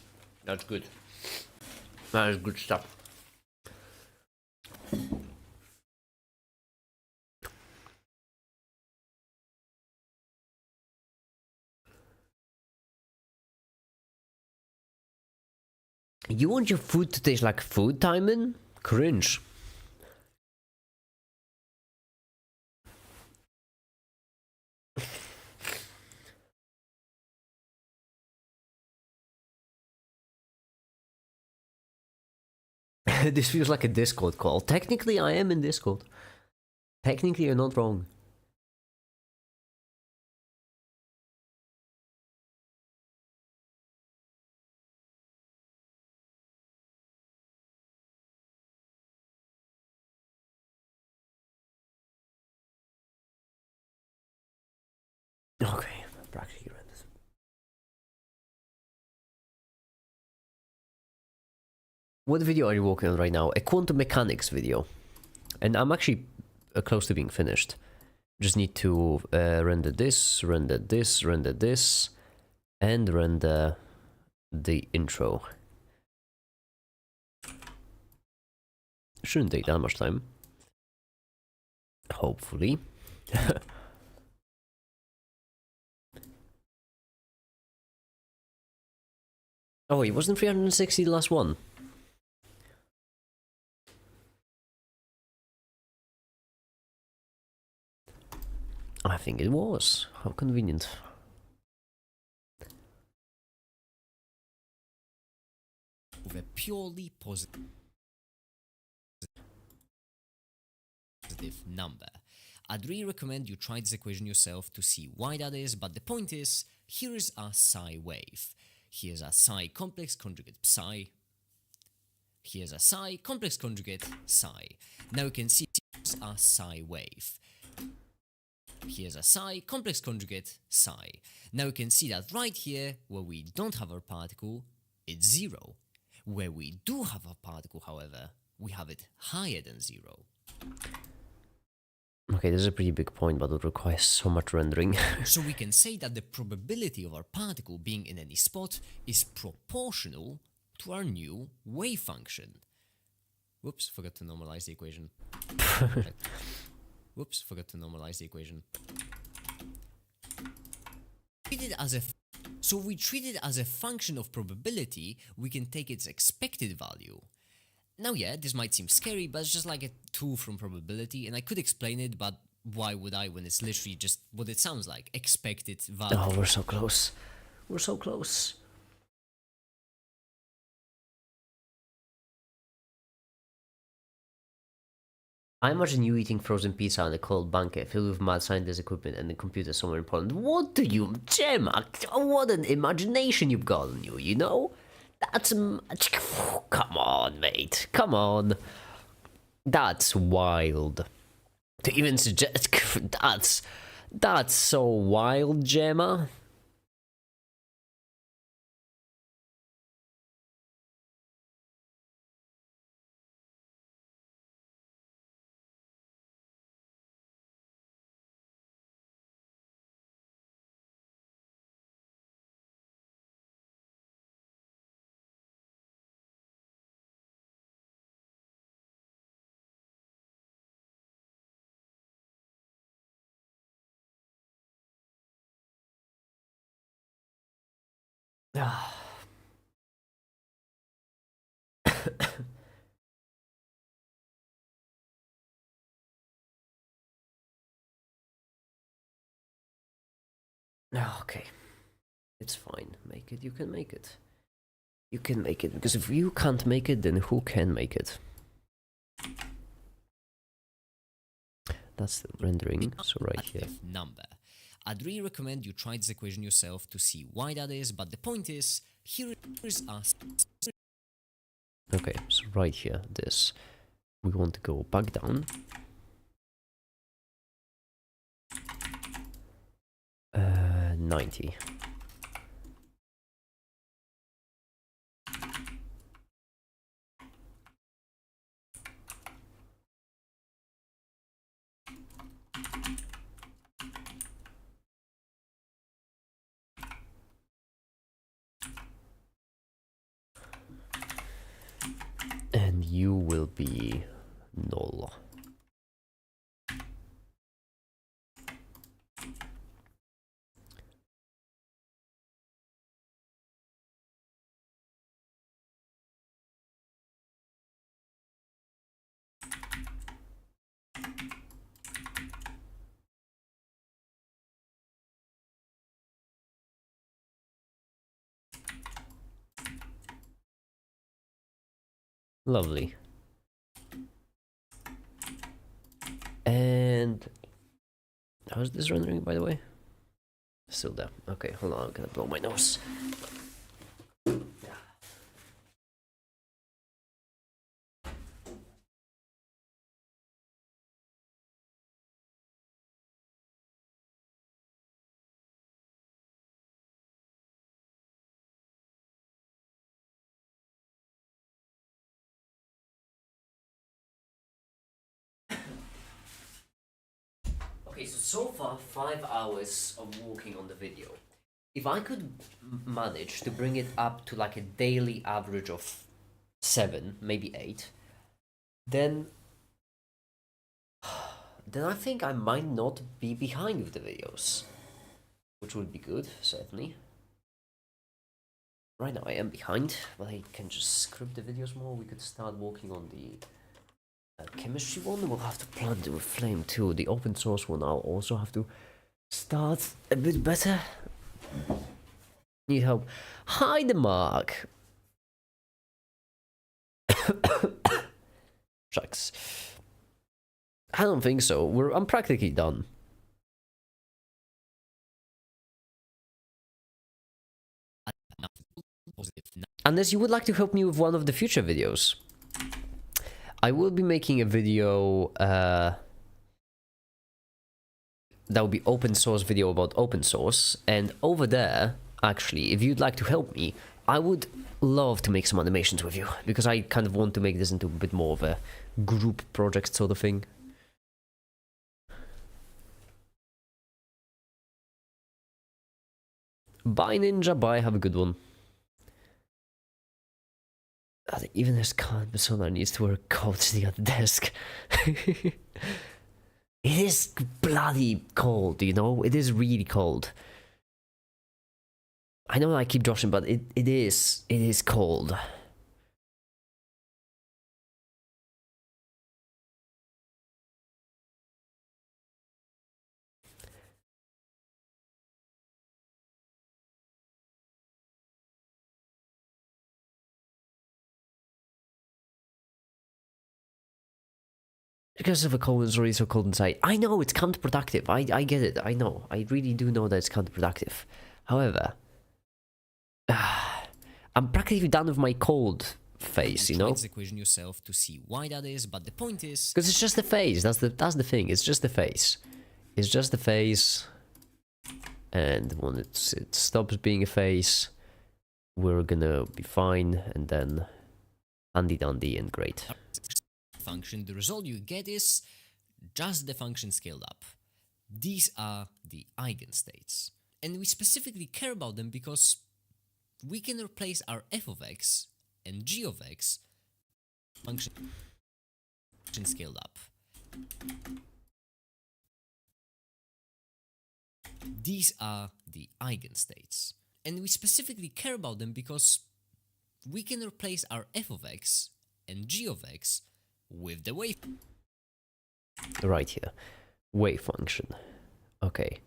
That's good. That is good stuff. You want your food to taste like food, Timon? Cringe. This feels like a Discord call. Technically, I am in Discord. Technically, you're not wrong. Okay, practically read this. What video are you working on right now? A quantum mechanics video. And I'm actually close to being finished. Just need to render this, render this, render this, and render the intro. Shouldn't take that much time. Hopefully. Oh, it wasn't 360 the last one. I think it was. How convenient. with a purely positive number. I'd really recommend you try this equation yourself to see why that is, but the point is, here is our psi wave. Here's our psi complex conjugate psi. Here's our psi complex conjugate psi. Now you can see here's our psi wave. Here's a psi complex conjugate psi. Now you can see that right here, where we don't have our particle, it's 0. Where we do have a particle, however, we have it higher than 0. Okay, this is a pretty big point, but it requires so much rendering. So we can say that the probability of our particle being in any spot is proportional to our new wave function. Whoops, forgot to normalize the equation. Whoops, forgot to normalize the equation. So we treat it as a function of probability, we can take its expected value. Now yeah, this might seem scary, but it's just like a tool from probability, and I could explain it, but why would I when it's literally just what it sounds like, expected value. Oh, we're so close. We're so close. I imagine you eating frozen pizza on a cold bunker filled with mad scientist equipment and a computer somewhere in Poland. What do you, Gemma? What an imagination you've got on you, you know? That's... Come on, mate. Come on. That's wild. To even suggest... That's so wild, Gemma. Okay. It's fine. Make it. You can make it. You can make it. Because if you can't make it, then who can make it? That's the rendering. So right here. Number. I'd really recommend you try this equation yourself to see why that is, but the point is, here is us. Okay, so right here, this. We want to go back down. 90. And you will be null. Lovely. And how's this rendering, by the way? Still there. Okay, hold on, I'm gonna blow my nose. Okay, so far 5 hours of walking on the video. If I could manage to bring it up to like a daily average of 7, maybe 8, then I think I might not be behind with the videos, which would be good, certainly. Right now I am behind, but I can just script the videos more. We could start working on the chemistry one. We'll have to plant it with flame too. The open source one I'll also have to start a bit better. Need help. Hi, the Mark. Shucks. I don't think so. I'm practically done. Unless you would like to help me with one of the future videos. I will be making a video that will be open source video about open source, and over there, actually, if you'd like to help me, I would love to make some animations with you, because I kind of want to make this into a bit more of a group project sort of thing. Bye Ninja, bye, have a good one. I think even this current persona needs to wear a coat sitting at the desk. It is bloody cold, you know? It is really cold. I know I keep joshing, but it is cold. Because of a cold, it's already so cold inside. I know, it's counterproductive. I get it. I know. I really do know that it's counterproductive. However, I'm practically done with my cold phase, you know? This equation yourself to see why that is, but the point is... Because it's just the phase. That's the thing. It's just the phase. It's just the phase. And when it stops being a phase, we're gonna be fine. And then handy dandy and great. function, the result you get is just the function scaled up. These are the eigenstates. And we specifically care about them because we can replace our f of x and g of x function scaled up. These are the eigenstates. And we specifically care about them because we can replace our f of x and g of x with the wave. Right here. Wave function. Okay.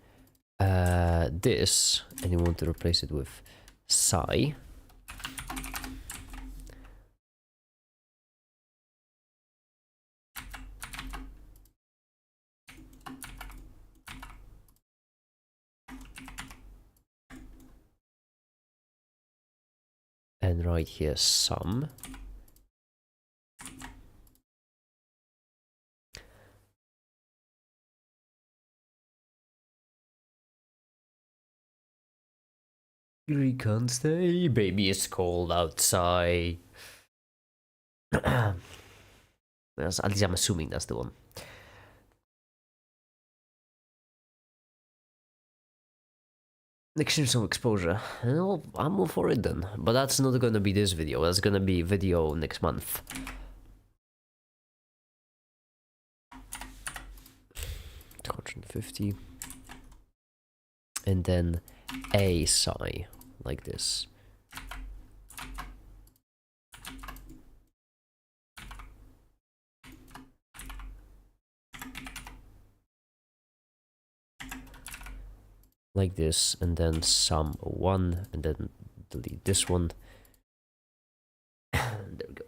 This, and you want to replace it with psi. And right here, sum. We can't stay, baby, it's cold outside. At least I'm assuming that's the one. Extreme exposure. Well, I'm all for it then. But that's not gonna be this video. That's gonna be video next month. $250. And then a psi, like this. Like this, and then sum 1, and then delete this one. There we go.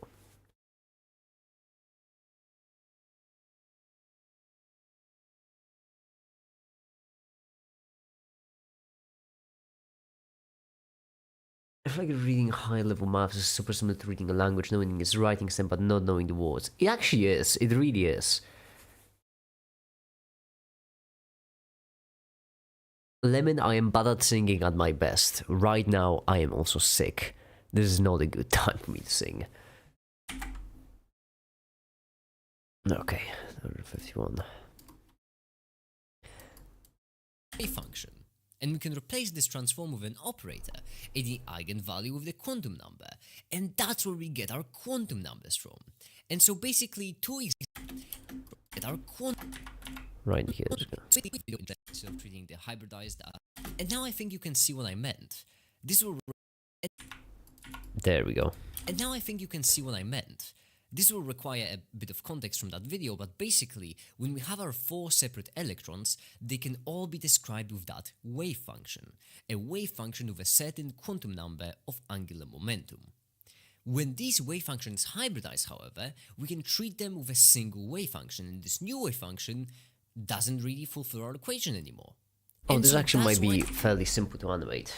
I feel like reading high-level maths is super similar to reading a language, knowing its writing stem but not knowing the words. It actually is. It really is. Lemon, I am bad at singing at my best. Right now, I am also sick. This is not a good time for me to sing. Okay, 51. A function. And we can replace this transform with an operator, the eigenvalue with the quantum number. And that's where we get our quantum numbers from. And so basically, two examples get our quantum. Right here. Instead of treating the hybridized. And now I think you can see what I meant. This will. There we go. And now I think you can see what I meant. This will require a bit of context from that video, but basically, when we have our 4 separate electrons, they can all be described with that wave function. A wave function with a certain quantum number of angular momentum. When these wave functions hybridize, however, we can treat them with a single wave function, and this new wave function doesn't really fulfill our equation anymore. Oh, And this so actually that's might be why- fairly simple to animate.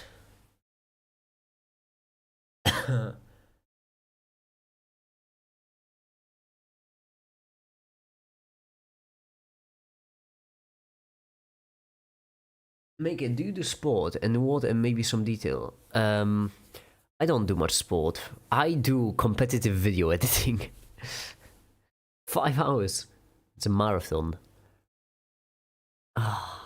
Make it, do you do sport and what and maybe some detail? I don't do much sport. I do competitive video editing. 5 hours. It's a marathon. Ah.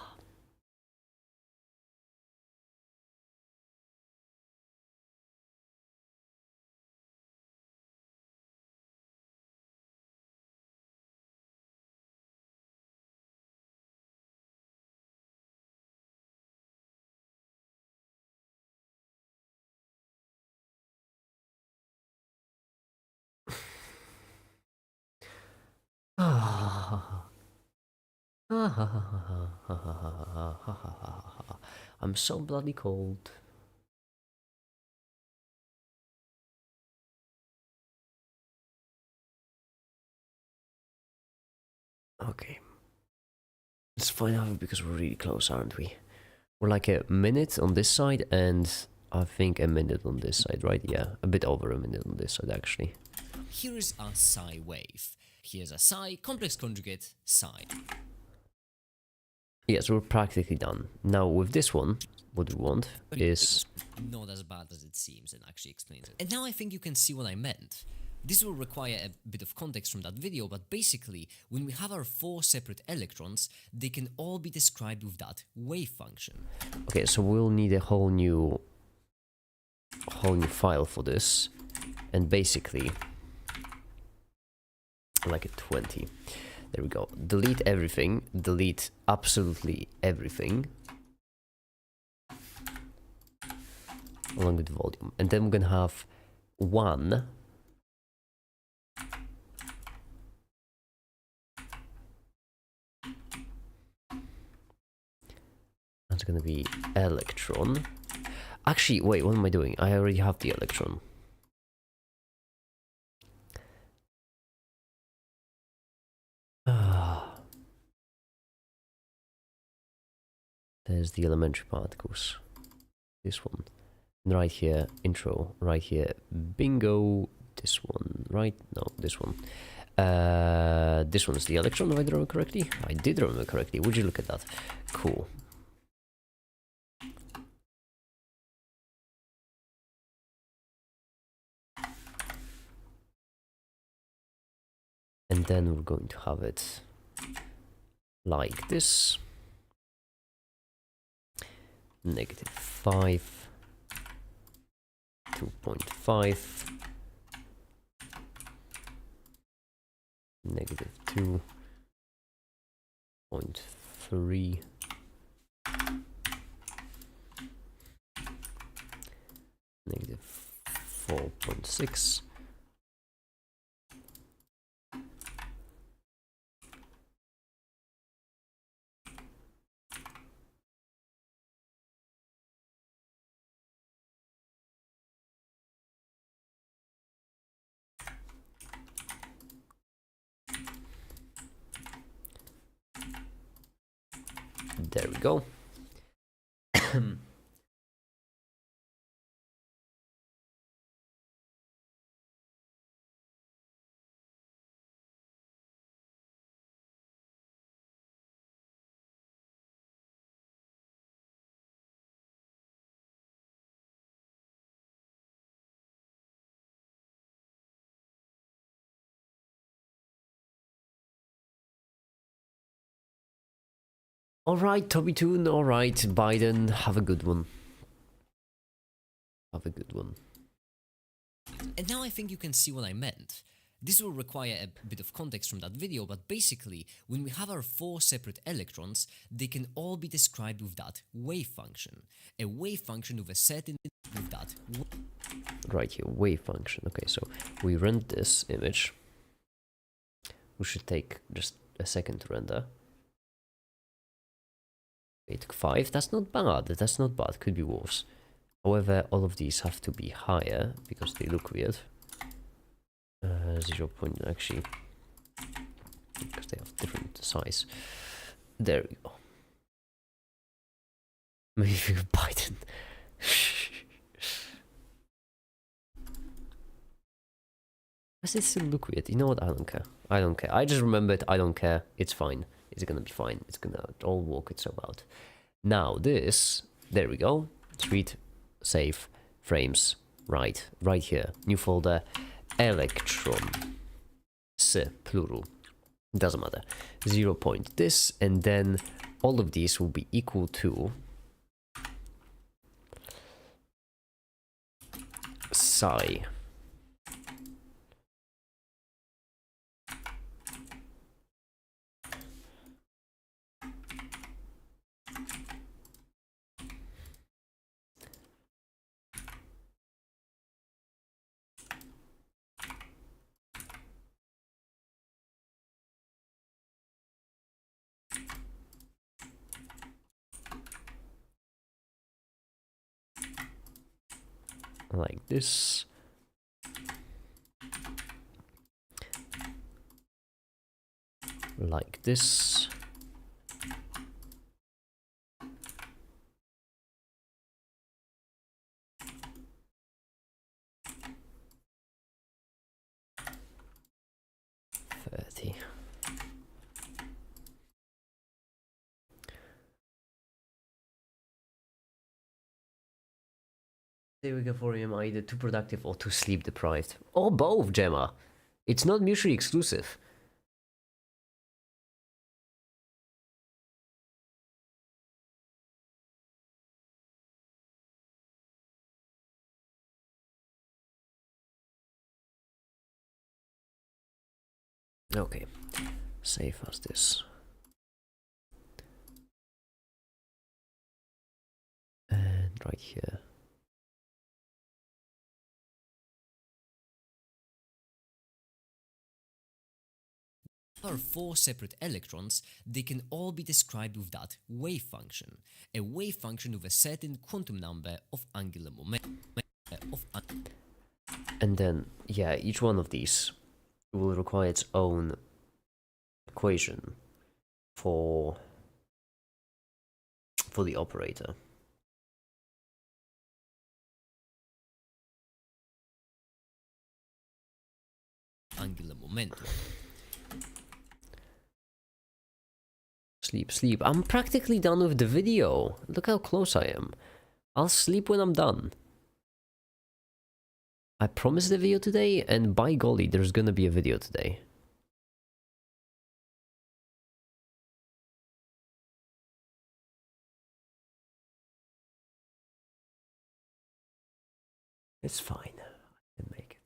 I'm so bloody cold. Okay. Let's find out because we're really close, aren't we? We're like a minute on this side and I think a minute on this side, right? Yeah, a bit over a minute on this side actually. Here is our psi wave. Here's a psi complex conjugate psi. Yes, we're practically done. Now with this one, what we want is... Not as bad as it seems and actually explains it. And now I think you can see what I meant. This will require a bit of context from that video, but basically, when we have our 4 separate electrons, they can all be described with that wave function. Okay, so we'll need a whole new file for this, and basically, like a 20. There we go. Delete everything. Delete absolutely everything. Along with the volume. And then we're gonna have 1. That's gonna be electron. Actually, wait, what am I doing? I already have the electron. There's the elementary particles. This one. And right here, intro. Right here, bingo. This one, right? No, this one. This one's the electron, if I remember correctly. I did remember correctly. Would you look at that? Cool. And then we're going to have it like this. -5, 2.5, -2.3, -4.6, there we go. Alright, Toby Toon, alright, Biden, have a good one. Have a good one. And now I think you can see what I meant. This will require a bit of context from that video, but basically, when we have our 4 separate electrons, they can all be described with that wave function. A wave function with a certain with that. Right here, wave function. Okay, so we render this image. We should take just a second to render. It took 5. That's not bad. That's not bad. Could be worse. However, all of these have to be higher because they look weird. 0. Actually, because they have different size. There we go. Maybe if you could Biden. Does it still look weird? You know what? I don't care. I don't care. I just remembered. I don't care. It's fine. It's gonna be fine. It's gonna all work itself out. Now this. There we go. Sweet. Save. Frames. Right. Right here. New folder. Electron. S. Plural. Doesn't matter. 0 point this. And then all of these will be equal to psi. Like this. like this. Say we go for him either too productive or too sleep deprived. Or both, Gemma. It's not mutually exclusive. Okay, save as this. And right here. Are 4 separate electrons, they can all be described with that wave function. A wave function with a certain quantum number of angular momentum. And then, yeah, each one of these will require its own equation for the operator. Angular momentum. Sleep, sleep. I'm practically done with the video. Look how close I am. I'll sleep when I'm done. I promised a video today, and by golly, there's gonna be a video today. It's fine. I can make it.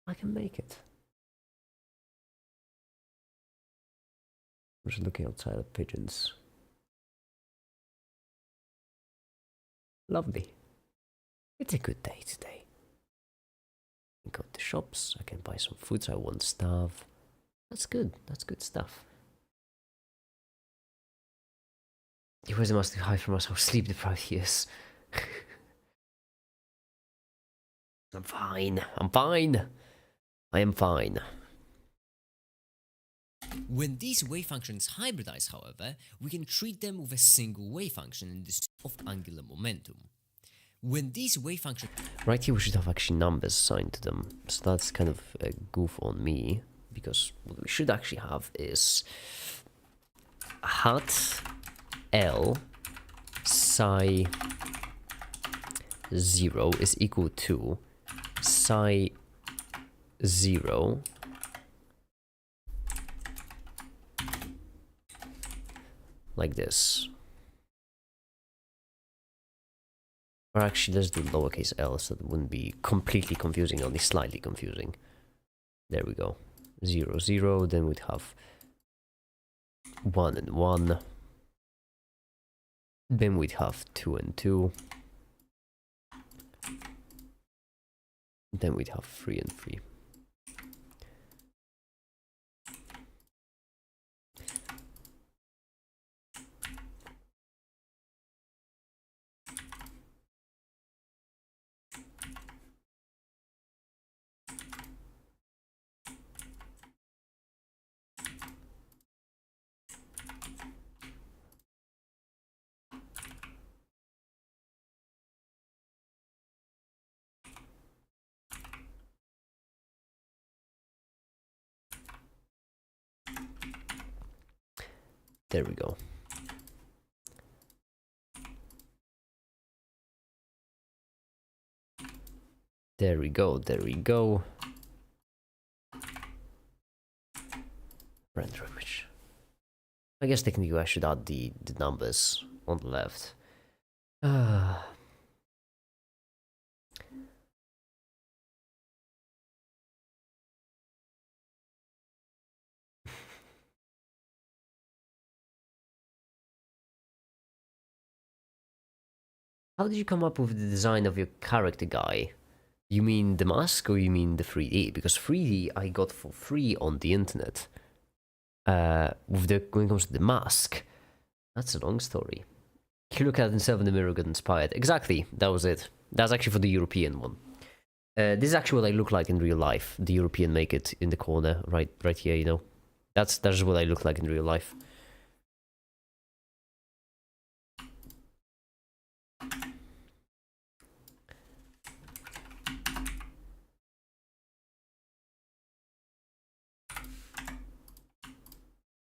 I can make it. I'm just looking outside at pigeons. Lovely. It's a good day today. I can go to shops, I can buy some foods I won't starve. That's good, that's good stuff. He was must hide from us how sleep deprived he is. I'm fine, I'm fine. I am fine. When these wave functions hybridize, however, we can treat them with a single wave function in this of angular momentum. When these wave functions... Right here we should have actually numbers assigned to them. So that's kind of a goof on me, because what we should actually have is hat L psi 0 is equal to psi 0 like this. Or actually, let's do lowercase l so that wouldn't be completely confusing, only slightly confusing. There we go. 0, 0, then we'd have 1 and 1. Then we'd have 2 and 2. Then we'd have 3 and 3. There we go. There we go, there we go. Render image. I guess technically I should add the numbers on the left. How did you come up with the design of your character guy? You mean the mask or you mean the 3D? Because 3D I got for free on the internet. When it comes to the mask, that's a long story. He looked at himself in the mirror, got inspired. Exactly, that was it. That's actually for the European one. This is actually what I look like in real life. The European make it in the corner, right here, you know. That's what I look like in real life.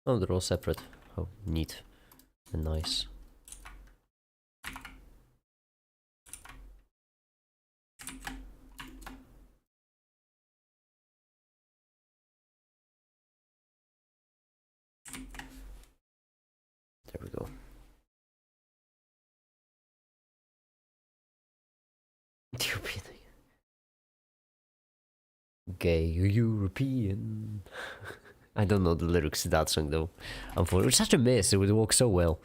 Oh, they're all separate. Oh, neat and nice. There we go. European. Gay European. I don't know the lyrics to that song though. Unfortunately, it's such a miss. It would work so well.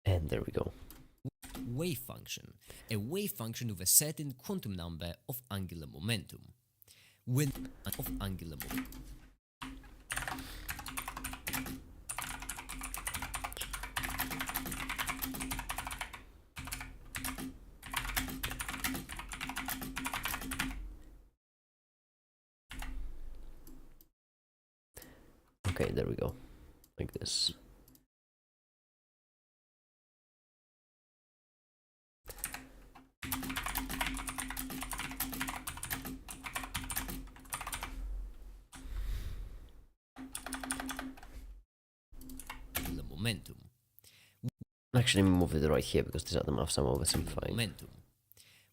And there we go. Wave function, a wave function with a certain quantum number of angular momentum. When of angular momentum. Okay, there we go. Like this. Angular momentum. Actually, let me move it right here because these other maths I'm oversimplifying. Momentum.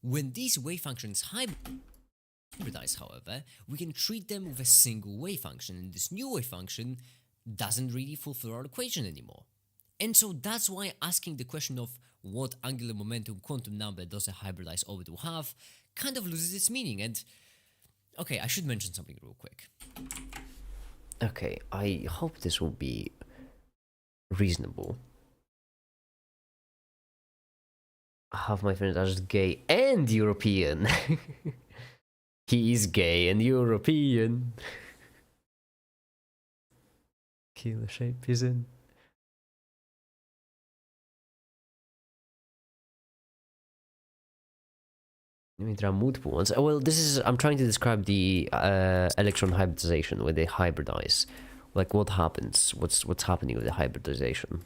When these wave functions hybridize, however, we can treat them with a single wave function, and this new wave function doesn't really fulfill our equation anymore. And so that's why asking the question of what angular momentum quantum number does a hybridized orbital have kind of loses its meaning. And okay, I should mention something real quick. Okay, I hope this will be reasonable. Half my friends are just gay and European. He's gay and European. Killer shape is in. I mean, there are multiple ones. Oh, well, this is. I'm trying to describe the electron hybridization where they hybridize. Like, what happens? What's happening with the hybridization?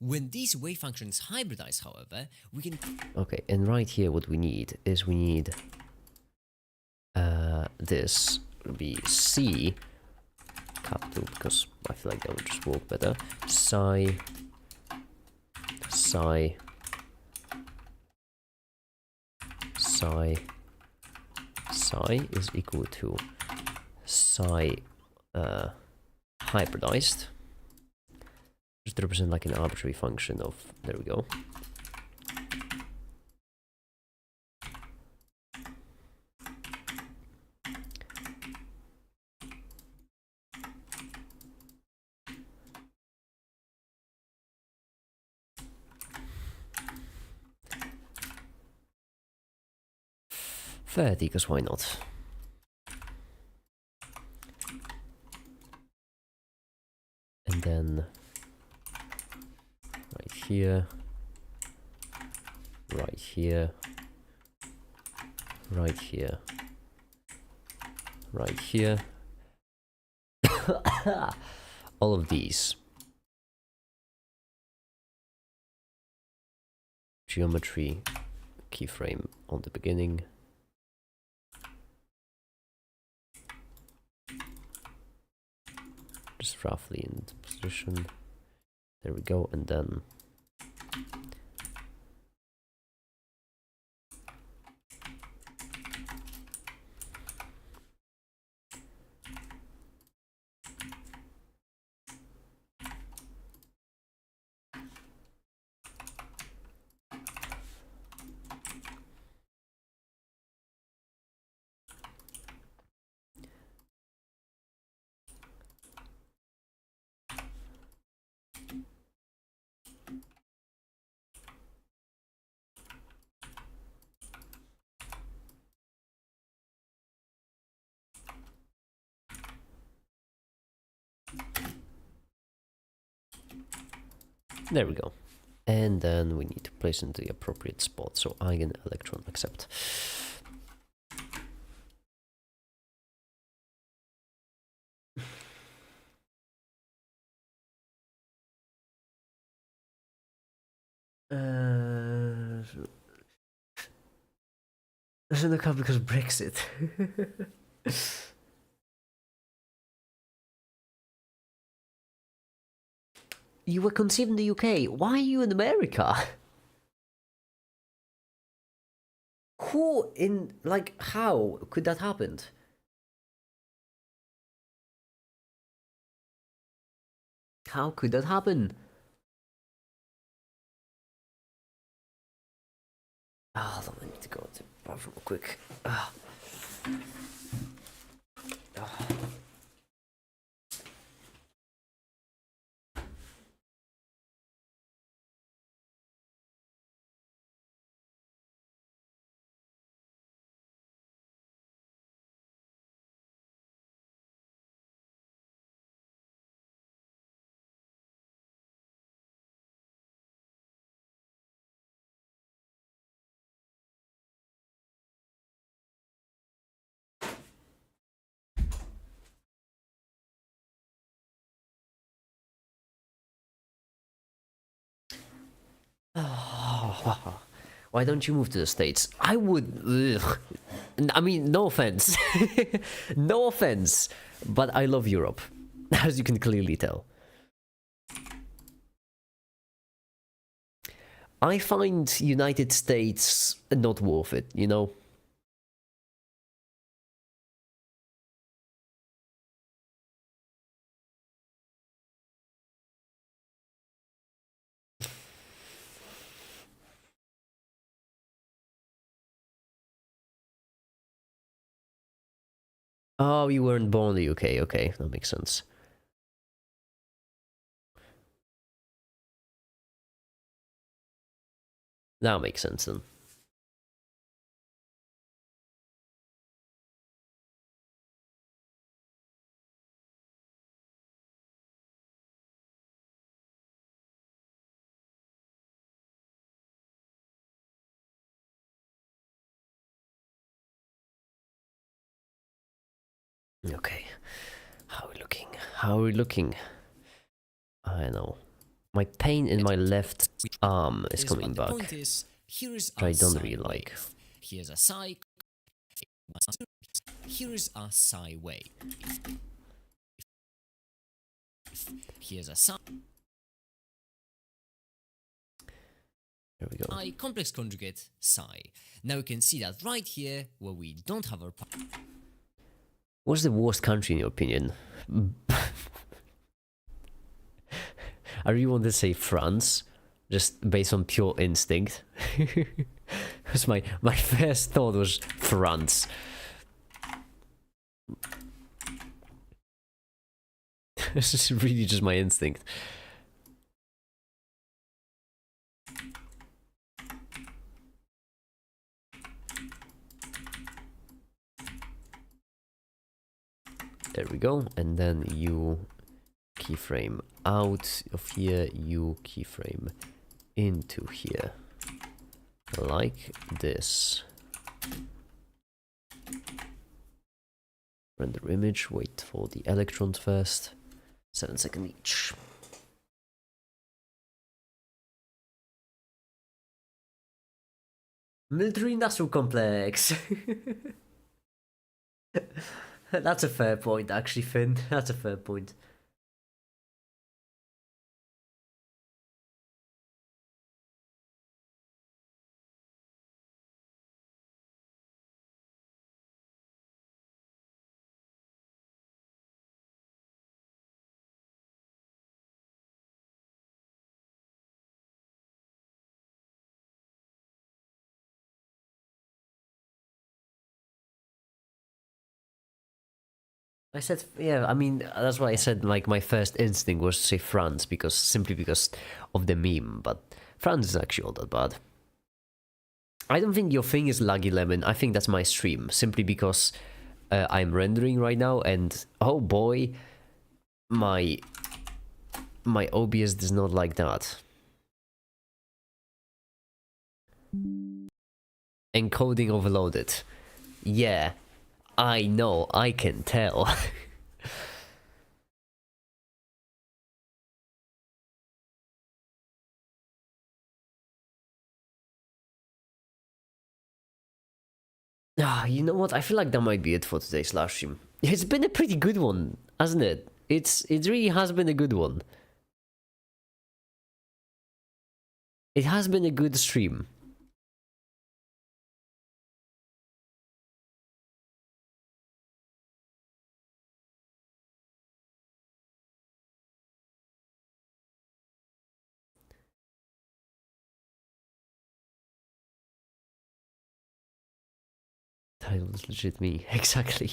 When these wave functions hybridize, however, we can... Okay, and right here, what we need is we need this would be C capital because I feel like that would just work better. Psi psi is equal to psi hybridized. Just represent like an arbitrary function of, there we go. Fair, because why not? And then right here, right here, right here, right here. All of these. Geometry keyframe on the beginning. Just roughly in position. There we go, and then There we go. And then we need to place into the appropriate spot. So eigen electron accept. Doesn't look up because of Brexit. You were conceived in the UK. Why are you in America? Who in, like, how could that happen? How could that happen? Ah, hold on, I need to go to the bathroom real quick. Ah. Ah. Why don't you move to the States? I would. Ugh. I mean, no offense. No offense. But I love Europe, as you can clearly tell. I find United States not worth it, you know? Oh, you weren't born in the UK. Okay, that makes sense. That makes sense then. Okay. How are we looking? How are we looking? I know. My pain in my left arm is coming back. Point is, here is Which I a don't sine really like. wave. Here's a psi. Here is a psi wave. Here's a psi. There we go. I complex conjugate psi. Now you can see that right here, where we don't have our What's the worst country in your opinion? I really want to say France, just based on pure instinct. Because my first thought was France. This is really just my instinct. There we go, and then you keyframe out of here, you keyframe into here, like this. Render image, wait for the electrons first, 7 seconds each. Military industrial complex. That's a fair point, actually, Finn. That's a fair point. I said, yeah, I mean, that's why I said, like, my first instinct was to say France, simply because of the meme, but France is actually all that bad. I don't think your thing is laggy, Lemon. I think that's my stream, simply because I'm rendering right now, and oh boy, my OBS does not like that. Encoding overloaded. Yeah, I know, I can tell. Ah, you know what? I feel like that might be it for today's live stream. It's been a pretty good one, hasn't it? It really has been a good one. It has been a good stream. Title is legit me, exactly.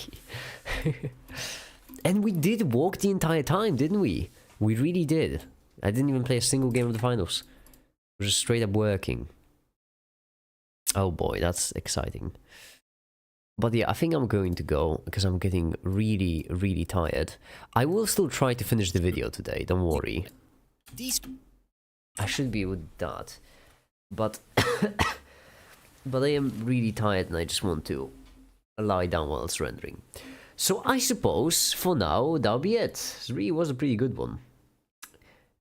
And we did walk the entire time, didn't we? We really did. I didn't even play a single game of the finals. We're just straight up working. Oh boy, that's exciting. But yeah, I think I'm going to go because I'm getting really, really tired. I will still try to finish the video today, don't worry. I should be with that. But but I am really tired and I just want to lie down while it's rendering. So I suppose for now that'll be it. It really was a pretty good one.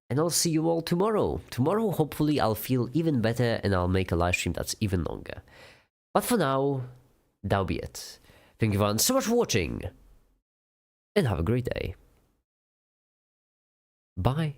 And I'll see you all tomorrow. Tomorrow hopefully I'll feel even better and I'll make a live stream that's even longer. But for now, that'll be it. Thank you everyone so much for watching. And have a great day. Bye.